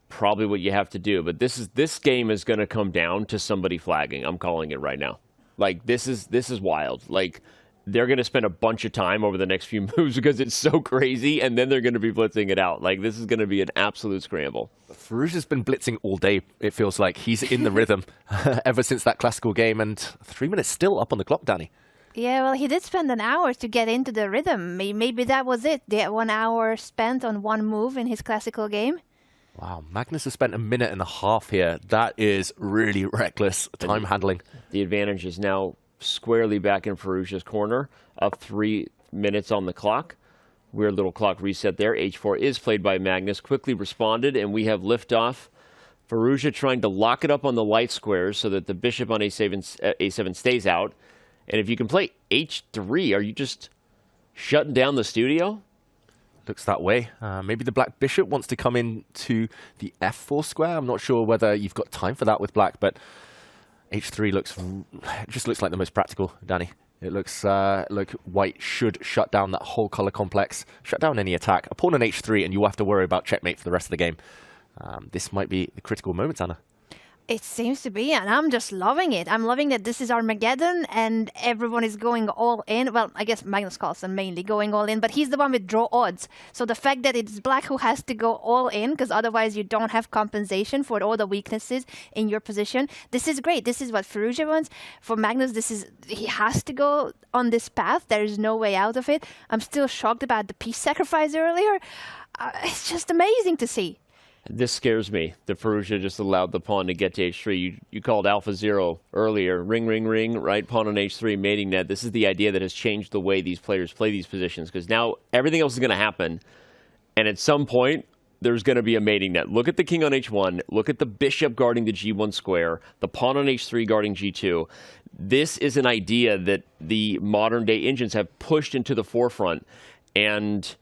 probably what you have to do, but this game is going to come down to somebody flagging. I'm calling it right now. Like, this is wild. Like, they're going to spend a bunch of time over the next few moves because it's so crazy, and then they're going to be blitzing it out. Like, this is going to be an absolute scramble. Firouzja's been blitzing all day, it feels like. He's in the rhythm ever since that classical game, and 3 minutes still up on the clock, Danny. Yeah, well, he did spend an hour to get into the rhythm. Maybe that was it. The 1 hour spent on one move in his classical game. Wow, Magnus has spent 1.5 minutes here. That is really reckless time handling. The advantage is now squarely back in Firouzja's corner, up 3 minutes on the clock. Weird little clock reset there. h4 is played by Magnus, quickly responded, and we have liftoff. Firouzja trying to lock it up on the light squares so that the bishop on a7 stays out. And if you can play h3, are you just shutting down the studio? Looks that way. Maybe the black bishop wants to come into the f4 square. I'm not sure whether you've got time for that with black, but h3 just looks like the most practical, Danny. It looks like white should shut down that whole color complex, shut down any attack. A pawn on h3, and you'll have to worry about checkmate for the rest of the game. This might be the critical moment, Anna. It seems to be, and I'm just loving it. I'm loving that this is Armageddon and everyone is going all in. Well, I guess Magnus Carlsen mainly going all in, but he's the one with draw odds. So the fact that it's Black who has to go all in, because otherwise you don't have compensation for all the weaknesses in your position. This is great. This is what Firouzja wants. For Magnus, he has to go on this path. There is no way out of it. I'm still shocked about the piece sacrifice earlier. It's just amazing to see. This scares me. The Firouzja just allowed the pawn to get to h3. You called Alpha 0 earlier. Ring, ring, ring, right? Pawn on h3, mating net. This is the idea that has changed the way these players play these positions, because now everything else is going to happen, and at some point, there's going to be a mating net. Look at the king on h1. Look at the bishop guarding the g1 square. The pawn on h3 guarding g2. This is an idea that the modern-day engines have pushed into the forefront, and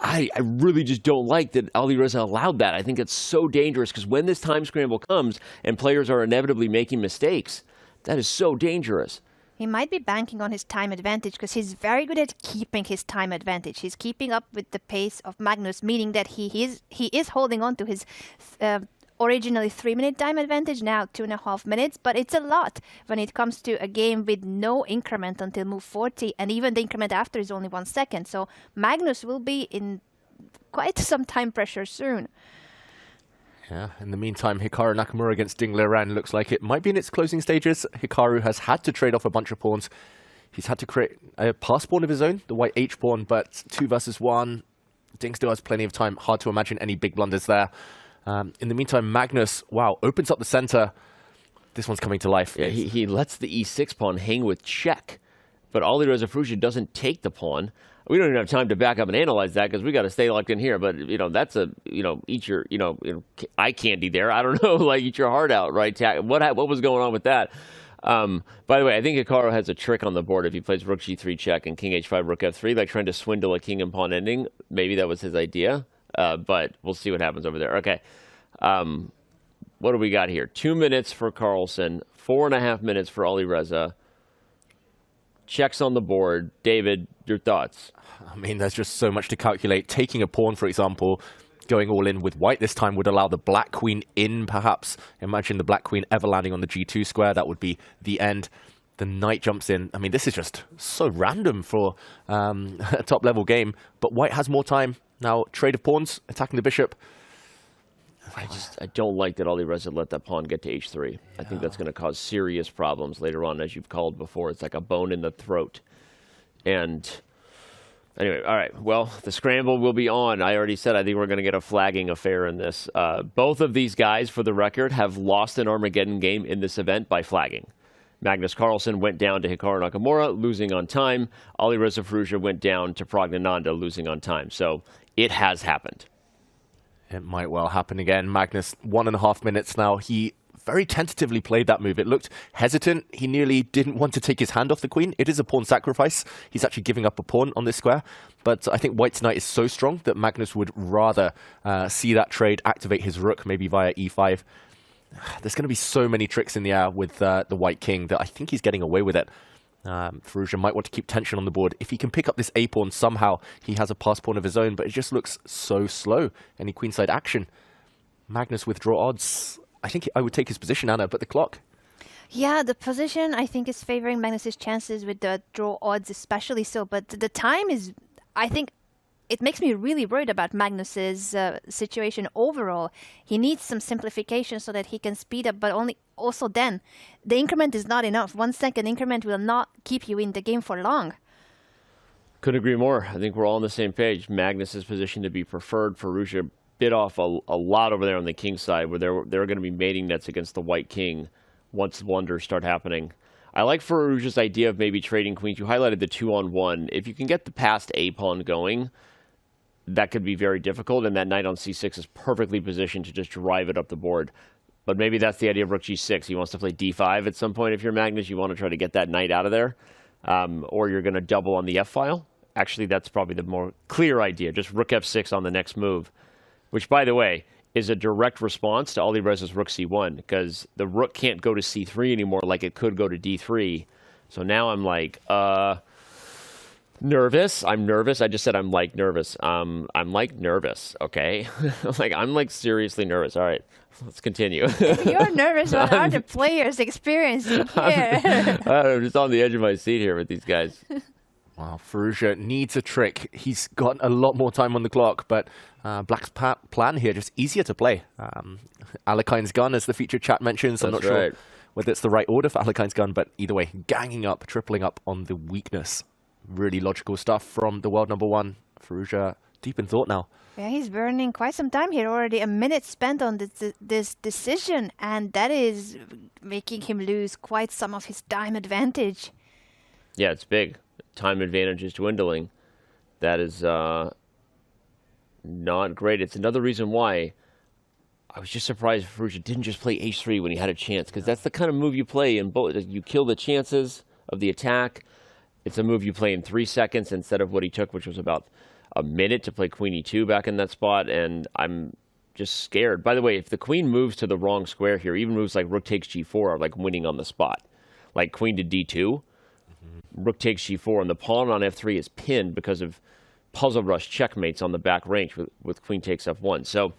I really just don't like that Alireza allowed that. I think it's so dangerous, because when this time scramble comes and players are inevitably making mistakes, that is so dangerous. He might be banking on his time advantage, because he's very good at keeping his time advantage. He's keeping up with the pace of Magnus, meaning that he is holding on to his originally 3-minute time advantage, now 2.5 minutes, but it's a lot when it comes to a game with no increment until move 40, and even the increment after is only 1 second. So Magnus will be in quite some time pressure soon. Yeah, in the meantime, Hikaru Nakamura against Liren looks like it might be in its closing stages. Hikaru has had to trade off a bunch of pawns. He's had to create a pass pawn of his own, the white H pawn, but 2 versus 1. Ding still has plenty of time. Hard to imagine any big blunders there. In the meantime, Magnus, wow, opens up the center. This one's coming to life. Yeah, he lets the e6 pawn hang with check, but Alireza Firouzja doesn't take the pawn. We don't even have time to back up and analyze that, because we got to stay locked in here. But that's a eat your eye candy there. I don't know, like eat your heart out, right? What was going on with that? By the way, I think Hikaru has a trick on the board if he plays rook g3 check and king h5 rook f3, like trying to swindle a king and pawn ending. Maybe that was his idea. But we'll see what happens over there. Okay. What do we got here? 2 minutes for Carlsen, 4.5 minutes for Alireza. Checks on the board. David, your thoughts? I mean, there's just so much to calculate. Taking a pawn, for example, going all in with white this time would allow the black queen in, perhaps. Imagine the black queen ever landing on the g2 square. That would be the end. The knight jumps in. I mean, this is just so random for a top-level game. But white has more time. Now, trade of pawns, attacking the bishop. I don't like that Alireza let that pawn get to h3. I think that's going to cause serious problems later on, as you've called before. It's like a bone in the throat. And anyway, all right. Well, the scramble will be on. I already said I think we're going to get a flagging affair in this. Both of these guys, for the record, have lost an Armageddon game in this event by flagging. Magnus Carlsen went down to Hikaru Nakamura, losing on time. Alireza Firouzja went down to Praggnanandhaa, losing on time. So it has happened. It might well happen again. Magnus, 1.5 minutes now. He very tentatively played that move. It looked hesitant. He nearly didn't want to take his hand off the queen. It is a pawn sacrifice. He's actually giving up a pawn on this square. But I think white's knight is so strong that Magnus would rather see that trade, activate his rook, maybe via e5. There's going to be so many tricks in the air with the white king that I think he's getting away with it. Firouzja might want to keep tension on the board. If he can pick up this a pawn somehow, he has a pass pawn of his own, but it just looks so slow. Any queenside action. Magnus with draw odds. I think I would take his position, Anna, but the clock. Yeah, the position I think is favoring Magnus's chances with the draw odds especially so, but the time is, I think, it makes me really worried about Magnus's situation overall. He needs some simplification so that he can speed up, but also then, the increment is not enough. 1 second increment will not keep you in the game for long. Couldn't agree more. I think we're all on the same page. Magnus is positioned to be preferred. Firouzja bit off a lot over there on the king side, where there are going to be mating nets against the white king once wonders start happening. I like Firouzja's idea of maybe trading queens. You highlighted the 2-on-1. If you can get the passed a pawn going, that could be very difficult, and that knight on c6 is perfectly positioned to just drive it up the board. But maybe that's the idea of rook g6. He wants to play d5 at some point. If you're Magnus, you want to try to get that knight out of there, or you're going to double on the f-file. Actually, that's probably the more clear idea, just rook f6 on the next move, which, by the way, is a direct response to Alireza's rook c1, because the rook can't go to c3 anymore like it could go to d3. So now I'm like, Nervous. I'm nervous. I just said I'm like nervous. I'm like nervous. Okay, I'm like seriously nervous. All right, let's continue. If you're nervous, what are the players experiencing here? I'm just on the edge of my seat here with these guys. Wow, Firouzja needs a trick. He's got a lot more time on the clock, but Black's plan here just easier to play. Alekine's gun, as the featured chat mentions. I'm not sure whether it's the right order for Alekine's gun, but either way, ganging up, tripling up on the weakness. Really logical stuff from the world number one. Firouzja deep in thought now. Yeah, he's burning quite some time here already. A minute spent on this decision, and that is making him lose quite some of his time advantage. Yeah, it's big. Time advantage is dwindling. That is not great. It's another reason why I was just surprised Firouzja didn't just play h3 when he had a chance, because that's the kind of move you play in both. You kill the chances of the attack. It's a move you play in 3 seconds instead of what he took, which was about a minute to play queen e2 back in that spot, and I'm just scared. By the way, if the queen moves to the wrong square here, even moves like rook takes g4 are like winning on the spot. Like queen to d2, rook takes g4, and the pawn on f3 is pinned because of puzzle rush checkmates on the back range with queen takes f1. So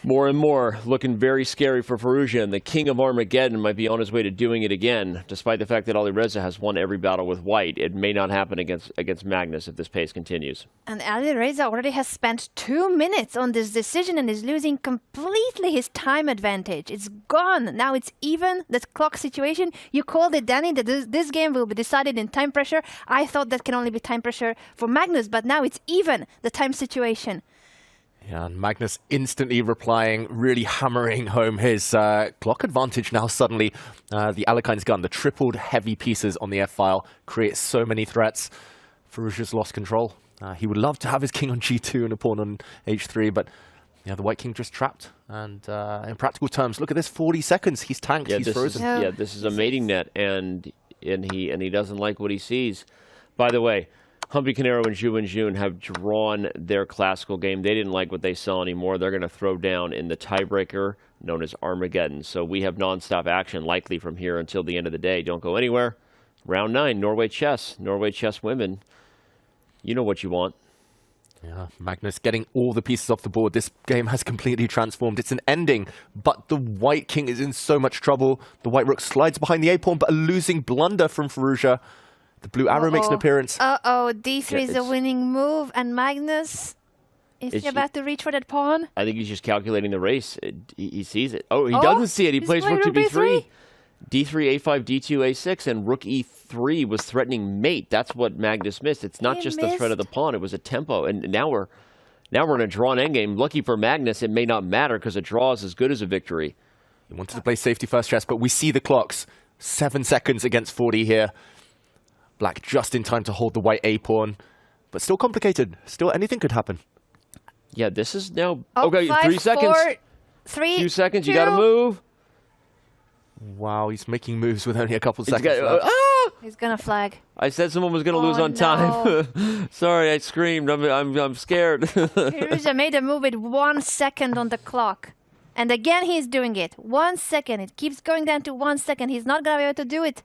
more and more looking very scary for Firouzja, and the king of Armageddon might be on his way to doing it again, despite the fact that Alireza has won every battle with white. It may not happen against Magnus if this pace continues. And Alireza already has spent 2 minutes on this decision and is losing completely his time advantage. It's gone. Now it's even. The clock situation, you called it, Danny, that this game will be decided in time pressure. I thought that can only be time pressure for Magnus, but now it's even, the time situation. Yeah, and Magnus instantly replying, really hammering home his clock advantage now suddenly. The Alekine's gun, the tripled heavy pieces on the F-file create so many threats. Firouzja's lost control. He would love to have his king on G2 and a pawn on H3, but yeah, the white king just trapped. And in practical terms, look at this, 40 seconds. He's tanked, he's frozen. This is a mating net, and he doesn't like what he sees. By the way, Humpy Canero and Zhu Jun have drawn their classical game. They didn't like what they saw anymore. They're going to throw down in the tiebreaker known as Armageddon. So we have nonstop action likely from here until the end of the day. Don't go anywhere. Round 9, Norway Chess. Norway Chess women. You know what you want. Yeah, Magnus getting all the pieces off the board. This game has completely transformed. It's an ending, but the white king is in so much trouble. The white rook slides behind the a-pawn, but a losing blunder from Firouzja. The blue arrow makes an appearance. D3 is a winning move, and Magnus, is he about to reach for that pawn? I think he's just calculating the race. He sees it. Oh, he doesn't see it. He plays rook to b3. D3, a5, d2, a6, and rook e3 was threatening mate. That's what Magnus missed. It's not just the threat of the pawn. It was a tempo. And now we're in a drawn endgame. Lucky for Magnus, it may not matter because a draw is as good as a victory. He wanted to play safety first chess, but we see the clocks. 7 seconds against 40 here. Black just in time to hold the white a-pawn, but still complicated. Still anything could happen. Yeah, this is now... okay, 3 seconds. 4, 3, 2 seconds, 2. you gotta move. Wow, he's making moves with only a couple seconds left. He's gonna flag. I said someone was gonna lose on time. Sorry, I screamed. I'm scared. Firouzja made a move with 1 second on the clock. And again, he's doing it. 1 second. It keeps going down to 1 second. He's not gonna be able to do it.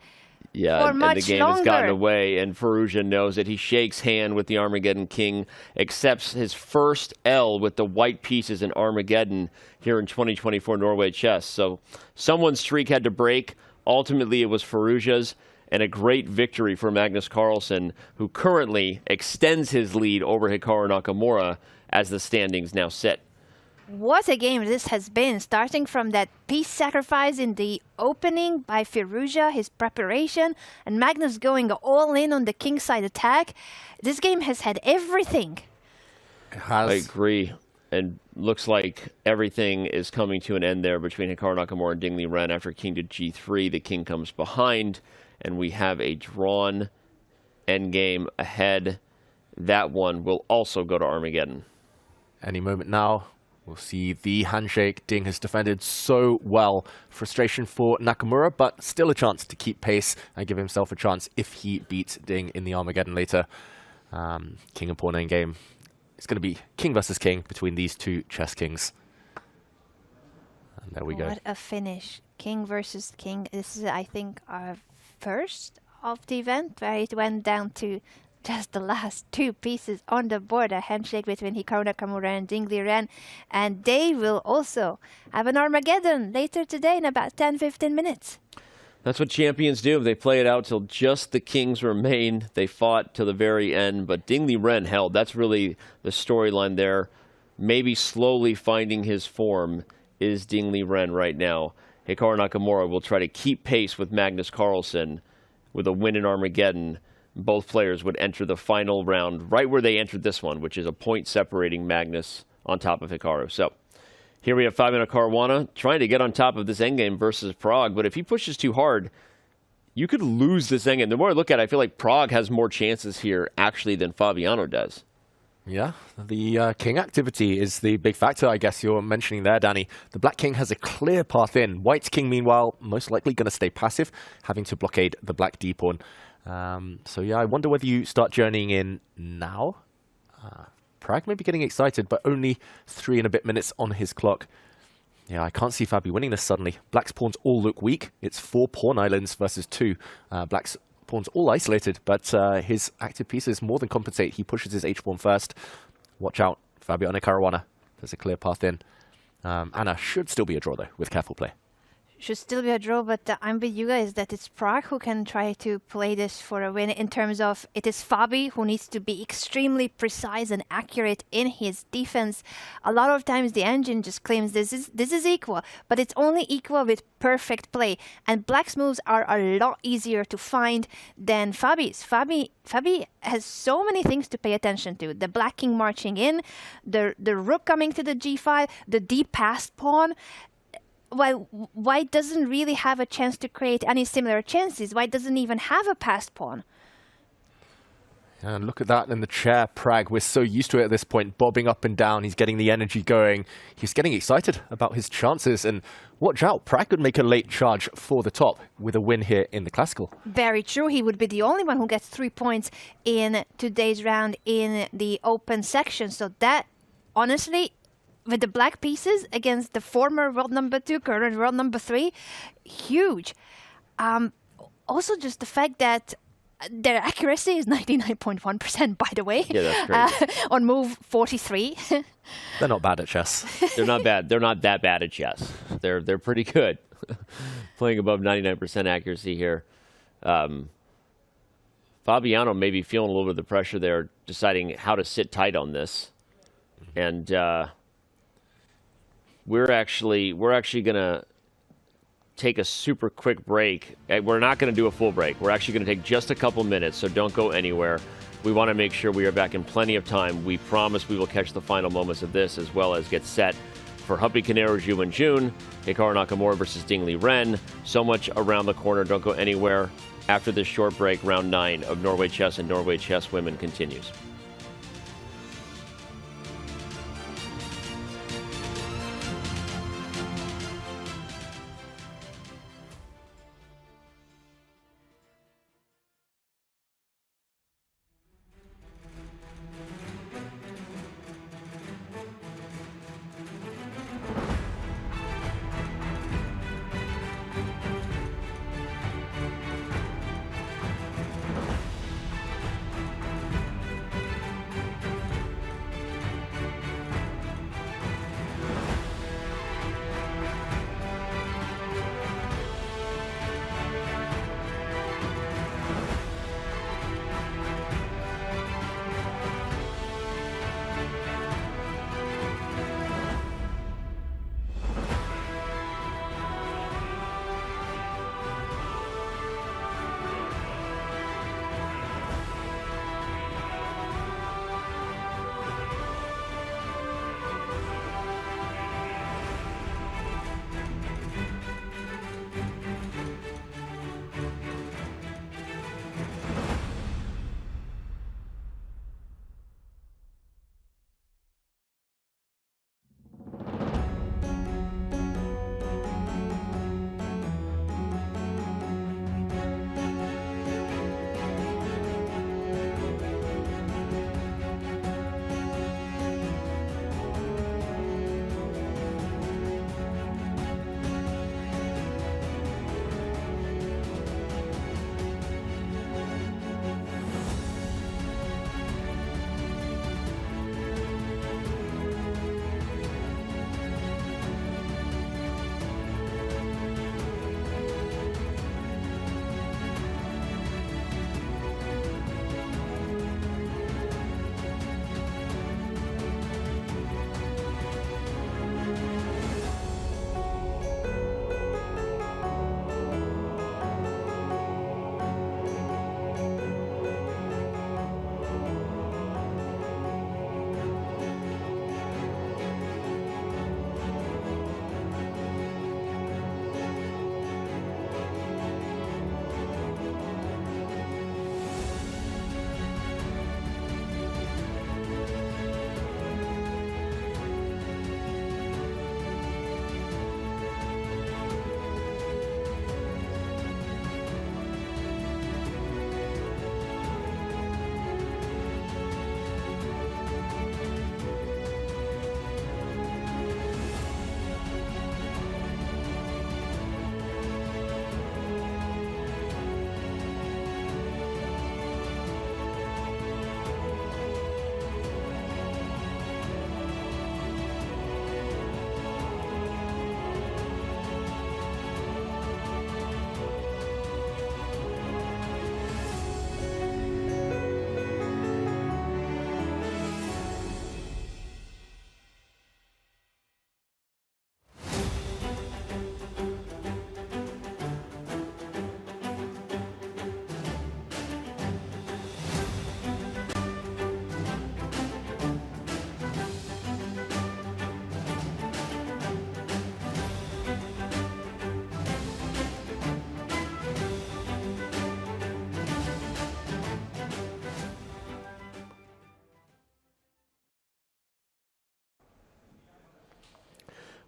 Yeah, and the game has gotten away, and Firouzja knows it. He shakes hand with the Armageddon King, accepts his first L with the white pieces in Armageddon here in 2024 Norway Chess. So someone's streak had to break. Ultimately, it was Firouzja's, and a great victory for Magnus Carlsen, who currently extends his lead over Hikaru Nakamura as the standings now sit. What a game this has been, starting from that piece sacrifice in the opening by Firouzja, his preparation, and Magnus going all in on the kingside attack. This game has had everything. I agree. And looks like everything is coming to an end there between Hikaru Nakamura and Ding Liren after king to g3. The king comes behind, and we have a drawn endgame ahead. That one will also go to Armageddon. Any moment now. We'll see the handshake. Ding has defended so well. Frustration for Nakamura, but still a chance to keep pace and give himself a chance if he beats Ding in the Armageddon later. King and pawn endgame. It's going to be king versus king between these two chess kings. And there we go. What a finish. King versus king. This is, I think, our first of the event where it went down to just the last two pieces on the board, a handshake between Hikaru Nakamura and Liren, and they will also have an Armageddon later today in about 10-15 minutes. That's what champions do. They play it out till just the kings remain. They fought to the very end, but Liren held. That's really the storyline there. Maybe slowly finding his form is Liren right now. Hikaru Nakamura will try to keep pace with Magnus Carlsen with a win in Armageddon. Both players would enter the final round right where they entered this one, which is a point separating Magnus on top of Hikaru. So here we have Fabiano Caruana trying to get on top of this endgame versus Pragg, but if he pushes too hard, you could lose this endgame. The more I look at it, I feel like Pragg has more chances here actually than Fabiano does. Yeah, the king activity is the big factor, I guess you're mentioning there, Danny. The black king has a clear path in. White's king, meanwhile, most likely going to stay passive, having to blockade the black d-pawn. So yeah, I wonder whether you start journeying in now. Pragg may be getting excited, but only 3 and a bit minutes on his clock. Yeah, I can't see Fabi winning this suddenly. Black's pawns all look weak. It's 4 pawn islands versus 2. Black's pawns all isolated, but his active pieces more than compensate. He pushes his h-pawn first. Watch out, Fabiano Caruana. There's a clear path in. Anna should still be a draw, though, with careful play. Should still be a draw, but I'm with you guys that it's Pragg who can try to play this for a win in terms of it is Fabi who needs to be extremely precise and accurate in his defense. A lot of times the engine just claims this is equal, but it's only equal with perfect play. And Black's moves are a lot easier to find than Fabi's. Fabi has so many things to pay attention to. The black king marching in, the rook coming to the g5, the d-passed pawn. Well, White doesn't really have a chance to create any similar chances. White doesn't even have a passed pawn. And look at that in the chair, Pragg. We're so used to it at this point, bobbing up and down. He's getting the energy going. He's getting excited about his chances. And watch out, Pragg could make a late charge for the top with a win here in the Classical. Very true. He would be the only one who gets 3 points in today's round in the open section. So that, honestly, with the black pieces against the former world number 2, current world number 3, huge. Also, just the fact that their accuracy is 99.1%, by the way. Yeah, that's great. On move 43. They're not bad at chess. They're not bad. They're not that bad at chess. They're pretty good. Playing above 99% accuracy here. Fabiano may be feeling a little bit of the pressure there, deciding how to sit tight on this. And we're actually going to take a super quick break. We're not going to do a full break. We're actually going to take just a couple minutes, so don't go anywhere. We want to make sure we are back in plenty of time. We promise we will catch the final moments of this as well as get set for Huppy Canero Ju in June, Hikaru Nakamura versus Liren. So much around the corner. Don't go anywhere. After this short break, round 9 of Norway Chess and Norway Chess Women continues.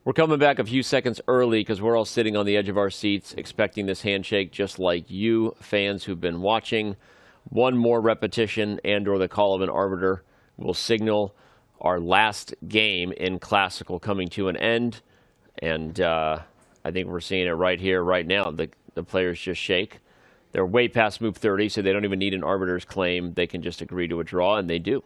We're coming back a few seconds early because we're all sitting on the edge of our seats expecting this handshake, just like you fans who've been watching. One more repetition and/or the call of an arbiter will signal our last game in Classical coming to an end. And I think we're seeing it right here, right now. The players just shake. They're way past move 30, so they don't even need an arbiter's claim. They can just agree to a draw, and they do.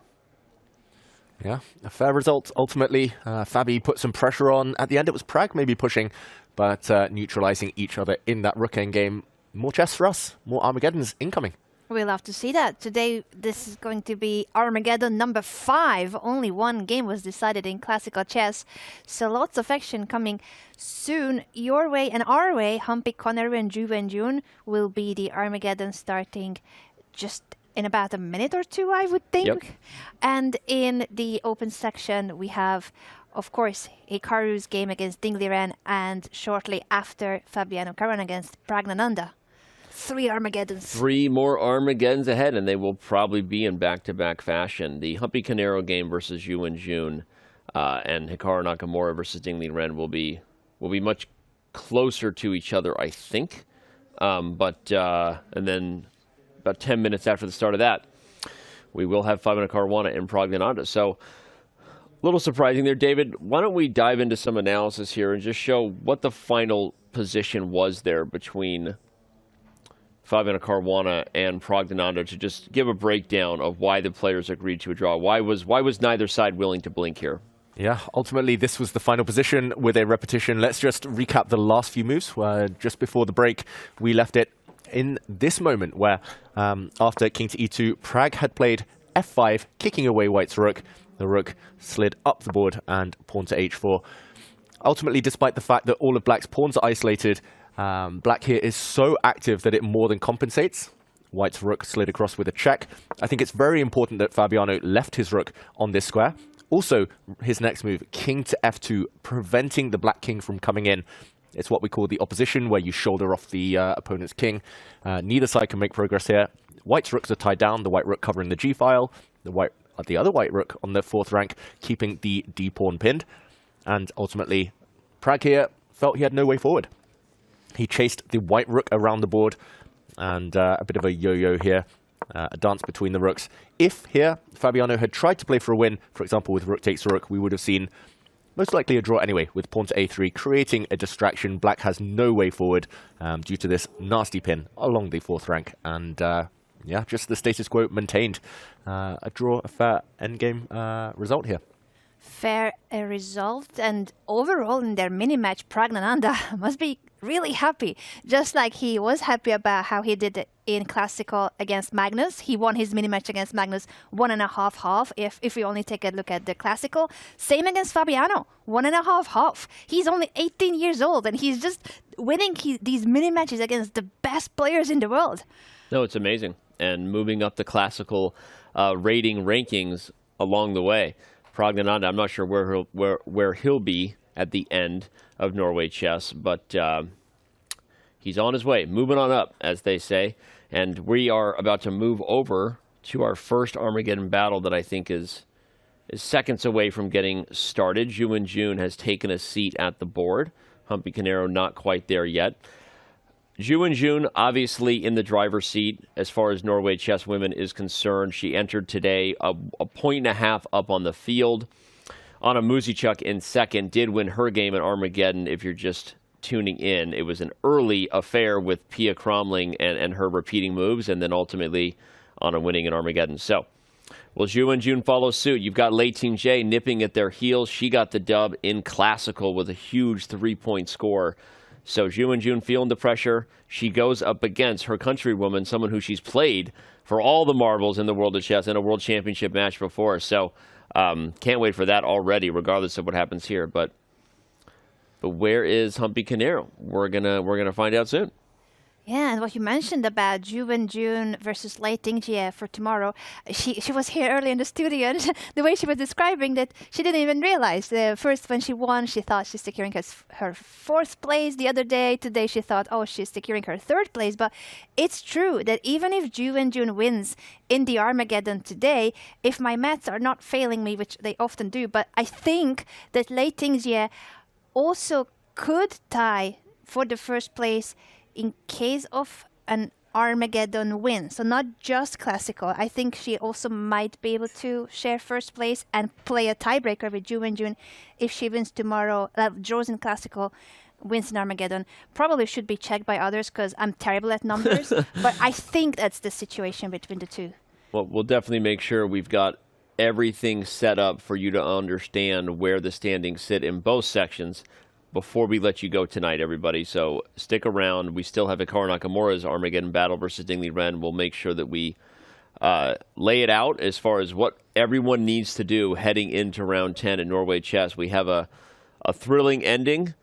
Yeah, a fair result. Ultimately, Fabi put some pressure on. At the end, it was Pragg maybe pushing, but neutralizing each other in that rook endgame. More chess for us. More Armageddons incoming. We'll have to see that. Today, this is going to be Armageddon number 5. Only one game was decided in classical chess. So lots of action coming soon. Your way and our way, Humpy, Connery, and Juve and June will be the Armageddon starting just in about a minute or two, I would think. Yep. And in the open section, we have, of course, Hikaru's game against Liren, and shortly after, Fabiano Caruana against Praggnanandhaa. 3 Armageddons. 3 more Armageddons ahead, and they will probably be in back-to-back fashion. The Humpy Canero game versus Yu and June and Hikaru Nakamura versus Liren will be much closer to each other, I think. And then about 10 minutes after the start of that, we will have Fabiano Caruana and Praggnanandhaa. So a little surprising there. David, why don't we dive into some analysis here and just show what the final position was there between Fabiano Caruana and Praggnanandhaa, to just give a breakdown of why the players agreed to a draw. Why was neither side willing to blink here? Yeah, ultimately this was the final position with a repetition. Let's just recap the last few moves. Just before the break, we left it in this moment where after king to e2, Pragg had played f5, kicking away white's rook. The rook slid up the board and pawn to h4. Ultimately, despite the fact that all of black's pawns are isolated, black here is so active that it more than compensates. White's rook slid across with a check. I think it's very important that Fabiano left his rook on this square. Also, his next move, king to f2, preventing the black king from coming in. It's what we call the opposition, where you shoulder off the opponent's king. Neither side can make progress here. White's rooks are tied down, the white rook covering the g file, the other white rook on the 4th rank, keeping the d pawn pinned. And ultimately, Pragg here felt he had no way forward. He chased the white rook around the board, and a bit of a yo-yo here, a dance between the rooks. If here Fabiano had tried to play for a win, for example with rook takes rook, we would have seen most likely a draw anyway, with pawn to a3, creating a distraction. Black has no way forward due to this nasty pin along the 4th rank. And yeah, just the status quo maintained. A draw, a fair endgame result here. Fair result, and overall in their mini-match, Praggnanandhaa must be really happy. Just like he was happy about how he did it in Classical against Magnus. He won his mini-match against Magnus 1.5-half, if we only take a look at the Classical. Same against Fabiano, 1.5-half. He's only 18 years old, and he's just winning these mini-matches against the best players in the world. No, it's amazing. And moving up the Classical rating rankings along the way. Praggnanandhaa, I'm not sure where he'll be at the end of Norway Chess, but he's on his way, moving on up, as they say. And we are about to move over to our first Armageddon battle that I think is seconds away from getting started. Zhu and June has taken a seat at the board. Humpy Canero not quite there yet. Zhu and June obviously in the driver's seat as far as Norway Chess Women is concerned. She entered today a 1.5 points up on the field. Anna Muzichuk in second did win her game at Armageddon. If you're just tuning in, it was an early affair with Pia Cromling and her repeating moves, and then ultimately Anna winning in Armageddon. So, will Zhu and June follow suit? You've got Lei Ting-jae nipping at their heels. She got the dub in Classical with a huge 3-point score. So Zhu and June feeling the pressure. She goes up against her countrywoman, someone who she's played for all the marbles in the world of chess in a world championship match before. So can't wait for that already, regardless of what happens here. But where is Humpy Canero? We're gonna find out soon. Yeah, and what you mentioned about Zhu and June versus Lei Ting-jae for tomorrow, she was here early in the studio, and the way she was describing that, she didn't even realize. First, when she won, she thought she's securing her 4th place the other day. Today, she thought, oh, she's securing her 3rd place. But it's true that even if Zhu and June wins in the Armageddon today, if my maths are not failing me, which they often do, but I think that Lei Ting-jae also could tie for the first place in case of an Armageddon win. So not just classical. I think she also might be able to share first place and play a tiebreaker with Ju Wenjun if she wins tomorrow, draws in classical, wins in Armageddon. Probably should be checked by others because I'm terrible at numbers, but I think that's the situation between the two. Well, we'll definitely make sure we've got everything set up for you to understand where the standings sit in both sections before we let you go tonight, everybody. So stick around. We still have Hikaru Nakamura's Armageddon battle versus Liren. We'll make sure that we lay it out as far as what everyone needs to do heading into round 10 at Norway Chess. We have a thrilling ending.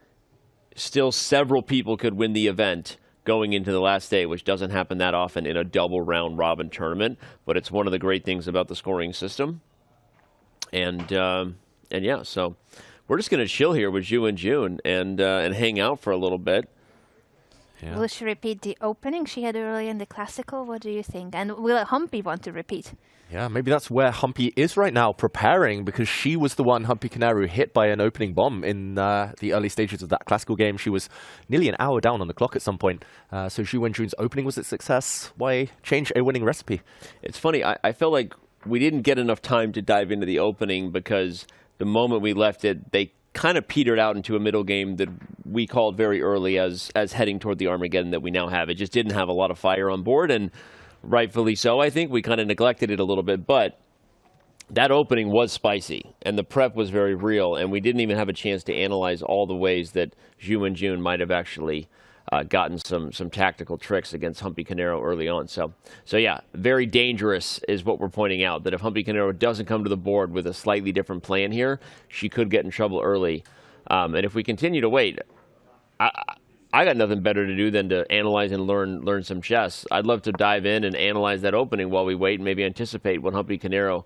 Still several people could win the event going into the last day, which doesn't happen that often in a double round robin tournament, but it's one of the great things about the scoring system. And yeah, so we're just going to chill here with Ju Wenjun and hang out for a little bit. Yeah. Will she repeat the opening she had earlier in the classical? What do you think? And will Humpy want to repeat? Yeah, maybe that's where Humpy is right now, preparing, because she was the one, Humpy Kanaru, hit by an opening bomb in the early stages of that classical game. She was nearly an hour down on the clock at some point. So Ju Wenjun's opening was a success. Why change a winning recipe? It's funny, I felt like we didn't get enough time to dive into the opening because the moment we left it, they kind of petered out into a middle game that we called very early as heading toward the Armageddon that we now have. It just didn't have a lot of fire on board, and rightfully so. I think we kind of neglected it a little bit, but that opening was spicy, and the prep was very real, and we didn't even have a chance to analyze all the ways that Ju Wenjun might have actually gotten some tactical tricks against Humpy Kanaru early on. So yeah, very dangerous is what we're pointing out, that if Humpy Kanaru doesn't come to the board with a slightly different plan here, she could get in trouble early. And if we continue to wait, I got nothing better to do than to analyze and learn some chess. I'd love to dive in and analyze that opening while we wait and maybe anticipate what Humpy Kanaru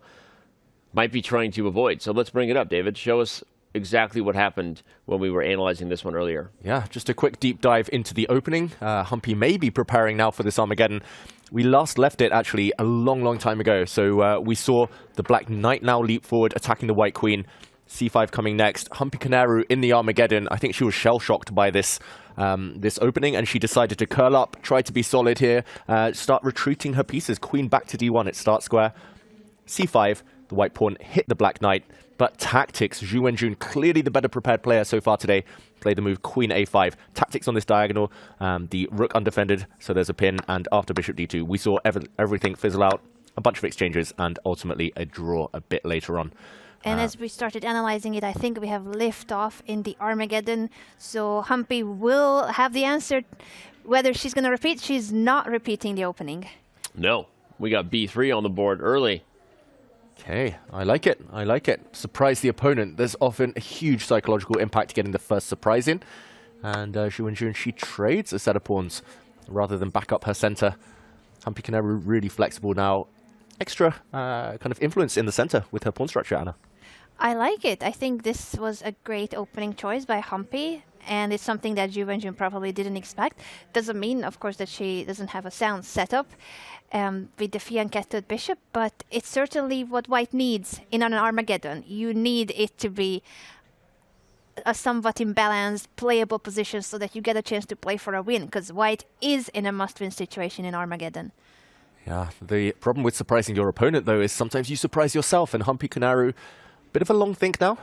might be trying to avoid. So let's bring it up, David. Show us exactly what happened when we were analyzing this one earlier. Yeah, just a quick deep dive into the opening. Humpy may be preparing now for this Armageddon. We last left it actually a long time ago. So we saw the black knight now leap forward, attacking the white queen. C5 coming next. Humpy Kanaru in the Armageddon. I think she was shell-shocked by this this opening, and she decided to curl up, try to be solid here, start retreating her pieces. Queen back to d1 at start square. C5, the white pawn hit the black knight, but tactics. Ju Wenjun, clearly the better prepared player so far today, played the move queen a5. Tactics on this diagonal, the rook undefended, so there's a pin, and after bishop d2, we saw everything fizzle out, a bunch of exchanges, and ultimately a draw a bit later on. And as we started analyzing it, I think we have lift off in the Armageddon. So Humpy will have the answer. Whether she's going to repeat, she's not repeating the opening. No, we got b3 on the board early. Okay, I like it. I like it. Surprise the opponent. There's often a huge psychological impact getting the first surprise in. And Ju Wenjun, she trades a set of pawns rather than back up her center. Humpy Kanaru really flexible now. Extra kind of influence in the center with her pawn structure, Anna. I like it. I think this was a great opening choice by Humpy, and it's something that Ju Wenjun probably didn't expect. Doesn't mean, of course, that she doesn't have a sound setup with the fianchetted bishop, but it's certainly what white needs in an Armageddon. You need it to be a somewhat imbalanced, playable position so that you get a chance to play for a win, because white is in a must-win situation in Armageddon. Yeah, the problem with surprising your opponent, though, is sometimes you surprise yourself, and Humpy Kanaru, bit of a long think now,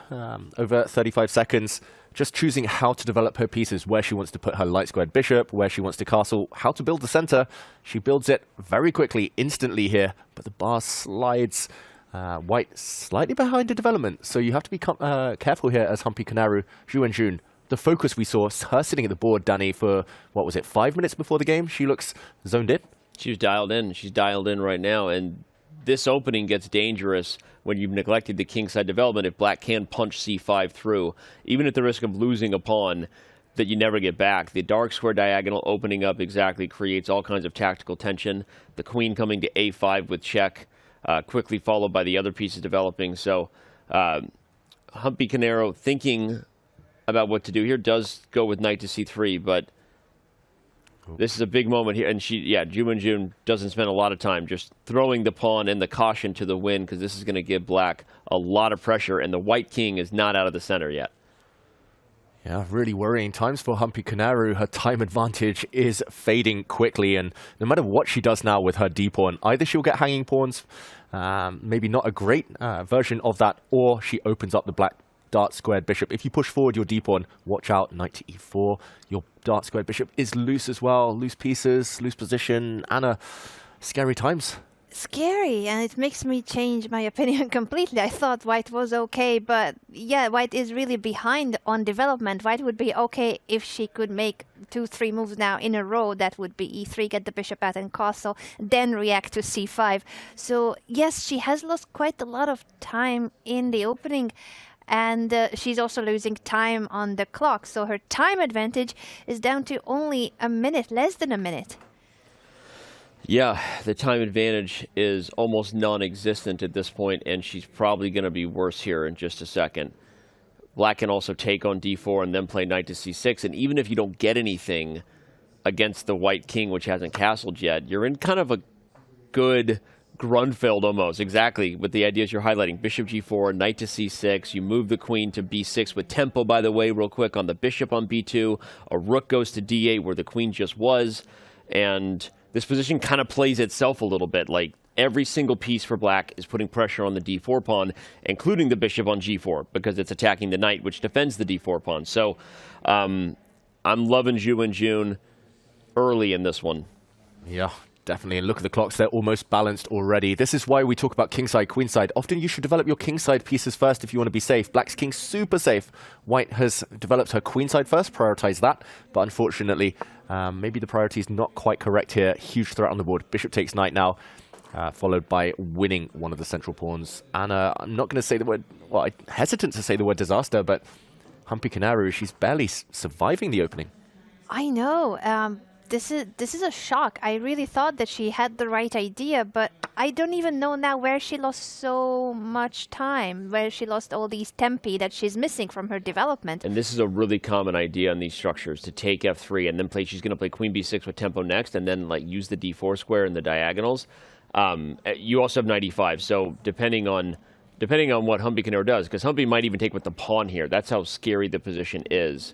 over 35 seconds, just choosing how to develop her pieces, where she wants to put her light squared bishop, where she wants to castle, how to build the center. She builds it very quickly, instantly here, but the bar slides. White slightly behind the development, so you have to be careful here as Humpy Kanaru. Ju Wenjun, the focus we saw, her sitting at the board, Danny, for, what was it, 5 minutes before the game? She looks zoned in. She was dialed in. She's dialed in right now, and this opening gets dangerous when you've neglected the kingside development if black can punch c5 through, even at the risk of losing a pawn that you never get back. The dark square diagonal opening up exactly creates all kinds of tactical tension. The queen coming to a5 with check, quickly followed by the other pieces developing. So Humpy Kanaru thinking about what to do here does go with knight to c3, but this is a big moment here, and Ju Wenjun doesn't spend a lot of time just throwing the pawn and the caution to the wind, because this is going to give black a lot of pressure, and the white king is not out of the center yet. Yeah, really worrying times for Hikaru. Her time advantage is fading quickly, and no matter what she does now with her d-pawn, either she'll get hanging pawns, maybe not a great version of that, or she opens up the black dart squared bishop. If you push forward your d-pawn, watch out, knight to e4. Your dart squared bishop is loose as well. Loose pieces, loose position. Anna, scary times. Scary, and it makes me change my opinion completely. I thought white was okay, but yeah, white is really behind on development. White would be okay if she could make 2-3 moves now in a row. That would be e3, get the bishop out and castle, then react to c5. So yes, she has lost quite a lot of time in the opening, and she's also losing time on the clock. So her time advantage is down to only a minute, less than a minute. Yeah, the time advantage is almost non-existent at this point, and she's probably going to be worse here in just a second. Black can also take on d4 and then play knight to c6, and even if you don't get anything against the white king, which hasn't castled yet, you're in kind of a good Grunfeld almost, exactly, with the ideas you're highlighting. Bishop g4, knight to c6, you move the queen to b6 with tempo, by the way, real quick, on the bishop on b2, a rook goes to d8 where the queen just was, and this position kind of plays itself a little bit. Like, every single piece for black is putting pressure on the d4 pawn, including the bishop on g4, because it's attacking the knight, which defends the d4 pawn. So I'm loving Zhu and Jun early in this one. Yeah, definitely. And look at the clocks. They're almost balanced already. This is why we talk about kingside, queenside. Often you should develop your kingside pieces first if you want to be safe. Black's king super safe. White has developed her queenside first, prioritize that. But unfortunately, maybe the priority is not quite correct here. Huge threat on the board. Bishop takes knight now, followed by winning one of the central pawns. Anna, I'm not going to say the word, well, I'm hesitant to say the word disaster, but Hikaru, she's barely surviving the opening. I know. This is a shock. I really thought that she had the right idea, but I don't even know now where she lost so much time, where she lost all these tempi that she's missing from her development. And this is a really common idea in these structures, to take f3 and then play, she's going to play queen b6 with tempo next, and then like use the d4 square in the diagonals. You also have knight e5, so depending on what Hikaru does, because Humpy might even take with the pawn here. That's how scary the position is.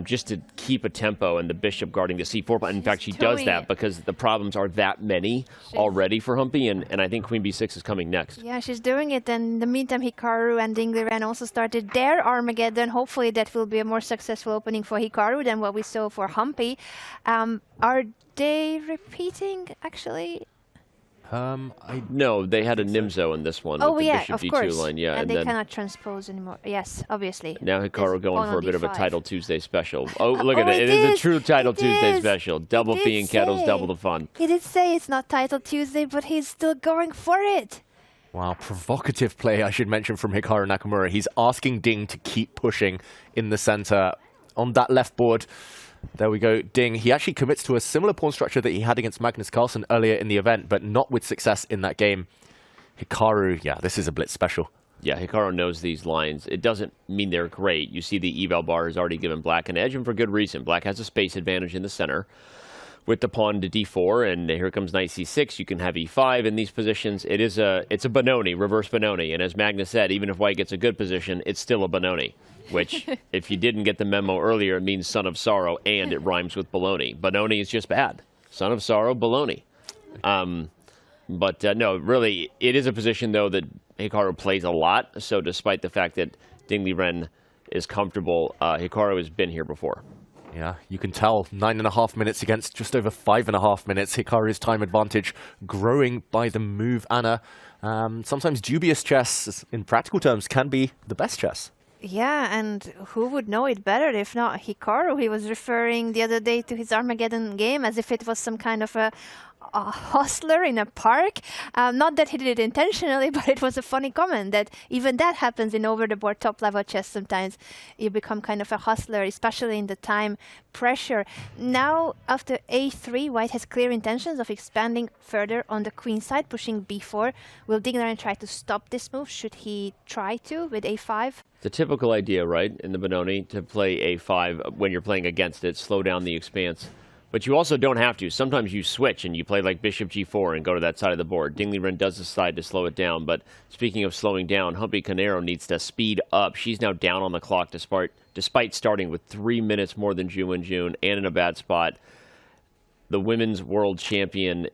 Just to keep a tempo and the bishop guarding the c4 pawn. In fact, she does that because the problems are that many already for Humpy, and I think queen b6 is coming next. Yeah, she's doing it, and in the meantime, Hikaru and Liren also started their Armageddon. Hopefully that will be a more successful opening for Hikaru than what we saw for Humpy. Are they repeating, actually? No, they had a Nimzo in this one. Oh, with the yeah, bishop of d2 course. line. Yeah, and and they then cannot transpose anymore. Yes, obviously. now Hikaru going for a bit of a D5. Title Tuesday special. Oh, look at it. it It is a is. true Title It Tuesday is. special. Double It fee did and kettles, say. double the fun. He did say it's not Title Tuesday, but he's still going for it. Wow, provocative play, I should mention, from Hikaru Nakamura. He's asking Ding to keep pushing in the center on that left board. There we go, Ding. He actually commits to a similar pawn structure that he had against Magnus Carlsen earlier in the event, but not with success in that game. Hikaru, yeah, this is a blitz special. Yeah, Hikaru knows these lines. It doesn't mean they're great. You see the eval bar has already given black an edge, and for good reason. Black has a space advantage in the center with the pawn to d4, and here comes knight c6. You can have e5 in these positions. It's a Benoni, reverse Benoni, and as Magnus said, even if white gets a good position, it's still a Benoni, which, if you didn't get the memo earlier, it means son of sorrow, and it rhymes with baloney. Benoni is just bad. Son of sorrow, baloney. But no, really, it is a position, though, that Hikaru plays a lot. So despite the fact that Ding Liren is comfortable, Hikaru has been here before. Yeah, you can tell 9.5 minutes against just over 5.5 minutes. Hikaru's time advantage growing by the move, Anna. Sometimes dubious chess, in practical terms, can be the best chess. Yeah, and who would know it better if not Hikaru? He was referring the other day to his Armageddon game as if it was some kind of a hustler in a park. Not that he did it intentionally, but it was a funny comment that even that happens in over-the-board top-level chess sometimes. You become kind of a hustler, especially in the time pressure. Now, after a3, white has clear intentions of expanding further on the queen side, pushing b4. Will Ding Liren try to stop this move? Should he try to with a5? The typical idea, right, in the Benoni, to play a5 when you're playing against it, slow down the expanse But you also don't have to. Sometimes you switch and you play like bishop g4 and go to that side of the board. Ding Liren does decide to slow it down. But speaking of slowing down, Humpy Canero needs to speed up. She's now down on the clock despite starting with 3 minutes more than Ju Wenjun and in a bad spot. The women's world champion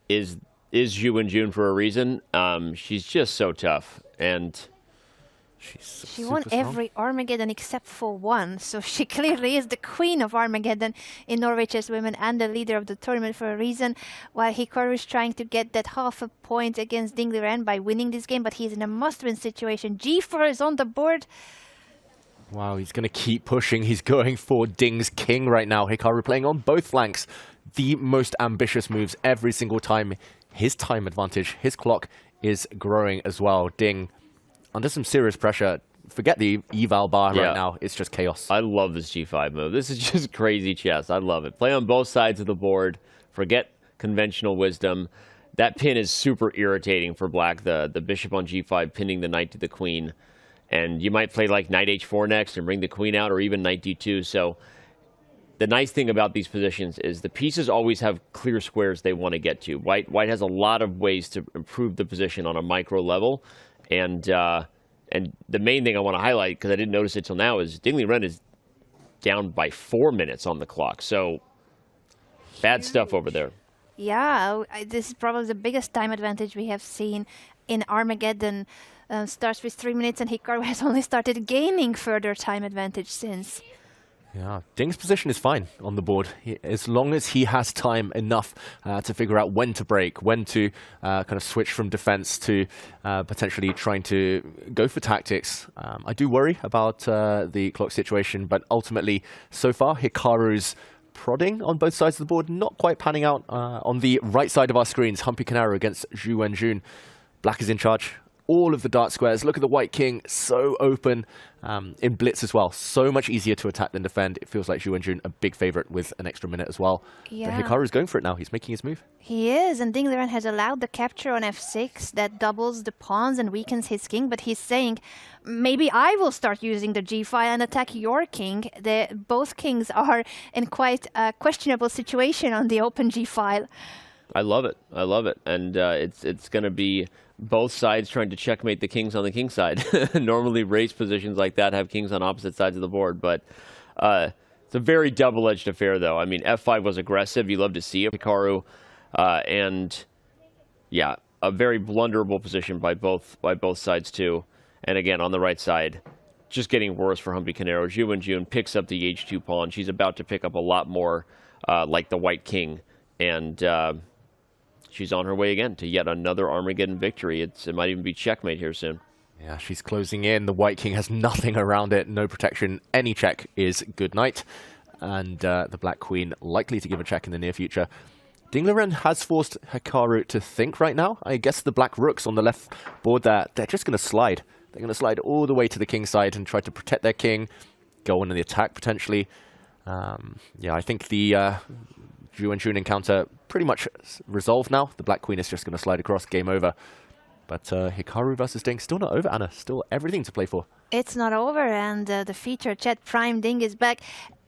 is Ju Wenjun for a reason. She's just so tough. And she won every Armageddon except for one, so she clearly is the queen of Armageddon in Norway Chess Women and the leader of the tournament for a reason. While Hikaru is trying to get that half a point against Ding Liren by winning this game, but he's in a must-win situation. G4 is on the board. Wow, he's going to keep pushing. He's going for Ding's king right now. Hikaru playing on both flanks. The most ambitious moves every single time. His time advantage, his clock is growing as well. Ding under some serious pressure. Forget the eval bar right now. It's just chaos. I love this g5 move. This is just crazy chess. I love it. Play on both sides of the board. Forget conventional wisdom. That pin is super irritating for black. The bishop on g5 pinning the knight to the queen. And you might play like knight h4 next and bring the queen out, or even knight d2. So the nice thing about these positions is the pieces always have clear squares they want to get to. White has a lot of ways to improve the position on a micro level. And the main thing I want to highlight, because I didn't notice it till now, is Ding Liren is down by 4 minutes on the clock. So bad stuff over there. Yeah, this is probably the biggest time advantage we have seen in Armageddon. Starts with 3 minutes, and Hikaru has only started gaining further time advantage since. Yeah, Ding's position is fine on the board. As long as he has time enough to figure out when to break, when to kind of switch from defense to potentially trying to go for tactics. I do worry about the clock situation, but ultimately, so far, Hikaru's prodding on both sides of the board, not quite panning out. On the right side of our screens, Humpy Canero against Ju Wenjun. Black is in charge. All of the dark squares. Look at the white king, so open in blitz as well. So much easier to attack than defend. It feels like Ju Wenjun a big favorite with an extra minute as well. Yeah. But Hikaru's going for it now. He's making his move. He is, and Ding Liren has allowed the capture on f6 that doubles the pawns and weakens his king, but he's saying, maybe I will start using the g file and attack your king. Both kings are in quite a questionable situation on the open g file. I love it. I love it. And it's going to be both sides trying to checkmate the kings on the king side. Normally race positions like that have kings on opposite sides of the board, but it's a very double-edged affair, though. I mean, f5 was aggressive. You love to see it, Hikaru. And yeah, a very blunderable position by both sides, too. And again, on the right side, just getting worse for Humpy Canero. Ju Wenjun picks up the h2 pawn. She's about to pick up a lot more like the white king. And she's on her way again to yet another Armageddon victory. It might even be checkmate here soon. Yeah, she's closing in. The white king has nothing around it, no protection. Any check is good night. And the black queen likely to give a check in the near future. Ding Liren has forced Hikaru to think right now. I guess the black rooks on the left board there, they're just going to slide. They're going to slide all the way to the king side and try to protect their king, go on in the attack potentially. Yeah, I think the Ju Wenjun encounter pretty much resolved now. The black queen is just going to slide across, game over. But Hikaru versus Ding, still not over, Anna. Still everything to play for. It's not over, and the feature chat Prime Ding is back.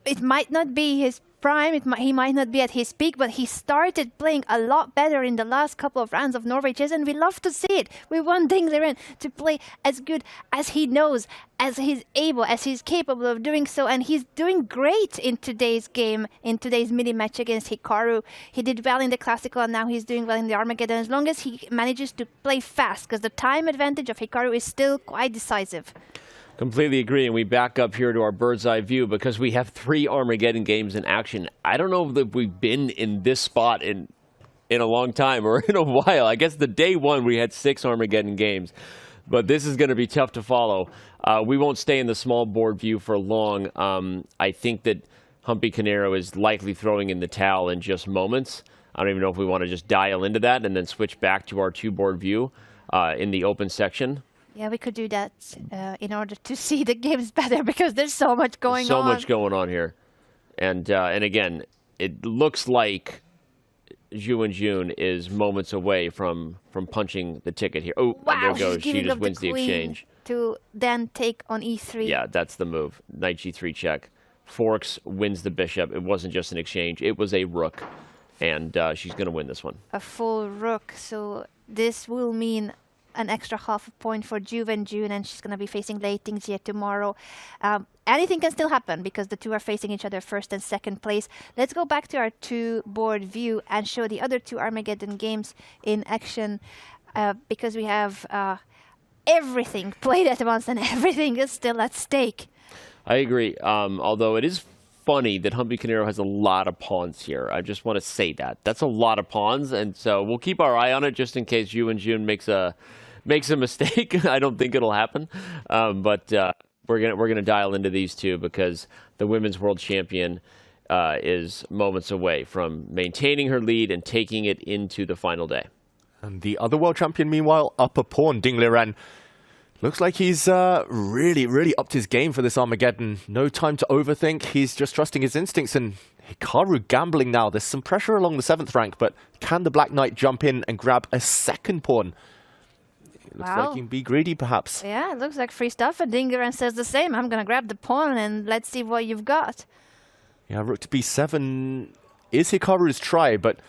It might not be his prime, he might not be at his peak, but he started playing a lot better in the last couple of rounds of Norway Chess, and we love to see it. We want Ding Liren to play as good as he knows, as he's able, as he's capable of doing so, and he's doing great in today's game, in today's mini-match against Hikaru. He did well in the Classical, and now he's doing well in the Armageddon, as long as he manages to play fast, because the time advantage of Hikaru is still quite decisive. Completely agree, and we back up here to our bird's eye view because we have 3 Armageddon games in action. I don't know if we've been in this spot in a long time or in a while. I guess the day one we had 6 Armageddon games, but this is going to be tough to follow. We won't stay in the small board view for long. I think that Humpy Canero is likely throwing in the towel in just moments. I don't even know if we want to just dial into that and then switch back to our 2-board view in the open section. Yeah, we could do that in order to see the games better because there's so much going on. So much going on here. And again, it looks like Ju Wenjun is moments away from punching the ticket here. Oh, wow, and there goes. She just wins the queen exchange. To then take on e3. Yeah, that's the move. Knight g3 check. forks, wins the bishop. It wasn't just an exchange. It was a rook, and she's going to win this one. A full rook, so this will mean an extra half a point for Juve and June, and she's going to be facing Lei Tingzhie tomorrow. Anything can still happen because the two are facing each other first and second place. Let's go back to our two-board view and show the other two Armageddon games in action, because we have everything played at once and everything is still at stake. I agree, although it is funny that Humpy Canero has a lot of pawns here. I just want to say that. That's a lot of pawns, and so we'll keep our eye on it just in case Yu and June makes a mistake. I don't think it'll happen, but we're gonna dial into these two because the women's world champion is moments away from maintaining her lead and taking it into the final day. And the other world champion, meanwhile, up a pawn, Ding Liren. Looks like he's really upped his game for this Armageddon. No time to overthink. He's just trusting his instincts. And Hikaru gambling now. There's some pressure along the 7th rank, but can the Black Knight jump in and grab a second pawn? It looks like he can be greedy, perhaps. Yeah, it looks like free stuff, and Ding Liren says the same. I'm going to grab the pawn, and let's see what you've got. Yeah, rook to b7 is Hikaru's try, but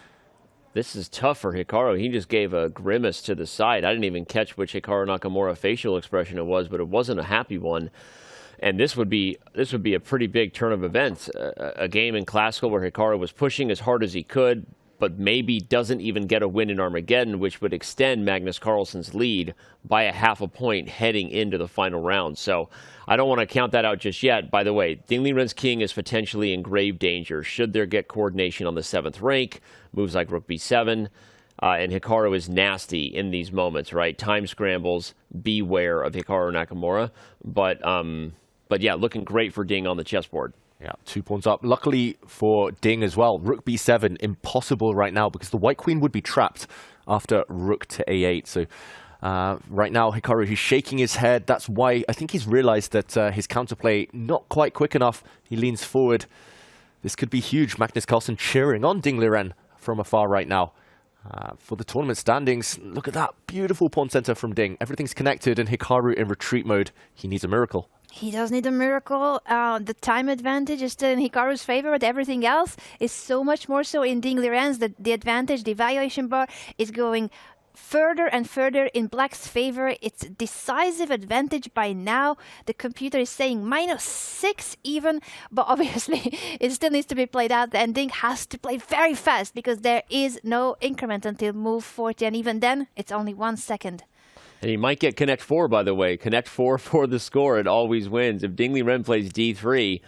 this is tough for Hikaru. He just gave a grimace to the side. I didn't even catch which Hikaru Nakamura facial expression it was, but it wasn't a happy one. And this would be a pretty big turn of events. A game in Classical where Hikaru was pushing as hard as he could, but maybe doesn't even get a win in Armageddon, which would extend Magnus Carlsen's lead by a half a point heading into the final round. So I don't want to count that out just yet. By the way, Ding Liren's king is potentially in grave danger should there get coordination on the 7th rank, moves like rook b7, and Hikaru is nasty in these moments, right? Time scrambles, beware of Hikaru Nakamura. But yeah, looking great for Ding on the chessboard. Yeah, 2 pawns up. Luckily for Ding as well, rook b7, impossible right now because the white queen would be trapped after rook to a8. So right now, Hikaru, he's shaking his head. That's why I think he's realized that his counterplay not quite quick enough. He leans forward. This could be huge. Magnus Carlsen cheering on Ding Liren from afar right now. For the tournament standings, look at that beautiful pawn center from Ding. Everything's connected and Hikaru in retreat mode. He needs a miracle. He does need a miracle. The time advantage is still in Hikaru's favor, but everything else is so much more so in Ding Liren's. The advantage, the evaluation bar, is going further and further in Black's favor. It's decisive advantage by now. The computer is saying -6 even, but obviously it still needs to be played out. And Ding has to play very fast because there is no increment until move 40, and even then, it's only 1 second. And he might get Connect 4, by the way. Connect 4 for the score. It always wins. If Ding Liren plays d3,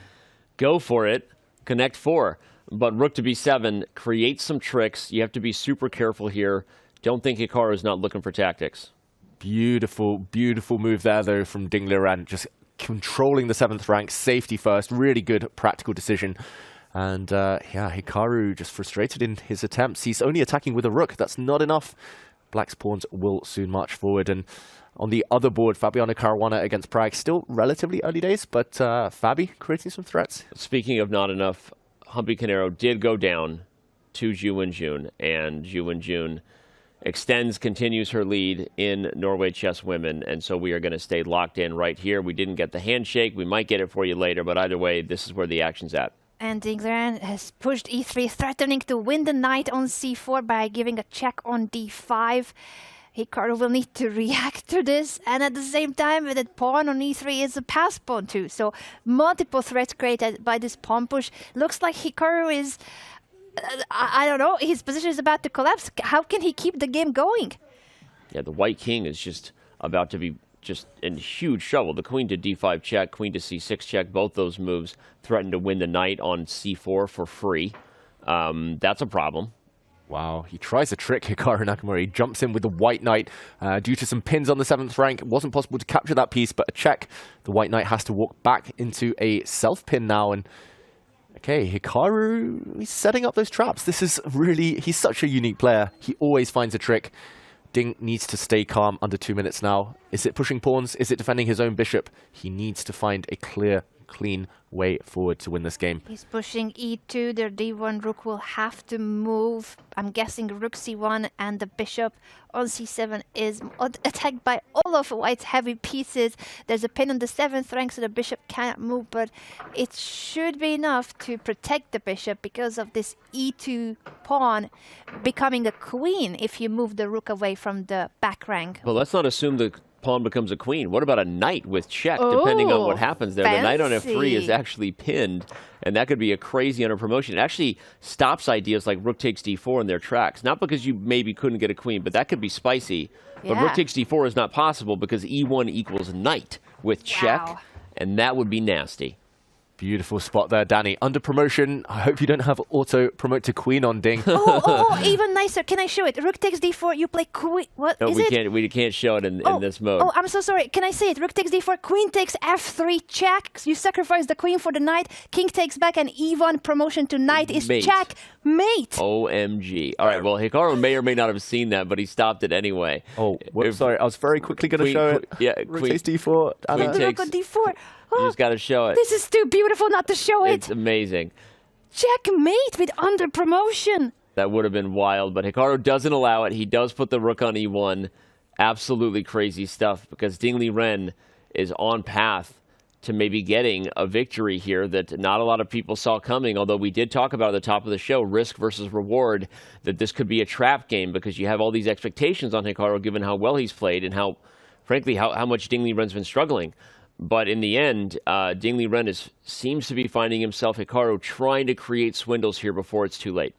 go for it. Connect 4. But rook to b7 creates some tricks. You have to be super careful here. Don't think Hikaru is not looking for tactics. Beautiful, beautiful move there, though, from Ding Liren. Just controlling the 7th rank, safety first. Really good practical decision. And yeah, Hikaru just frustrated in his attempts. He's only attacking with a rook. That's not enough. Black's pawns will soon march forward. And on the other board, Fabiano Caruana against Pragg. Still relatively early days, but Fabi creating some threats. Speaking of not enough, Humpy Canero did go down to Zhu and June, and Zhu and June continues her lead in Norway Chess Women, and so we are going to stay locked in right here. We didn't get the handshake. We might get it for you later, but either way, this is where the action's at. And Ding Liren has pushed e3, threatening to win the knight on c4 by giving a check on d5. Hikaru will need to react to this, and at the same time, the pawn on e3 is a pass pawn too. So multiple threats created by this pawn push. Looks like Hikaru is, I don't know, his position is about to collapse. How can he keep the game going? Yeah, the white king is just about to be just in huge trouble. The queen to d5 check, queen to c6 check, both those moves threaten to win the knight on c4 for free. That's a problem. Wow, he tries a trick, Hikaru Nakamura. He jumps in with the white knight due to some pins on the 7th rank. It wasn't possible to capture that piece, but a check. The white knight has to walk back into a self-pin now. And okay, Hikaru, he's setting up those traps. This is really, he's such a unique player. He always finds a trick. Ding needs to stay calm under 2 minutes now. Is it pushing pawns? Is it defending his own bishop? He needs to find a clear clean way forward to win this game. He's pushing e2. Their d1 rook will have to move. I'm guessing rook c1 and the bishop on c7 is attacked by all of white's heavy pieces. There's a pin on the 7th rank, so the bishop cannot move, but it should be enough to protect the bishop because of this e2 pawn becoming a queen if you move the rook away from the back rank. Well, let's not assume the pawn becomes a queen. What about a knight with check, depending on what happens there? The knight on f3 is actually pinned, and that could be a crazy under promotion. It actually stops ideas like rook takes d4 in their tracks. Not because you maybe couldn't get a queen, but that could be spicy. But rook takes d4 is not possible because e1 equals knight with check, and that would be nasty. Beautiful spot there, Danny. Under promotion, I hope you don't have auto promote to queen on Ding. Even nicer. Can I show it? Rook takes d4, you play queen. What no, is it? We can't show it in this mode. Oh, I'm so sorry. Can I say it? Rook takes d4, queen takes f3, check. You sacrifice the queen for the knight. King takes back, and e1 promotion to knight is check. Mate. OMG. All right, well, Hikaru may or may not have seen that, but he stopped it anyway. Oh, sorry. I was very quickly going to show it. Yeah, rook takes d4. Queen takes rook on d4. You just got to show it. This is too beautiful not to show it. It's amazing. Checkmate with under promotion. That would have been wild, but Hikaru doesn't allow it. He does put the rook on e1. Absolutely crazy stuff because Ding Liren is on path to maybe getting a victory here that not a lot of people saw coming, although we did talk about at the top of the show, risk versus reward, that this could be a trap game because you have all these expectations on Hikaru given how well he's played and how, frankly, how much Ding Liren's been struggling. But in the end, Ding Liren seems to be finding himself, Hikaru, trying to create swindles here before it's too late.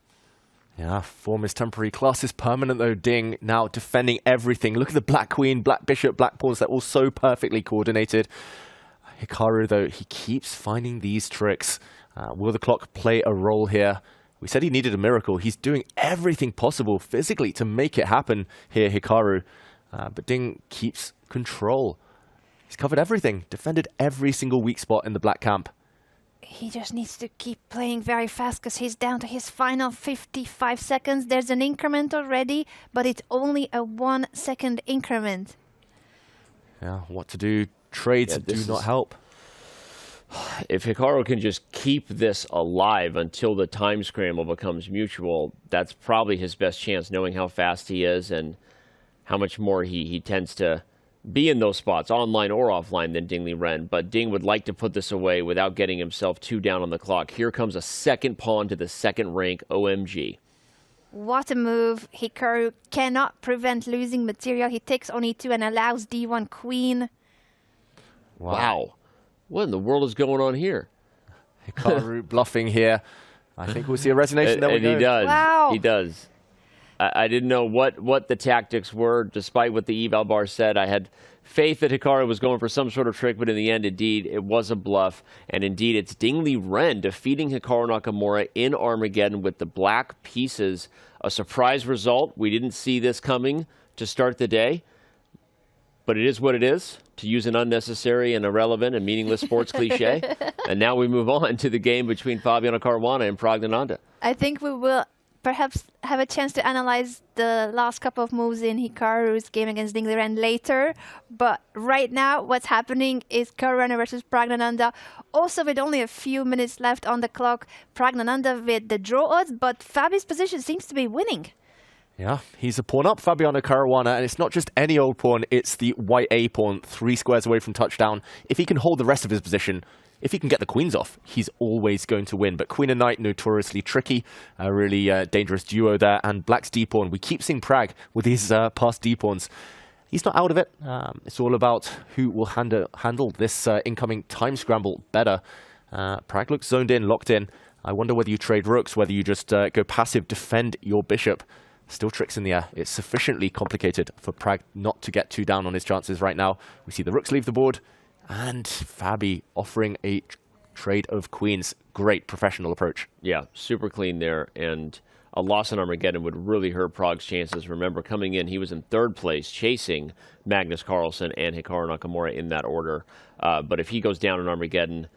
Yeah, form is temporary. Class is permanent, though. Ding now defending everything. Look at the black queen, black bishop, black pawns. They're all so perfectly coordinated. Hikaru, though, he keeps finding these tricks. Will the clock play a role here? We said he needed a miracle. He's doing everything possible physically to make it happen here, Hikaru. But Ding keeps control. He's covered everything, defended every single weak spot in the black camp. He just needs to keep playing very fast because he's down to his final 55 seconds. There's an increment already, but it's only a 1 second increment. Yeah, what to do? Trades do not help. If Hikaru can just keep this alive until the time scramble becomes mutual, that's probably his best chance, knowing how fast he is and how much more he tends to be in those spots, online or offline, than Ding Liren. But Ding would like to put this away without getting himself too down on the clock. Here comes a second pawn to the second rank, OMG. What a move. Hikaru cannot prevent losing material. He takes on e2 and allows d1 queen. Wow. What in the world is going on here? Hikaru bluffing here. I think we'll see a resignation there. And he does. Wow. He does. I didn't know what the tactics were, despite what the eval bar said. I had faith that Hikaru was going for some sort of trick, but in the end, indeed, it was a bluff. And indeed, it's Ding Liren defeating Hikaru Nakamura in Armageddon with the black pieces. A surprise result. We didn't see this coming to start the day. But it is what it is, to use an unnecessary and irrelevant and meaningless sports cliche. And now we move on to the game between Fabiano Caruana and Praggnanandhaa. I think we will perhaps have a chance to analyze the last couple of moves in Hikaru's game against Ding Liren later. But right now, what's happening is Caruana versus Praggnanandhaa. Also, with only a few minutes left on the clock, Praggnanandhaa with the draw odds, but Fabi's position seems to be winning. Yeah, he's a pawn up, Fabiano Caruana, and it's not just any old pawn, it's the white A pawn, 3 squares away from touchdown. If he can hold the rest of his position, if he can get the queens off, he's always going to win. But queen and knight, notoriously tricky, a really dangerous duo there. And black's d-pawn, we keep seeing Pragg with his past d-pawns. He's not out of it. It's all about who will handle this incoming time scramble better. Pragg looks zoned in, locked in. I wonder whether you trade rooks, whether you just go passive, defend your bishop. Still tricks in the air. It's sufficiently complicated for Pragg not to get too down on his chances right now. We see the rooks leave the board. And Fabi offering a trade of queens. Great professional approach. Yeah, super clean there. And a loss in Armageddon would really hurt Prague's chances. Remember, coming in, he was in 3rd place, chasing Magnus Carlsen and Hikaru Nakamura in that order. But if he goes down in Armageddon,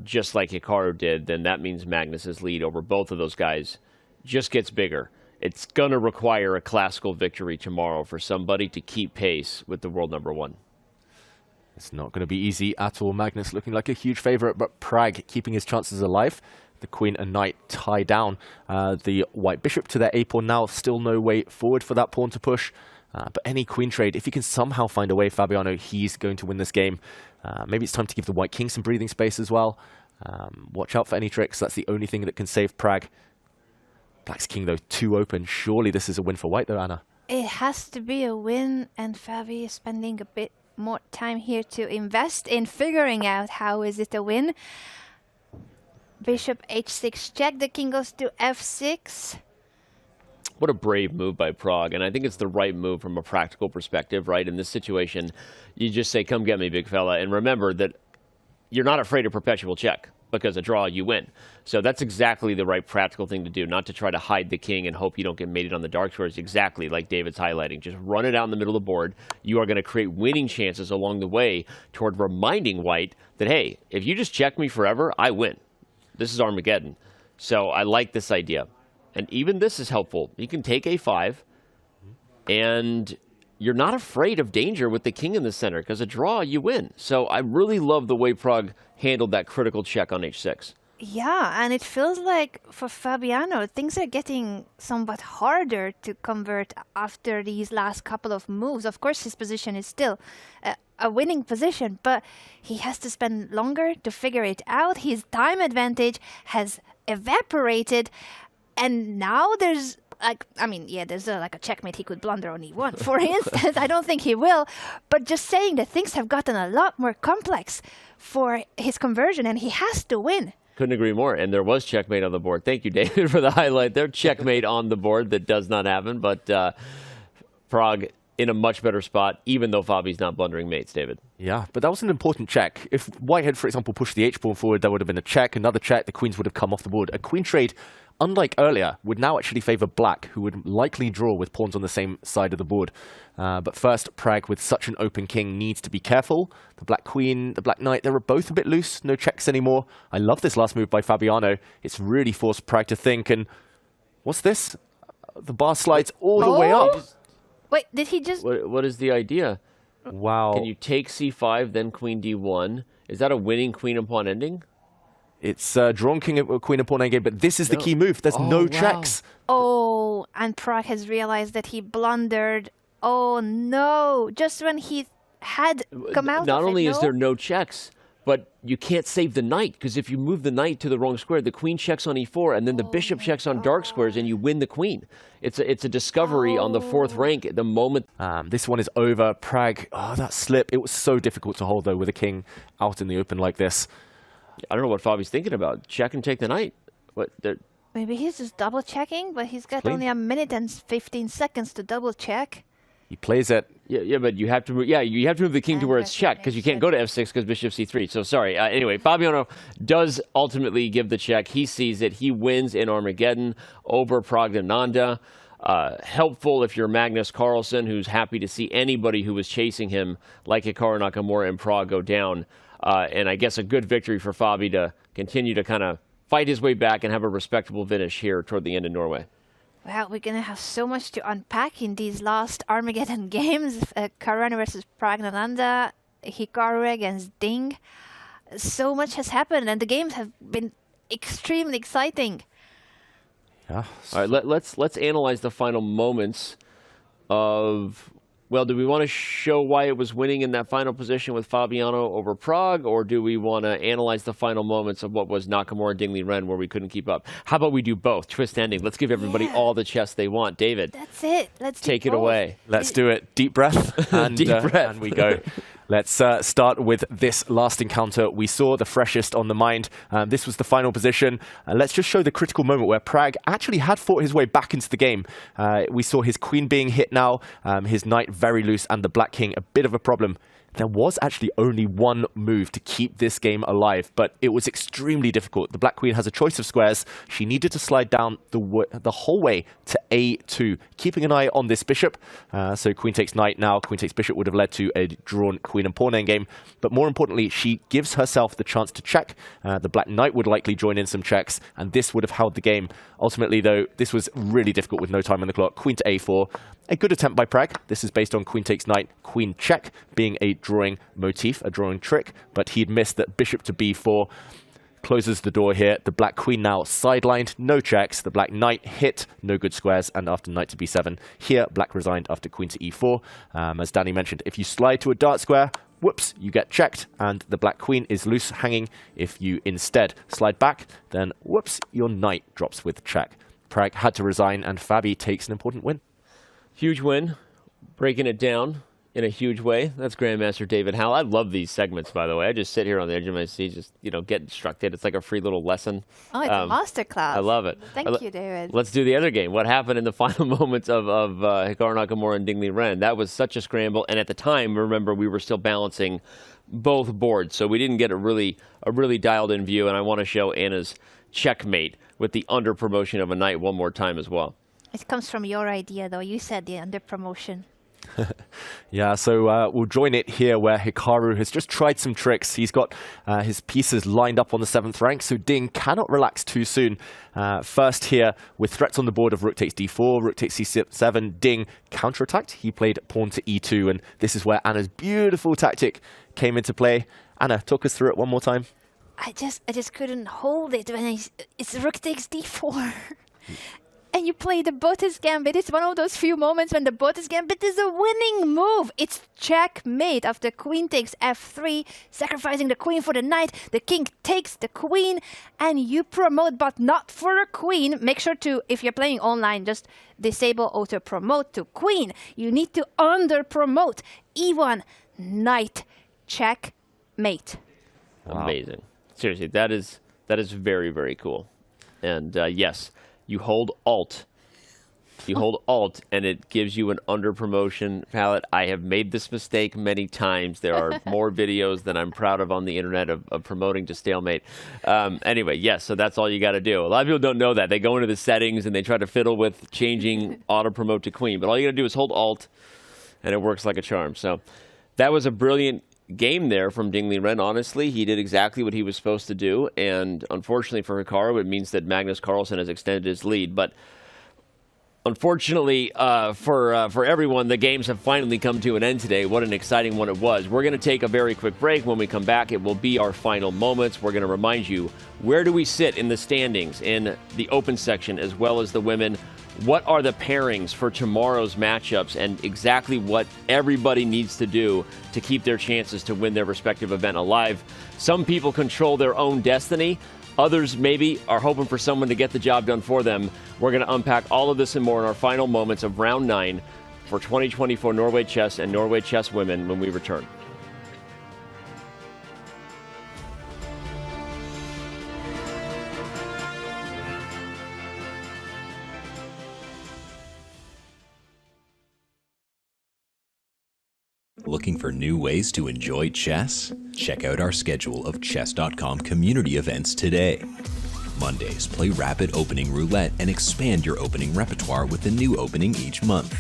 just like Hikaru did, then that means Magnus's lead over both of those guys just gets bigger. It's going to require a classical victory tomorrow for somebody to keep pace with the world #1. It's not going to be easy at all. Magnus looking like a huge favourite, but Pragg keeping his chances alive. The queen and knight tie down the white bishop to their a pawn now. Still no way forward for that pawn to push. But any queen trade, if he can somehow find a way, Fabiano, he's going to win this game. Maybe it's time to give the white king some breathing space as well. Watch out for any tricks. That's the only thing that can save Pragg. Black's king, though, too open. Surely this is a win for white, though, Anna. It has to be a win, and Fabi is spending a bit more time here to invest in figuring out how is it a win. Bishop h6 check, the king goes to f6. What a brave move by Pragg, and I think it's the right move from a practical perspective, right? In this situation, you just say, come get me, big fella, and remember that you're not afraid of perpetual check, because a draw, you win. So that's exactly the right practical thing to do, not to try to hide the king and hope you don't get mated on the dark squares, exactly like David's highlighting. Just run it out in the middle of the board. You are going to create winning chances along the way toward reminding white that, hey, if you just check me forever, I win. This is Armageddon. So I like this idea. And even this is helpful. You can take a5, and you're not afraid of danger with the king in the center, because a draw, you win. So I really love the way Pragg handled that critical check on h6. Yeah, and it feels like for Fabiano, things are getting somewhat harder to convert after these last couple of moves. Of course, his position is still a winning position, but he has to spend longer to figure it out. His time advantage has evaporated, and now there's there's like a checkmate he could blunder on e1, for instance. I don't think he will, but just saying that things have gotten a lot more complex for his conversion, and he has to win. Couldn't agree more. And there was checkmate on the board. Thank you, David, for the highlight there. Checkmate on the board. That does not happen, but Pragg in a much better spot, even though Fabi's not blundering mates, David. Yeah, but that was an important check. If white had, for example, pushed the h-pawn forward, there would have been a check, another check, the queens would have come off the board. A queen trade, unlike earlier, would now actually favour black, who would likely draw with pawns on the same side of the board. But first, Pragg, with such an open king, needs to be careful. The black queen, the black knight, they were both a bit loose, no checks anymore. I love this last move by Fabiano. It's really forced Pragg to think, and what's this? The bar slides all the way up. Wait, did he just... What is the idea? Wow. Can you take c5, then queen d1? Is that a winning queen and pawn ending? It's drawn king, queen and pawn endgame, but this is the key move. There's no checks. Oh, and Pragg has realized that he blundered. Oh, no. Just when he had come out Not of only it, is there no checks, but you can't save the knight, because if you move the knight to the wrong square, the queen checks on e4, and then the bishop checks on dark squares, and you win the queen. It's a discovery on the fourth rank at the moment. This one is over. Pragg, that slip. It was so difficult to hold, though, with a king out in the open like this. I don't know what Fabi's thinking about. Check and take the knight. Maybe he's just double checking, but he's got only a minute and 15 seconds to double check. He plays it. Yeah, but you have to move. Yeah, you have to move the king to where it's checked, because you can't go to f6 because bishop c3. So sorry. Anyway, Fabiano does ultimately give the check. He sees it. He wins in Armageddon over Praggnanandhaa. Helpful if you're Magnus Carlsen, who's happy to see anybody who was chasing him, like Hikaru Nakamura and Pragg, go down. And I guess a good victory for Fabi to continue to kind of fight his way back and have a respectable finish here toward the end in Norway. Well, we're going to have so much to unpack in these last Armageddon games. Caruana versus Praggnanandhaa, Hikaru against Ding. So much has happened, and the games have been extremely exciting. Yeah. All right, let's analyze the final moments of... Well, do we want to show why it was winning in that final position with Fabiano over Pragg, or do we want to analyze the final moments of what was Nakamura and Liren where we couldn't keep up? How about we do both? Twist ending. Let's give everybody all the chess they want. David. That's it. Let's take it away. Let's do it. Deep breath. And, Deep breath. And we go. Let's start with this last encounter. We saw the freshest on the mind. This was the final position. Let's just show the critical moment where Pragg actually had fought his way back into the game. We saw his queen being hit now, his knight very loose, and the black king a bit of a problem. There was actually only one move to keep this game alive, but it was extremely difficult. The black queen has a choice of squares. She needed to slide down the whole way to a2, keeping an eye on this bishop. So queen takes knight now. Queen takes bishop would have led to a drawn queen and pawn endgame. But more importantly, she gives herself the chance to check. The black knight would likely join in some checks, and this would have held the game. Ultimately, though, this was really difficult with no time on the clock. Queen to a4. A good attempt by Pragg. This is based on queen takes knight, queen check, being a drawing motif, a drawing trick, but he'd missed that bishop to b4 closes the door here. The black queen now sidelined, no checks. The black knight hit, no good squares, and after knight to b7, here black resigned after queen to e4. As Danny mentioned, if you slide to a dart square, whoops, you get checked, and the black queen is loose hanging. If you instead slide back, then whoops, your knight drops with check. Pragg had to resign, and Fabi takes an important win. Huge win, breaking it down in a huge way. That's Grandmaster David Howell. I love these segments, by the way. I just sit here on the edge of my seat, just, get instructed. It's like a free little lesson. Oh, it's a masterclass. I love it. Thank you, David. Let's do the other game. What happened in the final moments of Hikaru Nakamura and Liren? That was such a scramble. And at the time, remember, we were still balancing both boards, so we didn't get a really dialed-in view. And I want to show Anna's checkmate with the under promotion of a knight one more time as well. It comes from your idea, though. You said the under promotion. Yeah, so we'll join it here where Hikaru has just tried some tricks. He's got his pieces lined up on the 7th rank, so Ding cannot relax too soon. First here, with threats on the board of rook takes d4, rook takes c7, Ding counterattacked. He played pawn to e2, and this is where Anna's beautiful tactic came into play. Anna, talk us through it one more time. I just couldn't hold it when it's rook takes d4. And you play the Botis Gambit. It's one of those few moments when the Botis Gambit is a winning move. It's checkmate after queen takes f3, sacrificing the queen for the knight. The king takes the queen, and you promote, but not for a queen. Make sure to, if you're playing online, just disable auto promote to queen. You need to under promote. E1, knight, checkmate. Wow. Amazing. Seriously, that is very, very cool. And yes. You hold Alt. You hold Alt, and it gives you an under promotion palette. I have made this mistake many times. There are more videos than I'm proud of on the internet of promoting to stalemate. Anyway, yes, so that's all you got to do. A lot of people don't know that. They go into the settings, and they try to fiddle with changing auto promote to queen. But all you got to do is hold Alt, and it works like a charm. So that was a brilliant game there from Ding Liren. Honestly, he did exactly what he was supposed to do, and unfortunately for Hikaru, it means that Magnus Carlsen has extended his lead. But unfortunately for everyone, the games have finally come to an end today. What an exciting one it was. We're going to take a very quick break. When we come back, it will be our final moments. We're going to remind you, where do we sit in the standings in the open section as well as the women? What are the pairings for tomorrow's matchups, and exactly what everybody needs to do to keep their chances to win their respective event alive? Some people control their own destiny. Others maybe are hoping for someone to get the job done for them. We're going to unpack all of this and more in our final moments of round 9 for 2024 Norway Chess and Norway Chess Women when we return. Looking for new ways to enjoy chess? Check out our schedule of chess.com community events today. Mondays, play Rapid Opening Roulette and expand your opening repertoire with a new opening each month.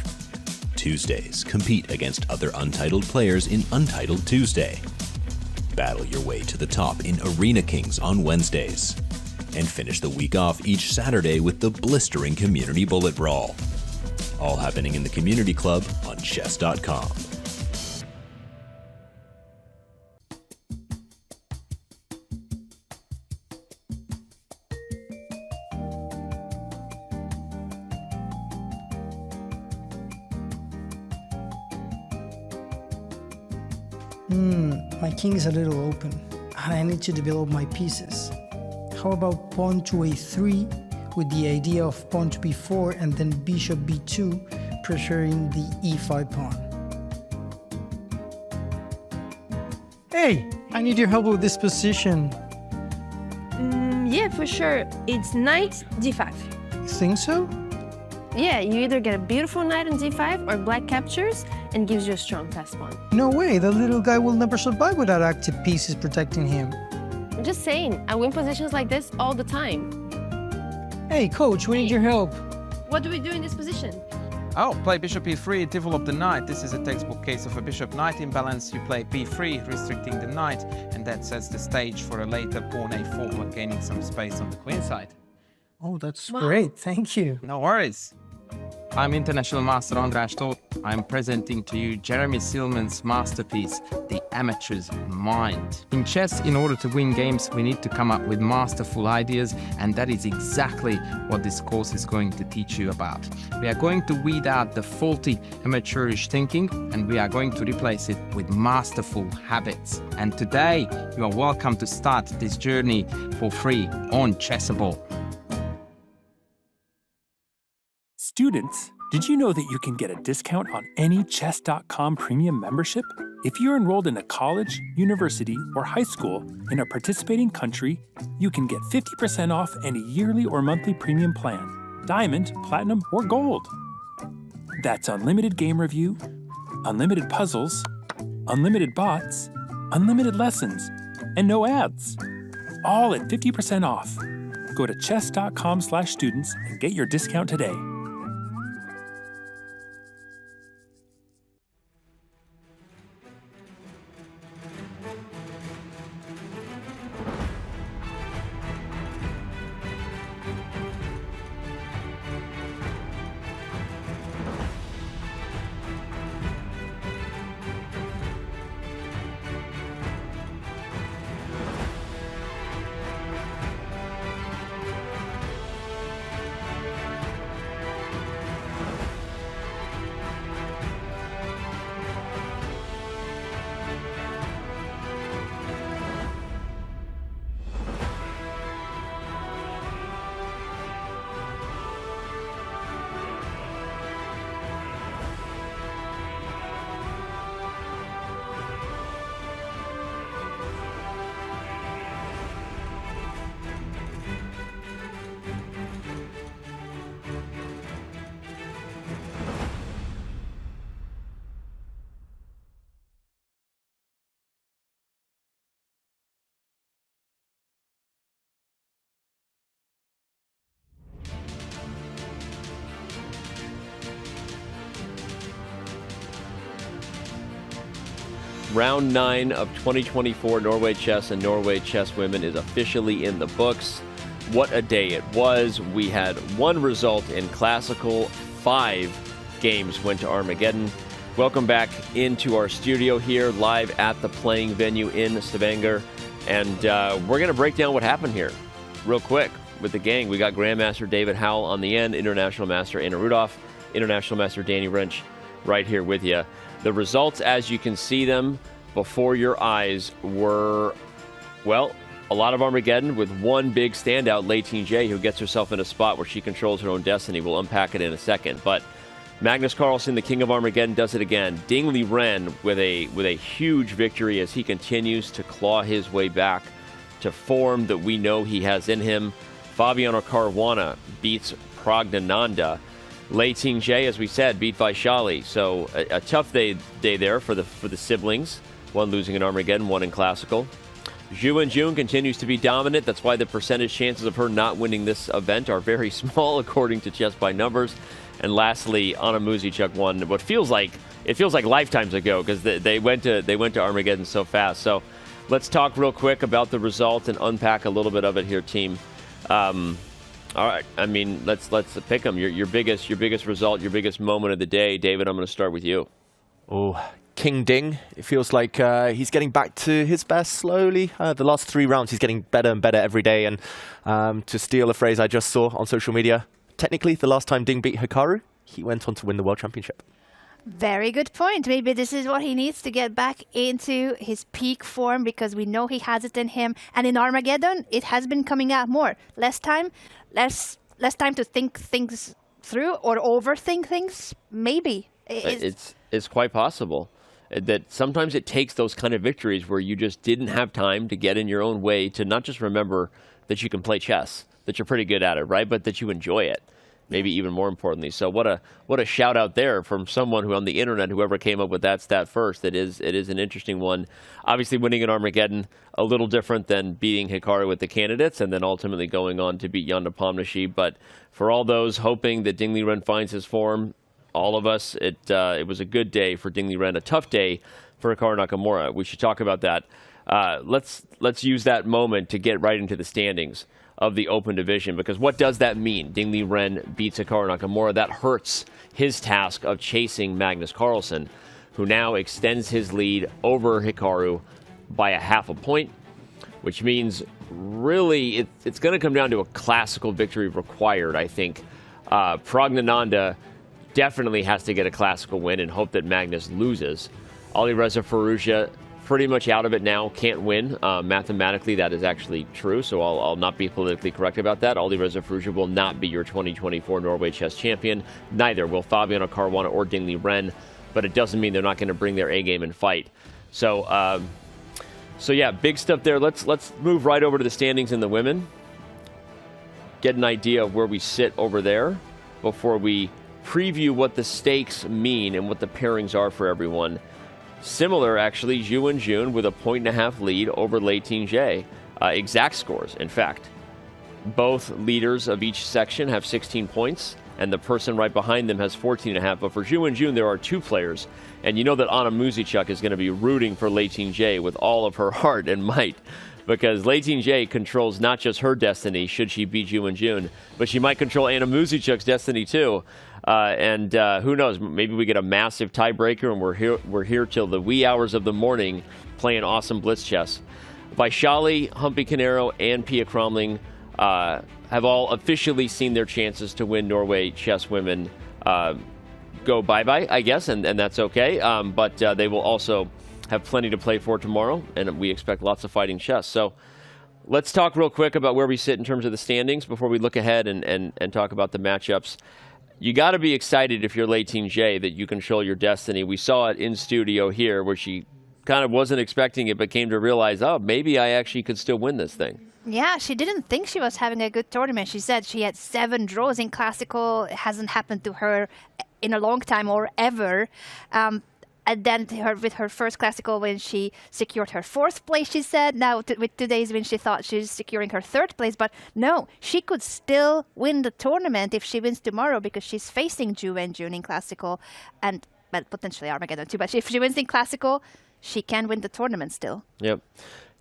Tuesdays, compete against other untitled players in Untitled Tuesday. Battle your way to the top in Arena Kings on Wednesdays. And finish the week off each Saturday with the blistering Community Bullet Brawl. All happening in the Community Club on chess.com. My king is a little open, and I need to develop my pieces. How about pawn to a3 with the idea of pawn to b4 and then bishop b2, pressuring the e5 pawn? Hey, I need your help with this position. Yeah, for sure. It's knight d5. You think so? Yeah, you either get a beautiful knight on d5 or black captures and gives you a strong fast pawn. No way, the little guy will never survive without active pieces protecting him. I'm just saying, I win positions like this all the time. Hey, coach, we need your help. What do we do in this position? Oh, play bishop e3, develop the knight. This is a textbook case of a bishop-knight imbalance. You play b3, restricting the knight, and that sets the stage for a later pawn a4, gaining some space on the queen side. Oh, that's great, thank you. No worries. I'm International Master András Tóth. I'm presenting to you Jeremy Silman's masterpiece, The Amateur's Mind. In chess, in order to win games, we need to come up with masterful ideas, and that is exactly what this course is going to teach you about. We are going to weed out the faulty amateurish thinking, and we are going to replace it with masterful habits. And today, you are welcome to start this journey for free on Chessable. Students, did you know that you can get a discount on any Chess.com premium membership? If you're enrolled in a college, university, or high school in a participating country, you can get 50% off any yearly or monthly premium plan, Diamond, Platinum, or Gold. That's unlimited game review, unlimited puzzles, unlimited bots, unlimited lessons, and no ads. All at 50% off. Go to chess.com/students and get your discount today. Round 9 of 2024 Norway Chess and Norway Chess Women is officially in the books. What a day it was. We had one result in Classical. 5 games went to Armageddon. Welcome back into our studio here, live at the playing venue in Stavanger. And we're going to break down what happened here real quick with the gang. We got Grandmaster David Howell on the end, International Master Anna Rudolph, International Master Danny Wrench right here with you. The results, as you can see them before your eyes, were, well, a lot of Armageddon with one big standout, Lei Ting-jae, who gets herself in a spot where she controls her own destiny. We'll unpack it in a second. But Magnus Carlsen, the king of Armageddon, does it again. Ding Liren with a huge victory as he continues to claw his way back to form that we know he has in him. Fabiano Caruana beats Praggnanandhaa. Lei Ting-jae, as we said, beat Vaishali. So a tough day there for the siblings. One losing in Armageddon, one in Classical. Zhu and June continues to be dominant. That's why the percentage chances of her not winning this event are very small, according to Chess by Numbers. And lastly, Anna Muzichuk won what feels like lifetimes ago, because they went to Armageddon so fast. So let's talk real quick about the result and unpack a little bit of it here, team. All right, I mean, let's pick them. Your biggest result, your biggest moment of the day. David, I'm going to start with you. Oh, King Ding. It feels like he's getting back to his best slowly. The last 3 rounds, he's getting better and better every day. And to steal a phrase I just saw on social media, technically, the last time Ding beat Hikaru, he went on to win the World Championship. Very good point. Maybe this is what he needs to get back into his peak form, because we know he has it in him. And in Armageddon, it has been coming out more. Less time to think things through or overthink things. Maybe it's quite possible that sometimes it takes those kind of victories where you just didn't have time to get in your own way to not just remember that you can play chess, that you're pretty good at it, right? But that you enjoy it. Maybe even more importantly. So what a shout out there from someone who on the internet, whoever came up with that stat first. It is an interesting one. Obviously winning at Armageddon, a little different than beating Hikaru with the candidates and then ultimately going on to beat Yanda Pomnishi. But for all those hoping that Ding Liren finds his form, all of us, it was a good day for Ding Liren, a tough day for Hikaru Nakamura. We should talk about that. Let's use that moment to get right into the standings. of the Open division. Because what does that mean? Ding Liren beats Hikaru Nakamura. That hurts his task of chasing Magnus Carlsen, who now extends his lead over Hikaru by a half a point, which means really it's going to come down to a classical victory required, I think. Praggnanandhaa definitely has to get a classical win and hope that Magnus loses. Alireza Firouzja pretty much out of it now, can't win. Mathematically, that is actually true, so I'll not be politically correct about that. Alireza Firouzja will not be your 2024 Norway Chess champion. Neither will Fabiano Caruana or Ding Liren, but it doesn't mean they're not going to bring their A-game and fight. So yeah, big stuff there. Let's move right over to the standings in the women. Get an idea of where we sit over there before we preview what the stakes mean and what the pairings are for everyone. Similar, actually, Zhu and Jun with a 1.5 lead over Lei Ting-jae. Exact scores, in fact. Both leaders of each section have 16 points, and the person right behind them has 14.5. But for Zhu and Jun, there are 2 players. And you know that Anna Muzychuk is going to be rooting for Lei Ting-jae with all of her heart and might, because Lei Ting-jae controls not just her destiny, should she beat Zhu and Jun, but she might control Anna Muzychuk's destiny too. And who knows, maybe we get a massive tiebreaker and we're here till the wee hours of the morning playing awesome blitz chess. Vaishali, Humpy Canero, and Pia Cromling have all officially seen their chances to win Norway Chess Women go bye-bye, I guess, and that's okay. But they will also have plenty to play for tomorrow, and we expect lots of fighting chess. So let's talk real quick about where we sit in terms of the standings before we look ahead and talk about the matchups. You got to be excited if you're Lei Ting-jae that you control your destiny. We saw it in studio here where she kind of wasn't expecting it but came to realize, oh, maybe I actually could still win this thing. Yeah, she didn't think she was having a good tournament. She said she had 7 draws in Classical. It hasn't happened to her in a long time or ever. And then with her first Classical win, she secured her 4th place, she said. Now, with today's win, she thought she's securing her 3rd place. But no, she could still win the tournament if she wins tomorrow because she's facing Zhu and Jun in Classical and potentially Armageddon too. But if she wins in Classical, she can win the tournament still. Yep.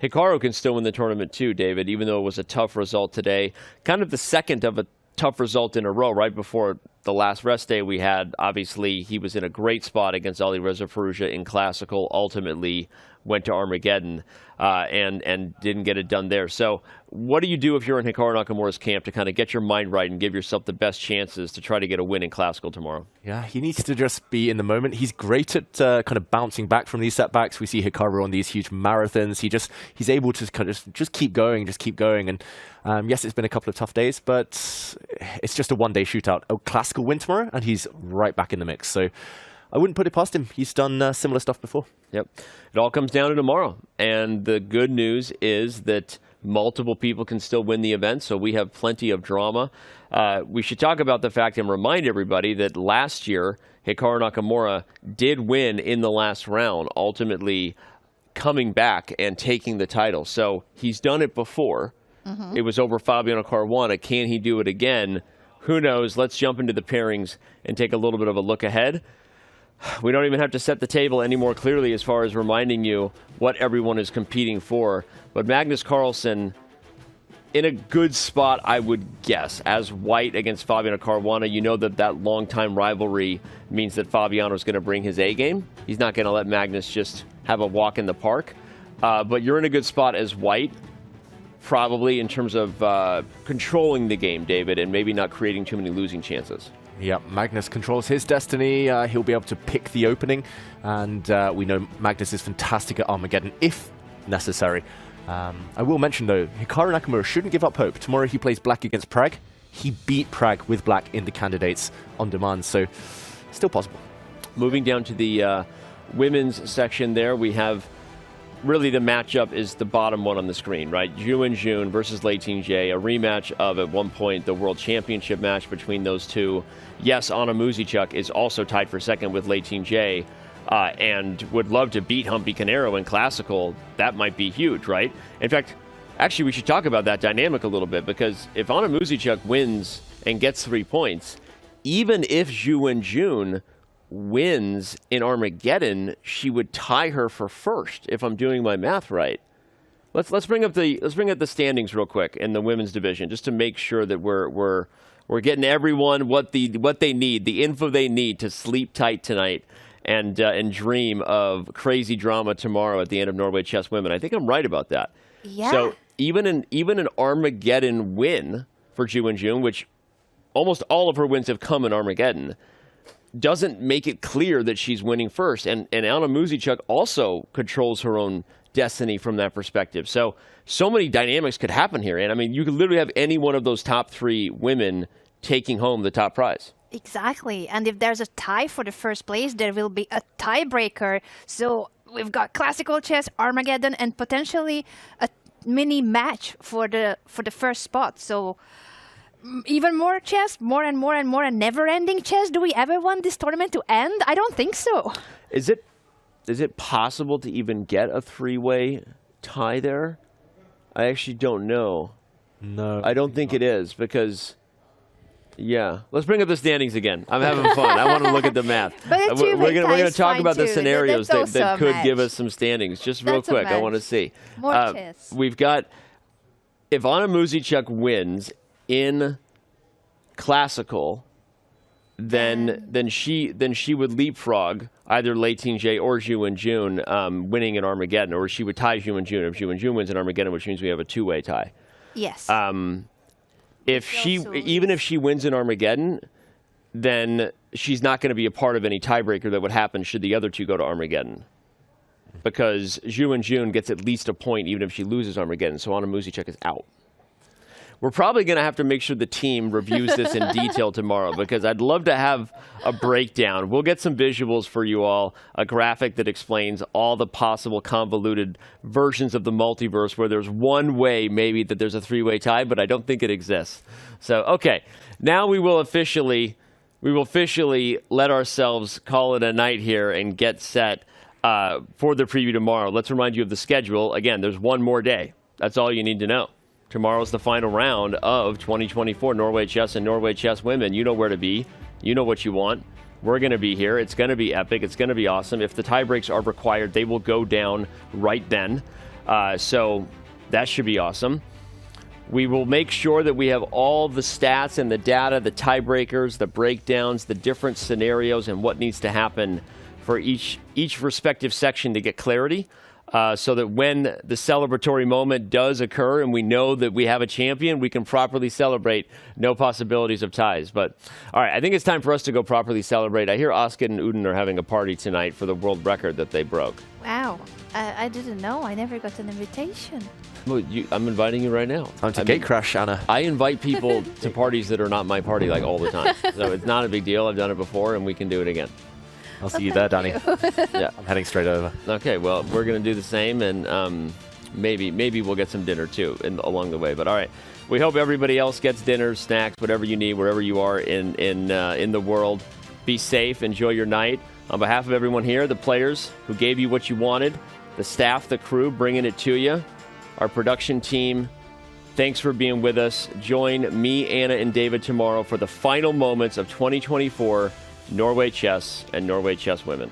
Hikaru can still win the tournament too, David, even though it was a tough result today. Kind of the second of a tough result in a row. Right before the last rest day we had, obviously he was in a great spot against Alireza Firouzja in Classical, ultimately went to Armageddon and didn't get it done there. So what do you do if you're in Hikaru Nakamura's camp to kind of get your mind right and give yourself the best chances to try to get a win in Classical tomorrow? Yeah, he needs to just be in the moment. He's great at kind of bouncing back from these setbacks. We see Hikaru on these huge marathons. He's able to kind of just keep going. And yes, it's been a couple of tough days, but it's just a one-day shootout. A Classical win tomorrow, and he's right back in the mix. So I wouldn't put it past him. He's done similar stuff before. Yep. It all comes down to tomorrow. And the good news is that multiple people can still win the event, so we have plenty of drama. We should talk about the fact and remind everybody that last year, Hikaru Nakamura did win in the last round, ultimately coming back and taking the title. So he's done it before. It was over Fabiano Caruana. Can he do it again? Who knows? Let's jump into the pairings and take a little bit of a look ahead. We don't even have to set the table any more clearly as far as reminding you what everyone is competing for. But Magnus Carlsen in a good spot, I would guess, as white against Fabiano Caruana. You know that long-time rivalry means that Fabiano is going to bring his A-game. He's not going to let Magnus just have a walk in the park. But you're in a good spot as white, probably in terms of controlling the game, David, and maybe not creating too many losing chances. Yeah, Magnus controls his destiny. He'll be able to pick the opening. And we know Magnus is fantastic at Armageddon, if necessary. I will mention, though, Hikaru Nakamura shouldn't give up hope. Tomorrow he plays black against Pragg. He beat Pragg with black in the candidates on demand, so still possible. Moving down to the women's section there, we have really the matchup is the bottom one on the screen, right? Zhu and Jun versus Lei Ting-jae, a rematch of, at one point, the World Championship match between those two. Yes, Anna Muzychuk is also tied for second with Lei Ting-jae and would love to beat Humpy Canero in Classical. That might be huge, right? In fact, actually, we should talk about that dynamic a little bit, because if Anna Muzychuk wins and gets 3 points, even if Zhu and Jun wins in Armageddon, she would tie her for first, if I'm doing my math right. Let's bring up the standings real quick in the women's division, just to make sure that we're getting everyone what they need, the info they need to sleep tight tonight and dream of crazy drama tomorrow at the end of Norway Chess Women. I think I'm right about that. Yeah. So even an Armageddon win for Ju In-jun, which almost all of her wins have come in Armageddon, doesn't make it clear that she's winning first. And Anna Muzychuk also controls her own destiny from that perspective. So many dynamics could happen here. And I mean, you could literally have any one of those top 3 women taking home the top prize. Exactly. And if there's a tie for the first place, there will be a tiebreaker. So we've got classical chess, Armageddon, and potentially a mini match for the first spot. So even more chess, more and more and more, and never-ending chess. Do we ever want this tournament to end? I don't think so. Is it possible to even get a 3-way tie there? I actually don't know. No. I don't think it is because, yeah. Let's bring up the standings again. I'm having fun. I want to look at the math. But we're going to talk about the too. scenarios That's that could give match. us some standings. Just real That's a quick, I match. want to see. More chess. We've got, if Anna Muzychuk wins in classical, then she would leapfrog either Lei Ting-jae or Ju In-jun winning in Armageddon, or she would tie Ju In-jun if Ju In-jun wins in Armageddon, which means we have a 2-way tie. Yes. If she wins in Armageddon, then she's not going to be a part of any tiebreaker that would happen should the other 2 go to Armageddon, because Ju In-jun gets at least a point even if she loses Armageddon. So Anna Muzychuk is out. We're probably going to have to make sure the team reviews this in detail tomorrow, because I'd love to have a breakdown. We'll get some visuals for you all, a graphic that explains all the possible convoluted versions of the multiverse where there's one way maybe that there's a 3-way tie, but I don't think it exists. So, okay, now we will officially let ourselves call it a night here and get set for the preview tomorrow. Let's remind you of the schedule. Again, there's one more day. That's all you need to know. Tomorrow's the final round of 2024 Norway Chess and Norway Chess Women. You know where to be. You know what you want. We're going to be here. It's going to be epic. It's going to be awesome. If the tiebreaks are required, they will go down right then. So that should be awesome. We will make sure that we have all the stats and the data, the tiebreakers, the breakdowns, the different scenarios, and what needs to happen for each respective section to get clarity. So that when the celebratory moment does occur and we know that we have a champion, we can properly celebrate. No possibilities of ties. But, all right, I think it's time for us to go properly celebrate. I hear Oscar and Uden are having a party tonight for the world record that they broke. Wow. I didn't know. I never got an invitation. Well, I'm inviting you right now. Time to gate crash, Anna. I invite people to parties that are not my party like all the time. So it's not a big deal. I've done it before, and we can do it again. I'll see you there, Danny. Yeah, I'm heading straight over. Okay, well, we're going to do the same, and maybe we'll get some dinner, too, along the way. But, all right, we hope everybody else gets dinner, snacks, whatever you need, wherever you are in the world. Be safe. Enjoy your night. On behalf of everyone here, the players who gave you what you wanted, the staff, the crew bringing it to you, our production team, thanks for being with us. Join me, Anna, and David tomorrow for the final moments of 2024 Norway Chess and Norway Chess Women.